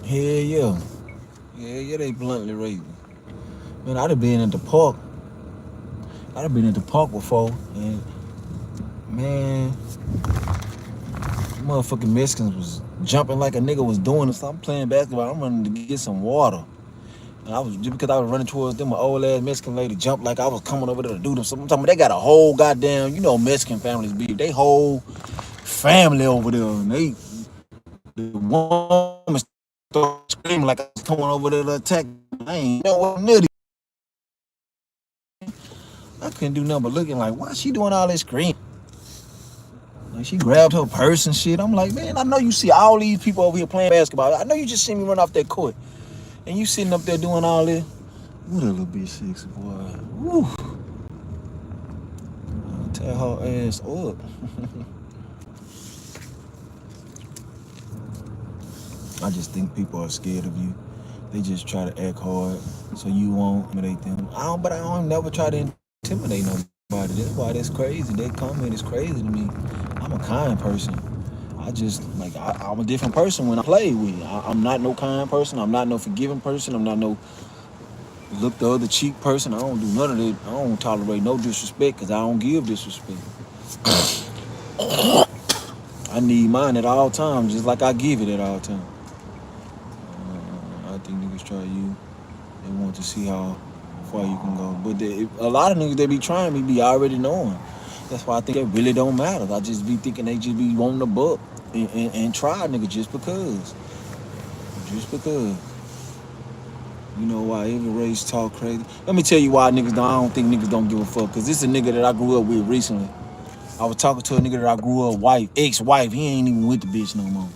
Hell yeah. Yeah, they bluntly raping. Man, I'd have been at the park. Before, and man, motherfucking Mexicans was jumping like a nigga was doing it. So I'm playing basketball. I'm running to get some water. And I was just because I was running towards them, an old ass Mexican lady jumped like I was coming over there to do them. So I'm talking about they got a whole goddamn, Mexican families be they whole family over there, and the woman started screaming like I was coming over there to attack. I ain't know what nitty. I couldn't do nothing but looking like, why she doing all this screaming? Like she grabbed her purse and shit. I'm like, man, I know you see all these people over here playing basketball. I know you just see me run off that court. And you sitting up there doing all this. Ooh, that little bitch sexy, boy. Woo. I'll tear her ass up. I just think people are scared of you. They just try to act hard so you won't intimidate them. But I don't never try to intimidate nobody. That's why that's crazy. That comment is crazy to me. I'm a kind person. I just, like, I'm a different person when I play with you. I'm not no kind person. I'm not no forgiving person. I'm not no look the other cheek person. I don't do none of that. I don't tolerate no disrespect because I don't give disrespect. I need mine at all times, just like I give it at all times. I think niggas try you. They want to see how far you can go. But a lot of niggas, they be trying me, be already knowing. That's why I think it really don't matter. I just be thinking they just be wanting to buck and try nigga just because. Just because. You know why every race talk crazy? Let me tell you why niggas don't. I don't think niggas don't give a fuck. Cause this is a nigga that I grew up with recently. I was talking to a nigga that I grew up ex-wife. He ain't even with the bitch no more.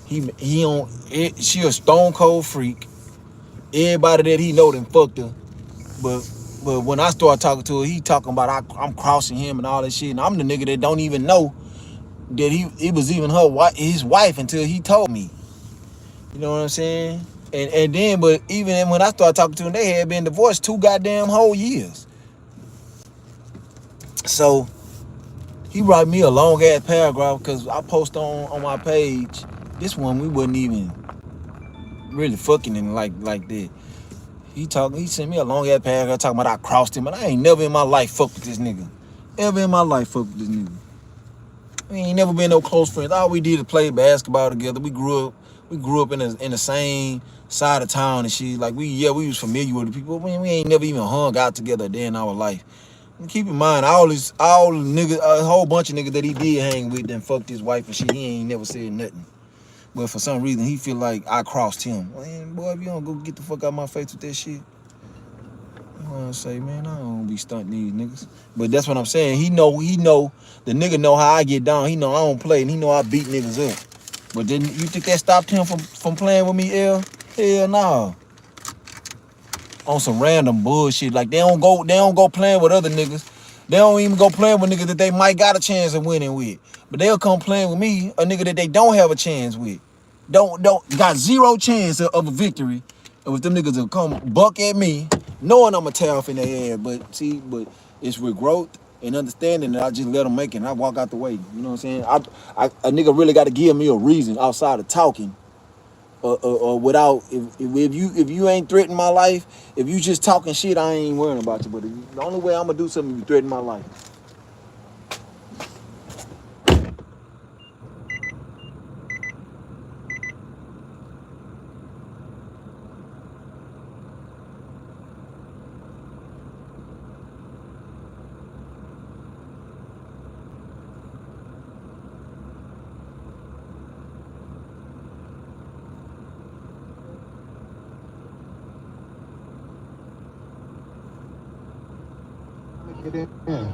He on it. She a stone cold freak. Everybody that he know done fucked her. But when I start talking to her, he talking about I'm crossing him and all that shit. And I'm the nigga that don't even know that it was even his wife until he told me. You know what I'm saying? And then, but even when I started talking to him, they had been divorced 2 goddamn whole years. So he wrote me a long ass paragraph because I post on my page. This one we wasn't even really fucking in like that. He sent me a long ass paragraph talking about I crossed him, and I ain't never in my life fucked with this nigga. Ever in my life fucked with this nigga. We ain't never been no close friends. All we did is play basketball together. We grew up in the same side of town and shit. Like we was familiar with the people. We ain't never even hung out together a day in our life. And keep in mind, all niggas, a whole bunch of niggas that he did hang with, then fucked his wife and shit. He ain't never said nothing. But for some reason, he feel like I crossed him. Man, boy, if you don't go get the fuck out of my face with that shit, I wanna say, man, I don't be stunting these niggas. But that's what I'm saying. He know, the nigga know how I get down. He know I don't play, and he know I beat niggas up. But then you think that stopped him from playing with me, L? Hell no. On some random bullshit. Like they don't go playing with other niggas. They don't even go playing with niggas that they might got a chance of winning with. But they'll come playing with me, a nigga that they don't have a chance with. Don't got zero chance of a victory. And if them niggas will come buck at me, knowing I'm a tear off in their ass. But it's with growth and understanding that I just let them make it and I walk out the way. You know what I'm saying? A nigga really got to give me a reason outside of talking. Or without, if you ain't threatening my life, if you just talking shit, I ain't worrying about you. But the only way I'm gonna do something is you threaten my life.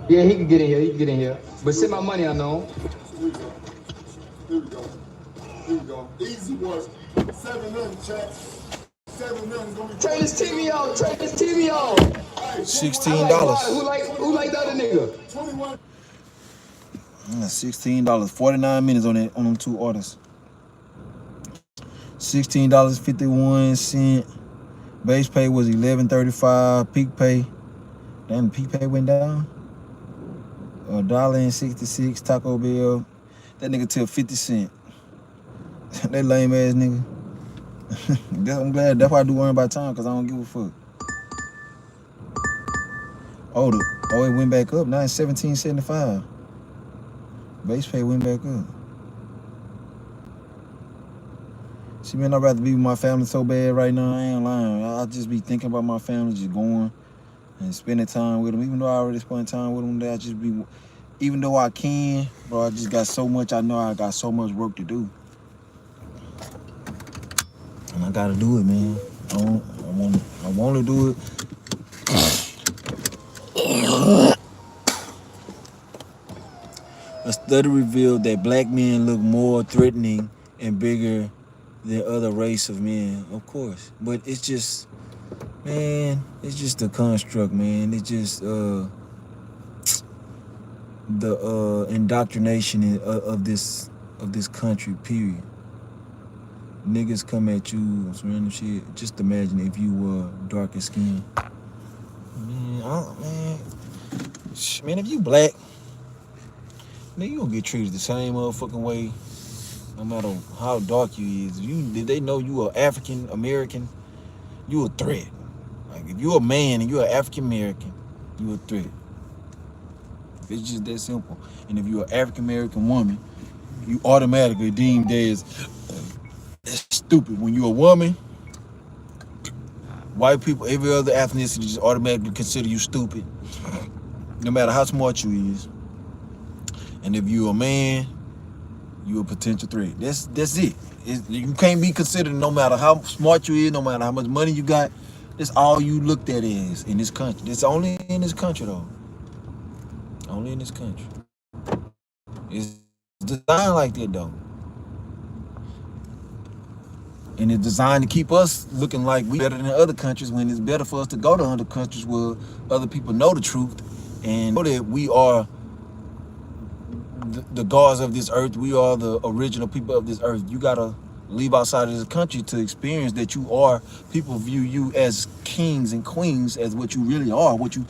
Yeah, he can get in here. He can get in here. But send my money unknown. Here we go. Here we go. Easy work. 7 million, chat. 7 million gonna be. Turn this TV on. Turn this TV on. $16. Who like the other nigga? 21. $16. 49 minutes on them 2 orders. $16.51. Base pay was $11.35. Peak pay. Damn, the peak pay went down. $1.66. Taco Bell. That nigga took 50 cents. That lame ass nigga. I'm glad. That's why I do worry about time, because I don't give a fuck. Oh, it went back up. Now it's $17.75. Base pay went back up. See, man, I'd rather be with my family so bad right now. I ain't lying. I just be thinking about my family, just going and spending time with them. Even though I already spent time with them, I just be, even though I can, bro, I just got so much. I know I got so much work to do. And I gotta do it, man. I want to do it. A study revealed that black men look more threatening and bigger than other race of men, of course. But it's just, man, it's just a construct, man. It's just the indoctrination of this country, period. niggas come at you, some random shit. Just imagine if you were darker skinned. Man, if you black, nigga, you gonna get treated the same motherfucking way, no matter how dark you is. Did they know you are African American, you a threat. Like if you a man and you are African American, you a threat. It's just that simple. And if you're an African American woman, you automatically deemed as stupid. When you're a woman, white people, every other ethnicity just automatically consider you stupid, no matter how smart you is. And if you're a man, you're a potential threat. That's it. You can't be considered no matter how smart you is, no matter how much money you got. That's all you looked at is in this country. It's only in this country though. Only in this country. It's designed like that though. And it's designed to keep us looking like we better than other countries, when it's better for us to go to other countries where other people know the truth and know that we are the gods of this earth. We are the original people of this earth. You gotta leave outside of this country to experience that you are. People view you as kings and queens, as what you really are, what you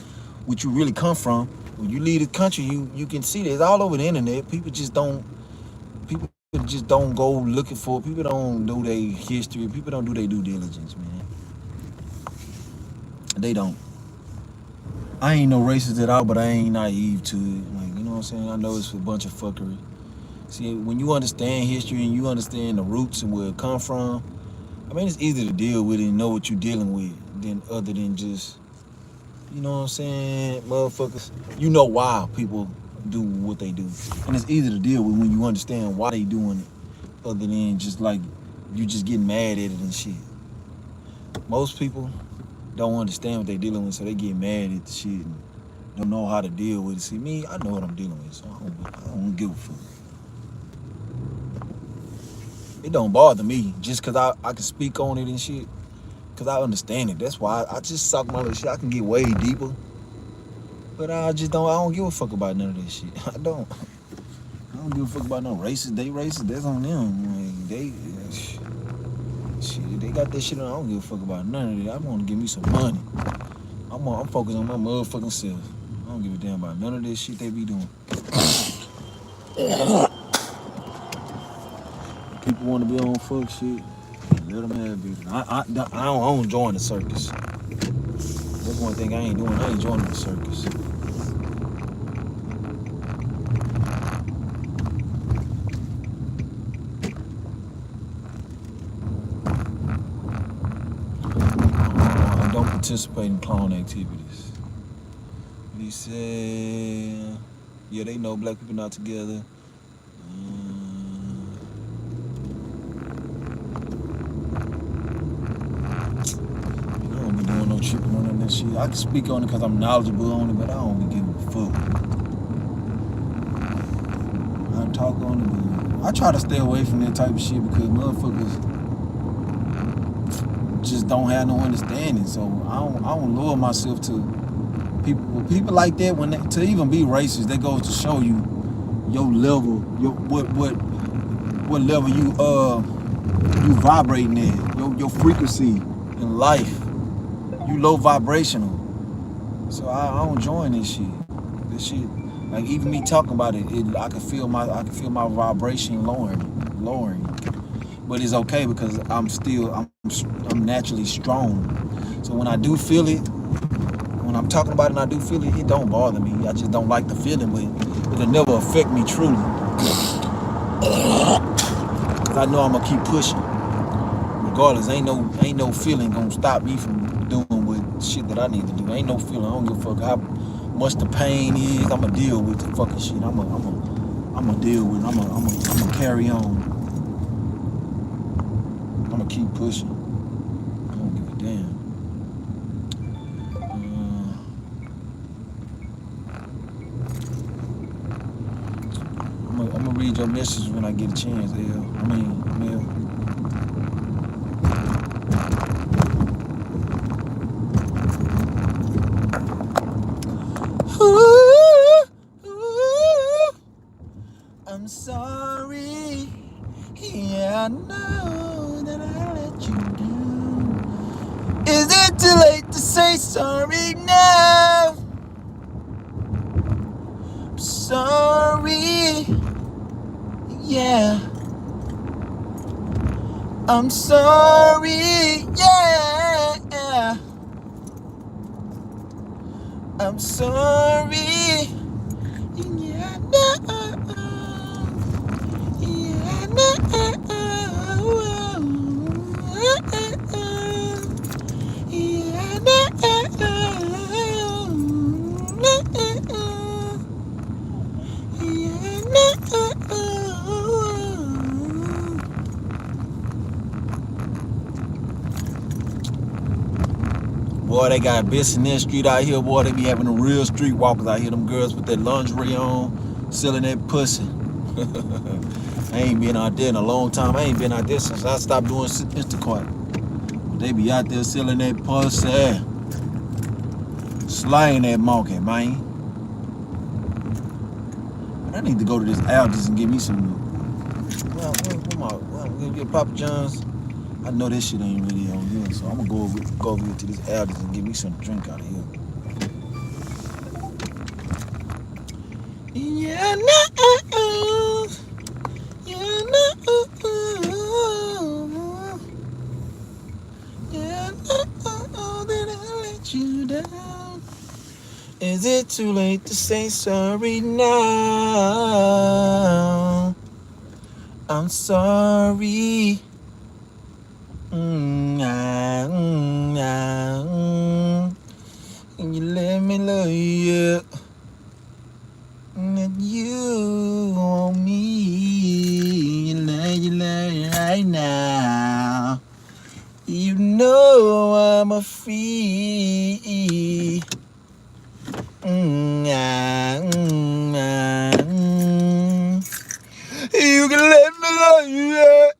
really come from. When you leave the country, you can see that it's all over the internet. People just don't go looking for it. People don't do their history. People don't do their due diligence, man. They don't. I ain't no racist at all, but I ain't naive to it. Like, you know what I'm saying? I know it's a bunch of fuckery. See, when you understand history and you understand the roots and where it come from, I mean, it's easy to deal with it and know what you're dealing with than other than just, you know what I'm saying, motherfuckers. You know why people do what they do. And it's easy to deal with when you understand why they doing it, other than just like, you just getting mad at it and shit. Most people don't understand what they dealing with, so they get mad at the shit and don't know how to deal with it. See, me, I know what I'm dealing with, so I don't give a fuck. It don't bother me just because I can speak on it and shit, because I understand it. That's why I just suck my little shit. I can get way deeper, but I don't give a fuck about none of this shit. I don't give a fuck about no racist. They racist, that's on them. Like, shit, they got that shit on. I don't give a fuck about none of that. I want to give me some money. I'm focused on my motherfucking self. I don't give a damn about none of this shit they be doing. People want to be on fuck shit, let them have it. I don't join the circus. That's one thing I ain't doing. I ain't joining the circus. I don't participate in clown activities. He said, yeah, they know black people not together. Tripping on that shit. I can speak on it because I'm knowledgeable on it, but I don't be giving a fuck. I talk on it, but I try to stay away from that type of shit because motherfuckers just don't have no understanding. So I don't lower myself to people like that. To even be racist, that goes to show you your level, what level you vibrating at, your frequency in life. You low vibrational, so I don't join this shit. This shit, like even me talking about it, I can feel my vibration lowering. But it's okay because I'm naturally strong. So when I do feel it, when I'm talking about it and I do feel it, it don't bother me. I just don't like the feeling, but it'll never affect me truly. Cause I know I'm gonna keep pushing. Regardless, ain't no feeling gonna stop me from doing what shit that I need to do. Ain't no feeling. I don't give a fuck how much the pain is. I'ma deal with the fucking shit. I'ma deal with it. I'ma carry on. I'ma keep pushing. I don't give a damn. I'm gonna read your message when I get a chance, Mel. I'm sorry. Yeah, I know that sorry now. I'm sorry. Yeah. I'm sorry. Yeah. I'm sorry. Yeah. No. Yeah. No. Boy, they got bitches in that street out here, boy. They be having the real street walkers out here. Them girls with that lingerie on, selling that pussy. I ain't been out there in a long time. I ain't been out there since I stopped doing Instacart. But they be out there selling that pussy. Slaying that monkey, man. But I need to go to this Aldi's and get me some. Well, I'm gonna get Papa John's. I know this shit ain't really on here, so I'm gonna go over here to this Aldi's and get me some drink out of here. Yeah, no, yeah, no, yeah, no, then I let you down. Is it too late to say sorry now? I'm sorry. And you let me love you. And you want me. You love right now. You know I'm a free. You can let me love you.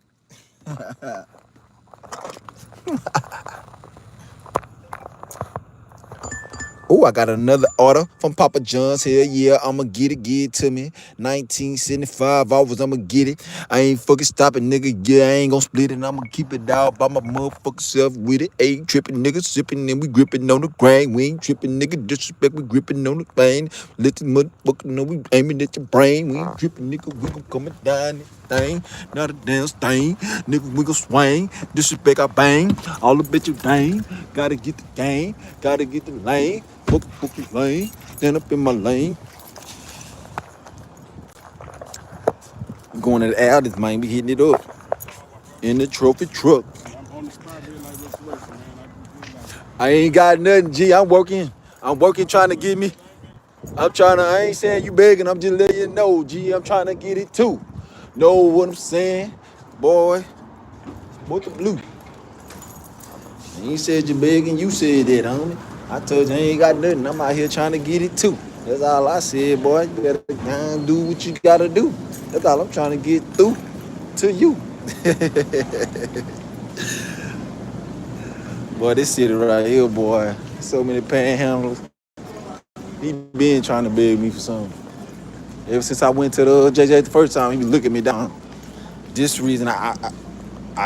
Oh, I got another order from Papa John's. Hell yeah, I'ma get it to me. 1975 hours, I'ma get it. I ain't fucking stopping, nigga. Yeah, I ain't gon' split it. I'ma keep it out by my motherfucking self with it. Ain't tripping, nigga. Sipping and we gripping on the grain. We ain't tripping, nigga. Disrespect, we gripping on the thing. Let the motherfucker know we aiming at your brain. We ain't tripping, nigga. We gon' coming down this thing. Not a damn stain. Nigga, we gon' swing. Disrespect, I bang. All the bitch you dang. Gotta get the game. Gotta get the lane. Book lane, stand up in my lane. Going to the Aldi's, man, be hitting it up. In the trophy truck. I ain't got nothing, G. I'm working trying to get me. I ain't saying you begging, I'm just letting you know, G. I'm trying to get it too. Know what I'm saying? Boy, what the blue? I ain't said you begging, you said that, homie. I told you I ain't got nothing. I'm out here trying to get it too. That's all I said, boy. You better do what you gotta do. That's all I'm trying to get through to you. Boy, this city right here, boy. So many panhandlers. He been trying to beg me for something. Ever since I went to the JJ the first time, he was looking me down. This reason I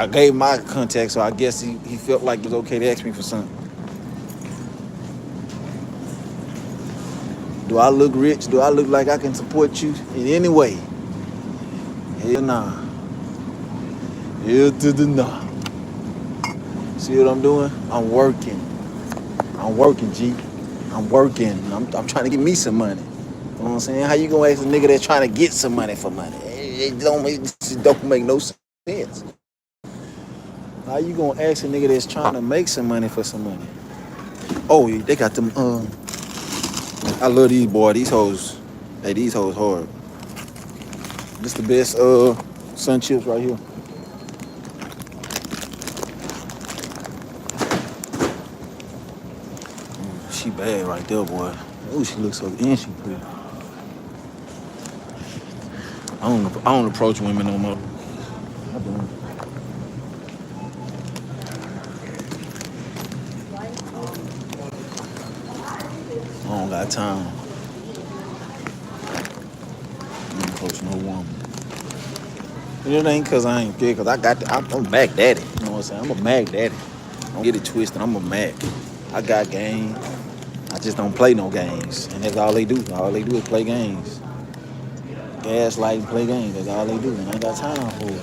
gave my contact, so I guess he felt like it was okay to ask me for something. Do I look rich? Do I look like I can support you in any way? Hell nah. Hell to the nah. See what I'm doing? I'm working, G. I'm working. I'm trying to get me some money. You know what I'm saying? How you gonna ask a nigga that's trying to get some money for money? It don't make no sense. How you gonna ask a nigga that's trying to make some money for some money? Oh, they got them, I love these, boy. These hoes. Hey, these hoes hard. This the best sun chips right here. She bad right there, boy. Ooh, she looks so and she pretty. I don't approach women no more. I don't. I don't got time. I don't approach no woman. It ain't cause I ain't good, cause I'm a Mac daddy. You know what I'm saying? I'm a Mac daddy. Don't get it twisted. I'm a Mac. I got game. I just don't play no games. And that's all they do. All they do is play games. Gaslight and play games. That's all they do. And I ain't got time for it.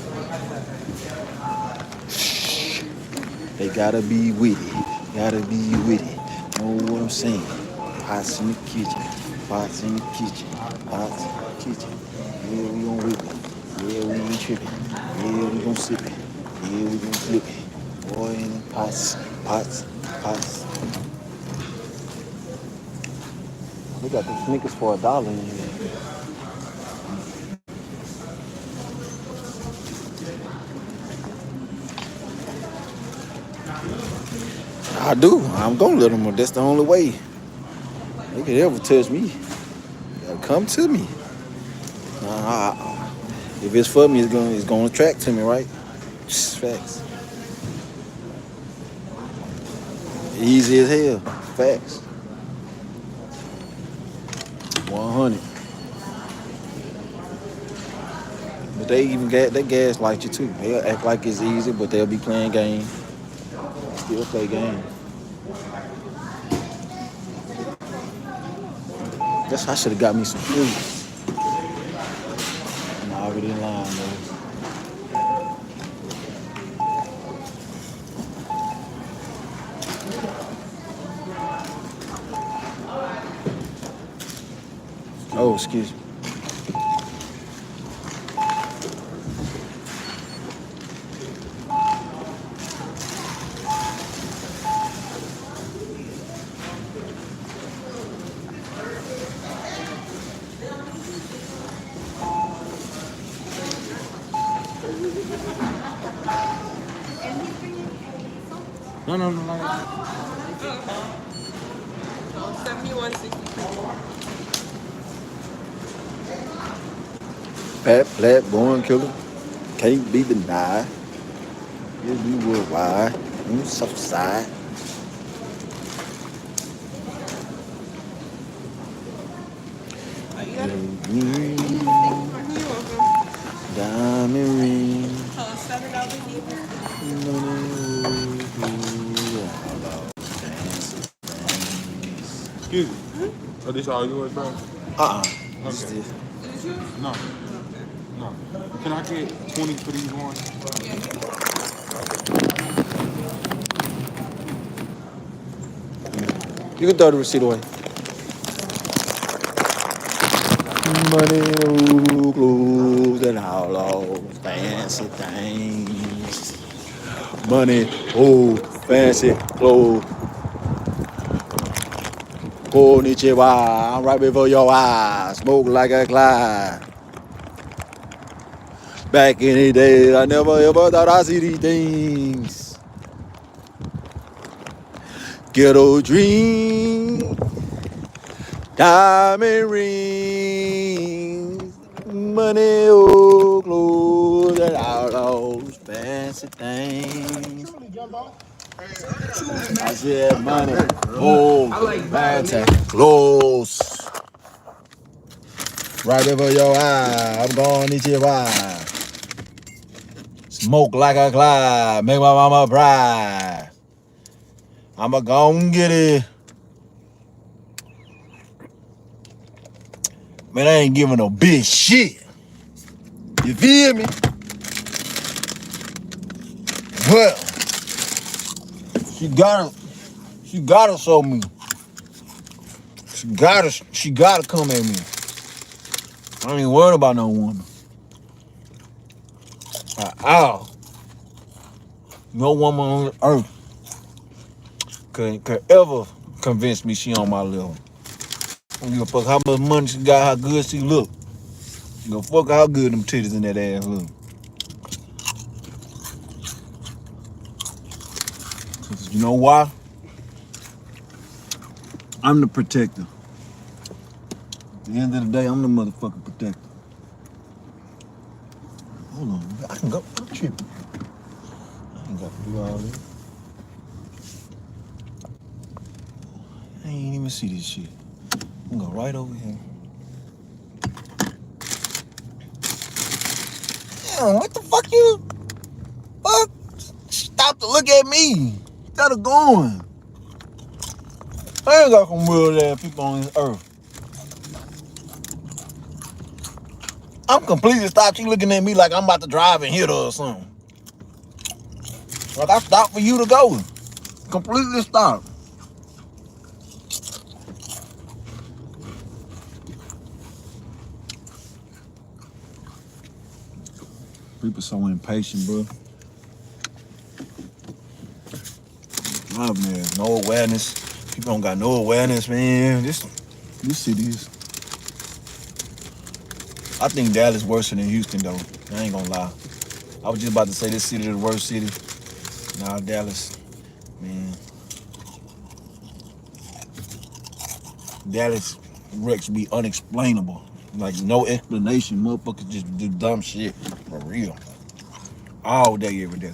They gotta be with it. Gotta be with it. Know what I'm saying? Pots in the kitchen. Pots in the kitchen. Pots in the kitchen. Yeah, we gon' whip it. Yeah, we ain't tripping. Yeah, we gon' sip it. Yeah, we gon' flip it. Boy, in the pots. Pots. Pots. We got the sneakers for $1 in here. I do. I'm gonna let them. That's the only way they could ever touch me. You gotta come to me. If it's for me, it's gonna attract to me, right? Facts. Easy as hell. Facts. 100. But they gaslight you too. They'll act like it's easy, but they'll be playing games. Still play games. Guess I should have got me some food. I'm already in line, though. Oh, excuse me. No. 71.63. Fat, flat, born killer. Can't be denied. Yes, we worldwide. On the south side. Diamond ring. Excuse me. Are these all yours, bro? Okay. No. Can I get 20 for these ones? You can throw the receipt away. Money, clothes, and all those fancy things. Money, fancy clothes. Konnichiwa, I'm right before your eyes. Smoke like a cloud. Back in the day, I never ever thought I'd see these things. Ghetto dream, diamond rings, money, clothes, and all those fancy things. I said money, fancy clothes. Right before your eye, I'm gonna eat your eye. Smoke like a cloud, make my mama cry. I'ma gon' get it. Man, I ain't giving no bitch shit. You feel me? Well, she gotta show me. She gotta come at me. I ain't worried about no woman. No woman on earth could ever convince me she on my level. I don't give a fuck how much money she got, how good she look. I don't give a fuck how good them titties in that ass look. You know why? I'm the protector. At the end of the day, I'm the motherfucking protector. Hold on, I can go. I'm tripping. I ain't got to do all this. I ain't even see this shit. I'm gonna go right over here. Damn, what the fuck you? Fuck! Stop to look at me. Instead of going. I ain't got some real ass people on this earth. I'm completely stopped. She looking at me like I'm about to drive and hit her or something. Like I stopped for you to go. Completely stopped. People so impatient, bro. Oh man, no awareness. People don't got no awareness, man. This city is. I think Dallas worse than Houston though. I ain't gonna lie. I was just about to say this city is the worst city. Nah, Dallas, man. Dallas wrecks be unexplainable. Like no explanation. Motherfuckers just do dumb shit. For real. All day, every day.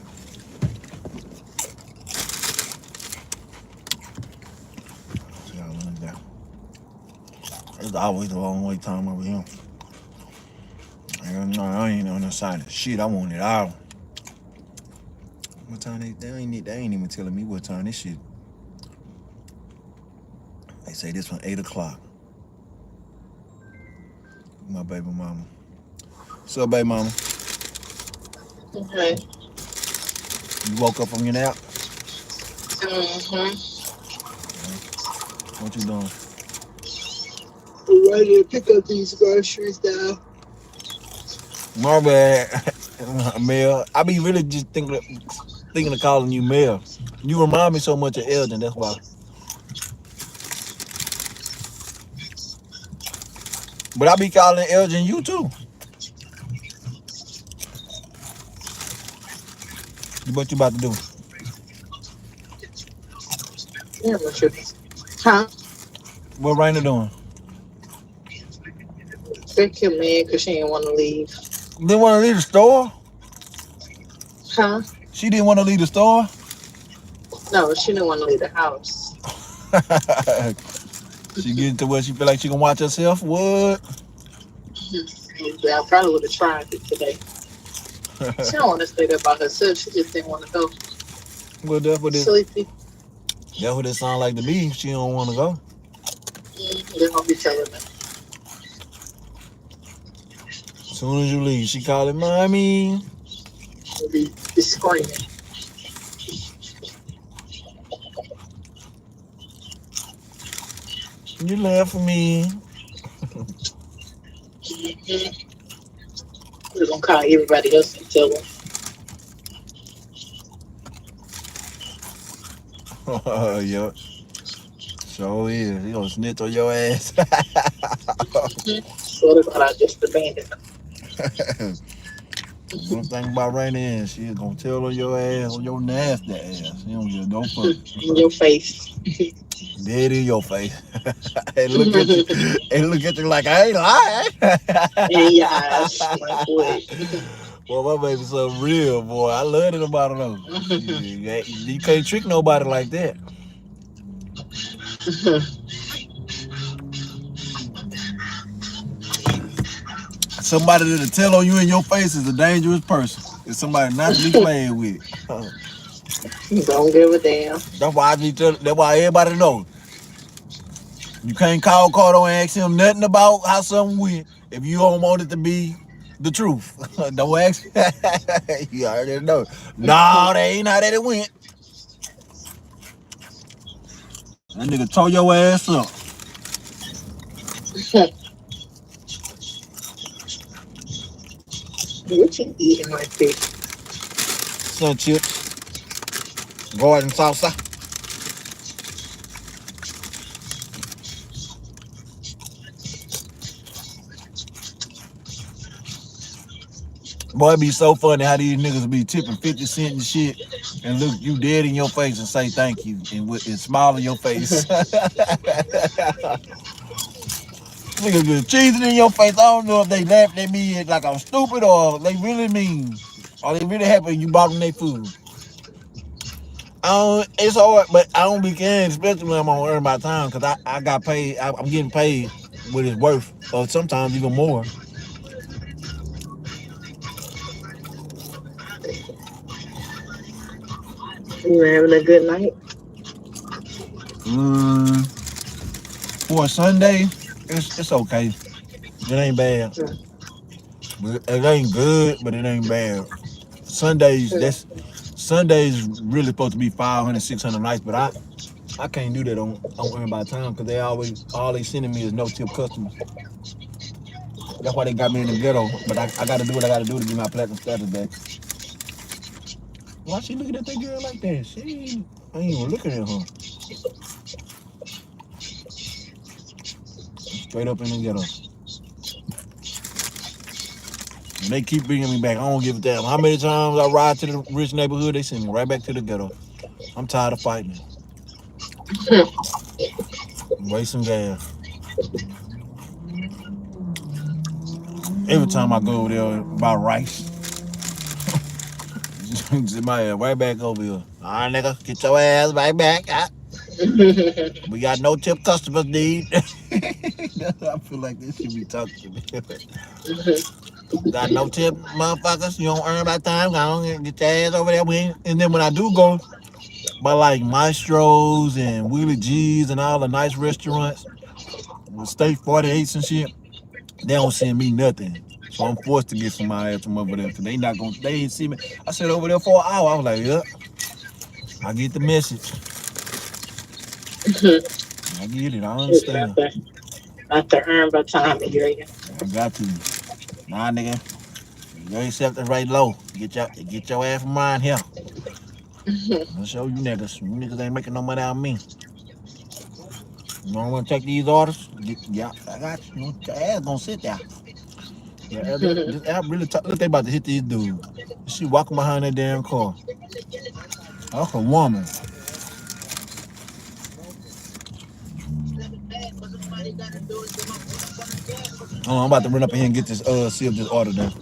It's always a long wait time over here. I ain't on the side of shit. I want it all. What time they ain't even telling me what time this shit. They say this one 8 o'clock. My baby mama. What's up, baby mama? Okay. You woke up from your nap? Mm-hmm. What you doing? I'm ready to pick up these groceries now. My bad, Mel. I be really just thinking of calling you Mel. You remind me so much of Elton, that's why. But I be calling Elton you too. What you about to do? Yeah, I'm sure. Huh? What Raina doing? Pick him man because she didn't want to leave. Didn't want to leave the store? Huh? She didn't want to leave the store? No, she didn't want to leave the house. She getting to where she feel like she can watch herself? What? Yeah, I probably would have tried it today. She don't want to stay there by herself. She just didn't want to go. Well, that's what Sleepy. That's what it sound like to me. She don't want to go. They're gonna be telling me. As soon as you leave, she call it mommy. She'll be screaming. You laugh for me. We're gonna call everybody else and tell them. Yup. So is. He gonna snitch on your ass. So they thought I just abandoned them. One thing about Raina is she gonna tell on your ass, on your nasty ass. She don't give no fuck. In your face. Dead in your face. And look at you. And look at you like I ain't lying. In your eyes. Like what? Boy, my baby's so real, boy. I love it about her though. You can't trick nobody like that. Somebody that'll tell on you in your face is a dangerous person. It's somebody not to be played with. Don't give a damn. That's why that's why everybody knows. You can't call Cardo and ask him nothing about how something went if you don't want it to be the truth. Don't ask. You already know. No, that ain't how that it went. That nigga tore your ass up. What you eating like this? Sun chips. Garden salsa. Boy, it be so funny how these niggas be tipping 50 cents and shit and look you dead in your face and say thank you and smile in your face. Niggas be cheesing in your face. I don't know if they laughing at me like I'm stupid or they really mean or they really happy you bought them their food. It's hard, but I don't be caring, especially when I'm on earn my time because I got paid. I'm getting paid what it's worth or sometimes even more. You having a good night? For a Sunday, it's okay. It ain't bad. It ain't good, but it ain't bad. Sundays really supposed to be 500, 600 nights, but I can't do that on Earn by Time because all they sending me is no tip customers. That's why they got me in the ghetto. But I got to do what I got to do to get my platinum status back. Why she looking at that girl like that? I ain't even looking at her. Straight up in the ghetto. And they keep bringing me back. I don't give a damn. How many times I ride to the rich neighborhood, they send me right back to the ghetto. I'm tired of fighting. Waste some gas. Every time I go over there buy rice, sit my ass right back over here. All right, nigga, get your ass right back. We got no tip customers, dude. I feel like this should be talking to me. Got no tip, motherfuckers. You don't earn by time. I don't get your ass over there. And then when I do go by like Maestros and Wheelie G's and all the nice restaurants, State 48s and shit, they don't send me nothing. So I'm forced to get some my ass from over there because they ain't see me. I sat over there for an hour. I was like, yeah, I get the message. I get it. I understand. Not to Earn by Time area. I got to. Nah, nigga. You accept it right low. Get your ass from around here. I'll show you niggas. You niggas ain't making no money out of me. You don't want to take these orders? Yeah, I got you. Your ass gonna sit there. Yeah, this app really look, they about to hit these dudes. She walking behind that damn car. That's a woman. Oh, I'm about to run up in here and get this see if this order done.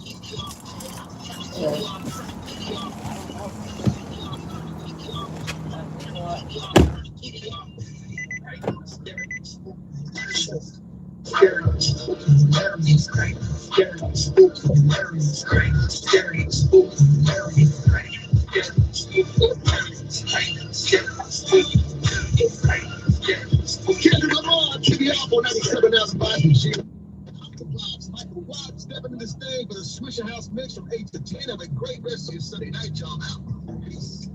Stepping in the stage with a Swisher House mix from 8 to 10. Have a great rest of your Sunday night, y'all. Peace.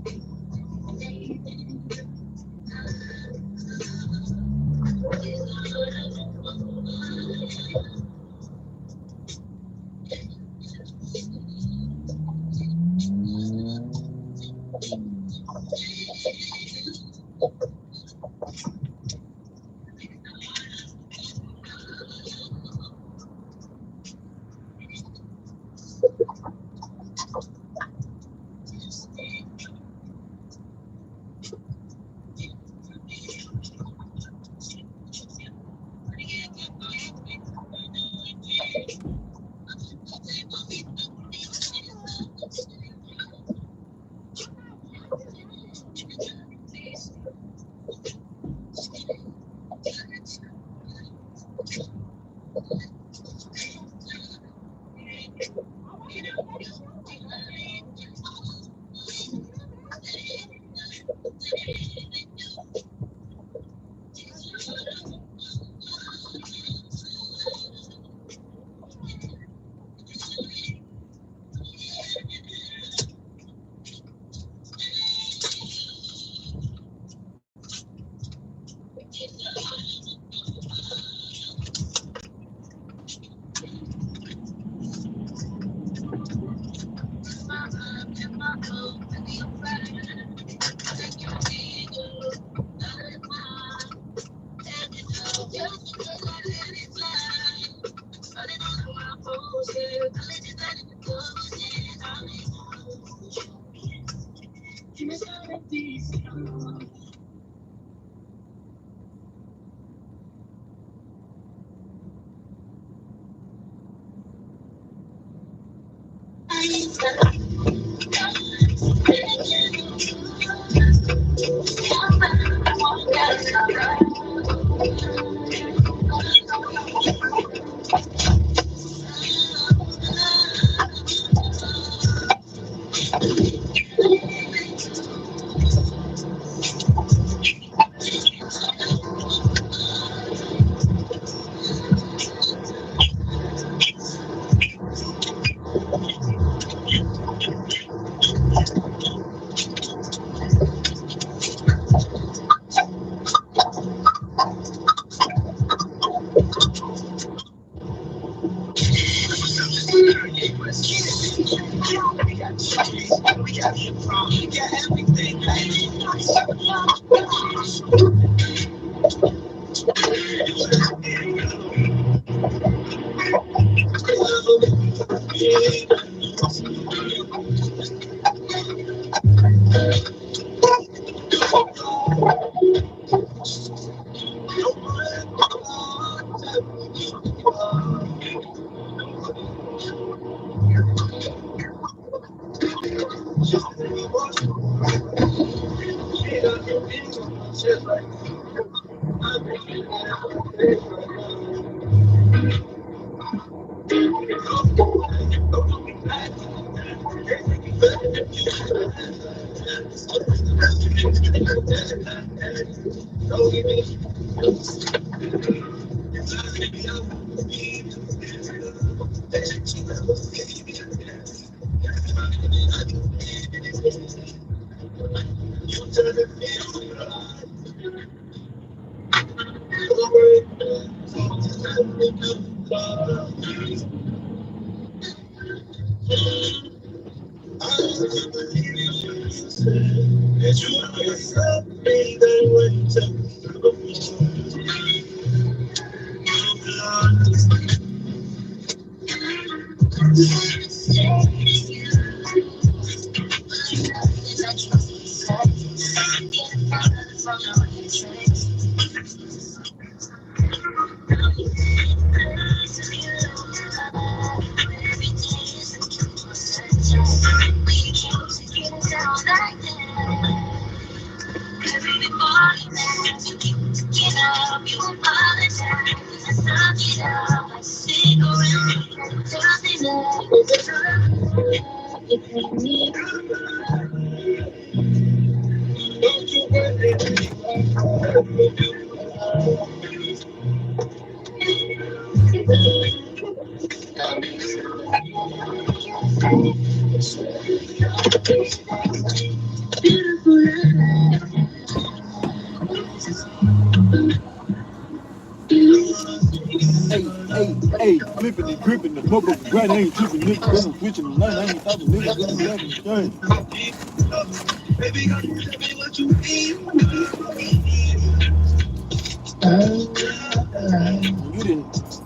Hey, flipping and gripping the motherfucking grind. I ain't tripping, nigga, cause I'm switching the line. I ain't stopping niggas in the left and third.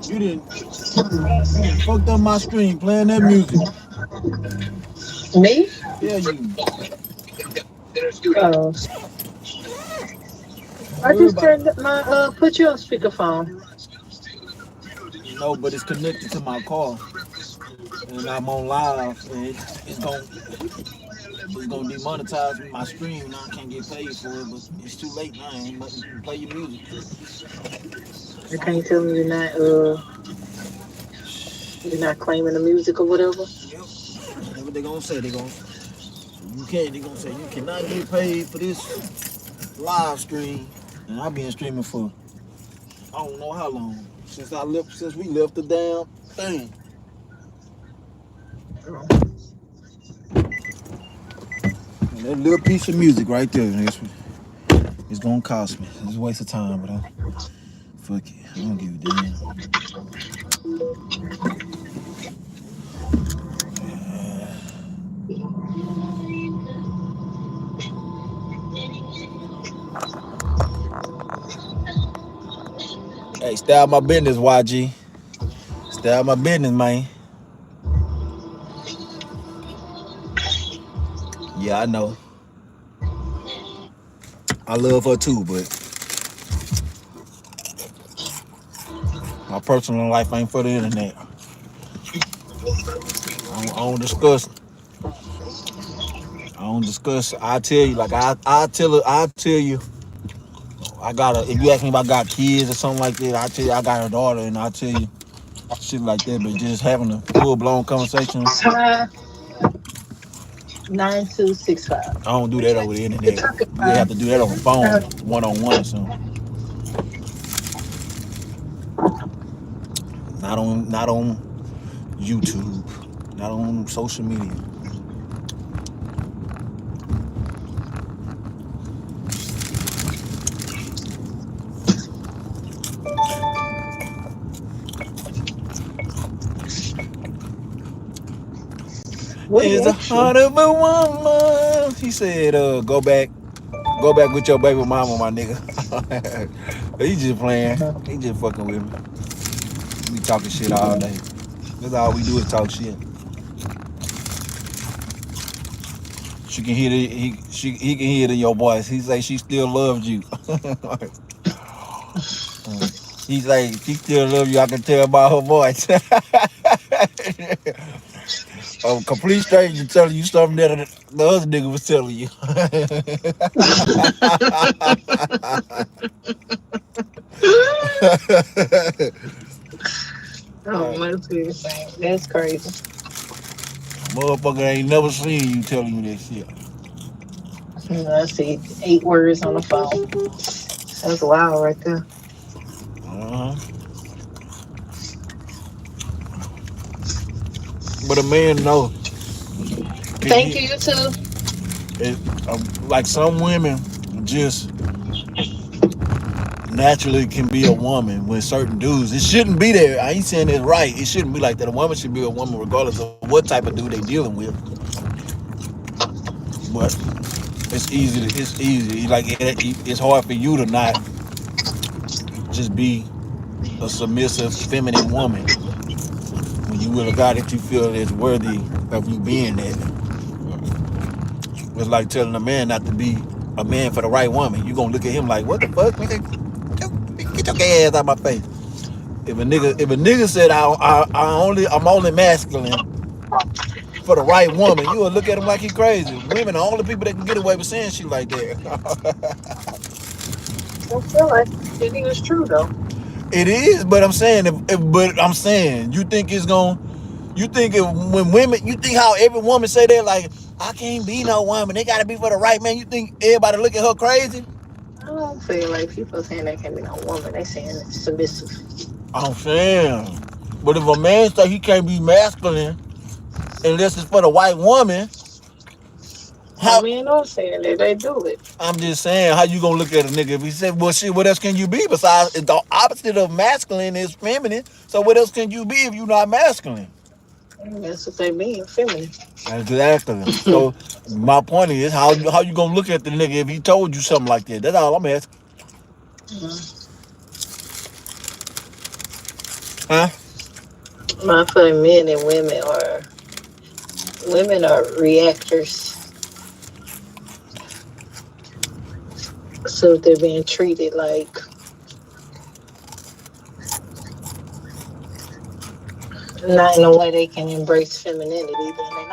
You didn't fucked up my stream playing that music. Me? Yeah, you. Oh. I just turned my put you on speakerphone. No, but it's connected to my car, and I'm on live, and it's gonna demonetize my stream. Now I can't get paid for it, but it's too late now. Ain't nothing to play your music. You can't tell me you're not claiming the music or whatever. Yep. That's what they gonna say. They gonna say you cannot get paid for this live stream. And I've been streaming for I don't know how long. Since we left the damn thing. And that little piece of music right there, it's gonna cost me. It's a waste of time, but fuck it. I don't give a damn. Hey, stay out my business, YG. Stay out my business, man. Yeah, I know. I love her too, but my personal life ain't for the internet. I don't discuss. I tell you, like I tell you. If you ask me if I got kids or something like that, I tell you I got a daughter, and I tell you shit like that. But just having a full-blown conversation. 9265. I don't do that over the internet. We have to do that on the phone, one-on-one or something. Not on YouTube, not on social media. It's the heart of a woman. He said, go back Go back with your baby mama, my nigga. He just playing. He just fucking with me. We talking shit all day. That's all we do is talk shit. She can hear it. He can hear it in your voice. He say she still loves you. He's like she still loves you. I can tell by her voice. A complete stranger telling you something that the other nigga was telling you. Oh, must be the same. That's crazy. Motherfucker ain't never seen you telling you that shit. I see 8 words on the phone. That's wild right there. But a man know. Thank you, you too. Like some women just naturally can be a woman when certain dudes. It shouldn't be there. I ain't saying it's right. It shouldn't be like that. A woman should be a woman regardless of what type of dude they dealing with. But it's easy. It's easy. Like it's hard for you to not just be a submissive, feminine woman when you with a guy that you feel is worthy of you being that. It's like telling a man not to be a man for the right woman. You gonna look at him like, what the fuck, nigga? Get your gay ass out my face. If a nigga said I'm only masculine for the right woman, you will look at him like he crazy. Women are the only people that can get away with saying shit like that. I feel like it is true though. It is, but I'm saying, you think it's gonna, you think when women, you think how every woman say that, like, I can't be no woman, they gotta be for the right man. You think everybody look at her crazy? I don't feel like people saying they can't be no woman. They saying it's submissive. I'm saying, but if a man say he can't be masculine unless it's for the white woman, I mean, I'm saying that they do it. I'm just saying, how you gonna look at a nigga if he said, well, shit, what else can you be besides the opposite of masculine is feminine? So what else can you be if you're not masculine? That's what they mean, feminine. Exactly. So my point is, how you gonna look at the nigga if he told you something like that? That's all I'm asking. Huh? I feel like men and women are reactors. So they're being treated like not in a way they can embrace femininity, then they're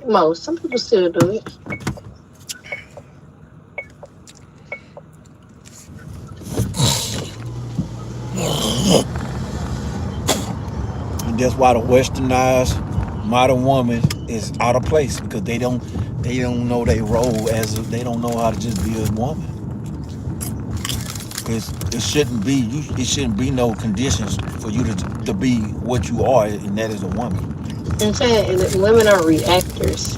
not. Some people still do it. And that's why the westernized modern woman is out of place, because they don't know their role they don't know how to just be a woman. Because it shouldn't be no conditions for you to be what you are, and that is a woman. I'm saying women are reactors.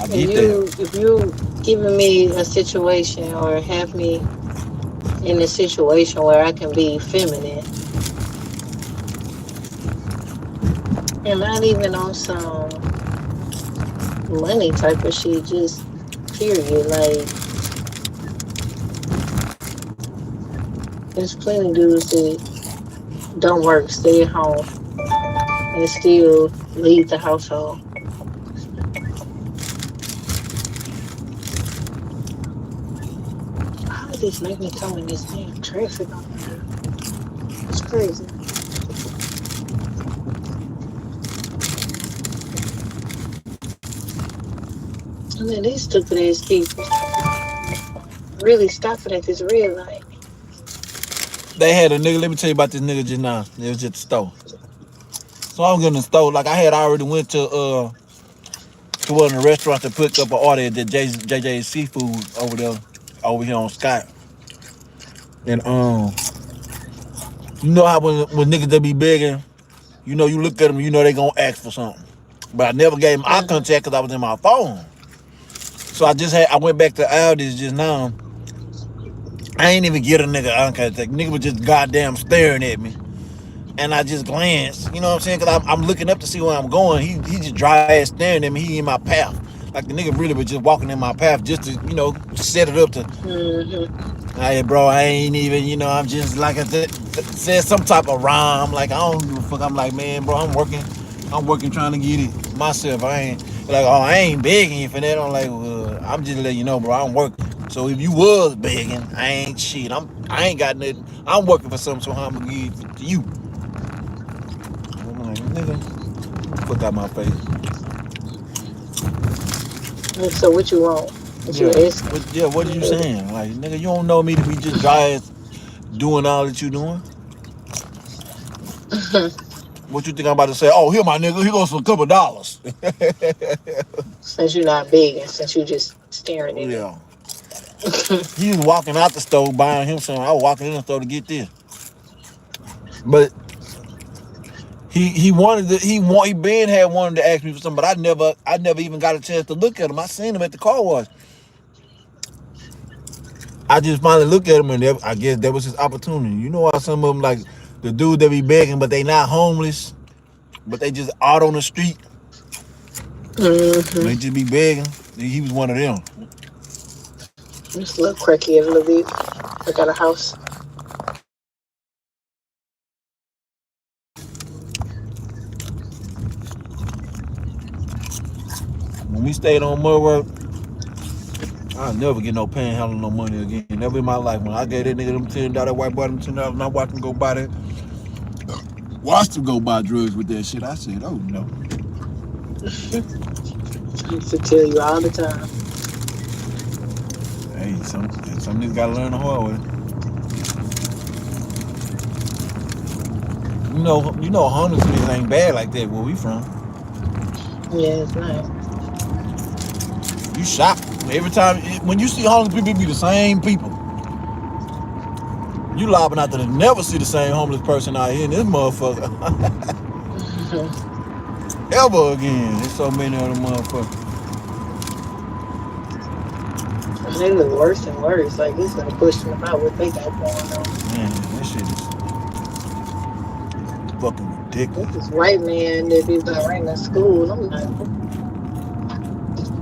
I get that. If you giving me a situation or have me in a situation where I can be feminine, and not even on some money type of shit, just period. Like, there's plenty of dudes that don't work, stay at home, and still lead the household. How did this make me come in this damn traffic on here? It's crazy. And then these stupid ass people really stopping at this red light. They had a nigga, let me tell you about this nigga just now. It was at the store. So I'm getting the store, like I had already went to one of the restaurants and picked up an order at the JJ's Seafood over here on Scott. And you know how when niggas they be begging, you know, you look at them, you know they gonna ask for something. But I never gave them eye contact because I was in my phone. So I went back to Aldi's just now. I ain't even get a nigga eye contact. Nigga was just goddamn staring at me. and I just glance, you know what I'm saying? Because I'm looking up to see where I'm going. He just dry ass staring at me. He in my path. Like the nigga really was just walking in my path just to, you know, set it up to, hey, bro, I ain't even, you know, I'm just like I said some type of rhyme. Like, I don't give a fuck. I'm like, man, bro, I'm working trying to get it myself. I ain't, like, oh, I ain't begging you for that. I'm like, well, I'm just letting you know, bro, I'm working. So if you was begging, I ain't shit. I ain't got nothing. I'm working for something, so I'm gonna give it to you. I'm like, nigga, fuck out my face. So what you want? What you asking? What are you saying? Like, nigga, you don't know me to be just dry ass doing all that you doing. What you think I'm about to say? Oh, here, my nigga, here goes a couple dollars. Since you're not begging, since you just staring at Yeah. He was walking out the store buying him something. I was walking in the store to get this. But he Ben had wanted to ask me for something, but I never even got a chance to look at him. I seen him at the car wash. I just finally looked at him, and I guess that was his opportunity. You know how some of them, like the dude that be begging, but they not homeless, but they just out on the street. They just be begging. He was one of them. Just a little cracky a little bit. I got a house. When we stayed on Murray, I'll never get no panhandle no money again. Never in my life. When I gave that nigga them $10, that white boy them $10, and I watched him go buy that. Watched him go buy drugs with that shit. I said, oh no. I used to tell you all the time. Hey, some niggas gotta learn the hard way. You know, homelessness ain't bad like that where we from. Yeah, it's not. You shocked every time when you see homeless people, it be the same people. You lobbing out there to never see the same homeless person out here in this motherfucker. Ever again. There's so many of them motherfuckers. And they look worse and worse. Like it's gonna push them out what they got going on. Man, that shit is fucking ridiculous. This white man that be like right in school. I'm like,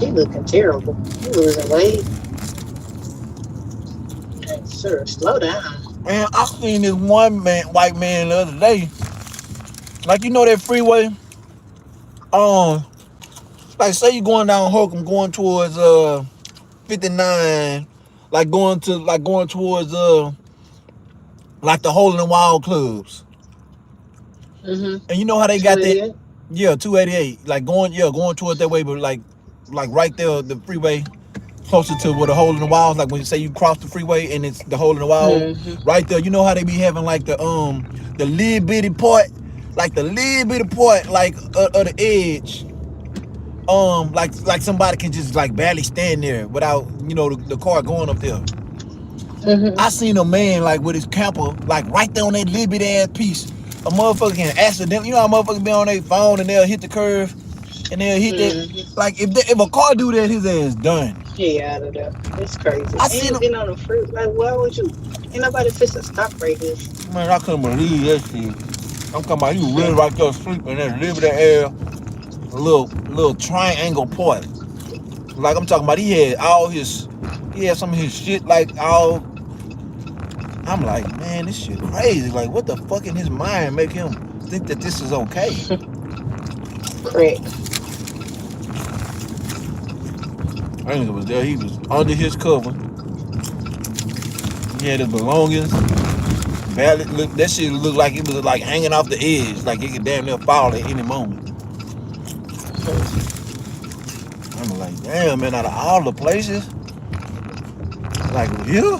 he looking terrible. He losing weight. Hey, sir, slow down. Man, I seen this one white man the other day. Like, you know that freeway? Like say you going down Holcomb, going towards 59, like going towards like the Hole in the Wild clubs. And you know how they got that? Yeah, 288. Like going towards that way, but like right there, the freeway closer to where the Hole in the Wild, like when you say you cross the freeway and it's the Hole in the Wild, right there. You know how they be having like the little bitty part, like the of the edge. Like somebody can just like barely stand there without, you know, the car going up there. I seen a man like with his camper, like right there on that little bit ass piece. A motherfucker can accidentally, you know how motherfuckers be on their phone and they'll hit the curve and they'll hit that. Like if a car do that, his ass done. Yeah, out of there. It's crazy. I seen him getting on the fruit. Like, why would you? Ain't nobody fixing to stop right here. Man, I couldn't believe that shit. I'm talking about you really right there sleeping and live that air, a little triangle part. Like I'm talking about, he had some of his shit like all. I'm like, man, this shit crazy. Like, what the fuck in his mind make him think that this is okay? Correct. That nigga was there. He was under his cover. He had his belongings. That shit looked like it was like hanging off the edge. Like it could damn near fall at any moment. I'm like, damn, man, out of all the places, like here?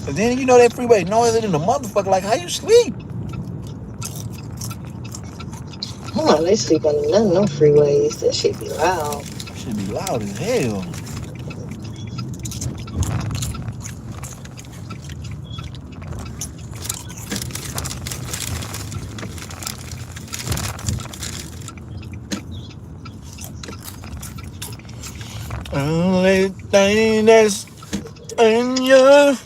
But then you know that freeway noisy than the motherfucker. Like, how you sleep? Hold on, they sleep on none of them freeways. That shit be loud. That shit be loud as hell. Only thing that's in you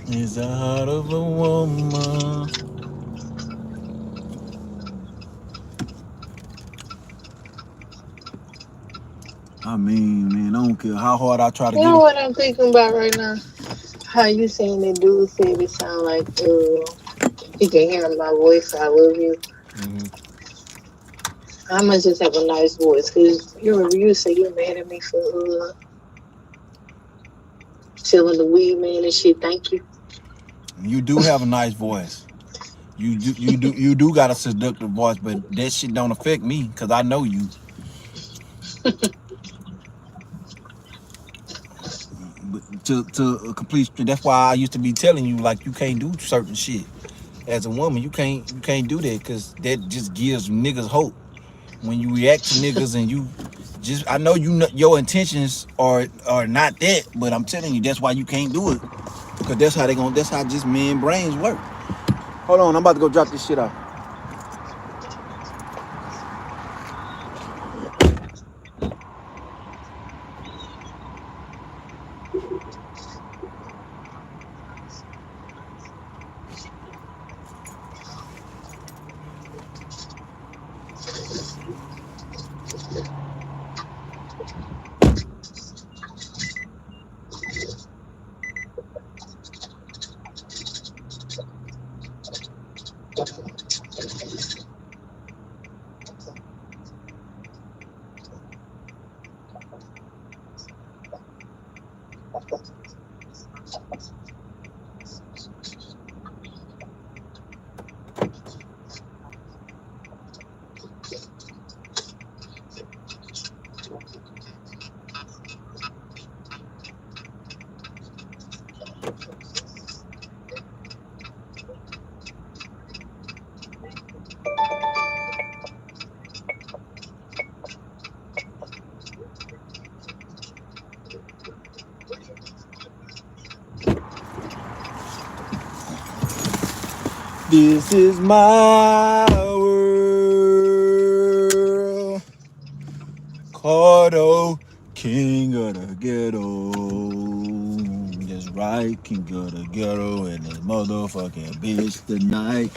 is the heart of a woman. I mean, man, I don't care how hard I try to You get know it. what I'm thinking about right now? How you saying that dude said it sound like he can hear my voice. I love you. Mm-hmm. I must just have a nice voice, cause you remember you say you mad at me for selling the weed man and shit. Thank you. You do have a nice voice. You do got a seductive voice, but that shit don't affect me because I know you. But to a complete, that's why I used to be telling you like you can't do certain shit as a woman. You can't do that because that just gives niggas hope. When you react to niggas and you just, I know you know your intentions are not that, but I'm telling you that's why you can't do it because that's how just men brains work. Hold on, I'm about to go drop this shit off. This is my world. Cardo, king of the ghetto. Just right, king of the ghetto and this motherfucking bitch tonight.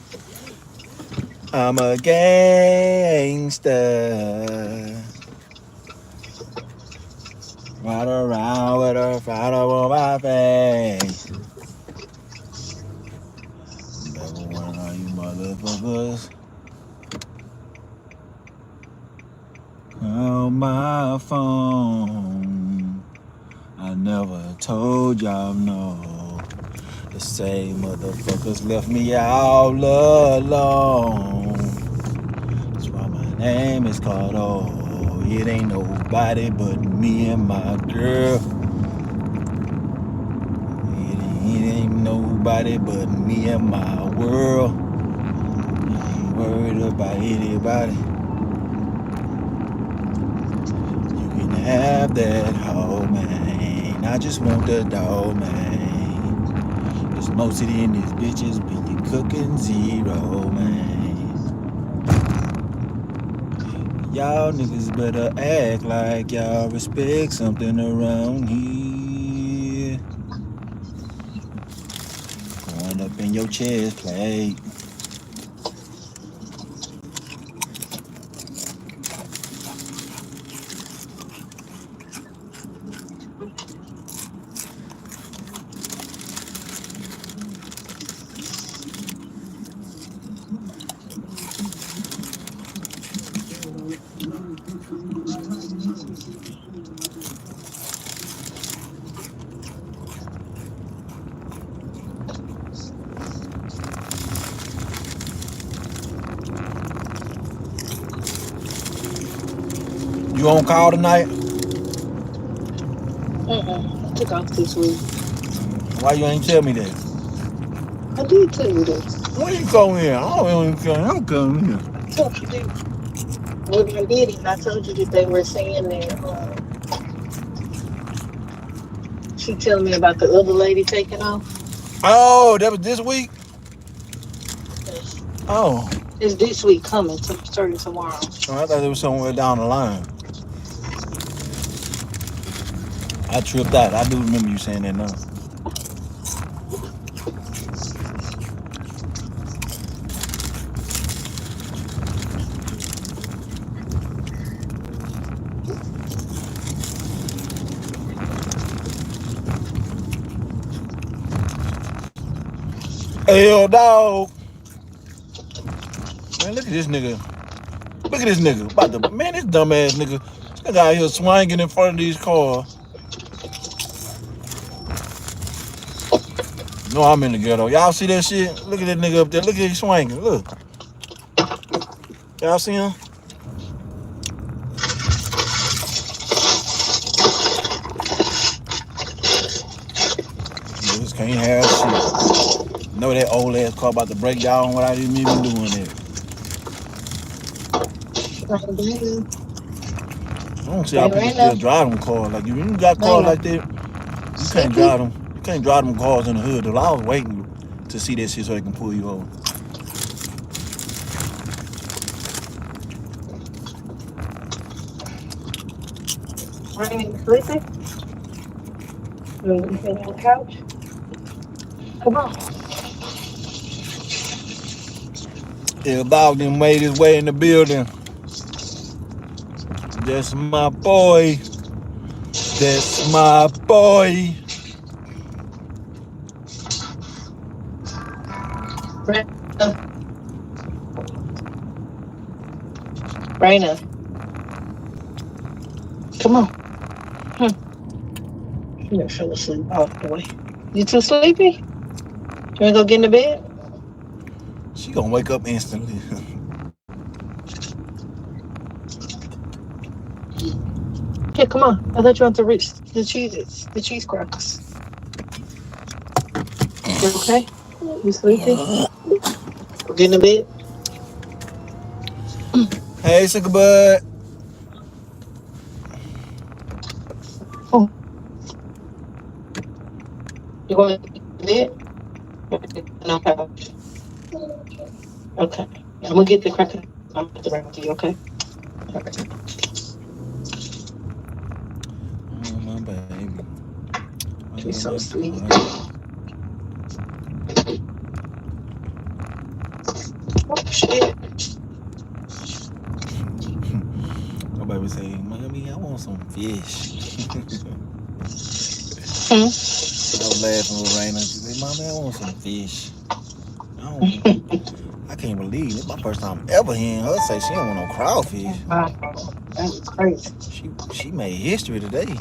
I'm a gangster. Ride around with a frown on my face. Never one of you motherfuckers. Call my phone. I never told y'all no. The same motherfuckers left me all alone. That's why my name is Cardo. It ain't nobody but me and my girl. It ain't nobody but me and my world. I ain't worried about anybody. You can have that hoe, man. I just want the dough, man. There's most of in these bitches be cooking zero, man. Y'all niggas better act like y'all respect something around here. Going up in your chest plate. You on call tonight? I took off this week. Why you ain't tell me that? I did tell you that. When you come here? I don't even care. I'm coming here. I told you that. Maybe I did, and I told you that they were saying that. She telling me about the other lady taking off. Oh, that was this week? Yes. Oh. It's this week coming, starting tomorrow. Oh, I thought it was somewhere down the line. I tripped out. I do remember you saying that now. Hell, dog. Man, look at this nigga. Look at this nigga. About to, man, this dumbass nigga. This nigga out here swinging in front of these cars. No, I'm in the ghetto. Y'all see that shit? Look at that nigga up there. Look at him swinging. Look. Y'all see him? Niggas can't have shit. Know that old ass car about to break down without even doing it. I don't see how people still drive them cars. Like, if you got cars like that, you can't drive them. You can't drive them cars in the hood. I was waiting to see that shit so they can pull you over. Raina, sleepy? You want to sit on the couch? Come on. Yeah, dog done made his way in the building. That's my boy. That's my boy. Raina, come on. You done fell asleep all the way. You too sleepy? You wanna go get in the bed? She gonna wake up instantly. Yeah, come on. I thought you wanted to reach the cheese crackers. You okay? You sleepy? Go get in the bed. Hey, sugar bud. Oh. You want to get in the bed? No, okay. I'm gonna get the crackers. I'm gonna bring them to you, okay? All right. Oh, my baby. She's so sweet. Oh, shit. My baby say, Mommy, I want some fish. I was laughing with Raina. She said, Mommy, I want some fish. I can't believe it. It's my first time ever hearing her say she don't want no crawfish. Wow. That was crazy. She made history today.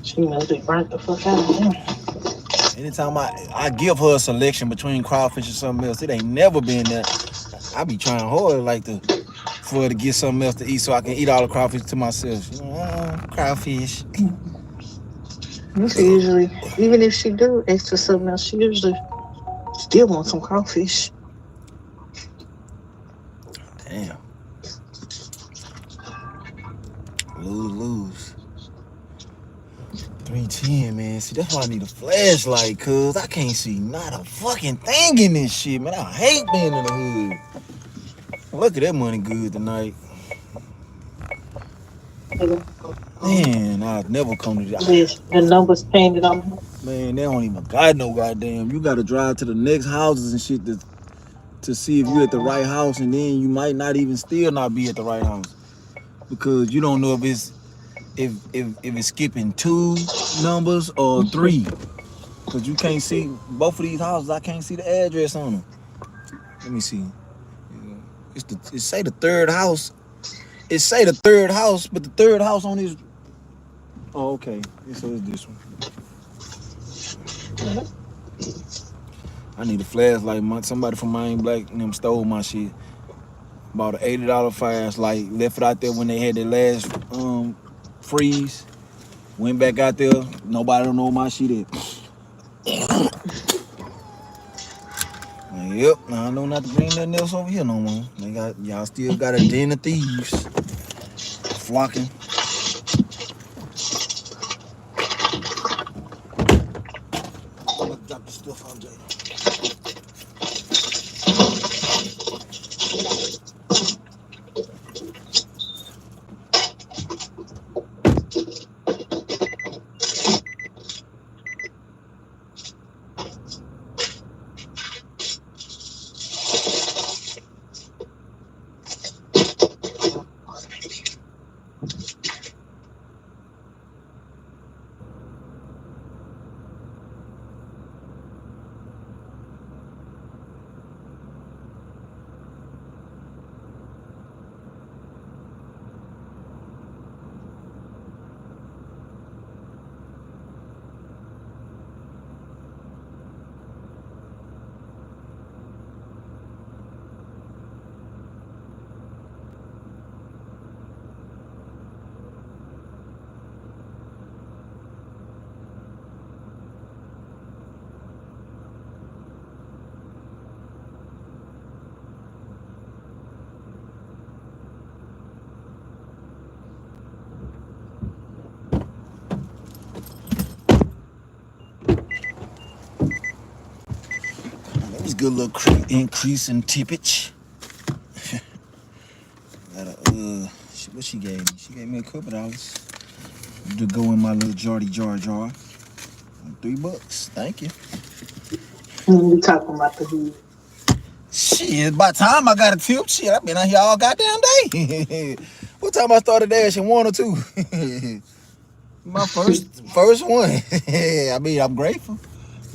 She must be burnt the fuck out of him. Anytime I give her a selection between crawfish and something else, it ain't never been that. I be trying hard like for her to get something else to eat so I can eat all the crawfish to myself. Crawfish. She usually, even if she do ask for something else, she usually still wants some crawfish. Damn. Lose. 310, man. See, that's why I need a flashlight, cuz I can't see not a fucking thing in this shit, man. I hate being in the hood. Look at that money good tonight. Man, I've never come to this. The numbers painted on them. Man, they don't even got no goddamn. You gotta drive to the next houses and shit to see if you're at the right house, and then you might not even still not be at the right house. Because you don't know if it's skipping 2 numbers or 3. Cause you can't see both of these houses. I can't see the address on them. Let me see. It say the third house. It say the third house, but the third house on this. Oh, okay. So it's this one. I need a flashlight. Somebody from Miami Black and them stole my shit. Bought an $80 flashlight. Left it out there when they had their last freeze. Went back out there. Nobody don't know my shit is. Yep, now I know not to bring nothing else over here no more. Y'all still got a den of thieves flocking. Drop the stuff out there. good little increase in tippage. Got a, what she gave me? She gave me a couple dollars to go in my little jar. $3. Thank you. We talking about the hood. Shit, by the time I got a tip, shit, I've been out here all goddamn day. What time I started dashing? 1 or 2? My first one. I mean, I'm grateful,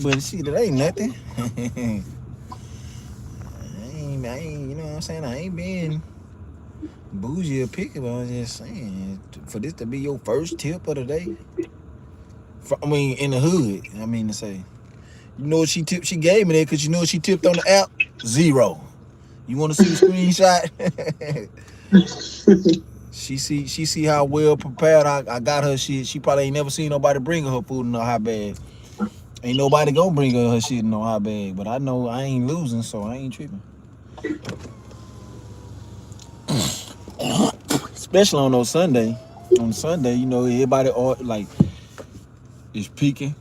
but shit, it ain't nothing. I ain't, you know what I'm saying? I ain't being bougie or picky, but I'm just saying, for this to be your first tip of the day, I mean, in the hood, I mean to say, you know what she gave me that because you know what she tipped on the app? 0. You want to see the screenshot? She see how well prepared I got her shit. She probably ain't never seen nobody bring her food in no hot bag. Ain't nobody gonna bring her shit in no hot bag. But I know I ain't losing, so I ain't tripping. Especially on those Sunday. On Sunday, you know, everybody like is peaking.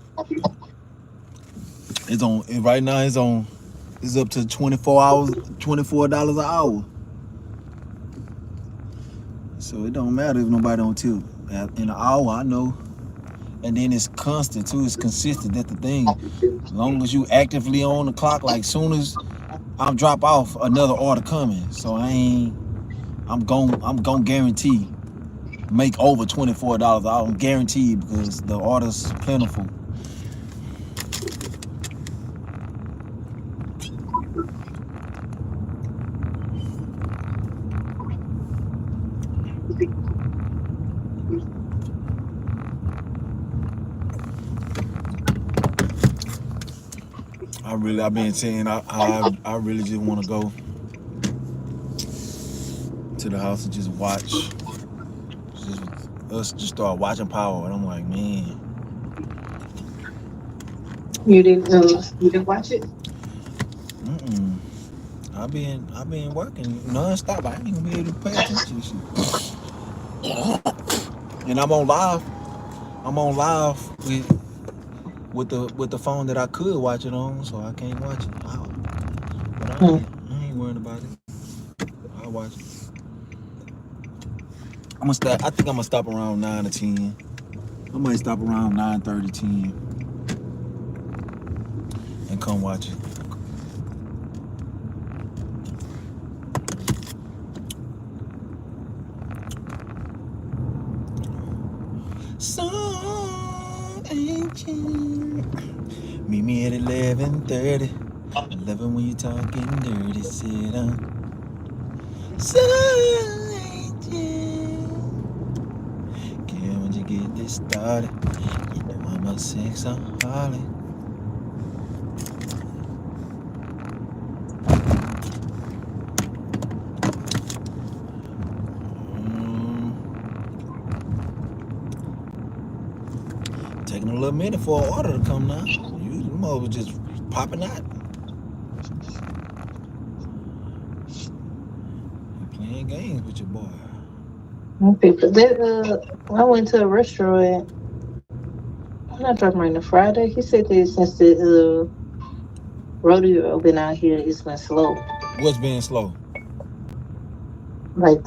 It's on right now. It's up to 24 hours, $24 an hour. So it don't matter if nobody don't tip. In an hour, I know. And then it's constant too. It's consistent. That's the thing. As long as you actively on the clock, like soon as I'm drop off, another order coming. So I'm gon' guarantee make over $24. I'm guaranteed because the order's plentiful. I've been saying I really just want to go to the house and just watch. Just start watching Power, and I'm like, man. You didn't watch it? I've been working non-stop. I ain't gonna be able to pay attention to shit. And I'm on live. With the phone that I could watch it on, so I can't watch it. But I ain't worried about it. I'll watch it. I think I'm gonna stop around 9 or 10. I might stop around 9:30, 10, and come watch it. Song angel. Meet me at 11:30. 11 when you talking dirty. Sit down. Song angel. Girl, when you get this started, you know I'm a sexaholic. Taking a little minute for an order to come now. You mother just popping out. You're playing games with your boy. People, I went to a restaurant. I'm not talking right now. Friday. He said that since the rodeo been out here, it's been slow. What's been slow? Like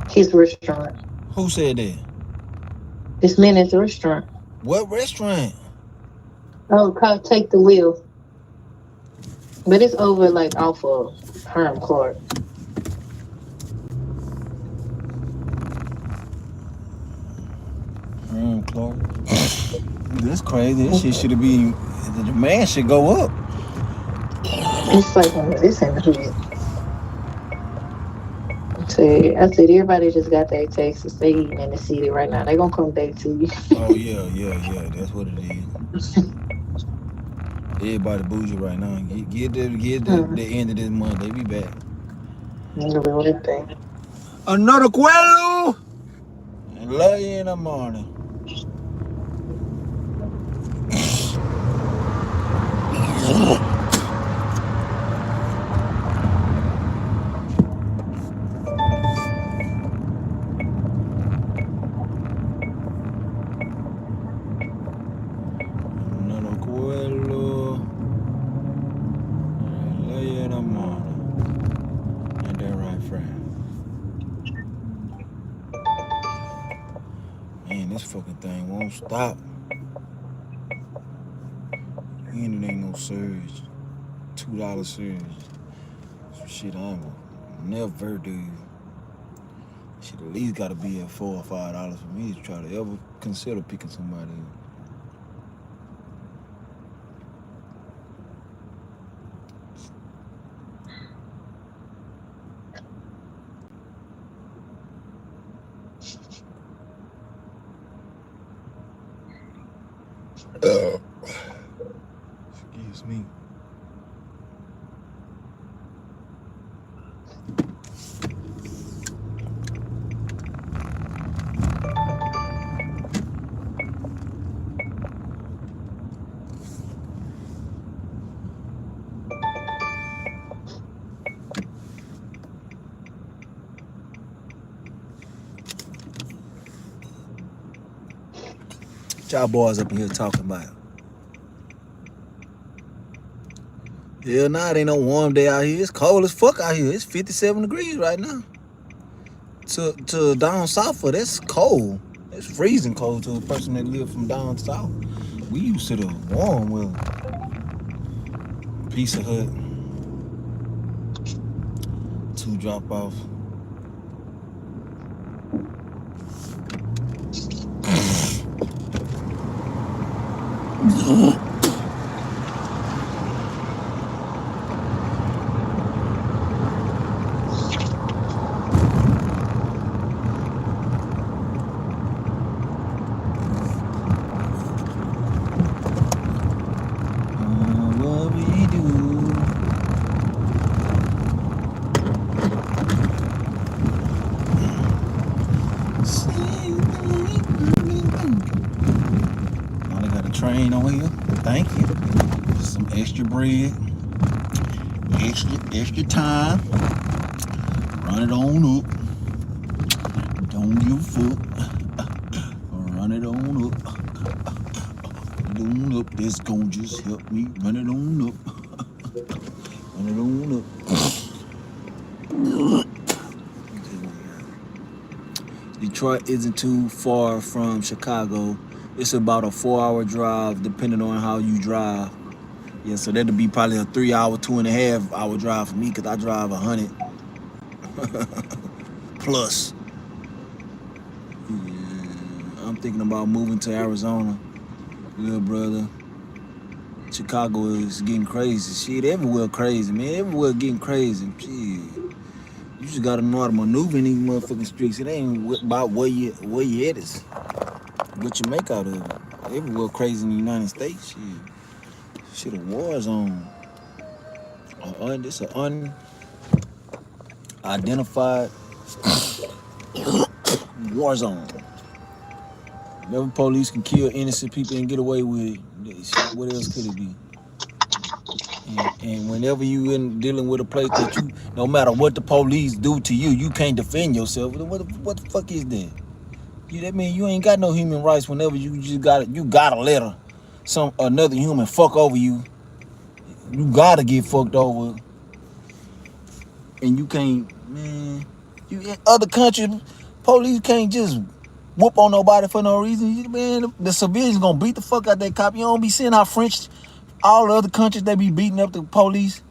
his restaurant. Who said that? This man at the restaurant. What restaurant? Oh, called Take the Wheel. But it's over like off of Herm Clark. Herm Clark. That's crazy. This shit should be. The demand should go up. It's like this in the hood. I said everybody just got their taxes. They eating in the city right now. They gonna come back to you. Oh yeah. That's what it is. Everybody bougie right now. Get the end of this month. They be back. Another Quello. And love you in the morning. Another Quello. this fucking thing won't stop. And it ain't no surge. $2 surge. Some shit I ain't never do. Shit at least gotta be at $4 or $5 for me to try to ever consider picking somebody up. Excuse me. Y'all boys up in here talking about. Hell nah, it ain't no warm day out here. It's cold as fuck out here. It's 57 degrees right now. To down south, for that's cold. It's freezing cold to a person that live from down south. We used to the warm weather. Pizza Hut. 2 drop off. Train on here. Thank you. Some extra bread. Extra time. Run it on up. Don't give a fuck. Run it on up. Run it on up. This gon' just help me. Run it on up. Run it on up. Detroit isn't too far from Chicago. It's about a 4-hour drive, depending on how you drive. Yeah, so that'll be probably a 3-hour, 2.5-hour drive for me, because I drive 100 plus. Yeah, I'm thinking about moving to Arizona, little brother. Chicago is getting crazy. Shit, everywhere crazy, man. Everywhere getting crazy. Shit. You just gotta know how to maneuver in these motherfucking streets. It ain't about where you at is. What you make out of it. Everywhere crazy in the United States. Shit a war zone. It's an unidentified war zone. Never police can kill innocent people and get away with it. What else could it be? And whenever you in dealing with a place that you, no matter what the police do to you, you can't defend yourself. What the fuck is that? That mean you ain't got no human rights whenever you gotta let another human fuck over you. You gotta get fucked over. And you can't, man, you in other countries, police can't just whoop on nobody for no reason. Man, the civilians gonna beat the fuck out that cop. You don't be seeing how French, all the other countries, they be beating up the police.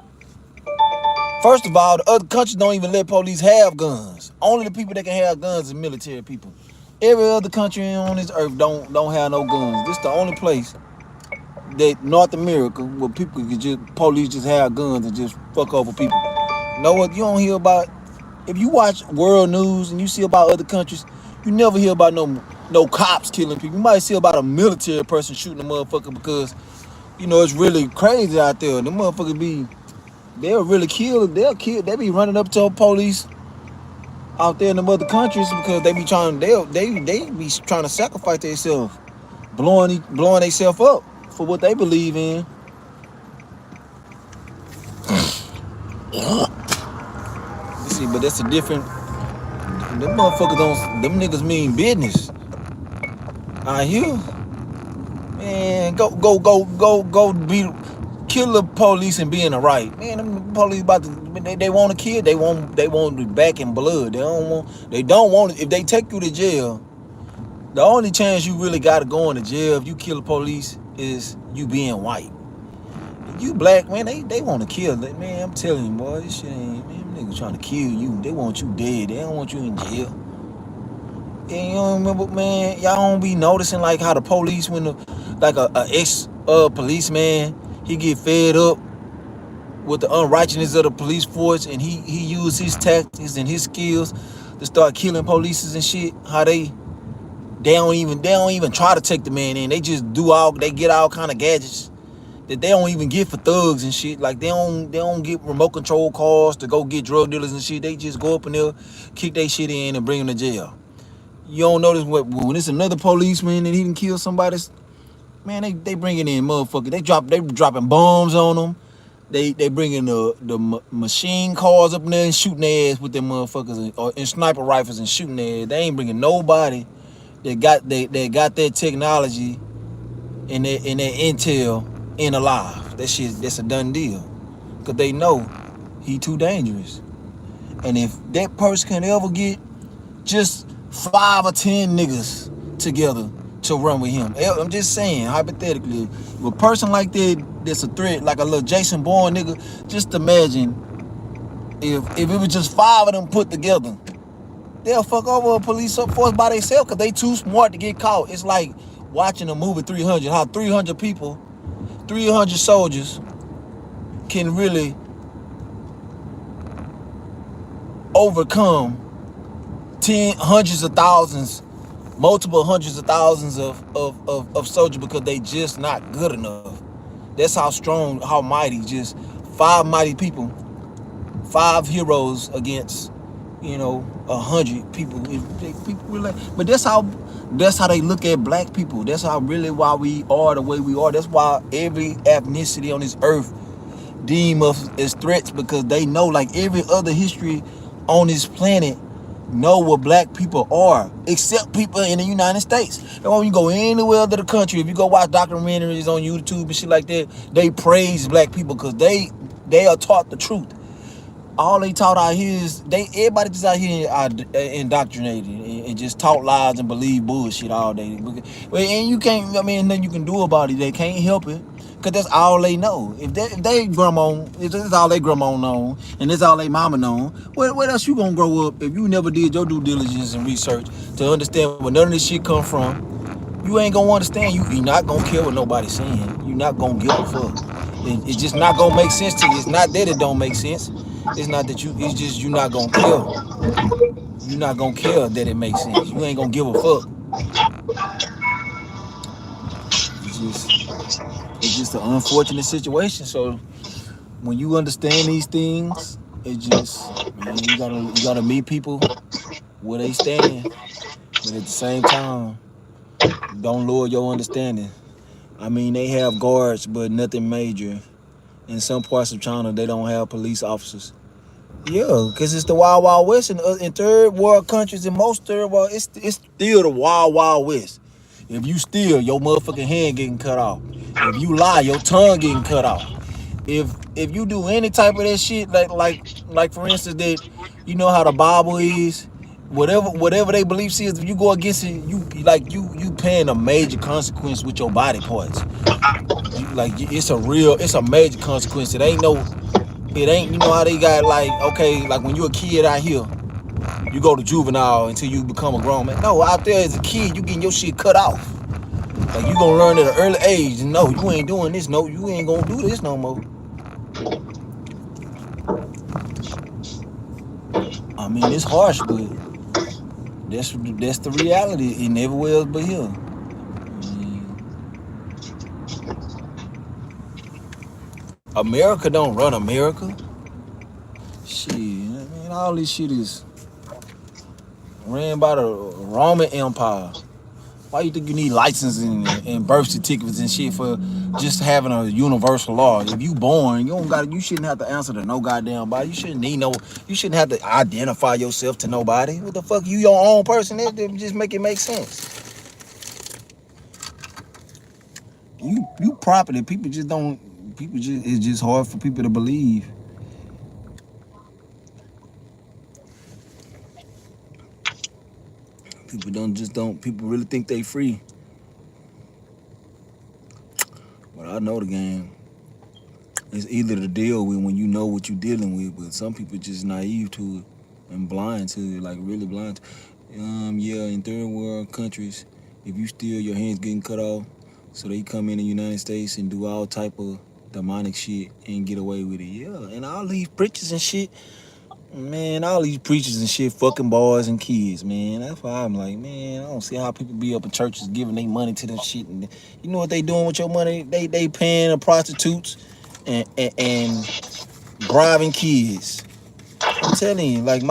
First of all, the other countries don't even let police have guns. Only the people that can have guns is military people. Every other country on this earth don't have no guns. This the only place that North America where people can police just have guns and just fuck over people. You know what? You don't hear about, if you watch world news and you see about other countries, you never hear about no cops killing people. You might see about a military person shooting a motherfucker because, you know, it's really crazy out there. The motherfuckers they'll really kill, they be running up to police out there in the other countries because they be trying to sacrifice themselves, blowing themselves up for what they believe in. You see, but that's a different. Them motherfuckers them niggas mean business. Out here, man, go kill the police and be in the right. Man, them police they want to kill. They want it back in blood. They don't want it. If they take you to jail, The only chance you really got to go into jail if you kill the police is you being white. You black, man, they want to kill it. Man, I'm telling you, boy, this shit ain't, man, niggas trying to kill you. They want you dead. They don't want you in jail. And you don't remember, man, y'all don't be noticing like how the police, when like a ex policeman, he get fed up with the unrighteousness of the police force, and he used his tactics and his skills to start killing police and shit. How they don't even try to take the man in. They just get all kind of gadgets that they don't even get for thugs and shit. Like they don't get remote control cars to go get drug dealers and shit. They just go up in there, kick their shit in, and bring them to jail. You don't notice when it's another policeman and he done kill somebody, man, they bringing in motherfuckers. They dropping bombs on them. They bringing the machine cars up in there and shooting their ass with them motherfuckers and sniper rifles and shooting their ass. They ain't bringing nobody that got that technology and that intel in alive. That's a done deal. Cause they know he too dangerous. And if that person can ever get just 5 or 10 niggas together to run with him, I'm just saying, hypothetically, if a person like that's a threat, like a little Jason Bourne nigga, just imagine if it was just 5 of them put together, they'll fuck over a police force by themselves because they too smart to get caught. It's like watching a movie 300, how 300 people, 300 soldiers can really overcome hundreds of thousands, multiple hundreds of thousands of soldiers because they just not good enough. That's how strong, how mighty, just 5 mighty people, 5 heroes against, 100 people. People really, but that's how they look at black people. That's how really why we are the way we are. That's why every ethnicity on this earth deem us as threats, because they know, like every other history on this planet, know what black people are, except people in the United States. And when you go anywhere other the country, if you go watch documentaries on YouTube and shit like that, they praise black people because they are taught the truth. All they taught out here is everybody just out here indoctrinated and just taught lies and believe bullshit all day. And you can't, nothing you can do about it. They can't help it because that's all they know. If they grandma, if that's all they grandma know and that's all they mama know, what else you gonna grow up if you never did your due diligence and research to understand where none of this shit come from? You ain't gonna understand. You're not gonna care what nobody's saying. You're not gonna give a fuck. It's just not gonna make sense to you. It's not that it don't make sense. It's not that it's just you're not gonna care. You're not gonna care that it makes sense. You ain't gonna give a fuck. It's just an unfortunate situation. So when you understand these things, it just, man, you gotta meet people where they stand. But at the same time, don't lower your understanding. They have guards, but nothing major. In some parts of China, they don't have police officers. Yeah, because it's the Wild Wild West. In third world countries, in most third world, it's still the Wild Wild West. If you steal, your motherfucking hand getting cut off. If you lie, your tongue getting cut off. If you do any type of that shit, like for instance, that you know how the Bible is, whatever they belief is, if you go against it, you paying a major consequence with your body parts. It's a major consequence. It ain't, you know how they got like when you a kid out here, you go to juvenile until you become a grown man. No, out there as a kid, you getting your shit cut off. Like you gonna learn at an early age. No, you ain't doing this. No, you ain't gonna do this no more. It's harsh, but that's the reality in everywhere else but here. America don't run America. Shit, all this shit is ran by the Roman Empire. Why you think you need licensing and birth certificates and shit for just having a universal law? If you born, you shouldn't have to answer to no goddamn body. You shouldn't have to identify yourself to nobody. What the fuck? You your own person. That just make it make sense. You property. It's just hard for people to believe. People really think they free. But I know the game. It's either the deal with when you know what you're dealing with, but some people just naive to it and blind to it, like really blind. Yeah, in third world countries, if you steal, your hands getting cut off. So they come in the United States and do all type of demonic shit and get away with it. Yeah, and all these preachers and shit, man, all these preachers and shit fucking boys and kids, man. That's why I'm like, man, I don't see how people be up in churches giving their money to them shit. And you know what they doing with your money? They paying the prostitutes and bribing kids. I'm telling you, like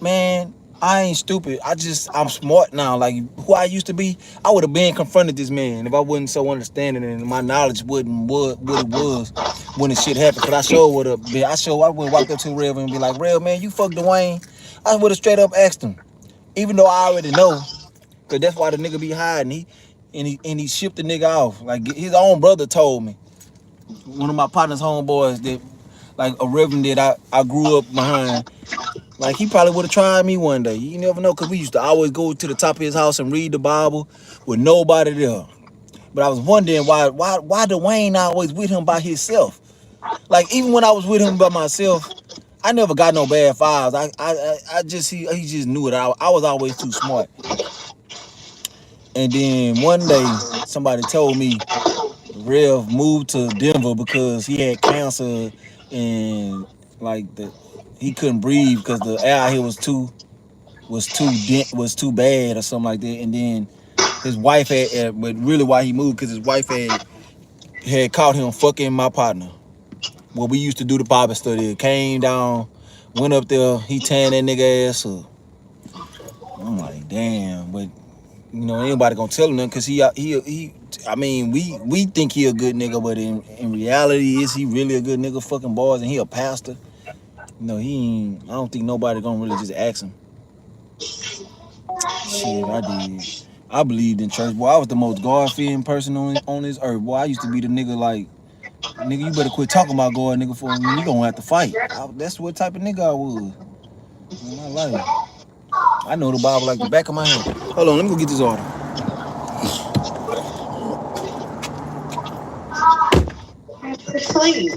man, I ain't stupid. I'm smart now. Like who I used to be, I would have been confronted this man if I wasn't so understanding and my knowledge wasn't what it was when the shit happened. Cause I showed what up. I would walk up to Rev and be like, Rev, man, you fucked Dwayne. I would have straight up asked him, even though I already know, cause that's why the nigga be hiding. He shipped the nigga off. Like his own brother told me. One of my partner's homeboys that, like a reverend that I grew up behind, like he probably would have tried me one day. You never know, cause we used to always go to the top of his house and read the Bible with nobody there. But I was wondering why Dwayne always with him by himself. Like even when I was with him by myself, I never got no bad vibes. He just knew it. I was always too smart. And then one day somebody told me Rev moved to Denver because he had cancer and like he couldn't breathe because the air out here was too bad or something like that. And then his wife but really why he moved because his wife had caught him fucking my partner. Well, we used to do the Bible study. Came down, went up there, he tearing that nigga ass up. I'm like, damn, but you know, anybody gonna tell him nothing because I mean, we think he a good nigga, but in reality, is he really a good nigga fucking boys and he a pastor? You know, I don't think nobody gonna really just ask him. Shit, I did. I believed in church, boy. I was the most God-fearing person on this earth, boy. I used to be the nigga like, nigga, you better quit talking about God, nigga, for me. We gonna have to fight. That's what type of nigga I was in my life. I know the Bible like the back of my hand. Hold on, let me go get this order. Sleep.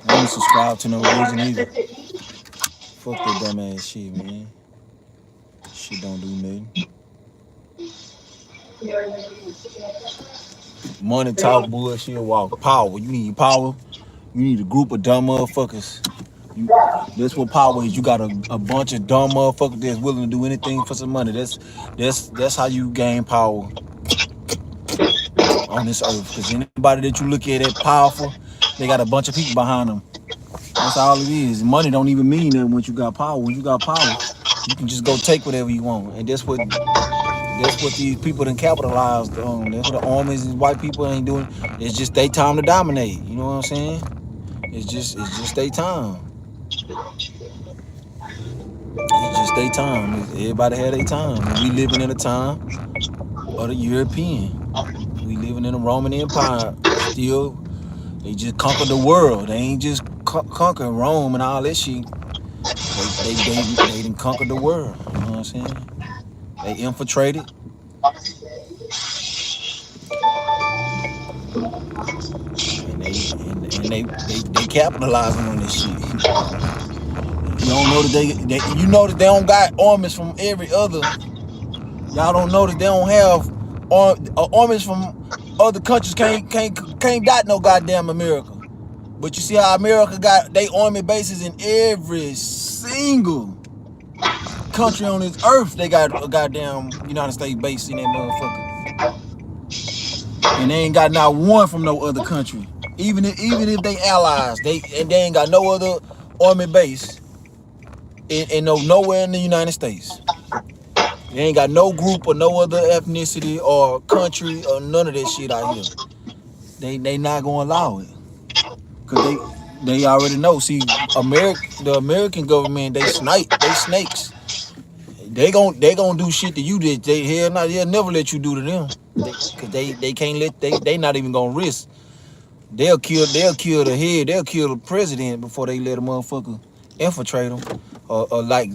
I ain't subscribe to no religion either. Fuck that dumbass shit, man. Shit don't do nothing. Money talk, bullshit, walk. Power. You need power. You need a group of dumb motherfuckers. That's what power is. You got a bunch of dumb motherfuckers that's willing to do anything for some money. That's how you gain power on this earth. Because anybody that you look at that powerful, they got a bunch of people behind them. That's all it is. Money don't even mean that once you got power. When you got power, you can just go take whatever you want. And that's what these people done capitalized on. That's what the armies and white people ain't doing. It's just their time to dominate. You know what I'm saying? It's just their time. It's just their time. Everybody had their time. And we living in a time of the European. We living in a Roman Empire. Still, they just conquered the world. They ain't just conquer Rome and all that shit. They didn't conquer the world. You know what I'm saying? They infiltrated. and they capitalizing on this shit. You don't know that you know that they don't got armies from every other. Y'all don't know that they don't have armies from other countries can't dot no goddamn America. But you see how America got they army bases in every single country on this earth. They got a goddamn United States base in that motherfucker. And they ain't got not one from no other country. Even if they allies, they ain't got no other army base in nowhere in the United States. They ain't got no group or no other ethnicity or country or none of that shit out here. They not gonna allow it. Cause they already know. See, the American government, they snakes. They gon' do shit to you that they'll never let you do to them. Cause they can't they not even gonna risk. They'll kill the head, they'll kill the president before they let a motherfucker infiltrate them. Or like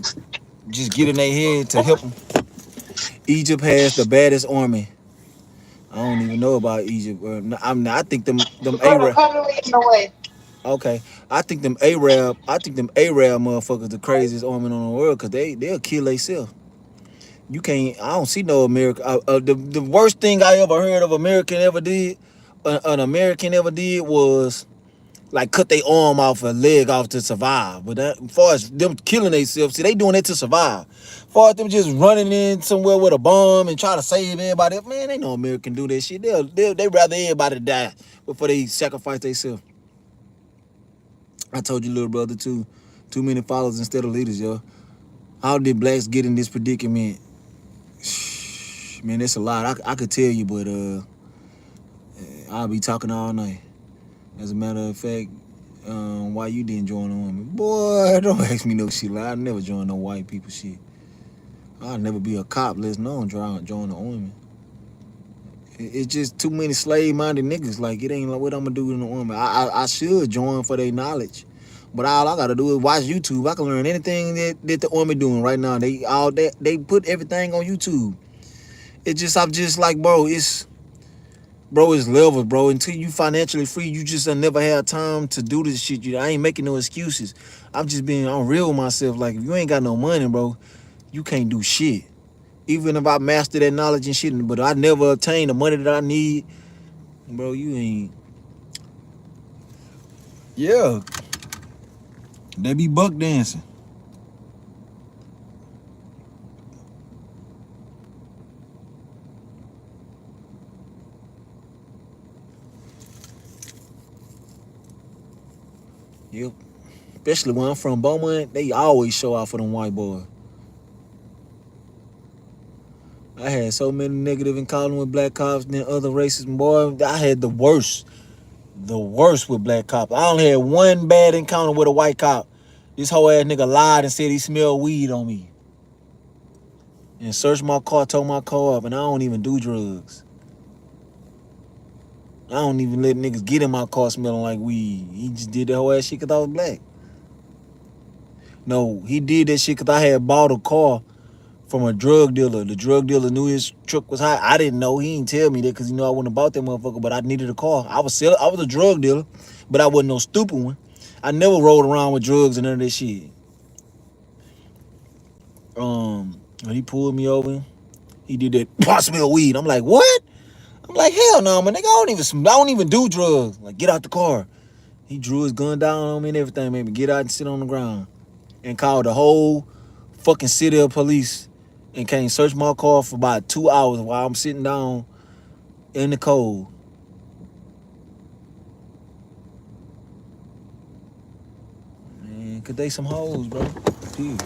just get in their head to help them. Egypt has the baddest army. I don't even know about Egypt. I think them Arab. Okay, I think them Arab motherfuckers the craziest army in the world because they'll kill themselves. You can't. I don't see no America. The worst thing I ever heard of an American ever did was like cut their arm off or leg off to survive. But as far as them killing themselves, see, they doing it to survive. As far as them just running in somewhere with a bomb and try to save everybody, man, ain't no American do that shit. They rather everybody die before they sacrifice themselves. I told you, little brother, too many followers instead of leaders, yo. How did blacks get in this predicament? Man, it's a lot. I could tell you, but I'll be talking all night. As a matter of fact, why you didn't join the army? Boy, don't ask me no shit. Like, I never join no white people shit. I'll never be a cop, let's know join the army. It's just too many slave-minded niggas. Like, it ain't like what I'm gonna do in the army. I should join for their knowledge. But all I gotta do is watch YouTube. I can learn anything that the army doing right now. They put everything on YouTube. I'm just like, bro, it's levels, bro. Until you financially free, you just never have time to do this shit. I ain't making no excuses. I'm real with myself. Like, if you ain't got no money, bro, you can't do shit. Even if I master that knowledge and shit, but I never obtain the money that I need, bro, you ain't. Yeah. They be buck dancing. Yep. Especially where I'm from, Beaumont, they always show out for them white boys. I had so many negative encounters with black cops than other races. Boy, I had the worst with black cops. I only had one bad encounter with a white cop. This whole ass nigga lied and said he smelled weed on me. And searched my car, tore my car up, and I don't even do drugs. I don't even let niggas get in my car smelling like weed. He just did that whole ass shit because I was black. No, he did that shit because I had bought a car from a drug dealer. The drug dealer knew his truck was hot. I didn't know. He didn't tell me that because I wouldn't have bought that motherfucker, but I needed a car. I was a drug dealer, but I wasn't no stupid one. I never rode around with drugs and none of that shit. When he pulled me over, he did that, I smell weed. I'm like, what? I'm like, hell no, man, nigga, I don't even do drugs. Like, get out the car. He drew his gun down on me and everything, made me get out and sit on the ground. And called the whole fucking city of police and came search my car for about 2 hours while I'm sitting down in the cold. Man, cause they some hoes, bro. Dude.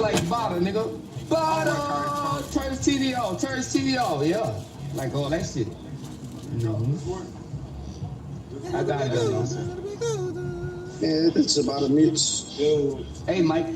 like butter, nigga. Butter. Turn his TV off. Turn his TV off. Yeah. Like all that shit. I got it. Yeah, it's about a minute. Yo. Hey, Mike.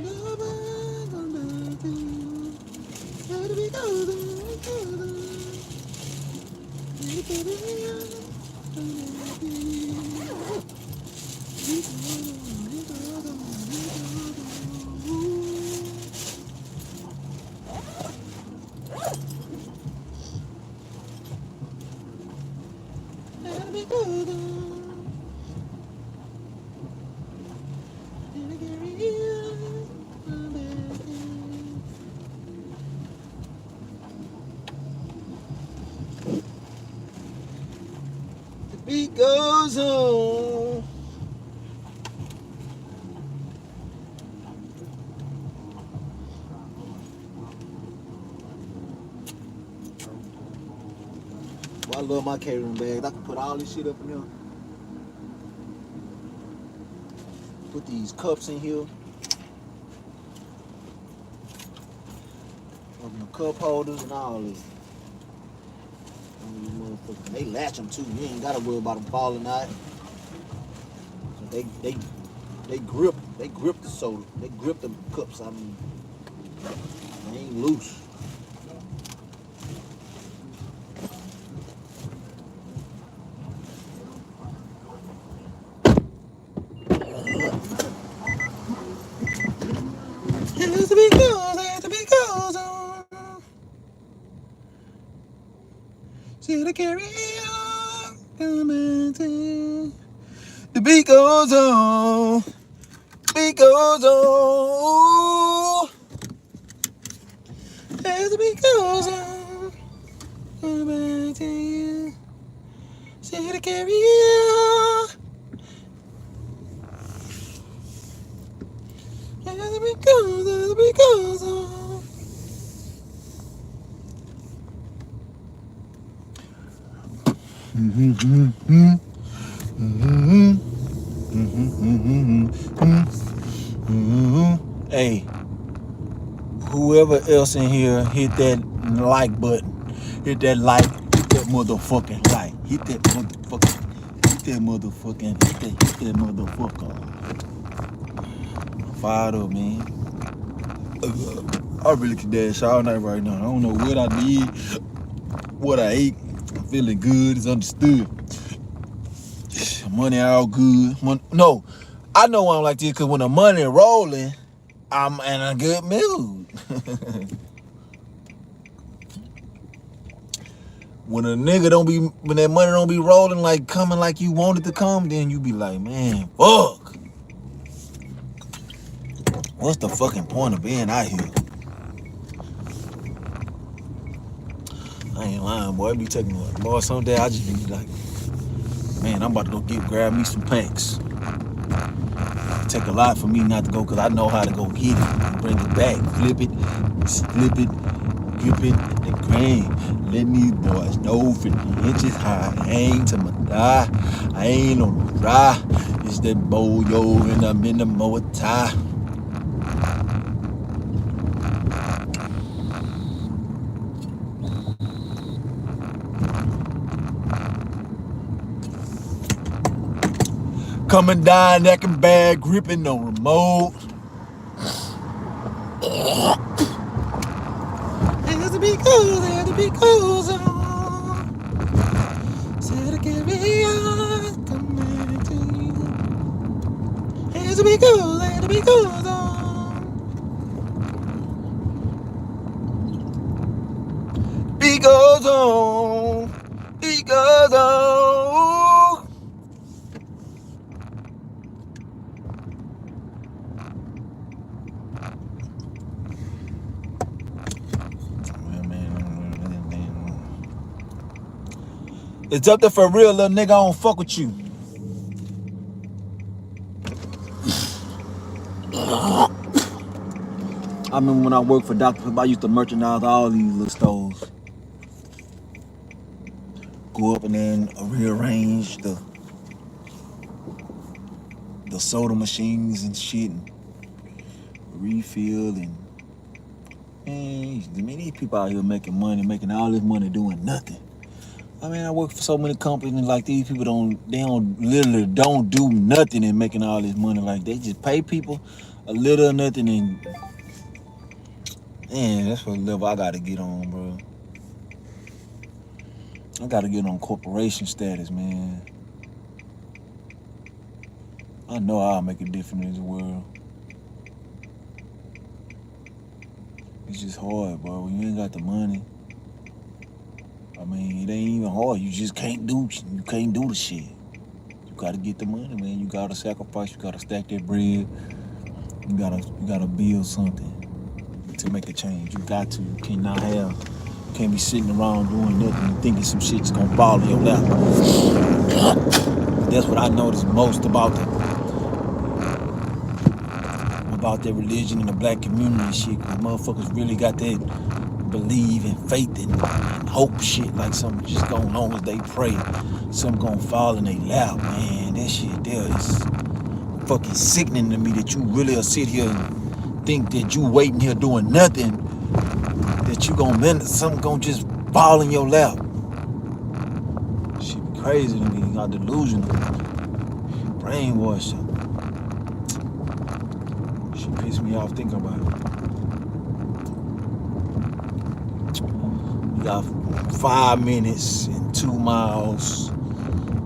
The beat goes on. Well, I love my catering bags. I can put all this shit up in here. Put these cups in here. Open the cup holders and all this. They latch them too. You ain't gotta worry about them falling out. So they grip the soda. They grip the cups. I mean, they ain't loose. As the beat goes on. See the carry on. The beat goes on. Beat goes on. As the beat goes on. See the carry on. As the beat goes on. Hey, whoever else in here, hit that like button. Hit that like, hit that motherfucking like. Hit that motherfucking, hit that motherfucker. Fired up, man. I really could dash all night right now. I don't know what I did, what I ate. I'm feeling good, it's understood. Money all good. No, I know why I'm like this, because when the money rolling, I'm in a good mood. When that money don't be rolling, like coming like you want it to come, then you be like, man, fuck. What's the fucking point of being out here? I ain't lying, boy. It be taking me, boy, someday I just be like, man, I'm about to go grab me some packs. It take a lot for me not to go, because I know how to go get it, bring it back, flip it, grip it, and cream. Let these boys know 50 inches high. I ain't to my die. I ain't on the dry. It's that boyo and I'm in the mower tie. Coming down, neck and bag, gripping on remote. As the beat goes on. Said I can't be on, coming to you. As the beat goes on. Beat goes on. Beat goes on. It's up there for real, little nigga. I don't fuck with you. I remember when I worked for Dr. Pepper, I used to merchandise all these little stores. Go up and then rearrange the soda machines and shit, and refill and Man, these people out here making money, making all this money doing nothing. I mean, I work for so many companies, and like these people literally don't do nothing and making all this money. Like they just pay people a little or nothing, and man, that's what level I gotta get on, bro. I gotta get on corporation status, man. I know I'll make a difference in this world. It's just hard, bro. When you ain't got the money, I mean, it ain't even hard. You just can't do the shit. You gotta get the money, man. You gotta sacrifice. You gotta stack that bread. You gotta build something to make a change. You got to. You can't be sitting around doing nothing and thinking some shit's gonna fall in your lap. That's what I notice most about that religion and the black community and shit. Cause motherfuckers really got that believe and faith and hope shit, like something just going on as they pray. Something gonna fall in their lap, man. That shit there is fucking sickening to me, that you really will sit here and think that you waiting here doing nothing, that you something gonna just fall in your lap. Shit be crazy to me. Got delusional, brainwashed. Shit piss me off thinking about it. We got 5 minutes and 2 miles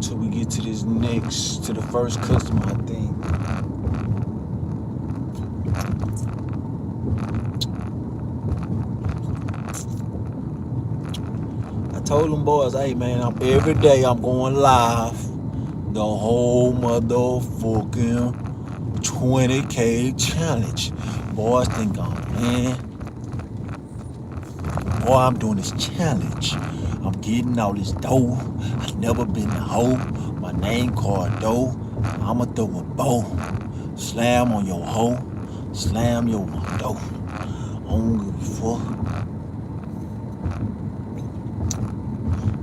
till we get to the first customer, I think. I told them boys, hey man, every day I'm going live the whole motherfucking 20K challenge. Boys think boy, I'm doing this challenge. I'm getting all this dough. I've never been a hoe. My name Cardo. I'ma throw a bow. Slam on your hoe. Slam your dough. I don't give a fuck.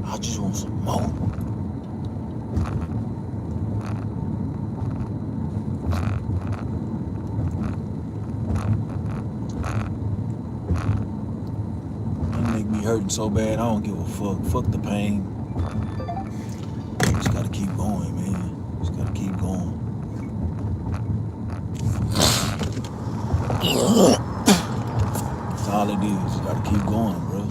I just want some more. Hurting so bad, I don't give a fuck. Fuck the pain. Just gotta keep going, man. Just gotta keep going. That's all it is. Just gotta keep going, bro.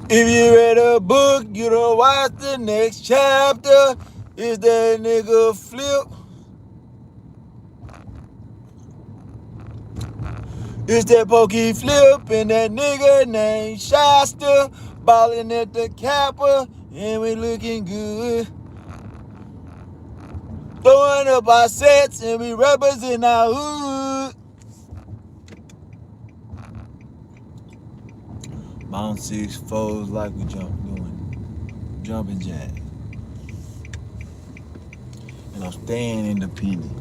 If you read a book, you don't watch the next chapter. Is that nigga Flip? It's that Pokey Flip and that nigga named Shasta, ballin' at the Kappa, and we looking good. Throwing up our sets and we represent our hood. Mount 6 foes like we doing jumping jack. And I'm staying independent.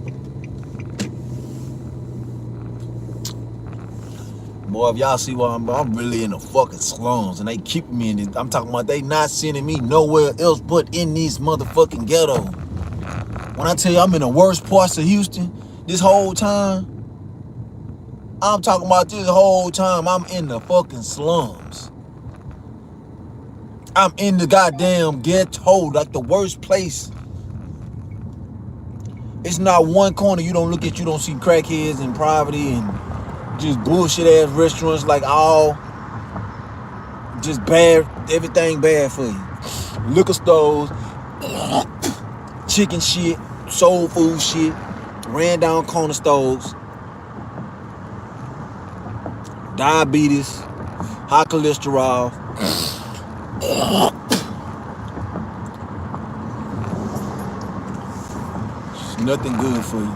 Boy, if y'all see why I'm really in the fucking slums, and they keep me in it. I'm talking about they not sending me nowhere else but in these motherfucking ghetto. When I tell you I'm in the worst parts of Houston, this whole time, I'm talking about this whole time, I'm in the fucking slums. I'm in the goddamn ghetto, like the worst place. It's not one corner you don't look at, you don't see crackheads and poverty and just bullshit ass restaurants, like all just bad, everything bad for you. Liquor stores, chicken shit, soul food shit, ran down corner stores, diabetes, high cholesterol. It's nothing good for you.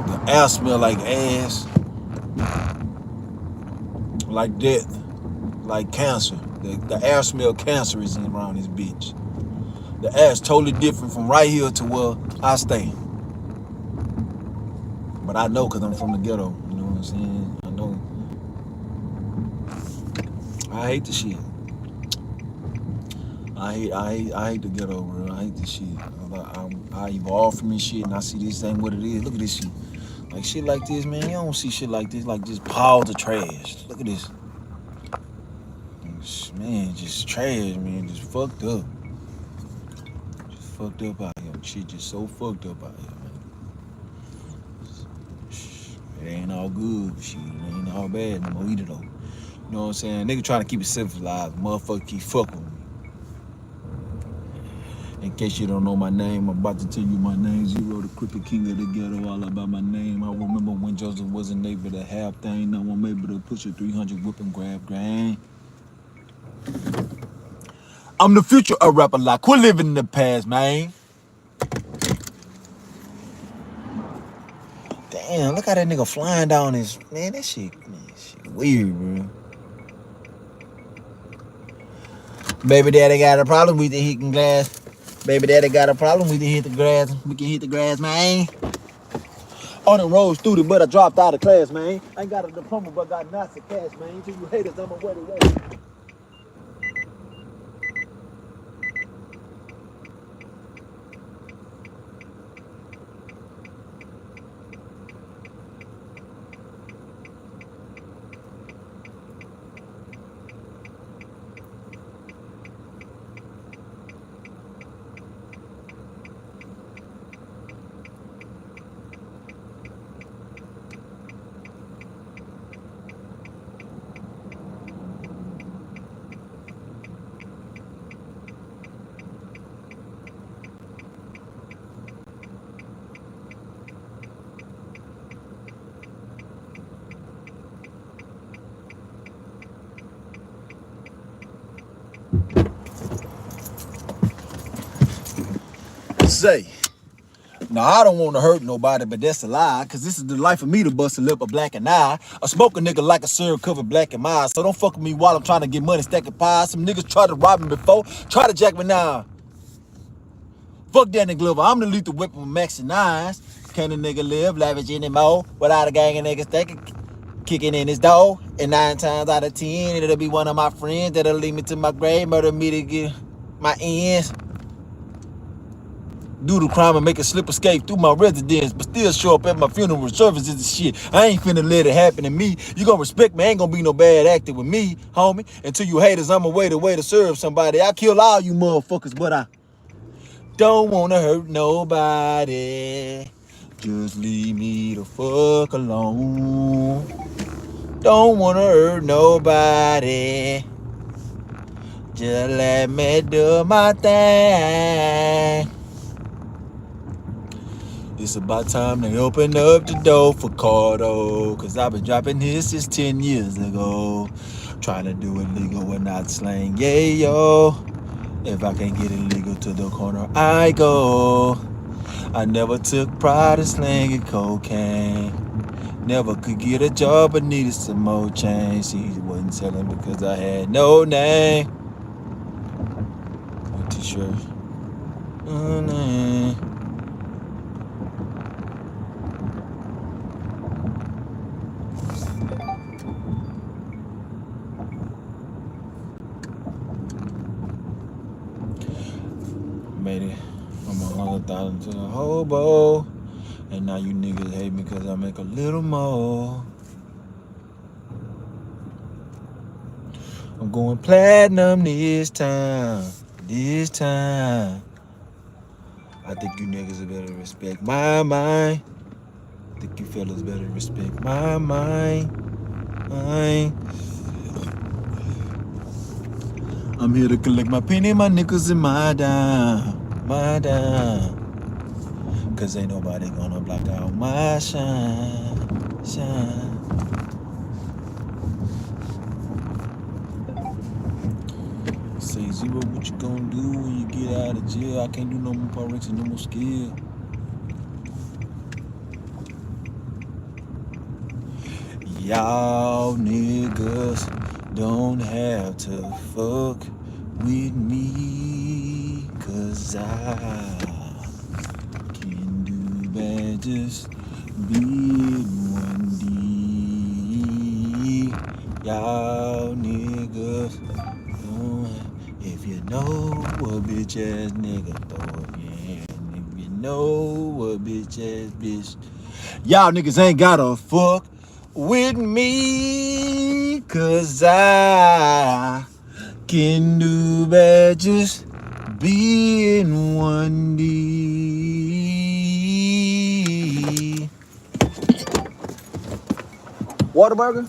The air smell like ass, like death, like cancer. The air smell cancerous around this bitch. The air is totally different from right here to where I stay. But I know because I'm from the ghetto, you know what I'm saying? I know. I hate the shit. I hate the ghetto, bro. I hate this shit. I evolved from this shit, and I see this ain't what it is. Look at this shit. Like shit like this, man. You don't see shit like this, like just piles of trash. Look at this. Man, just trash, man. Just fucked up. Just fucked up out here. Shit just so fucked up out here, man. It ain't all good. Shit, it ain't all bad no more either, though. You know what I'm saying? Nigga trying to keep it civilized. Motherfucker keep fucking with me. In case you don't know my name, I'm about to tell you my name. Zero, the crooked king of the ghetto, all about my name. I remember when Joseph wasn't able to have thing. Now I'm able to push a 300 whip and grab grain. I'm the future of rapper like quit living in the past, man. Damn, look how that nigga flying down his, man, that shit weird, bro. Baby daddy got a problem with the hitting glass. Baby daddy got a problem with the hit the grass. We can hit the grass, man. On the road student, but I dropped out of class, man. I ain't got a diploma, but got Nazi cash, man. To you haters, I'm a way to way. Say, now I don't want to hurt nobody, but that's a lie, cause this is the life of me to bust a lip, a black and eye. I smoke a nigga like a syrup covered black and mild, so don't fuck with me while I'm trying to get money stacking pies. Some niggas tried to rob me before, try to jack me now. Fuck Danny Glover, I'm the lethal weapon with Max and Nines. Can a nigga live lavish anymore without a gang of niggas thinking, kicking in his door? And 9 times out of 10, it'll be one of my friends that'll lead me to my grave, murder me to get my ends. Do the crime and make a slip escape through my residence, but still show up at my funeral services and shit. I ain't finna let it happen to me. You gonna respect me, ain't gonna be no bad acting with me, homie. Until you haters, I'm a way to serve somebody. I kill all you motherfuckers, but I don't wanna hurt nobody. Just leave me the fuck alone. Don't wanna hurt nobody. Just let me do my thing. It's about time they open up the door for Cardo, cause I've been dropping hits since 10 years ago. Trying to do it legal and not slang, yeah, yo. If I can't get it legal to the corner, I go. I never took pride in slanging cocaine. Never could get a job but needed some more change. See, he wasn't selling because I had no name. A t-shirt. No name. Made it from 100,000 to a hobo, and now you niggas hate me cause I make a little more. I'm going platinum this time. I think you niggas better respect my mind. I think you fellas better respect my mind. I'm here to collect my penny, my nickels, and my dime. Cause ain't nobody gonna block out my shine. Say Zero, what you gonna do when you get out of jail? I can't do no more Pyrex and no more skill. Y'all niggas don't have to fuck with me, cause I can do bad, just be in 1D. Y'all niggas don't have, if you know what bitch ass nigga, throw up your hand. If you know what bitch ass bitch. Y'all niggas ain't gotta fuck with me, cause I can do bad just being 1D. Whataburger?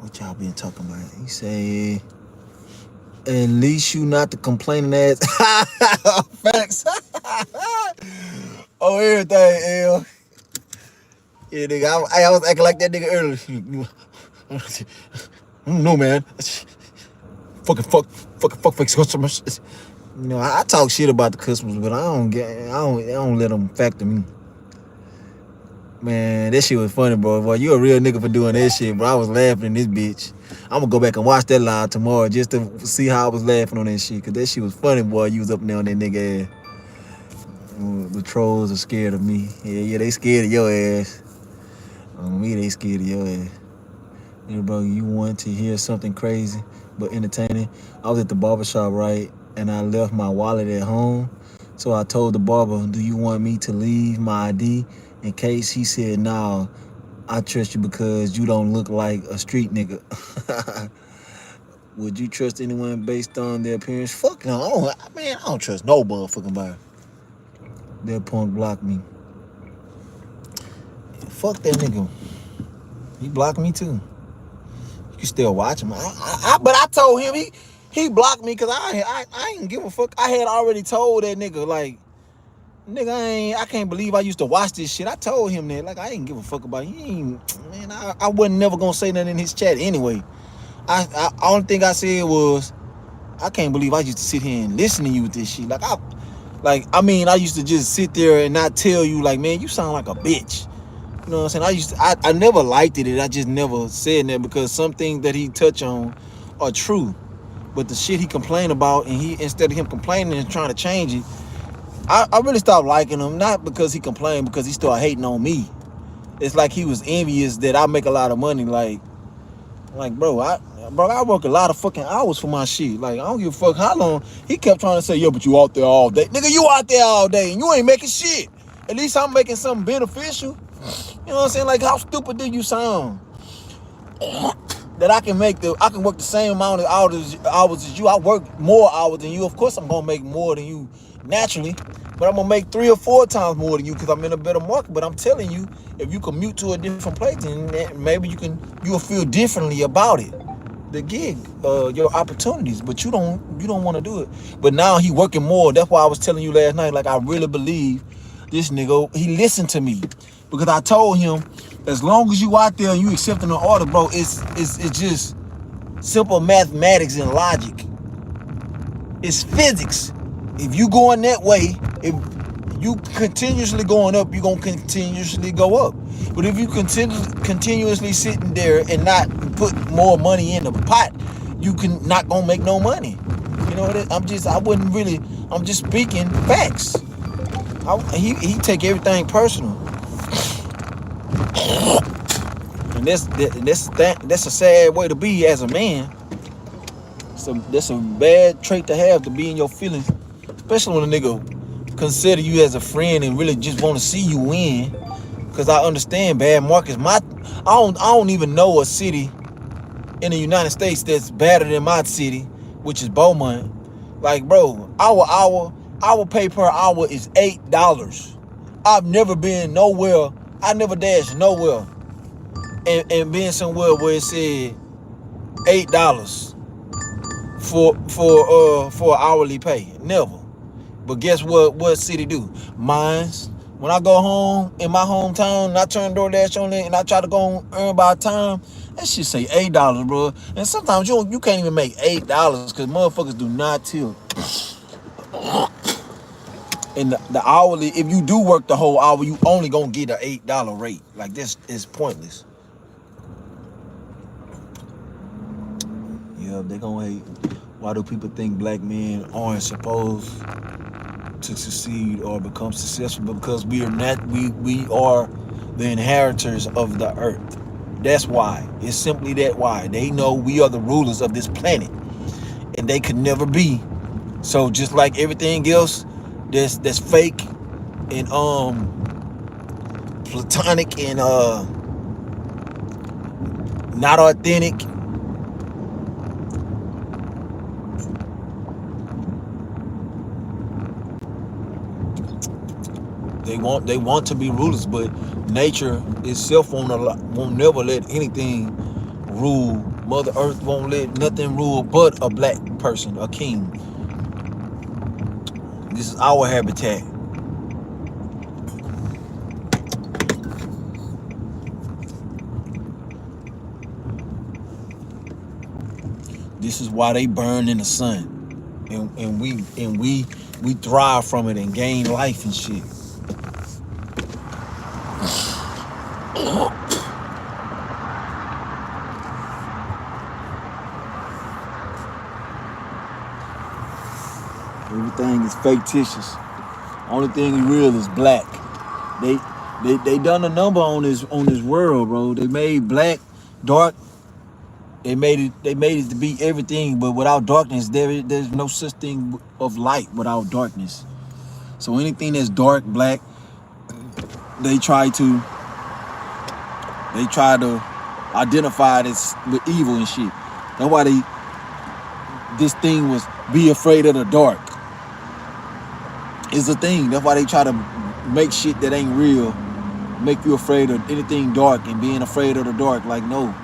What y'all been talking about? He say, at least you not the complaining ass. Facts. Oh, everything, L. Yeah, nigga, I was acting like that nigga earlier. No, man. Fucking fuck customers. You know, I talk shit about the customers, but I don't let them factor me. Man, that shit was funny, bro. Boy, you a real nigga for doing that shit, bro. I was laughing in this bitch. I'm gonna go back and watch that live tomorrow just to see how I was laughing on that shit. Cause that shit was funny, boy. You was up there on that nigga ass. The trolls are scared of me. Yeah, they scared of your ass. On me, they scared of your ass. Yeah, bro, you want to hear something crazy but entertaining? I was at the barbershop, right? And I left my wallet at home. So I told the barber, do you want me to leave my ID in case? He said, no, I trust you because you don't look like a street nigga. Would you trust anyone based on their appearance? Fuck no. I don't trust no motherfucking body. That punk blocked me. Fuck that nigga. He blocked me too. You can still watch him. But I told him he blocked me because I ain't give a fuck. I had already told that nigga, like, nigga, I can't believe I used to watch this shit. I told him that, like, I ain't give a fuck about it. I wasn't never gonna say nothing in his chat anyway. I only thing I said was, I can't believe I used to sit here and listen to you with this shit. I used to just sit there and not tell you, like, man, you sound like a bitch. You know what I'm saying? I never liked it. I just never said that because some things that he touch on are true. But the shit he complained about, and instead of him complaining and trying to change it, I really stopped liking him. Not because he complained, because he started hating on me. It's like he was envious that I make a lot of money. Like bro, I work a lot of fucking hours for my shit. Like, I don't give a fuck how long. He kept trying to say, yo, but you out there all day. Nigga, you out there all day and you ain't making shit. At least I'm making something beneficial. You know what I'm saying? Like, how stupid do you sound? That I can work the same amount of hours as you. I work more hours than you. Of course, I'm gonna make more than you naturally, but I'm gonna make 3 or 4 times more than you because I'm in a better market. But I'm telling you, if you commute to a different place, then maybe you'll feel differently about it. The gig, your opportunities, but you don't want to do it. But now he working more. That's why I was telling you last night. Like, I really believe this nigga. He listened to me because I told him, as long as you out there and you accepting the order, bro, it's just simple mathematics and logic. It's physics. If you going that way, if you continuously going up, you're gonna continuously go up. But if you continuously sitting there and not put more money in the pot, you not gonna make no money. You know what? I'm just speaking facts. He take everything personal. And that's a sad way to be as a man. So that's a bad trait to have, to be in your feelings, especially when a nigga consider you as a friend and really just want to see you win. Cause I understand bad markets. I don't even know a city in the United States that's better than my city, which is Beaumont. Like, bro, our pay per hour is $8. I've never been nowhere. I never dashed nowhere and being somewhere where it said $8 for hourly pay. Never. But guess what city do? Mines. When I go home in my hometown and I turn DoorDash on it and I try to go earn by time, that shit say $8, bro. And sometimes you can't even make $8 because motherfuckers do not tip. And the hourly, if you do work the whole hour, you only gonna get an $8 rate. Like, this is pointless. Yeah, they gonna hate. Why do people think black men aren't supposed to succeed or become successful? Because we are the inheritors of the earth. That's why. It's simply that why. They know we are the rulers of this planet, and they could never be. So just like everything else that's fake and platonic and not authentic, they want to be rulers, but nature itself won't never let anything rule. Mother Earth won't let nothing rule but a black person, a king. This is our habitat. This is why they burn in the sun, and we thrive from it and gain life and shit. Everything is fictitious. Only thing real is black. They done a number on this world, bro. They made black dark. They made it to be everything, but without darkness, there's no such thing of light without darkness. So anything that's dark, black, they try to identify it as with evil and shit. That's why this thing was be afraid of the dark. It's a thing. That's why they try to make shit that ain't real, make you afraid of anything dark and being afraid of the dark. Like, no.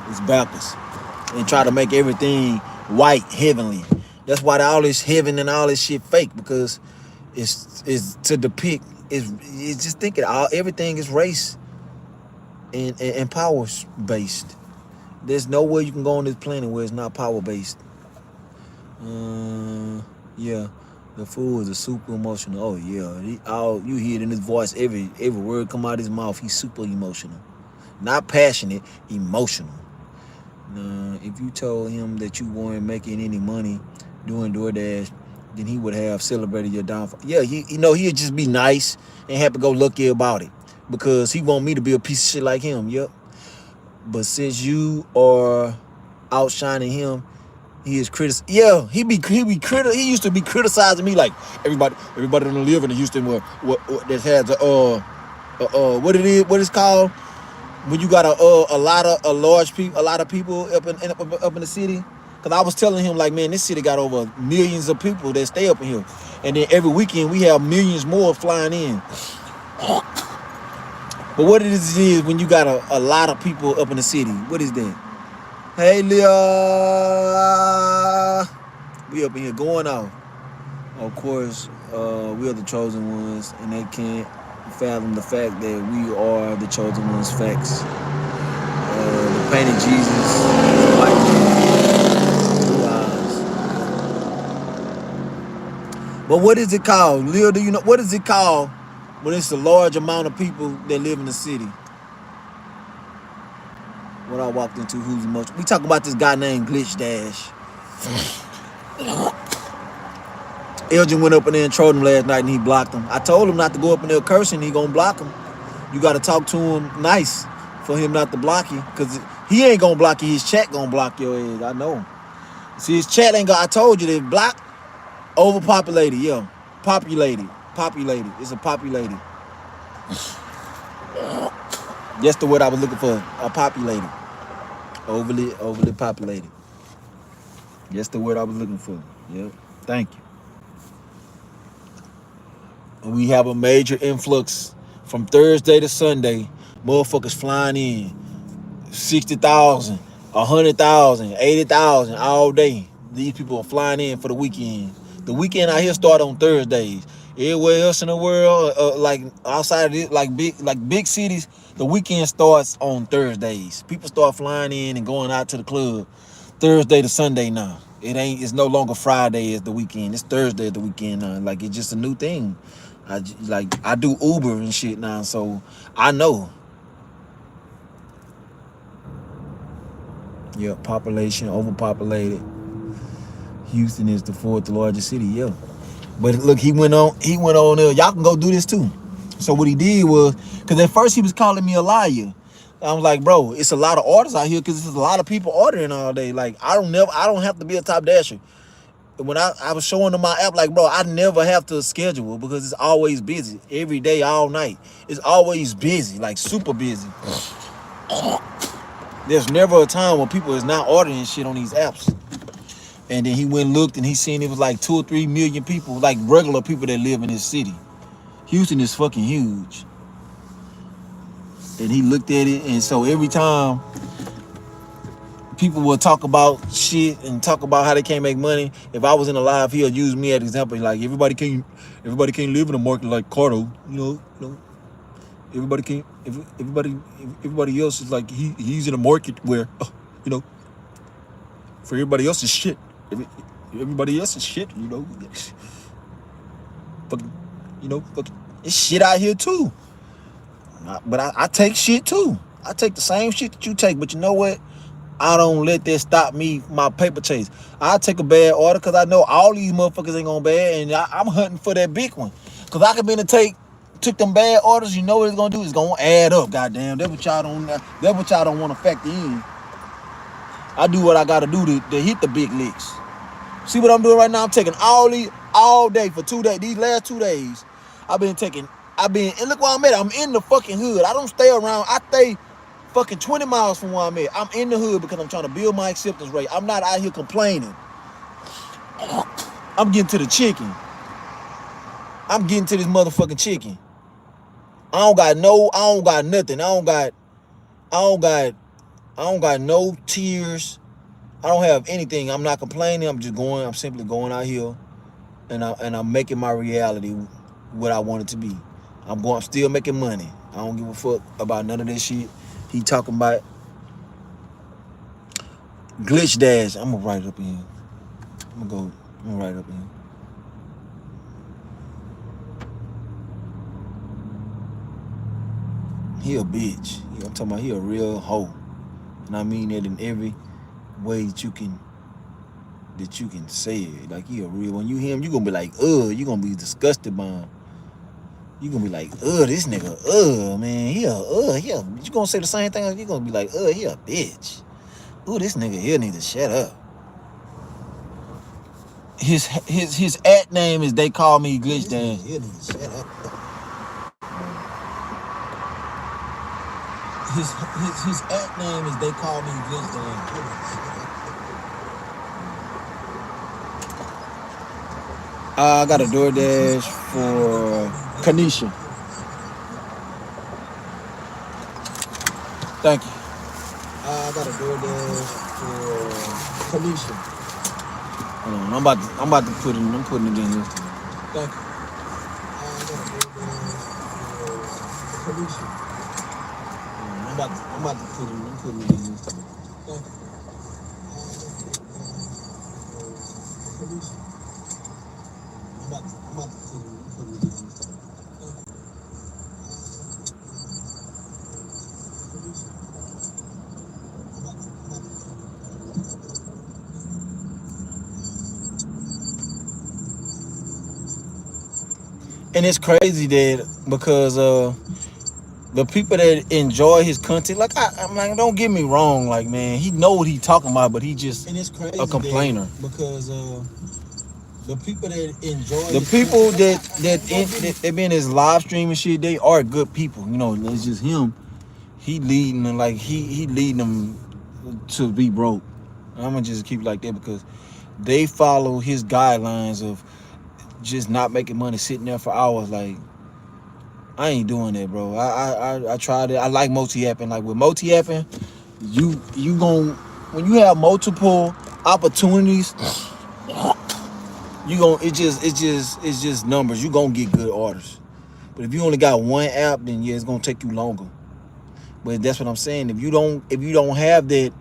It's backwards. And try to make everything white, heavenly. That's why all this heaven and all this shit fake, because it's to depict, it's just thinking everything is race and power based. There's nowhere you can go on this planet where it's not power based. Yeah, the fool is a super emotional. Oh yeah, you hear it in his voice. Every word come out of his mouth. He's super emotional, not passionate, emotional. If you told him that you weren't making any money doing DoorDash, then he would have celebrated your downfall. Yeah, he'd just be nice and happy-go-lucky about it, because he want me to be a piece of shit like him. Yep. But since you are outshining him, he is critic. Yeah, he used to be criticizing me like everybody don't live in Houston what that has what it's called when you got a lot of people up in the city. Cause I was telling him, like, man, this city got over millions of people that stay up in here, and then every weekend we have millions more flying in. But what it is when you got a lot of people up in the city. What is that? Hey, Leah, we up in here going off. Of course, we are the chosen ones, and they can't fathom the fact that we are the chosen ones. Facts. The painted Jesus, white man, blue eyes. But what is it called, Leah? Do you know what is it called when it's a large amount of people that live in the city? What I walked into, who's emotional? We talking about this guy named Glitchdash. Elgin went up in there and trolled him last night, and he blocked him. I told him not to go up in there cursing. He gonna block him. You got to talk to him nice for him not to block you, because he ain't gonna block you. His chat gonna block your ass. I know. See, his chat ain't got. I told you that block, overpopulated. Yeah, populated. It's a populated. That's the word I was looking for. Populated. Overly populated. That's the word I was looking for. Yep. Thank you. We have a major influx from Thursday to Sunday Motherfuckers flying in 60,000, 100,000, 80,000 all day. These people are flying in for the weekend. The weekend out here start on Thursdays. Everywhere else in the world, like outside of it, like big cities, the weekend starts on Thursdays. People start flying in and going out to the club Thursday to Sunday now. It's no longer Friday as the weekend. It's Thursday at the weekend now. Like, it's just a new thing. I do Uber and shit now, so I know. Yeah, population overpopulated. Houston is the 4th largest city. Yeah, but look, he went on there. Y'all can go do this too. So what he did was, because at first he was calling me a liar. I was like, bro, it's a lot of orders out here because there's a lot of people ordering all day. Like, I don't have to be a top dasher. When I was showing him my app, like, bro, I never have to schedule because it's always busy. Every day, all night. It's always busy, like super busy. There's never a time when people is not ordering shit on these apps. And then he went and looked and he seen it was like 2 or 3 million people, like regular people that live in this city. Houston is fucking huge. And he looked at it, and so every time people will talk about shit and talk about how they can't make money, if I was in a live, he'll use me as an example. Like, everybody can't live in a market like Cardo, you know. Everybody else is like he's in a market where, for everybody else's shit. Everybody else's shit, fucking, it's shit out here too. But I take shit too. I take the same shit that you take. But you know what? I don't let that stop me, my paper chase. I take a bad order because I know all these motherfuckers ain't gonna bad, and I'm hunting for that big one. Because I could be in the took them bad orders. You know what it's gonna do? It's gonna add up. Goddamn, that's what y'all don't want to factor in. I do what I gotta do to hit the big licks. See what I'm doing right now? I'm taking all day for 2 days. These last 2 days, and look where I'm at. I'm in the fucking hood. I don't stay around. I stay fucking 20 miles from where I'm at. I'm in the hood because I'm trying to build my acceptance rate. I'm not out here complaining. I'm getting to the chicken. I'm getting to this motherfucking chicken. I don't got nothing. I don't got no tears. I don't have anything. I'm not complaining. I'm simply going out here and I'm making my reality what I want it to be. I'm still making money. I don't give a fuck about none of this shit he talking about. Glitch Dash. I'm gonna write it up in here. I'm gonna write it up in here. He a bitch. I'm talking about he a real hoe. And I mean that in every way that you can say it. Like, he a real, when you hear him, you gonna be like, you gonna be disgusted by him. You gonna be like, this nigga, man, you gonna say the same thing, you gonna be like, he a bitch. This nigga here need to shut up. His at name is They Call Me Glitch Dash. He need to shut up. His at name is They Call Me Glitch Dash. I got a DoorDash for Kanisha. Thank you. I got a DoorDash for Kanisha. Hold on, I'm about to put it in. I'm putting it in here. Thank you. I got a DoorDash for Kanisha. I'm about to put it in. I'm putting it in here. Thank you. Kanisha. I'm about to put it in. I'm putting it in here. And it's crazy that because the people that enjoy his content, like I'm like, don't get me wrong, like, man, he know what he talking about, but he just a complainer. Because the people that enjoy the people that be in his live stream and shit, they are good people. It's just him. He leading them, like he leading them to be broke. I'm gonna just keep it like that because they follow his guidelines of just not making money, sitting there for hours. Like, I ain't doing that, bro. I tried it. I like multi-apping. Like with multi-apping, you gon' when you have multiple opportunities, you gon' it's just numbers. You gonna get good orders. But if you only got one app, then yeah, it's gonna take you longer. But that's what I'm saying. If you don't have that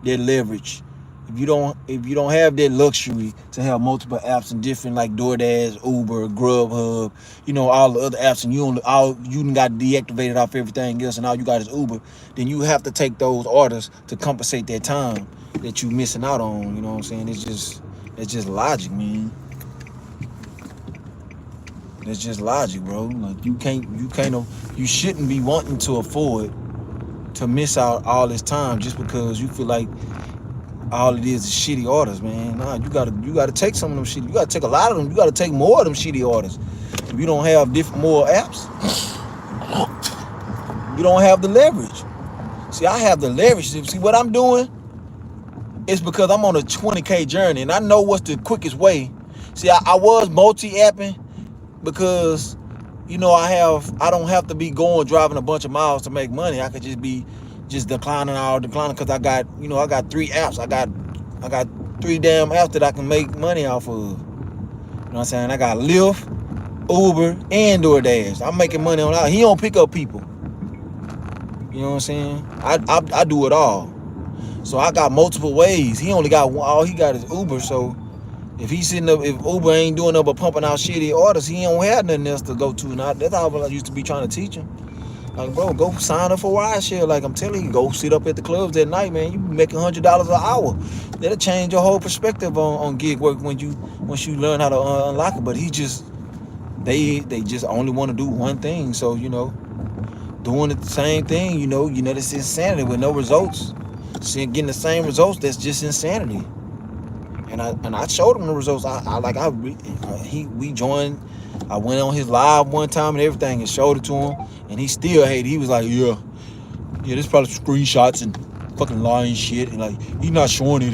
leverage, if you don't have that luxury to have multiple apps and different like DoorDash, Uber, Grubhub, all the other apps, and you got deactivated off everything else, and all you got is Uber, then you have to take those orders to compensate that time that you missing out on. You know what I'm saying? It's just logic, man. It's just logic, bro. Like you shouldn't be wanting to afford to miss out all this time just because you feel like all it is shitty orders, man. Nah, you gotta take some of them shitty. You gotta take a lot of them. You gotta take more of them shitty orders. If you don't have more apps, you don't have the leverage. See, I have the leverage. See what I'm doing? It's because I'm on a 20K journey and I know what's the quickest way. See, I was multi-apping because I don't have to be driving a bunch of miles to make money. I could just be declining because I got 3 apps. I got 3 damn apps that I can make money off of. You know what I'm saying? I got Lyft, Uber, and DoorDash. I'm making money on all. He don't pick up people. You know what I'm saying? I do it all. So I got multiple ways. He only got one. All he got is Uber. So if Uber ain't doing nothing but pumping out shitty orders, he don't have nothing else to go to. And that's how I used to be trying to teach him. Like, bro, go sign up for rideshare. Like I'm telling you, go sit up at the clubs at night, man. You making $100 an hour. That'll change your whole perspective on gig work once you learn how to unlock it. But they just only want to do one thing. So doing the same thing, that's insanity with no results. Getting the same results, that's just insanity. And I showed him the results. We joined. I went on his live one time and everything and showed it to him, and he still hated. He was like, yeah, this probably screenshots and fucking lying shit, and like he's not showing it.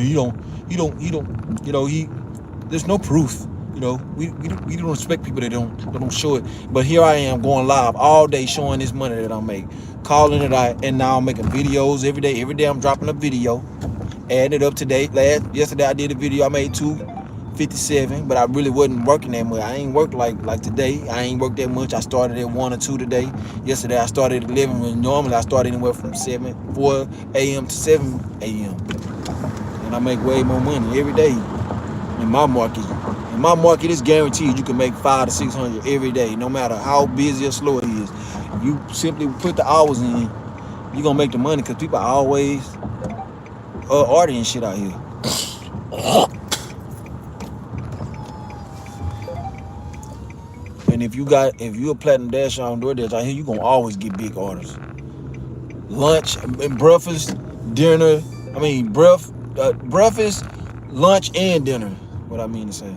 There's no proof. We don't respect people that don't show it. But here I am going live all day showing this money that I make, calling it out, and now I'm making videos every day. Every day I'm dropping a video. Adding it up today. Yesterday I did a video. I made $257, but I really wasn't working that much. I ain't worked like today. I ain't worked that much. I started at 1 or 2 today. Yesterday I started at 11. When normally I start anywhere from 4 a.m. to 7 a.m. And I make way more money every day in my market. In my market, it's guaranteed you can make $500 to $600 every day, no matter how busy or slow it is. If you simply put the hours in, you're gonna make the money because people are always ordering shit out here. And if you a platinum dasher on DoorDash out here, you gonna always get big orders. Lunch and breakfast, dinner. Breakfast, lunch, and dinner. What I mean to say.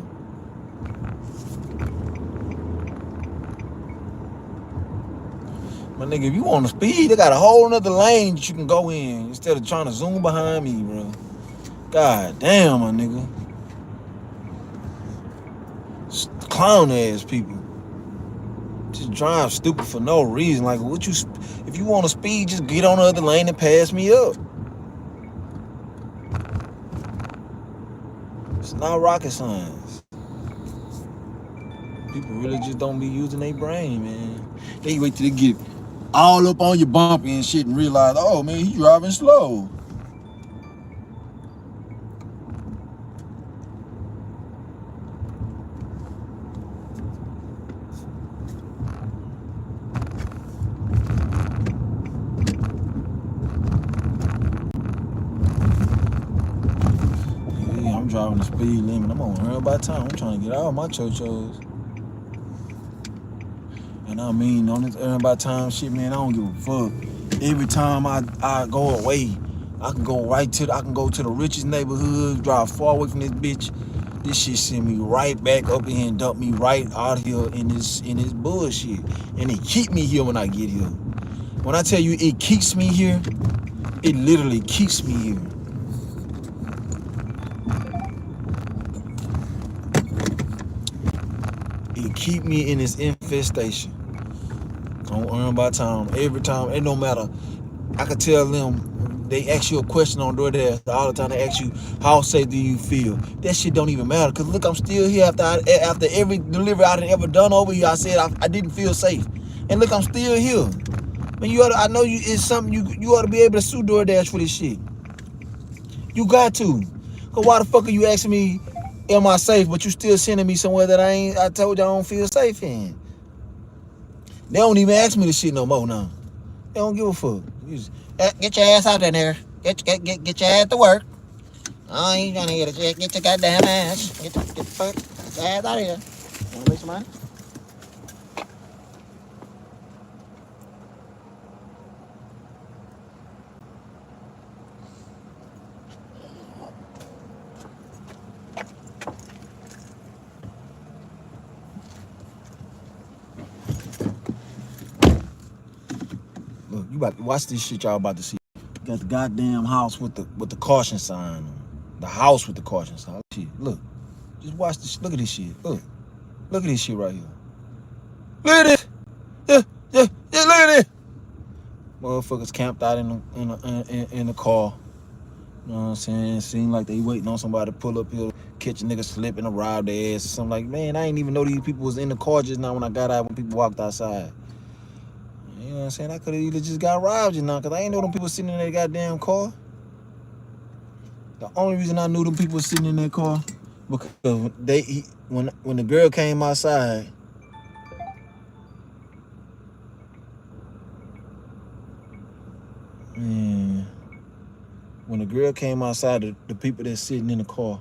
My nigga, if you want to speed, they got a whole nother lane that you can go in instead of trying to zoom behind me, bro. God damn, my nigga. Clown ass people. Just drive stupid for no reason. Like, if you want to speed, just get on the other lane and pass me up. It's not rocket science. People really just don't be using their brain, man. They wait till they get all up on your bumper and shit and realize, oh man, he driving slow. Yeah, I'm driving the speed limit. I'm on run by time. I'm trying to get all my chochos. And I mean, on this earn by time shit, man, I don't give a fuck. Every time I go away, I can go to the richest neighborhood, drive far away from this bitch. This shit send me right back up in here and dump me right out here in this bullshit. And it keep me here when I get here. When I tell you it keeps me here, it literally keeps me here. It keep me in this infestation. On Earn by Time. Every time, it no matter. I could tell them, they ask you a question on DoorDash all the time. They ask you, how safe do you feel? That shit don't even matter. Cause look, I'm still here after every delivery I ever done over here. I said I didn't feel safe, and look, I'm still here. Man, I know it's something you ought to be able to sue DoorDash for this shit. You got to. Cause why the fuck are you asking me, am I safe? But you still sending me somewhere that I told you I don't feel safe in. They don't even ask me this shit no more now. They don't give a fuck. Get your ass out there, nigga. Get your ass to work. I ain't trying to get your goddamn ass. Get the fuck ass out of here. Wanna make some money? Look, you about to watch this shit y'all about to see. Got the goddamn house with the caution sign on. The house with the caution sign. Look. Just watch this. Look at this shit. Look at this shit right here. Look at this. Yeah, look at this. Motherfuckers camped out in the car. You know what I'm saying? Seemed like they waiting on somebody to pull up here, catch a nigga slipping and rob their ass or something. Like, man, I ain't even know these people was in the car just now when I got out, when people walked outside. You know what I'm saying? I could have either just got robbed just now, because I ain't know them people sitting in their goddamn car. The only reason I knew them people was sitting in their car because when the girl came outside, man, when the girl came outside, the people that's sitting in the car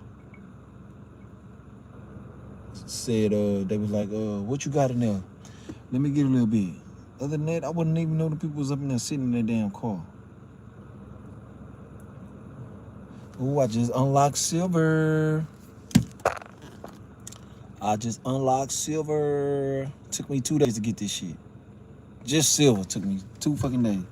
said, they was like, what you got in there? Let me get a little bit. Other than that, I wouldn't even know the people was up in there sitting in their damn car. Oh, I just unlocked silver. Took me 2 days to get this shit. Just silver took me 2 fucking days.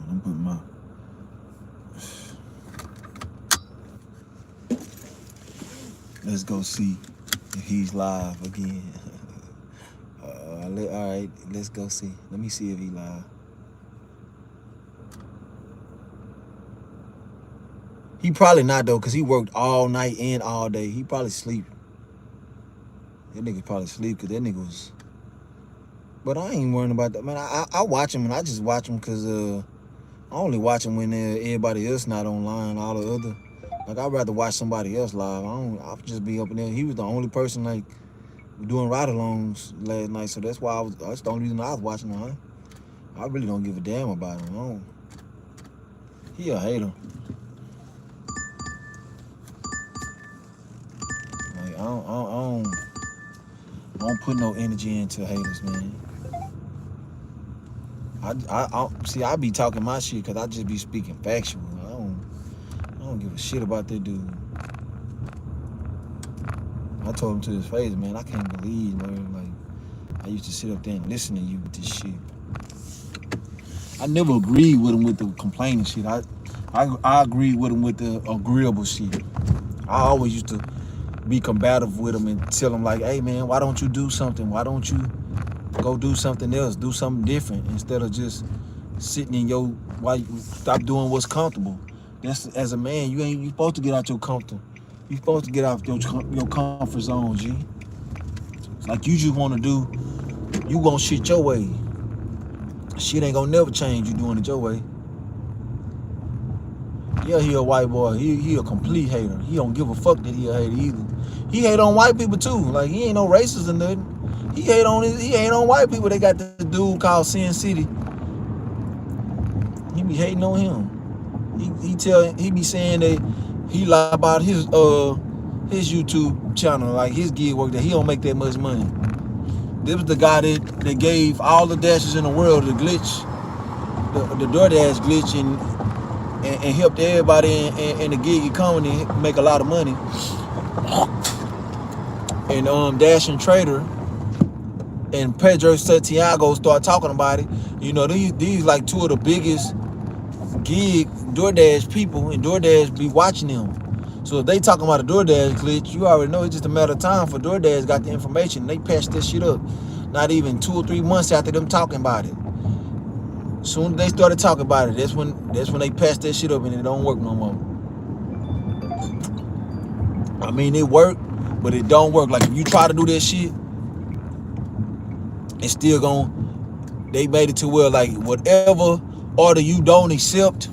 I'm putting my... Let's go see if he's live again. All right, let's go see. Let me see if he's live. He probably not though, cause he worked all night and all day. He probably sleep. That nigga probably sleep, cause that nigga was. But I ain't worrying about that, man. I watch him, and I just watch him cause I only watch him when everybody else not online. All the other, like I'd rather watch somebody else live. I'll just be up in there. He was the only person like doing ride-alongs last night, so that's why that's the only reason I was watching him. I really don't give a damn about him. He a hater. Like I don't put no energy into haters, man. I be talking my shit because I just be speaking factual. I don't give a shit about that dude. I told him to his face, man, I can't believe, man, like, I used to sit up there and listen to you with this shit. I never agreed with him with the complaining shit. I agreed with him with the agreeable shit. I always used to be combative with him and tell him like, hey man, why don't you do something? Why don't you go do something else? Do something different instead of just sitting in your, why you stop doing what's comfortable. That's, as a man, you supposed to get out your comfort. You supposed to get out your comfort zone, G. Like you just want to do, you gonna shit your way. Shit ain't gonna never change you doing it your way. Yeah, he a white boy. He a complete hater. He don't give a fuck that he a hater either. He hate on white people too. Like he ain't no racist or nothing. He hate on white people. They got this dude called Sin City. He be hating on him. He be saying that he lie about his YouTube channel, like his gig work, that he don't make that much money. This was the guy that gave all the dashes in the world the glitch, the DoorDash glitch, and helped everybody in the gig economy make a lot of money. And Dash and Trader and Pedro Santiago start talking about it. You know, these like 2 of the biggest gig DoorDash people, and DoorDash be watching them. So if they talking about a DoorDash glitch, you already know it's just a matter of time for DoorDash got the information. They patched this shit up. Not even 2 or 3 months after them talking about it. Soon as they started talking about it, that's when they patched that shit up and it don't work no more. I mean, it worked, but it don't work. Like if you try to do that shit, it's still they made it to where like whatever order you don't accept,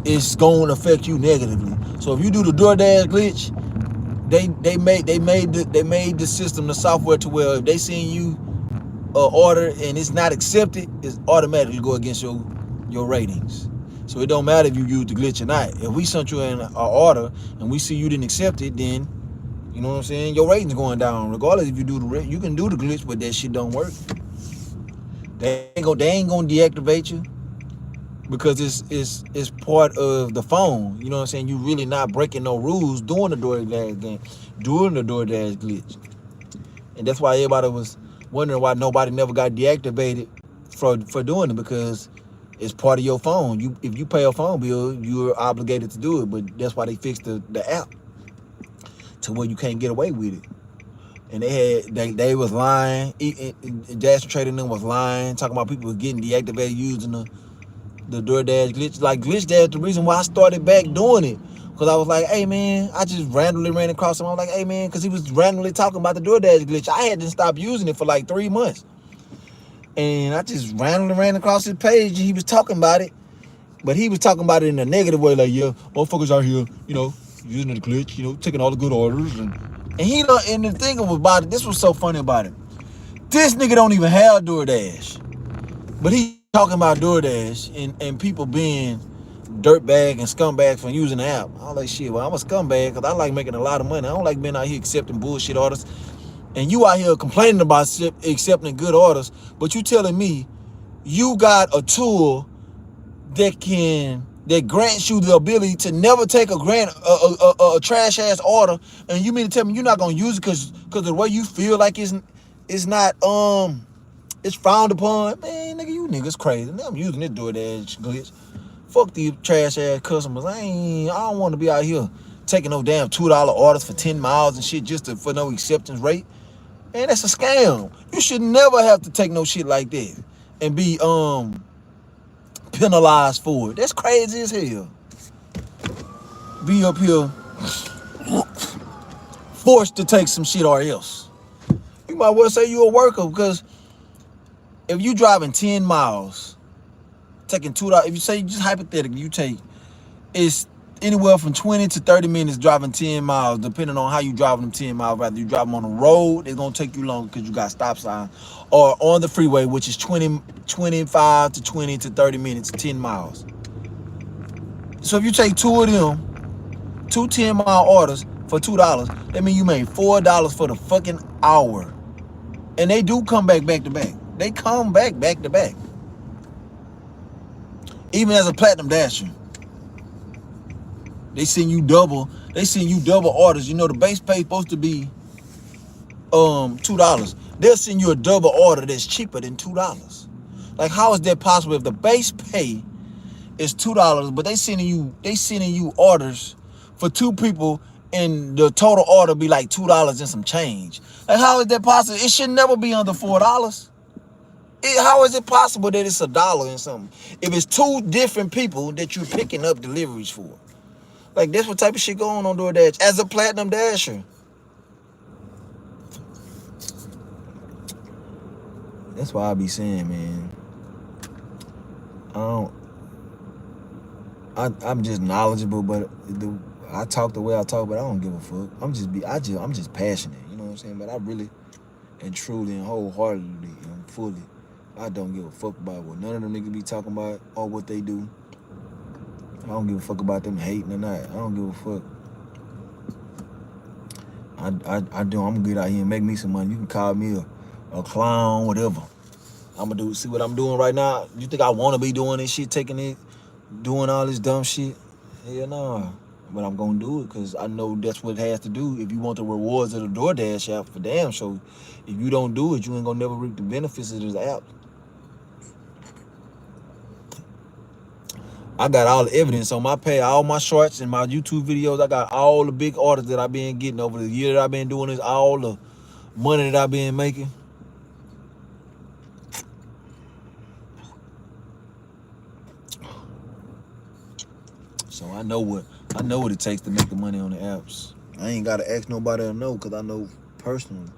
it's gonna affect you negatively. So if you do the DoorDash glitch, they made the system, the software to where if they send you an order and it's not accepted, it's automatically go against your ratings. So it don't matter if you use the glitch or not. If we sent you an order and we see you didn't accept it, then you know what I'm saying, your ratings going down. Regardless if you do you can do the glitch, but that shit don't work. They ain't gonna deactivate you because it's part of the phone. You know what I'm saying? You really not breaking no rules doing the DoorDash glitch. And that's why everybody was wondering why nobody never got deactivated for doing it, because it's part of your phone. If you pay a phone bill, you're obligated to do it. But that's why they fixed the app to where you can't get away with it. And they was lying. Dash Trader and them was lying, talking about people was getting deactivated using the DoorDash glitch. Like glitch dash, the reason why I started back doing it, because I was like, hey man, I just randomly ran across him. I was like, hey man, because he was randomly talking about the DoorDash glitch. I had to stop using it for like 3 months. And I just randomly ran across his page and he was talking about it. But he was talking about it in a negative way, like, yeah, motherfuckers out here, you know, using the glitch, you know, taking all the good orders. And the thing about it, this was so funny about it. This nigga don't even have DoorDash. But he talking about DoorDash and people being dirtbag and scumbags for using the app. I was like, shit, well, I'm a scumbag because I like making a lot of money. I don't like being out here accepting bullshit orders. And you out here complaining about accepting good orders, but you telling me you got a tool that grants you the ability to never take a trash ass order, and you mean to tell me you're not gonna use it because the way you feel like it's not it's frowned upon? Man, nigga, you niggas crazy. Now I'm using this DoorDash glitch. Fuck these trash ass customers. I don't want to be out here taking no damn $2 orders for 10 miles and shit just for no acceptance rate. Man, that's a scam. You should never have to take no shit like that and be penalized for it. That's crazy as hell. Be up here forced to take some shit or else. You might well say you a worker, because if you driving 10 miles, taking $2, if you say, just hypothetically, you take, it's anywhere from 20 to 30 minutes driving 10 miles, depending on how you driving them 10 miles. Whether you drive them on the road, it's gonna take you longer because you got stop sign, or on the freeway, which is 25 to 20 to 30 minutes, 10 miles. So if you take two of them, 2 10-mile orders for $2, that means you made $4 for the fucking hour. And they do come back to back. They come back to back. Even as a platinum dasher, they send you double orders. You know the base pay supposed to be $2. They'll send you a double order that's cheaper than $2. Like, how is that possible if the base pay is $2, but they sending you orders for 2 people and the total order be like $2 and some change? Like, how is that possible? It should never be under $4. How is it possible that it's $1 and something if it's 2 different people that you're picking up deliveries for? Like, that's what type of shit going on DoorDash as a platinum dasher. That's why I be saying, man, I'm just knowledgeable, but I talk the way I talk, but I don't give a fuck. I'm just passionate, you know what I'm saying? But I really and truly and wholeheartedly and fully, I don't give a fuck about what none of them niggas be talking about or what they do. I don't give a fuck about them hating or not. I don't give a fuck. I'm gonna get out here and make me some money. You can call me a clown, whatever. I'm gonna see what I'm doing right now. You think I wanna be doing this shit, doing all this dumb shit? Hell no. But I'm gonna do it because I know that's what it has to do if you want the rewards of the DoorDash app for damn sure. If you don't do it, you ain't gonna never reap the benefits of this app. I got all the evidence on my page, all my shorts and my YouTube videos. I got all the big orders that I've been getting over the year that I've been doing this, all the money that I've been making. So I know what it takes to make the money on the apps. I ain't gotta ask nobody to know because I know personally.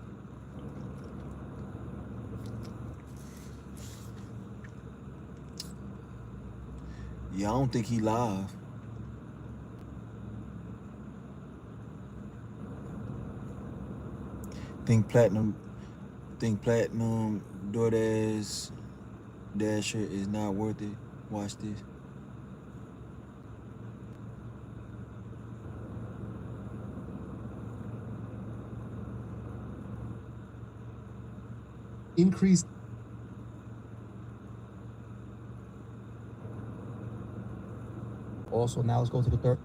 Yeah, I don't think he live. Think platinum DoorDash Dasher is not worth it. Watch this. Increase. Also, now let's go to the third.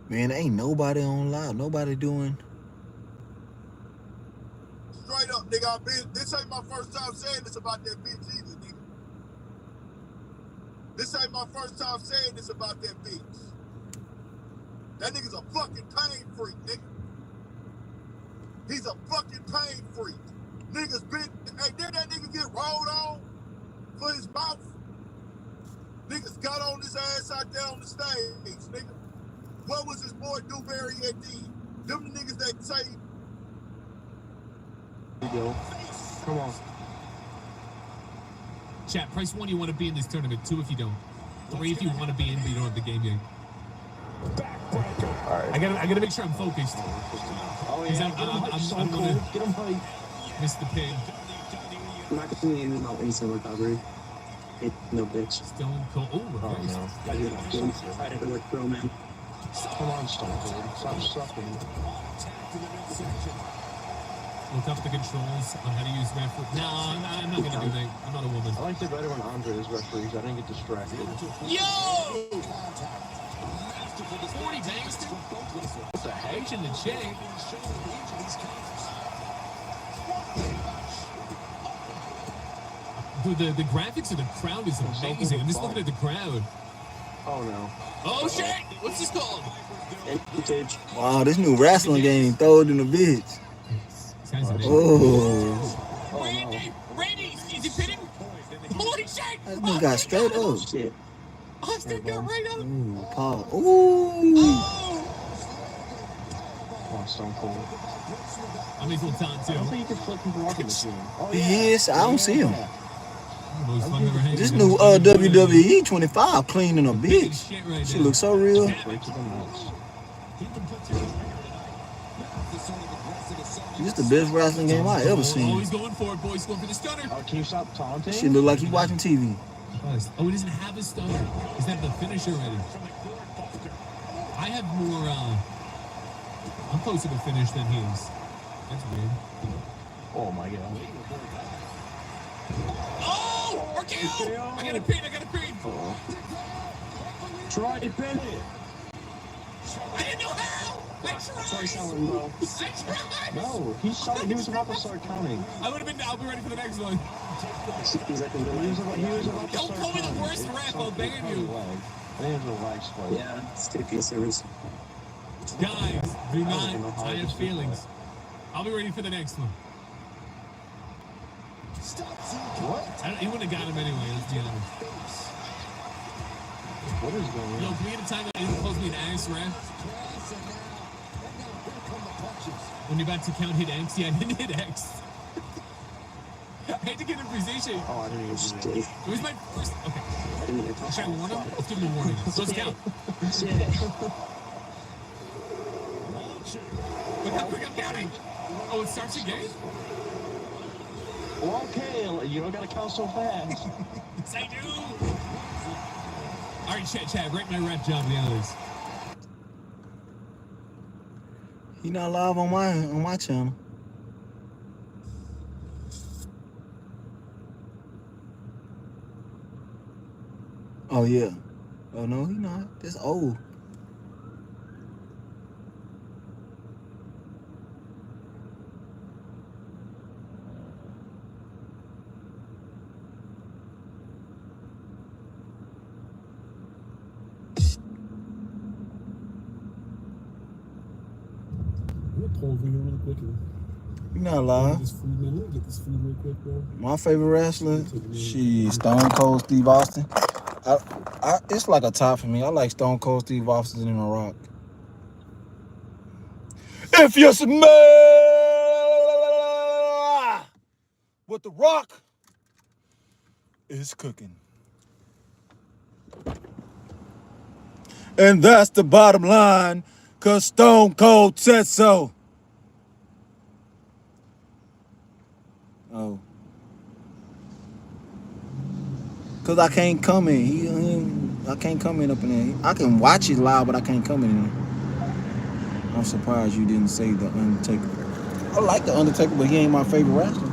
Man, ain't nobody on live. Nobody doing. Straight up, nigga, this ain't my first time saying this about that bitch either, nigga. This ain't my first time saying this about that bitch. That nigga's a fucking pain freak, nigga. He's a fucking pain freak. Niggas been, hey, did that nigga get rolled on for his mouth? Niggas got on his ass out there on the stage, nigga. What was his boy Dewberry at D? Them niggas that say. Yo, come on. Chat, price 1 you want to be in this tournament, 2 if you don't. 3 if you want to be in but you don't have the game yet. All right. I gotta make sure I'm focused. Oh Because yeah, I'm gonna get him hype. miss the pin. I'm not gonna use no instant recovery. No bitch. Stone Cold. Oh, reverse. No. I did not. I didn't like throw, man. Come on, Stone Cold. Stop sucking. Look up the controls on how to use referee. No, I'm not gonna do that. I'm not a woman. I liked it better when Andre is referees. I didn't get distracted. Yo! 40 bangs. What the heck in the chain? Dude, the graphics of the crowd is amazing. I'm just looking at the crowd. Oh no. Oh shit! What's this called? Wow, this new wrestling game throw it in the bitch. Oh. Randy, is he pinning? Holy shit! That nigga got straight up. Shit. Austin got right up. Ooh, Paul. Ooh. Oh, Stone Cold. I'm equal time too. I don't think you can flip people off in this game. Oh, yeah. Yes, I don't see him. This This new WWE 25 clean in a bitch. She looks so real. This is the best wrestling game I ever seen. Oh, he's going for it, boys. Going for the stunner. Oh, can you stop taunting? She look like he watching TV. Oh, he doesn't have a stunner. Is that the finish already? I have more, I'm closer to finish than he is. That's weird. Oh my god. Oh! RKO! I got a pin. Try to pin it. I didn't know how! I tried! No, he was about to start counting. I'll be ready for the next one. He was about to Don't start call me the counting. worst ref, I'll ban you. I think it was a lag spike. Yeah, it's TP service. Guys, do not. I have feelings. I'll be ready for the next one. What? He wouldn't have got him anyway, let's be honest. What is going on? Yo, can we get a time that he calls me an ass ref? When you're about to count hit X? Yeah, I didn't hit X. I had to get in position. Oh, I didn't even do It was my first. Okay. Should I warn him? Let's give him a warning. Let's count. Look how quick I'm counting. Oh, it starts again? Well, okay, you don't gotta count so fast. Yes, I do. All right, chat, rate my rep job, the others. He not live on my channel. Oh yeah. Oh no, he not. That's old. pull over here really quick and You not lying. get this food, man. Let me get this food real quick, bro. My favorite wrestler, Stone Cold Steve Austin. It's like a tie for me. I like Stone Cold Steve Austin and The Rock. If you smell what The Rock is cooking. And that's the bottom line, cause Stone Cold said so. Oh. Cause I can't come in. I can't come in up in there. I can watch it live, but I can't come in there. I'm surprised you didn't say The Undertaker. I like The Undertaker, but he ain't my favorite wrestler.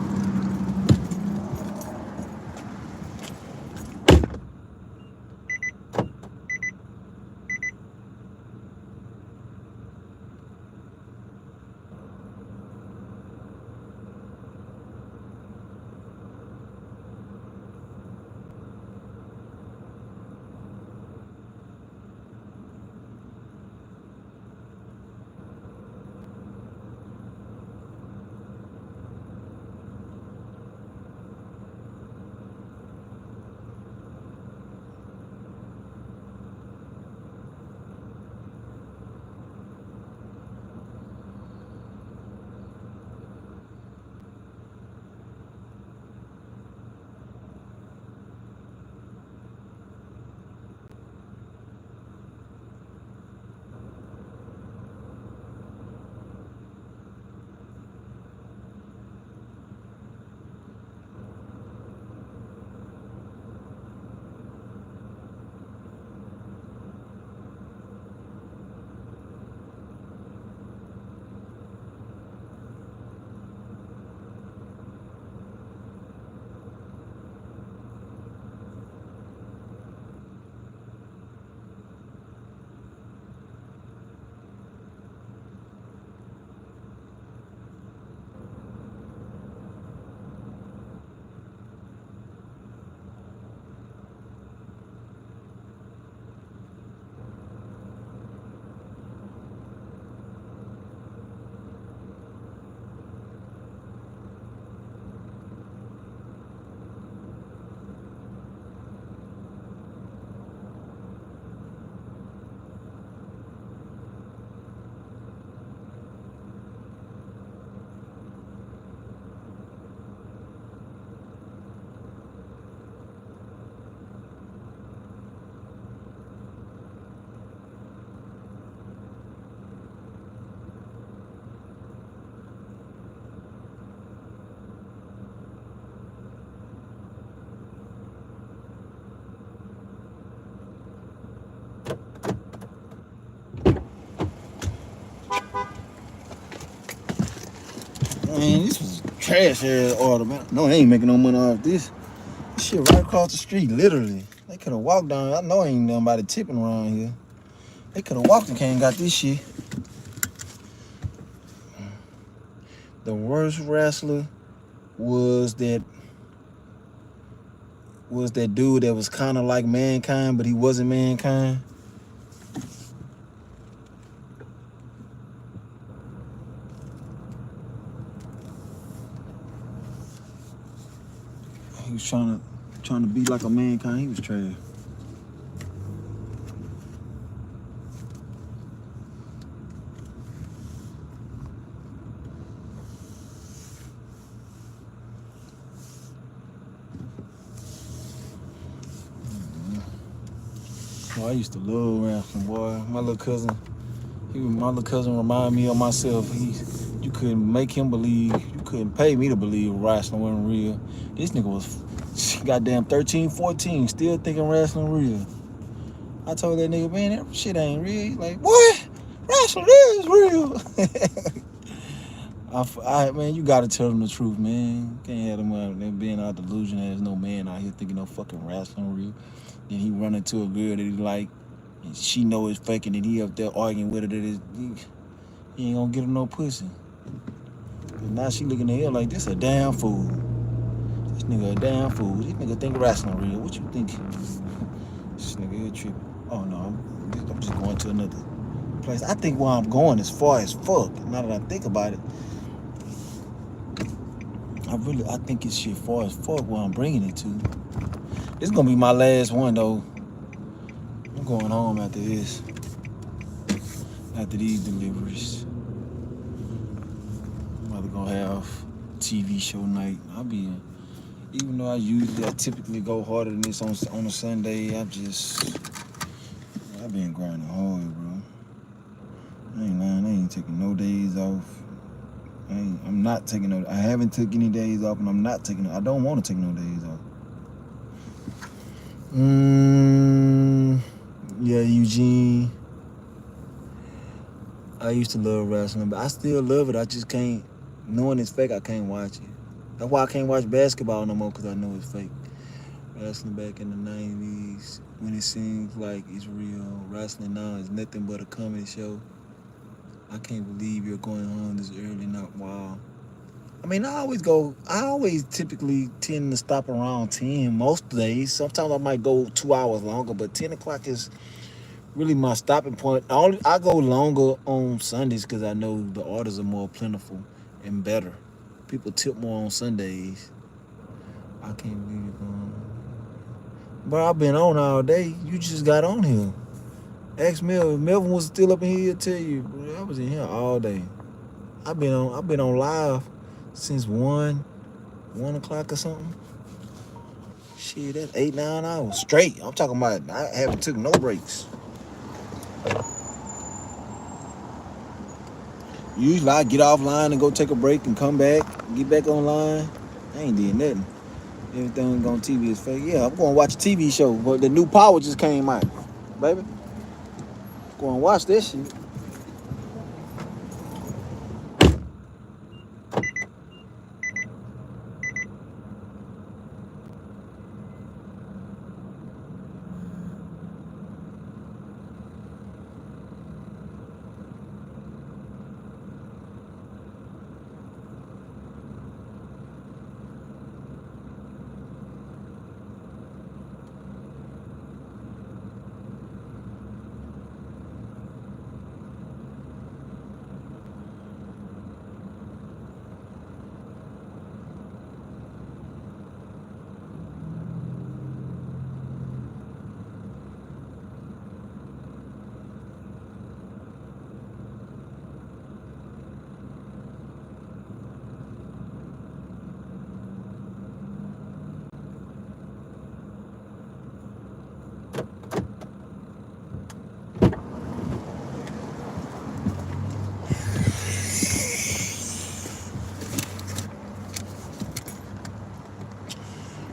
Man, this was trash ass order, man. No, they ain't making no money off this. This shit right across the street, literally. They could have walked down. I know ain't nobody tipping around here. They could have walked and came and got this shit. The worst wrestler was that dude that was kind of like Mankind, but he wasn't Mankind. He was trying to be like a Mankind. He was trash. Oh, I used to love wrestling, boy. My little cousin reminded me of myself. You couldn't make him believe, you couldn't pay me to believe wrestling wasn't real. This nigga was goddamn 13, 14, still thinking wrestling real. I told that nigga, man, that shit ain't real. He's like, what? Wrestling is real. Man, you gotta tell them the truth, man. Can't have them out there being out delusion. There's no man out here thinking no fucking wrestling real. Then he run into a girl that he like, and she know it's faking, and he up there arguing with her that he ain't gonna get her no pussy. And now she looking at him like, this a damn fool. This nigga a damn fool. This nigga think wrestling real. What you think? This nigga here tripping. Oh no, I'm just going to another place. I think where I'm going is far as fuck. Now that I think about it, I think it's shit far as fuck where I'm bringing it to. This is gonna be my last one though. I'm going home after this. After these deliveries, I'm either gonna have TV show night. Even though I typically go harder than this on a Sunday, I've been grinding hard, bro. I ain't lying, I ain't taking no days off. I'm not taking no. I haven't took any days off, and I'm not taking. I don't want to take no days off. Yeah, Eugene. I used to love wrestling, but I still love it. I just can't. Knowing it's fake, I can't watch it. That's why I can't watch basketball no more, because I know it's fake. Wrestling back in the 90s, when it seems like it's real. Wrestling now is nothing but a comedy show. I can't believe you're going home this early. Not wow. I mean, I always typically tend to stop around 10 most days. Sometimes I might go 2 hours longer, but 10 o'clock is really my stopping point. I go longer on Sundays because I know the orders are more plentiful and better. People tip more on Sundays. I can't believe you're going home. Bro, I've been on all day. You just got on here. Ask Melvin. If Melvin was still up in here, he'll tell you, bro, I was in here all day. I've been on live since 1 o'clock or something. Shit, that's 8-9 hours straight. I'm talking about I haven't took no breaks. Usually I get offline and go take a break and come back, get back online. I ain't did nothing. Everything on TV is fake. Yeah, I'm going to watch a TV show. But the new Power just came out, baby. Go and watch that shit.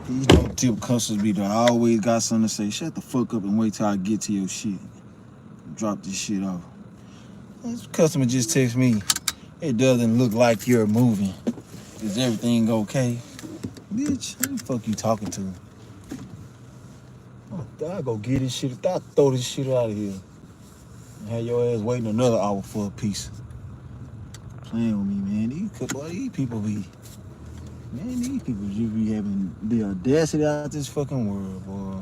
These no-tip customers be there. I always got something to say. Shut the fuck up and wait till I get to your shit. Drop this shit off. This customer just text me, it doesn't look like you're moving. Is everything okay? Bitch, who the fuck you talking to? Oh, I go get this shit. I throw this shit out of here. And have your ass waiting another hour for a piece. Playing with me, man. These people be... Man, these people just be having the audacity out this fucking world, boy.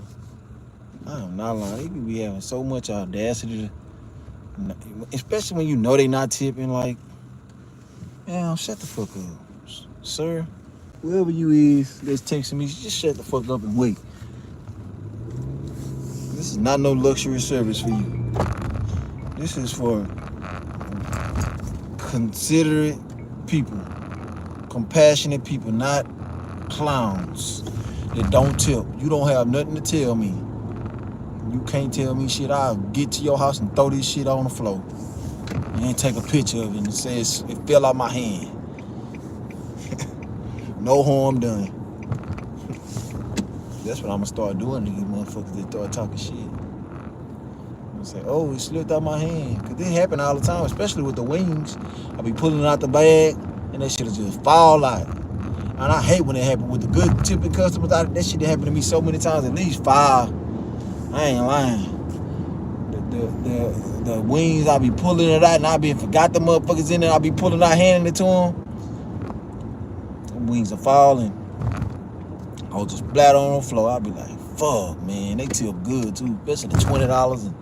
I am not lying. They be having so much audacity, especially when you know they not tipping. Like, man, shut the fuck up, sir. Whoever you is that's texting me, just shut the fuck up and wait. This is not no luxury service for you. This is for considerate people. Compassionate people, not clowns that don't tip. You don't have nothing to tell me. You can't tell me shit. I'll get to your house and throw this shit on the floor. And then take a picture of it and it says it fell out my hand. No harm done. That's what I'm gonna start doing to these motherfuckers that start talking shit. I'm gonna say, oh, it slipped out my hand. Cause this happen all the time, especially with the wings. I be pulling it out the bag and that shit'll just fall out. And I hate when it happen with the good tipping customers. That shit happened to me so many times, at least 5. I ain't lying. The wings, I be pulling it out and I be forgot the motherfuckers in there. I be pulling out, handing it to them. The wings are falling. I was just flat on the floor. I be like, fuck, man, they tip good too, especially the $20 and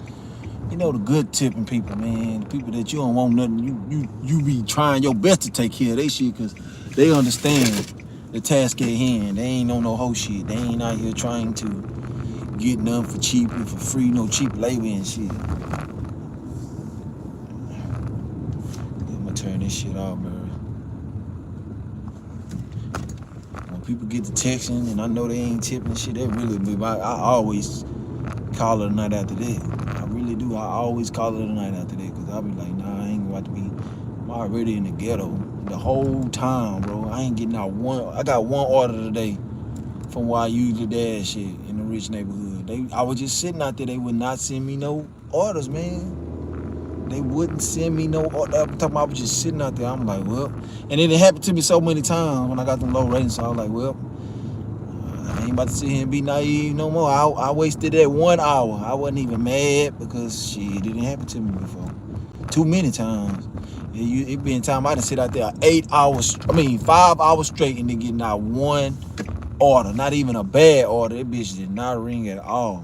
You know the good tipping people, man. The people that you don't want nothing. You be trying your best to take care of they shit because they understand the task at hand. They ain't on no whole shit. They ain't out here trying to get nothing for cheap and for free, no cheap labor and shit. I'm gonna turn this shit off, bro. When people get to texting and I know they ain't tipping and shit, that really be I always call it a night after that. I really do. I always call it a night after that because I be like, nah, I ain't about to be. I'm already in the ghetto the whole time, bro. I ain't getting out one. I got one order today from where I usually dash shit in the rich neighborhood. I was just sitting out there. They would not send me no orders, man. They wouldn't send me no order. I'm talking about I was just sitting out there. I'm like, well, and then it happened to me so many times when I got them low ratings. So I was like, well, I ain't about to sit here and be naive no more. I wasted that 1 hour. I wasn't even mad because shit, it didn't happen to me before. Too many times. It been time I done sit out there 5 hours straight and then getting out one order. Not even a bad order. That bitch did not ring at all.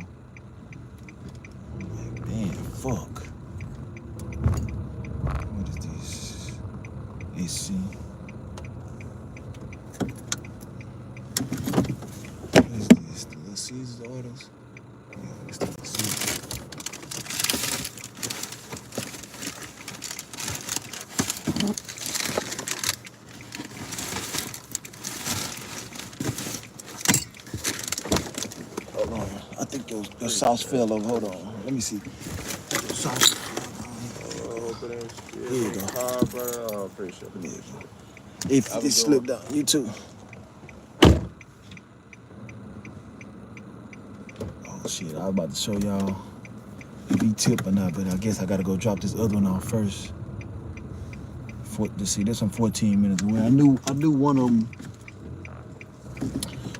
I'm like, damn, fuck. What is this? AC. What is this? The Little Caesars orders? Yeah, it's the Little Caesars. Hold on. I think your sauce fell over. Hold on. Let me see. Your sauce. Here you go. Oh, appreciate it. If it slipped down, you too. Oh shit, I was about to show y'all if he tip or not, but I guess I gotta go drop this other one off first. See, this one 14 minutes away. I knew one of them.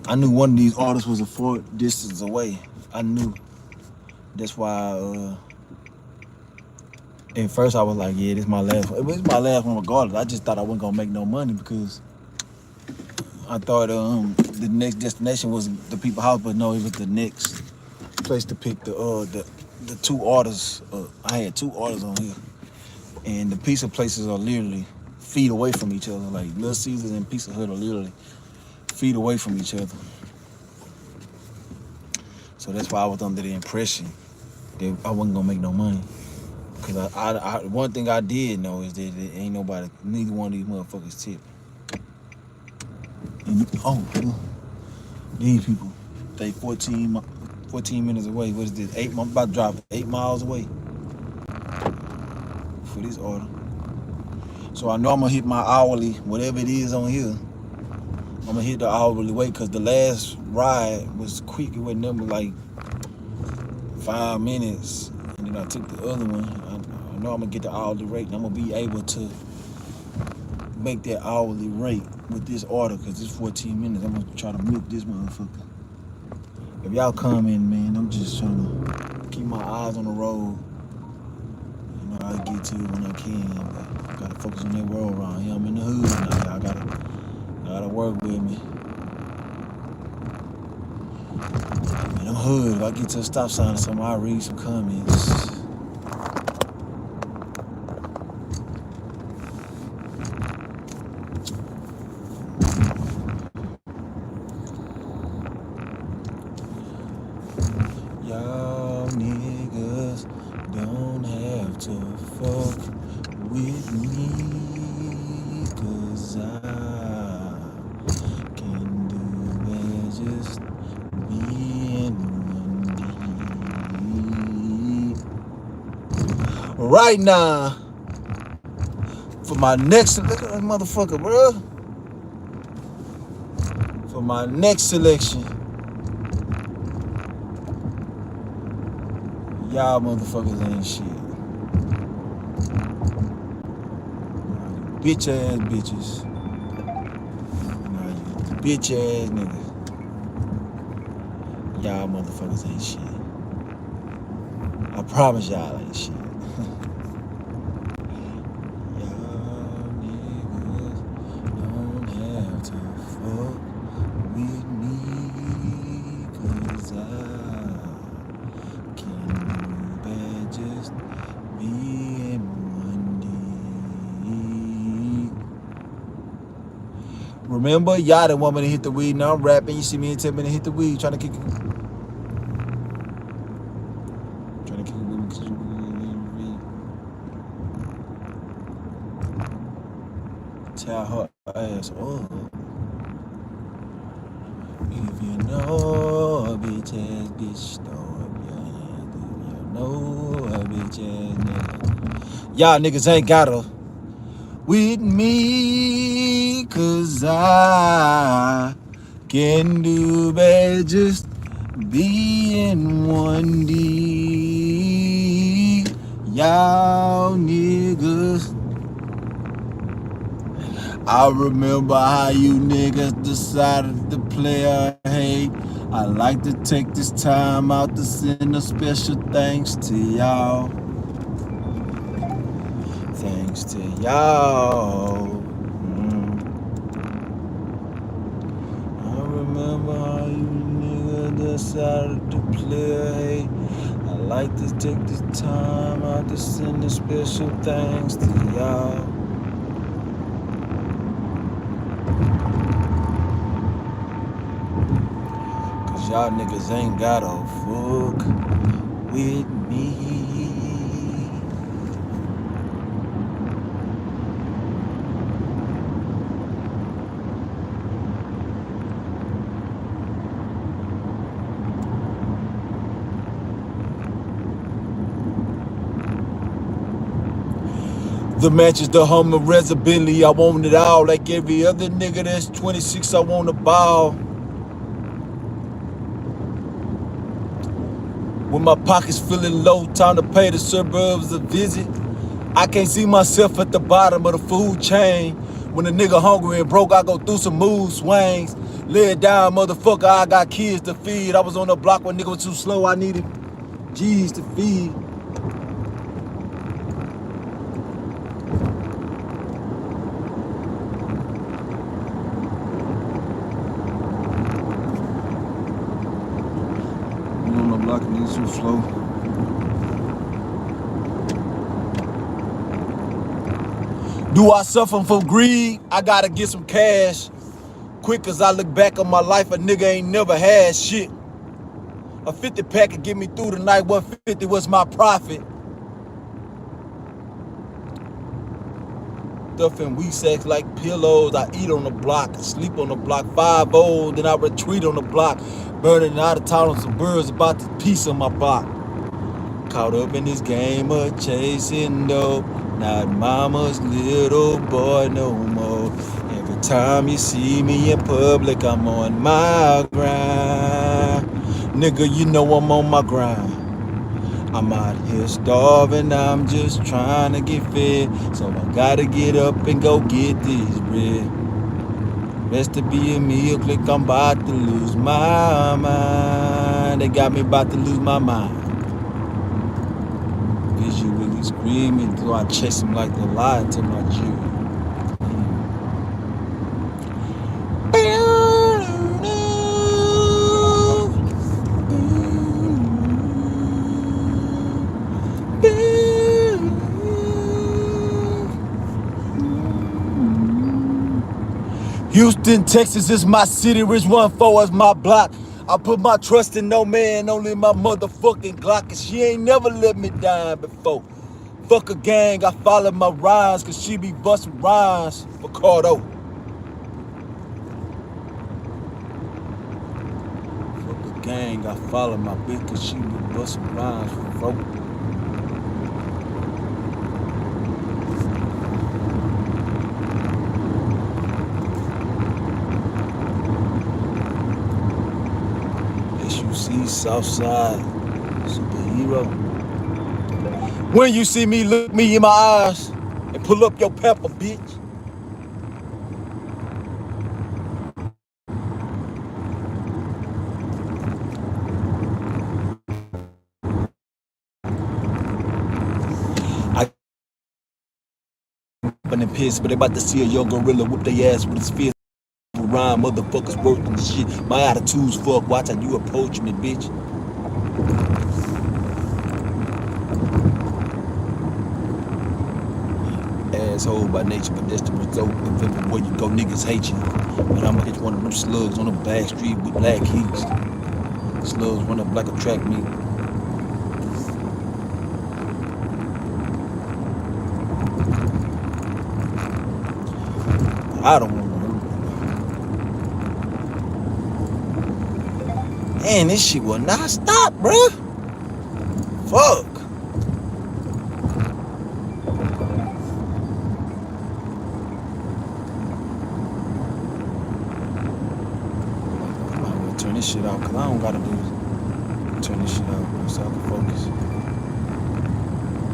I knew one of these orders was a short distance away. I knew. That's why. At first I was like, yeah, this is my last one. It was my last one regardless. I just thought I wasn't gonna make no money because I thought the next destination was the people's house, but no, it was the next place to pick the two orders. I had two orders on here, and the pizza places are literally feet away from each other. Like Little Caesars and Pizza Hut are literally feet away from each other. So that's why I was under the impression that I wasn't gonna make no money. Cause I one thing I did know is that ain't nobody, neither one of these motherfuckers tip. And, these people, they 14 minutes away. What is this? I'm about to drive 8 miles away for this order. So I know I'm gonna hit my hourly, whatever it is on here. I'm gonna hit the hourly rate because the last ride was quick. It wasn't number like 5 minutes, and then I took the other one. I know I'm gonna get the hourly rate, and I'm gonna be able to make that hourly rate with this order because it's 14 minutes. I'm gonna try to milk this motherfucker. If y'all come in, man, I'm just trying to keep my eyes on the road. You know, I get to it when I can, but I gotta focus on that world around here. I'm in the hood now. I gotta work with me. Man, I'm hood. If I get to a stop sign or something, I'll read some comments. Y'all niggas don't have to fuck with me, cause I can do it just being me. Right now, for my next, look at that motherfucker, bro. For my next selection, y'all motherfuckers ain't shit. Bitch ass bitches. Bitch ass niggas. Y'all motherfuckers ain't shit. I promise y'all ain't shit. Y'all niggas don't have to fuck with me, cause I can do bad just Remember, y'all didn't want me to hit the weed. Now I'm rapping. You see me and tell me to hit the weed. Trying to kick it. Trying to kick it with me because you read. Tell her ass up. If you know a bitch ass bitch, throw up your hands. If you know a bitch ass nigga. Y'all niggas ain't got her with me, cause I can do better just being 1D. Y'all niggas, I remember how you niggas decided to play a hate. I like to take this time out to send a special thanks to y'all. Thanks to y'all. I remember how you niggas decided to play a hate. I like to take this time out to send a special thanks to y'all. Cause y'all niggas ain't gotta fuck with me. The match is the hum of Reserbility. I want it all. Like every other nigga that's 26, I want a ball. When my pocket's feeling low, time to pay the suburbs a visit. I can't see myself at the bottom of the food chain. When a nigga hungry and broke, I go through some mood swings. Lay it down, motherfucker, I got kids to feed. I was on the block when nigga was too slow, I needed G's to feed. On the block and niggas too slow. Do I suffer from greed? I gotta get some cash. Quick as I look back on my life, a nigga ain't never had shit. A 50 pack could get me through the night, 150 was my profit. Stuffing weed sacks like pillows, I eat on the block, sleep on the block, 5-0, then I retreat on the block. Burning out of town on some birds about to piece on my block. Caught up in this game of chasing dope, not mama's little boy no more. Every time you see me in public, I'm on my grind. Nigga, you know I'm on my grind. I'm out here starving, I'm just trying to get fed. So I gotta get up and go get these bread. Best to be a meal click, I'm about to lose my mind. They got me about to lose my mind. Visually screaming, so I chase him like the lion to my Jew. Houston, Texas is my city, Rich 14 is my block. I put my trust in no man, only my motherfucking Glock, and she ain't never let me down before. Fuck a gang, I follow my rhymes, cause she be busting rhymes for Cardo. Fuck a gang, I follow my bitch, cause she be busting rhymes for folk. SUC, Southside, superhero. When you see me, look me in my eyes and pull up your pepper, bitch. I and piss, but they about to see a young gorilla whip their ass with his fist. Rhyme, motherfuckers working the shit. My attitude's fuck. Watch how you approach me, bitch. asshole by nature, but that's the result of everywhere you go, niggas hate you. But I'ma hit one of them slugs on the back street with black heats. Slugs run up like a track meet. I don't want to hurt. Man, this shit will not stop, bruh. Fuck. I'm gonna turn this shit off, cause I don't gotta do this. Turn this shit off, bro, so I can focus.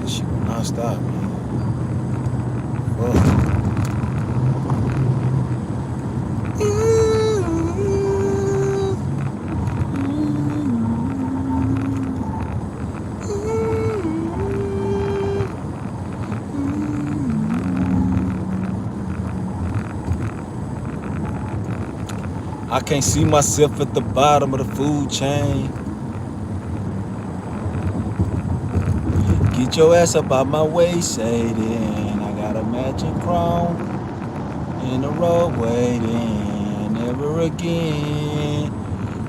This shit will not stop, man. Fuck. I can't see myself at the bottom of the food chain. Get your ass up out my way, Satan. I got a matching chrome in the road waiting. Never again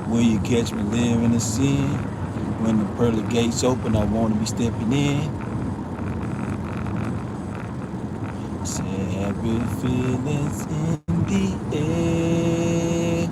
will you catch me living in sin. When the pearly gates open, I want to be stepping in. Say happy feelings in the air.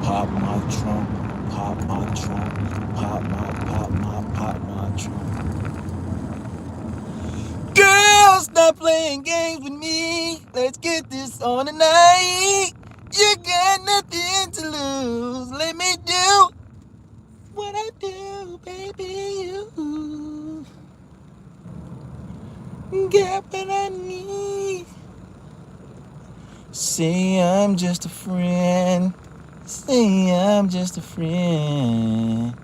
Pop my trunk, pop my trunk, pop my trunk. Girl, stop playing games with me. Let's get this on tonight. You got nothing to lose. Let me do what I do, baby. You got what I need. Say I'm just a friend. Say I'm just a friend.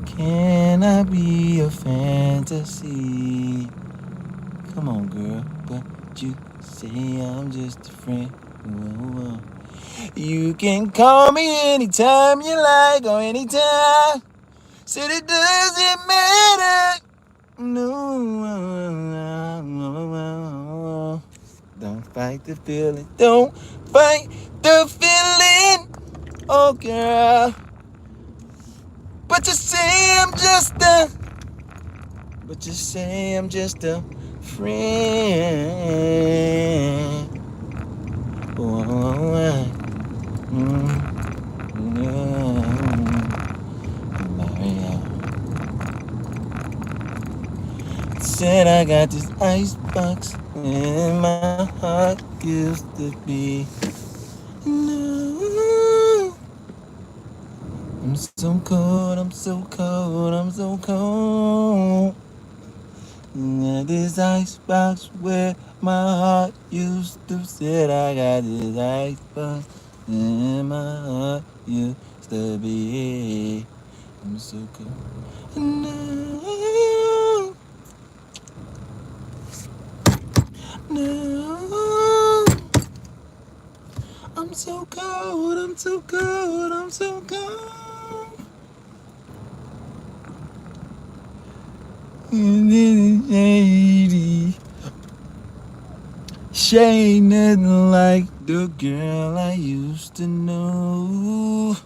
Can I be a fantasy? Come on, girl, but you say I'm just a friend. Whoa, whoa. You can call me anytime you like or anytime. Said it doesn't matter. No. Don't fight the feeling. Don't fight the feeling. Oh, girl. But you say I'm just a friend. Oh, Maria. Said I got this icebox and my heart used to be. No. I'm so cold, I'm so cold, I'm so cold. Got this icebox where my heart used to sit. I got this icebox and my heart used to be. I'm so cold. No. No. I'm so cold, I'm so cold, I'm so cold. And then it's shady. Ain't nothing like the girl I used to know.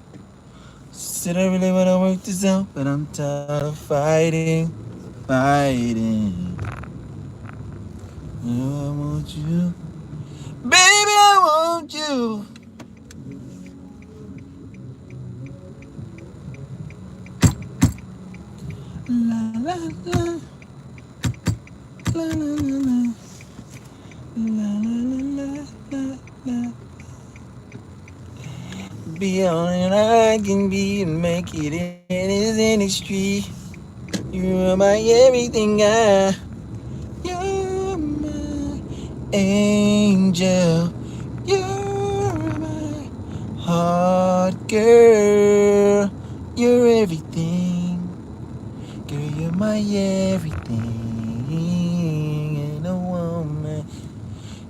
Said I really wanna work this out, but I'm tired of fighting. I want you. Baby, I want you. La la la. La la la la. La la la la la. Be all that I can be and make it in this industry. You're my everything, you're my angel. You're my heart, girl. You're everything. Girl, you're my my everything in a woman.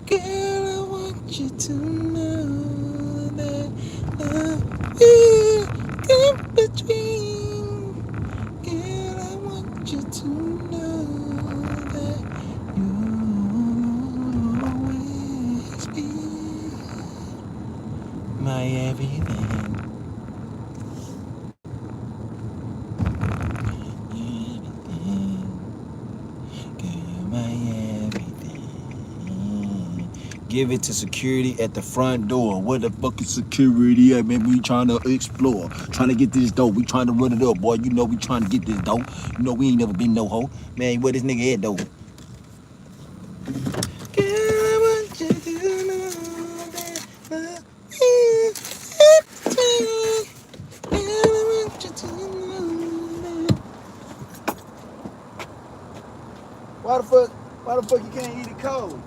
Girl, I want you to know that love is in between. Girl, I want you to know that you'll always be my everything. Give it to security at the front door. Where the fuck is security at, man? We trying to explore. Trying to get this dope. We trying to run it up, boy. You know we trying to get this dope. You know we ain't never been no hoe. Man, where this nigga at, though? Girl, I want you to know that love is everything. Girl, I want you to know that. Why the fuck you can't eat it cold?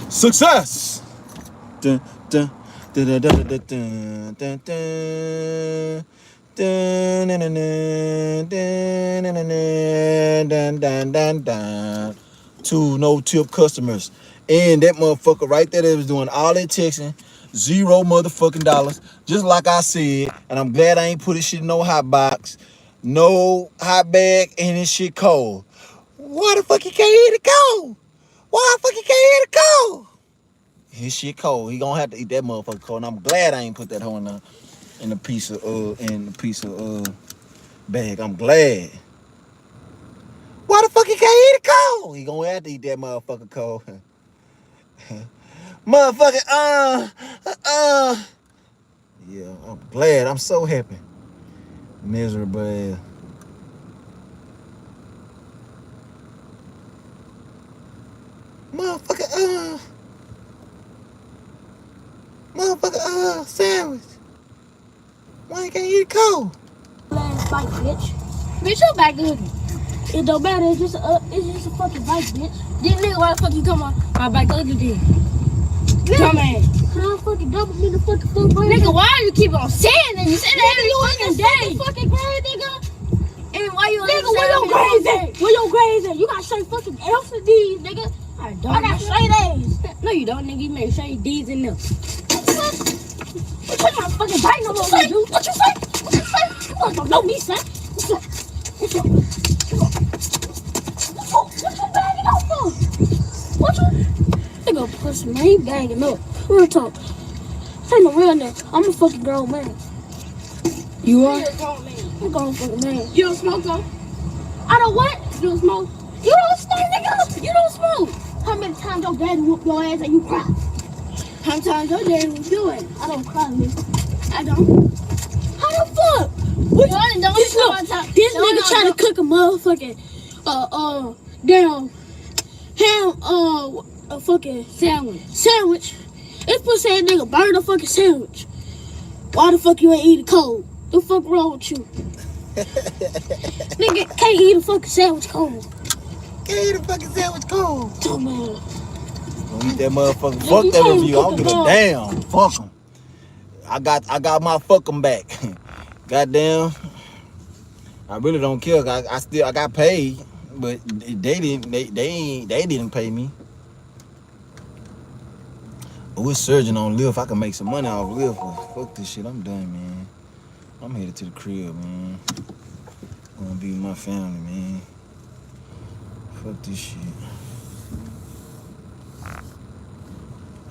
Success! Dun, dun, dun, dun, dun, dun, dun, dun, dun. Dun, dun, dun, dun, dun, dun, dun, dun, dun, dun. 2 no-tip customers. And that motherfucker right there that was doing all that texting, $0 motherfucking dollars, just like I said. And I'm glad I ain't put this shit in no hot box, no hot bag, and this shit cold. Why the fuck he can't eat it cold? Why the fuck he can't eat it cold? His shit cold. He gonna have to eat that motherfucker cold. And I'm glad I ain't put that hoe in a piece of bag. I'm glad. Why the fuck he can't eat it cold? He gonna have to eat that motherfucker cold. Motherfucker, yeah, I'm glad. I'm so happy. Miserable. Motherfucker, sandwich. Why you can't eat it cold? Last bite, bitch. Bitch, your back ugly. It don't matter. It's just a fucking bite, bitch. Then nigga, why the fuck you come on my back ugly then? Dumbass. Can I fucking double me the fucking foot, nigga? Why do you keep on saying that? You say that every fucking day. Fucking grade, nigga. And why you? Nigga, where your grades at? Where your grades at? You got straight fucking F's and D's, nigga. I got straight A's. No, you don't, nigga. You made straight D's in them. What you not fucking bite no more, dude? What you say? What you say? You don't know me, son. What you bagging up for? What you? Nigga, pussy, man. He bagging up. Real talk. Say no real nigga. I'm a fucking grown man. You are? I'm a grown fucking man. You don't smoke, though? I don't what? You don't smoke? You don't smoke, nigga. You don't smoke. How many times your daddy whoop your ass and you cry? How many times your daddy whoop your ass? I don't cry, nigga. I don't. How the fuck? What you don't this nigga trying to cook a motherfucking damn ham a fucking sandwich. This pussy ass nigga burn a fucking sandwich. Why the fuck you ain't eat it cold? The fuck wrong with you? Nigga can't eat a fucking sandwich cold. Can't eat a fucking sandwich cold. Come on. Don't eat that motherfucker. Fuck that review. I don't give a damn. Fuck him. I got my fuck him back. Goddamn. I really don't care. I got paid, but they didn't pay me. We're surging on Lyft. I can make some money off Lyft. Fuck this shit. I'm done, man. I'm headed to the crib, man. I'm gonna be with my family, man. Fuck this shit.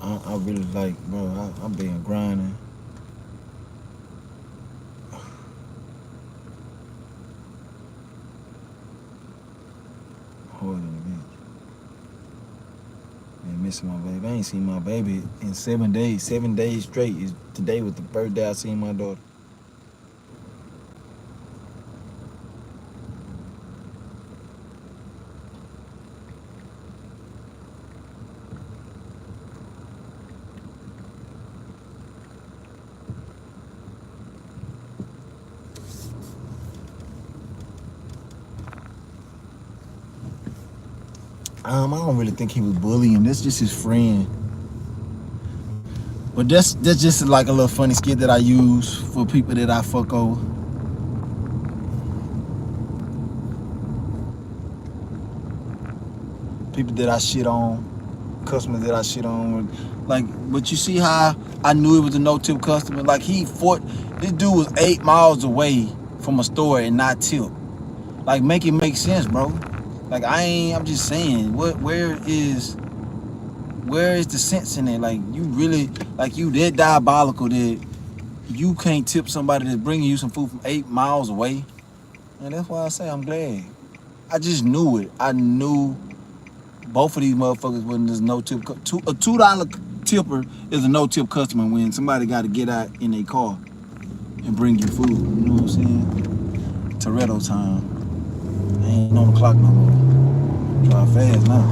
I really like, bro. I've been grinding. Harder than a bitch. Man, missing my baby. I ain't seen my baby in 7 days. 7 days straight. Today was the first day I seen my daughter. I don't really think he was bullying. That's just his friend. But that's just like a little funny skit that I use for people that I fuck over. People that I shit on, customers that I shit on. Like, but you see how I knew it was a no-tip customer? Like, this dude was 8 miles away from a store and not tip. Like, make it make sense, bro. Like, I'm just saying, where is the sense in it? Like, you really, like, you that diabolical that you can't tip somebody that's bringing you some food from 8 miles away? And that's why I say I'm glad. I just knew it. I knew both of these motherfuckers wasn't just no tip. A $2 tipper is a no tip customer when somebody got to get out in their car and bring you food. You know what I'm saying? Toretto time. I ain't on the clock no more. Drive fast now.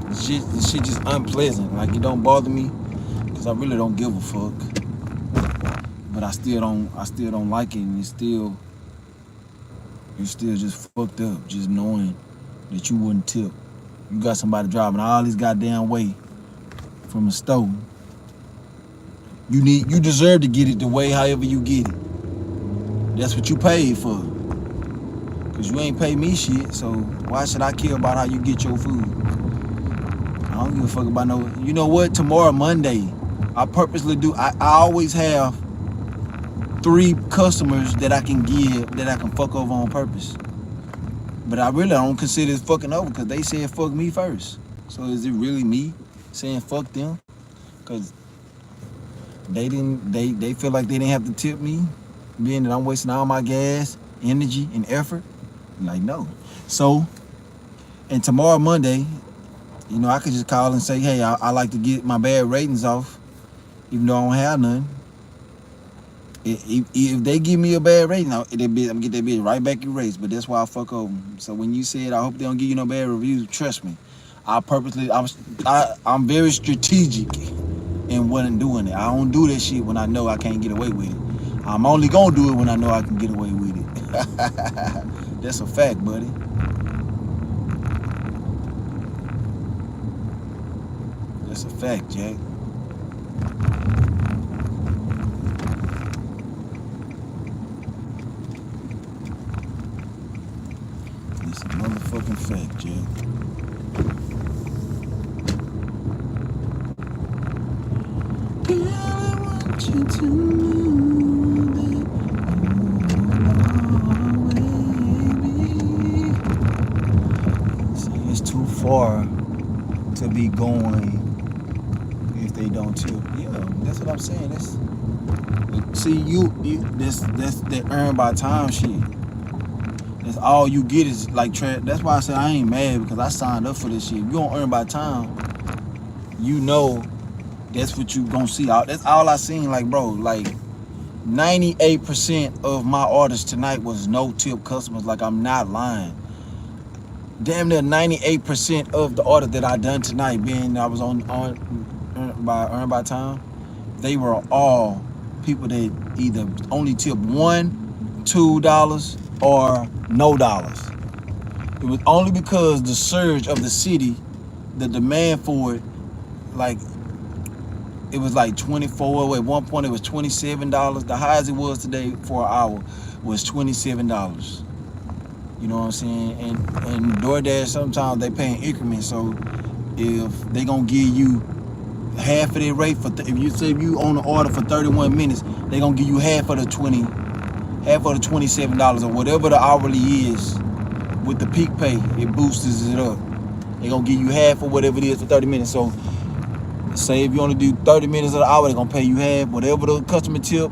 This shit just unpleasant. Like, it don't bother me because I really don't give a fuck. But I still don't like it, and it's still just fucked up, just knowing that you wouldn't tip. You got somebody driving all this goddamn way from the store. You deserve to get it the way however you get it. That's what you paid for. Cause you ain't pay me shit, so why should I care about how you get your food? I don't give a fuck about no. You know what? Tomorrow, Monday, I purposely do. I always have 3 customers that I can fuck over on purpose. But I really don't consider it fucking over because they said fuck me first. So is it really me saying fuck them? Cause they feel like they didn't have to tip me, being that I'm wasting all my gas, energy, and effort. Like, no. So, and tomorrow, Monday, you know, I could just call and say, hey, I like to get my bad ratings off, even though I don't have none. If they give me a bad rating, I'm gonna get that bitch right back erased. But that's why I fuck over them. So when you said I hope they don't give you no bad reviews, trust me, I'm very strategic in what I'm doing it. I don't do that shit when I know I can't get away with it. I'm only gonna do it when I know I can get away with it. That's a fact, buddy. That's a fact, Jack. It's a motherfucking fact, Jack. Girl, I want you to know that see, it's too far to be going if they don't tip. Yeah, that's what I'm saying. See, that's that earn by time shit. That's all you get is like that's why I said I ain't mad because I signed up for this shit. If you don't earn by time, you know that's what you gonna see. That's all I seen. Like, bro, like 98% of my orders tonight was no tip customers. Like, I'm not lying. Damn near 98% of the orders that I done tonight, being I was on earn by time, they were all people that either only tip $1, $2, or no dollars. It was only because the surge of the city, the demand for it, like it was like 24. At one point it was $27. The highest it was today for an hour was $27. You know what I'm saying? And DoorDash, sometimes they pay in increments. So if they gonna give you half of their rate for if you own an order for 31 minutes, they gonna give you half of the $27 or whatever the hourly is. With the peak pay, it boosts it up. They gonna give you half of whatever it is for 30 minutes. So say if you only do 30 minutes of the hour, they're gonna pay you half, whatever the customer tip,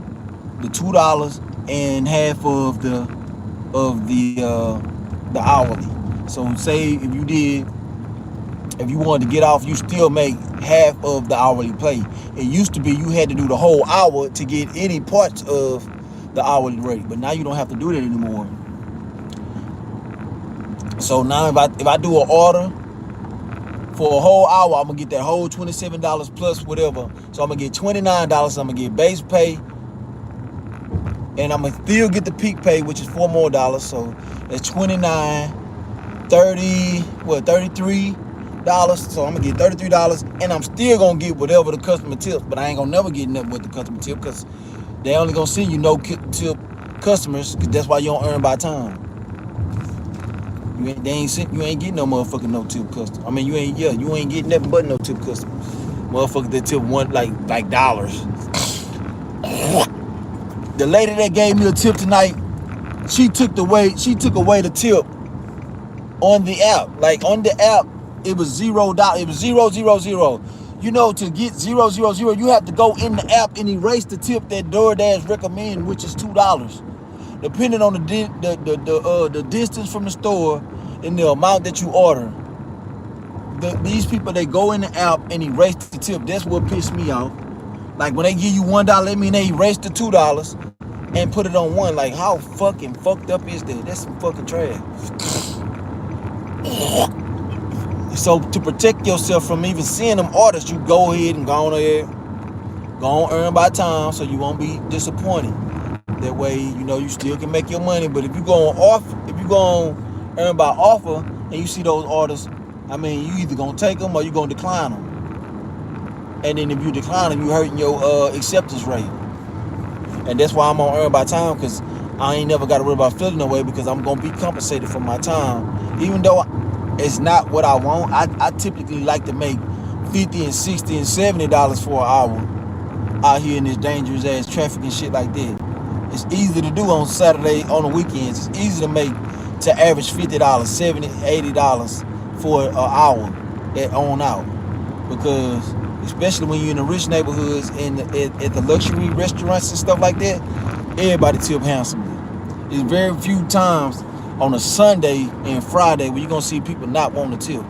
the $2 and half of the hourly. So say if you wanted to get off, you still make half of the hourly pay. It used to be you had to do the whole hour to get any parts of the hourly rate, but now you don't have to do that anymore. So now if I do an order for a whole hour, I'm gonna get that whole $27 plus whatever. So I'm gonna get $29. I'm gonna get base pay and I'm gonna still get the peak pay, which is $4 more. So it's 29, 30, what, $33. So I'm gonna get $33, and I'm still gonna get whatever the customer tips. But I ain't gonna never get nothing with the customer tip because they only gonna send you no tip customers. Cause that's why you don't earn by time. You ain't getting no motherfucking no tip customer. I mean, you ain't getting nothing but no tip customers. Motherfuckers that tip one like dollars. The lady that gave me a tip tonight, she took away the tip on the app. Like on the app, it was $0. It was 000. You know, to get 000, you have to go in the app and erase the tip that DoorDash recommend, which is $2. Depending on the distance from the store and the amount that you order. These people, they go in the app and erase the tip. That's what pissed me off. Like when they give you $1, I mean they erase the $2 and put it on one. Like how fucking fucked up is that? That's some fucking trash. So to protect yourself from even seeing them orders, you go ahead and go on earn by time, so you won't be disappointed. That way, you know, you still can make your money. But if you go on earn by offer and you see those orders, I mean, you either gonna take them or you gonna decline them. And then if you decline them, you hurting your acceptance rate. And that's why I'm on earn by time, because I ain't never got to worry about feeling no way, because I'm gonna be compensated for my time. Even though it's not what I want, I typically like to make $50 and $60 and $70 for an hour out here in this dangerous ass traffic and shit like that. It's easy to do on Saturday, on the weekends. It's easy to average $50, $70, $80 for an hour on out. Because especially when you're in the rich neighborhoods and at the luxury restaurants and stuff like that, everybody tip handsomely. There's very few times on a Sunday and Friday where you're gonna see people not wanting to tip.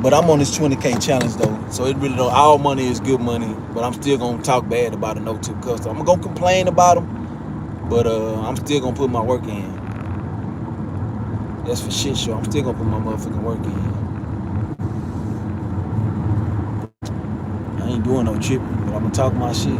But I'm on this 20K challenge though, so it really don't. All money is good money, but I'm still gonna talk bad about a no tip customer. I'm gonna complain about them, but I'm still gonna put my work in. That's for shit show. I'm still gonna put my motherfucking work in. I ain't doing no tripping, but I'm gonna talk my shit.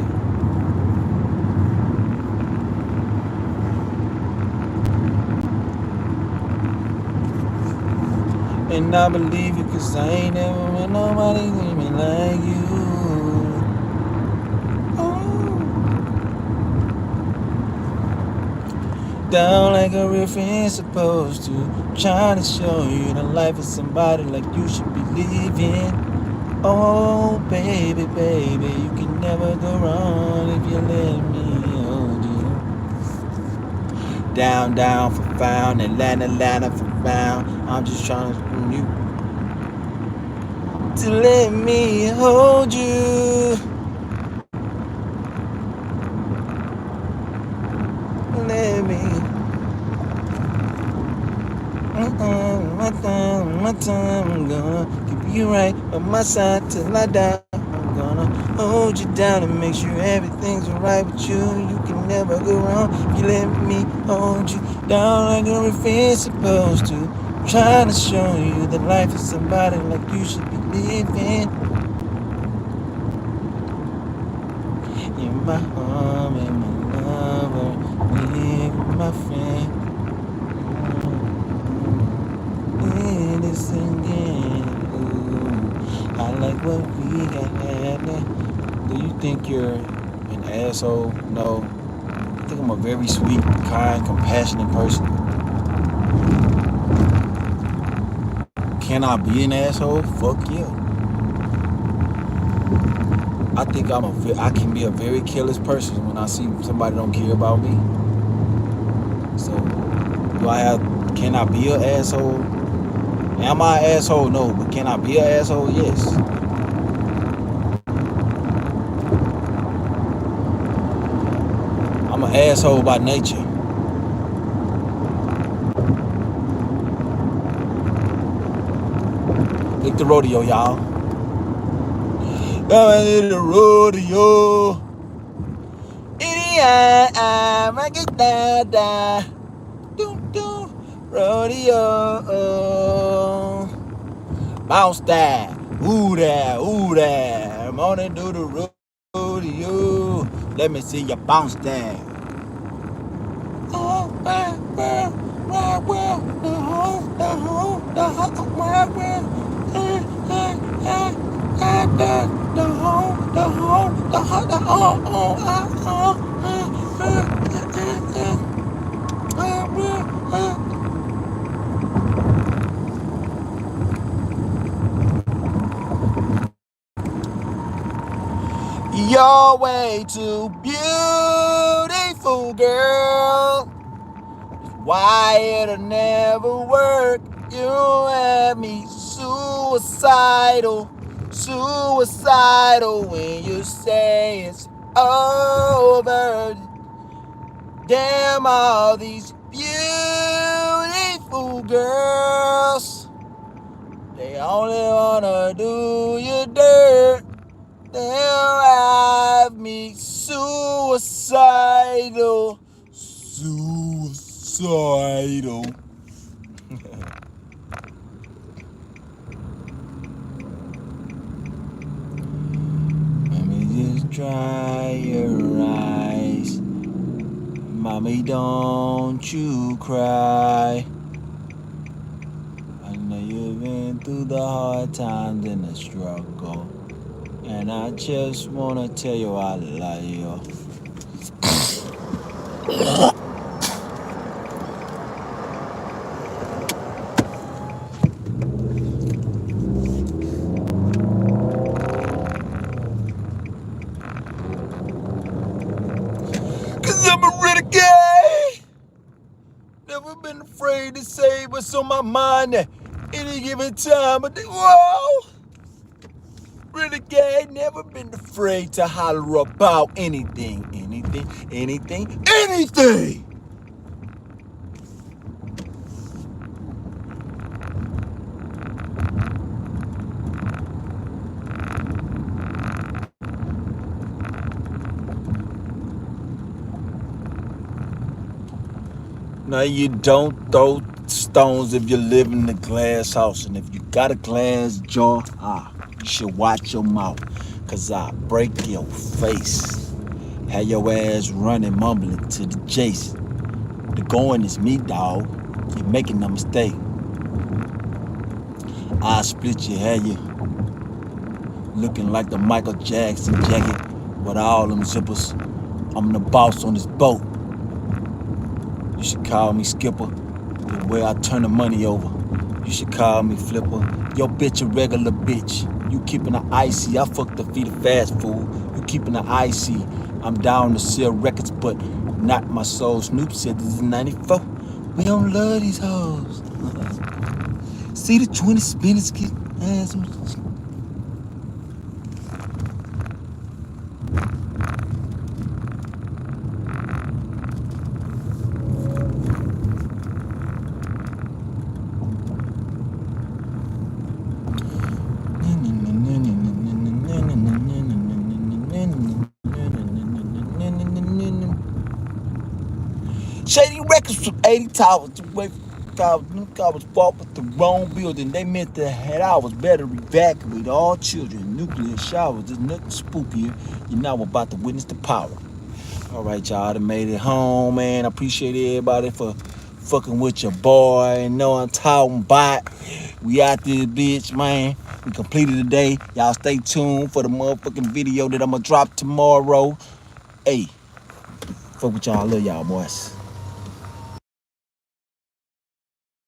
And I believe it, cause I ain't never met nobody even like you. Oh. Down like a real friend supposed to, trying to show you the life of somebody like you should be living. Oh baby, baby, you can never go wrong if you let me hold you. Down, down for found, Atlanta, Atlanta for found. I'm just trying to let me hold you. Let me. My time, I'm gonna keep you right by my side till I die. I'm gonna hold you down and make sure everything's alright with you. You can never go wrong if you let me hold you down like a friend's supposed to. Trying to show you that life is somebody like you should be living. You're my home and my lover, we're my friend. I like what we got happening. Do you think you're an asshole? No. I think I'm a very sweet, kind, compassionate person. Can I be an asshole? Fuck yeah. I think I can be a very careless person when I see somebody don't care about me. So, can I be an asshole? Am I an asshole? No, but can I be an asshole? Yes. I'm an asshole by nature. Lick the rodeo, y'all. Down in the rodeo. Make it die. Rodeo. Bounce that. Ooh that. I'm on to do the rodeo. Let me see you bounce that. Oh, you're way too beautiful, girl. Why it'll never work. You have me suicidal when you say it's over. Damn, all these beautiful girls, they only wanna do you dirt. They'll have me suicidal. Let me just dry your eyes. Mommy, don't you cry. I know you've been through the hard times and the struggle. And I just wanna tell you I love you. Cause I'm a renegade. Never been afraid to say what's on my mind at any given time. Whoa! Renegade, never been afraid to holler about anything. Now you don't throw stones if you live in a glass house. And if you got a glass jaw, you should watch your mouth. Cause I break your face. Have your ass running, mumbling to the chase. The going is me, dog. You're making a mistake. I split your hair, you looking like the Michael Jackson jacket with all them zippers. I'm the boss on this boat. You should call me Skipper, the way I turn the money over. You should call me Flipper. Your bitch a regular bitch. You keeping her icy, I fuck the feet of fast food. You keeping her icy. I'm down to sell records, but not my soul. Snoop said this is 94. We don't love these hoes. See the 20 spinach get ass. Shady Records from 80 Towers away from I was fought with the wrong building. They meant that I was better evacuate all children. Nuclear showers, there's nothing spookier. You're now about to witness the power. All right, y'all, I made it home, man. I appreciate everybody for fucking with your boy. Know I'm talking about. We out this bitch, man. We completed the day. Y'all stay tuned for the motherfucking video that I'm gonna drop tomorrow. Hey, fuck with y'all. I love y'all, boys.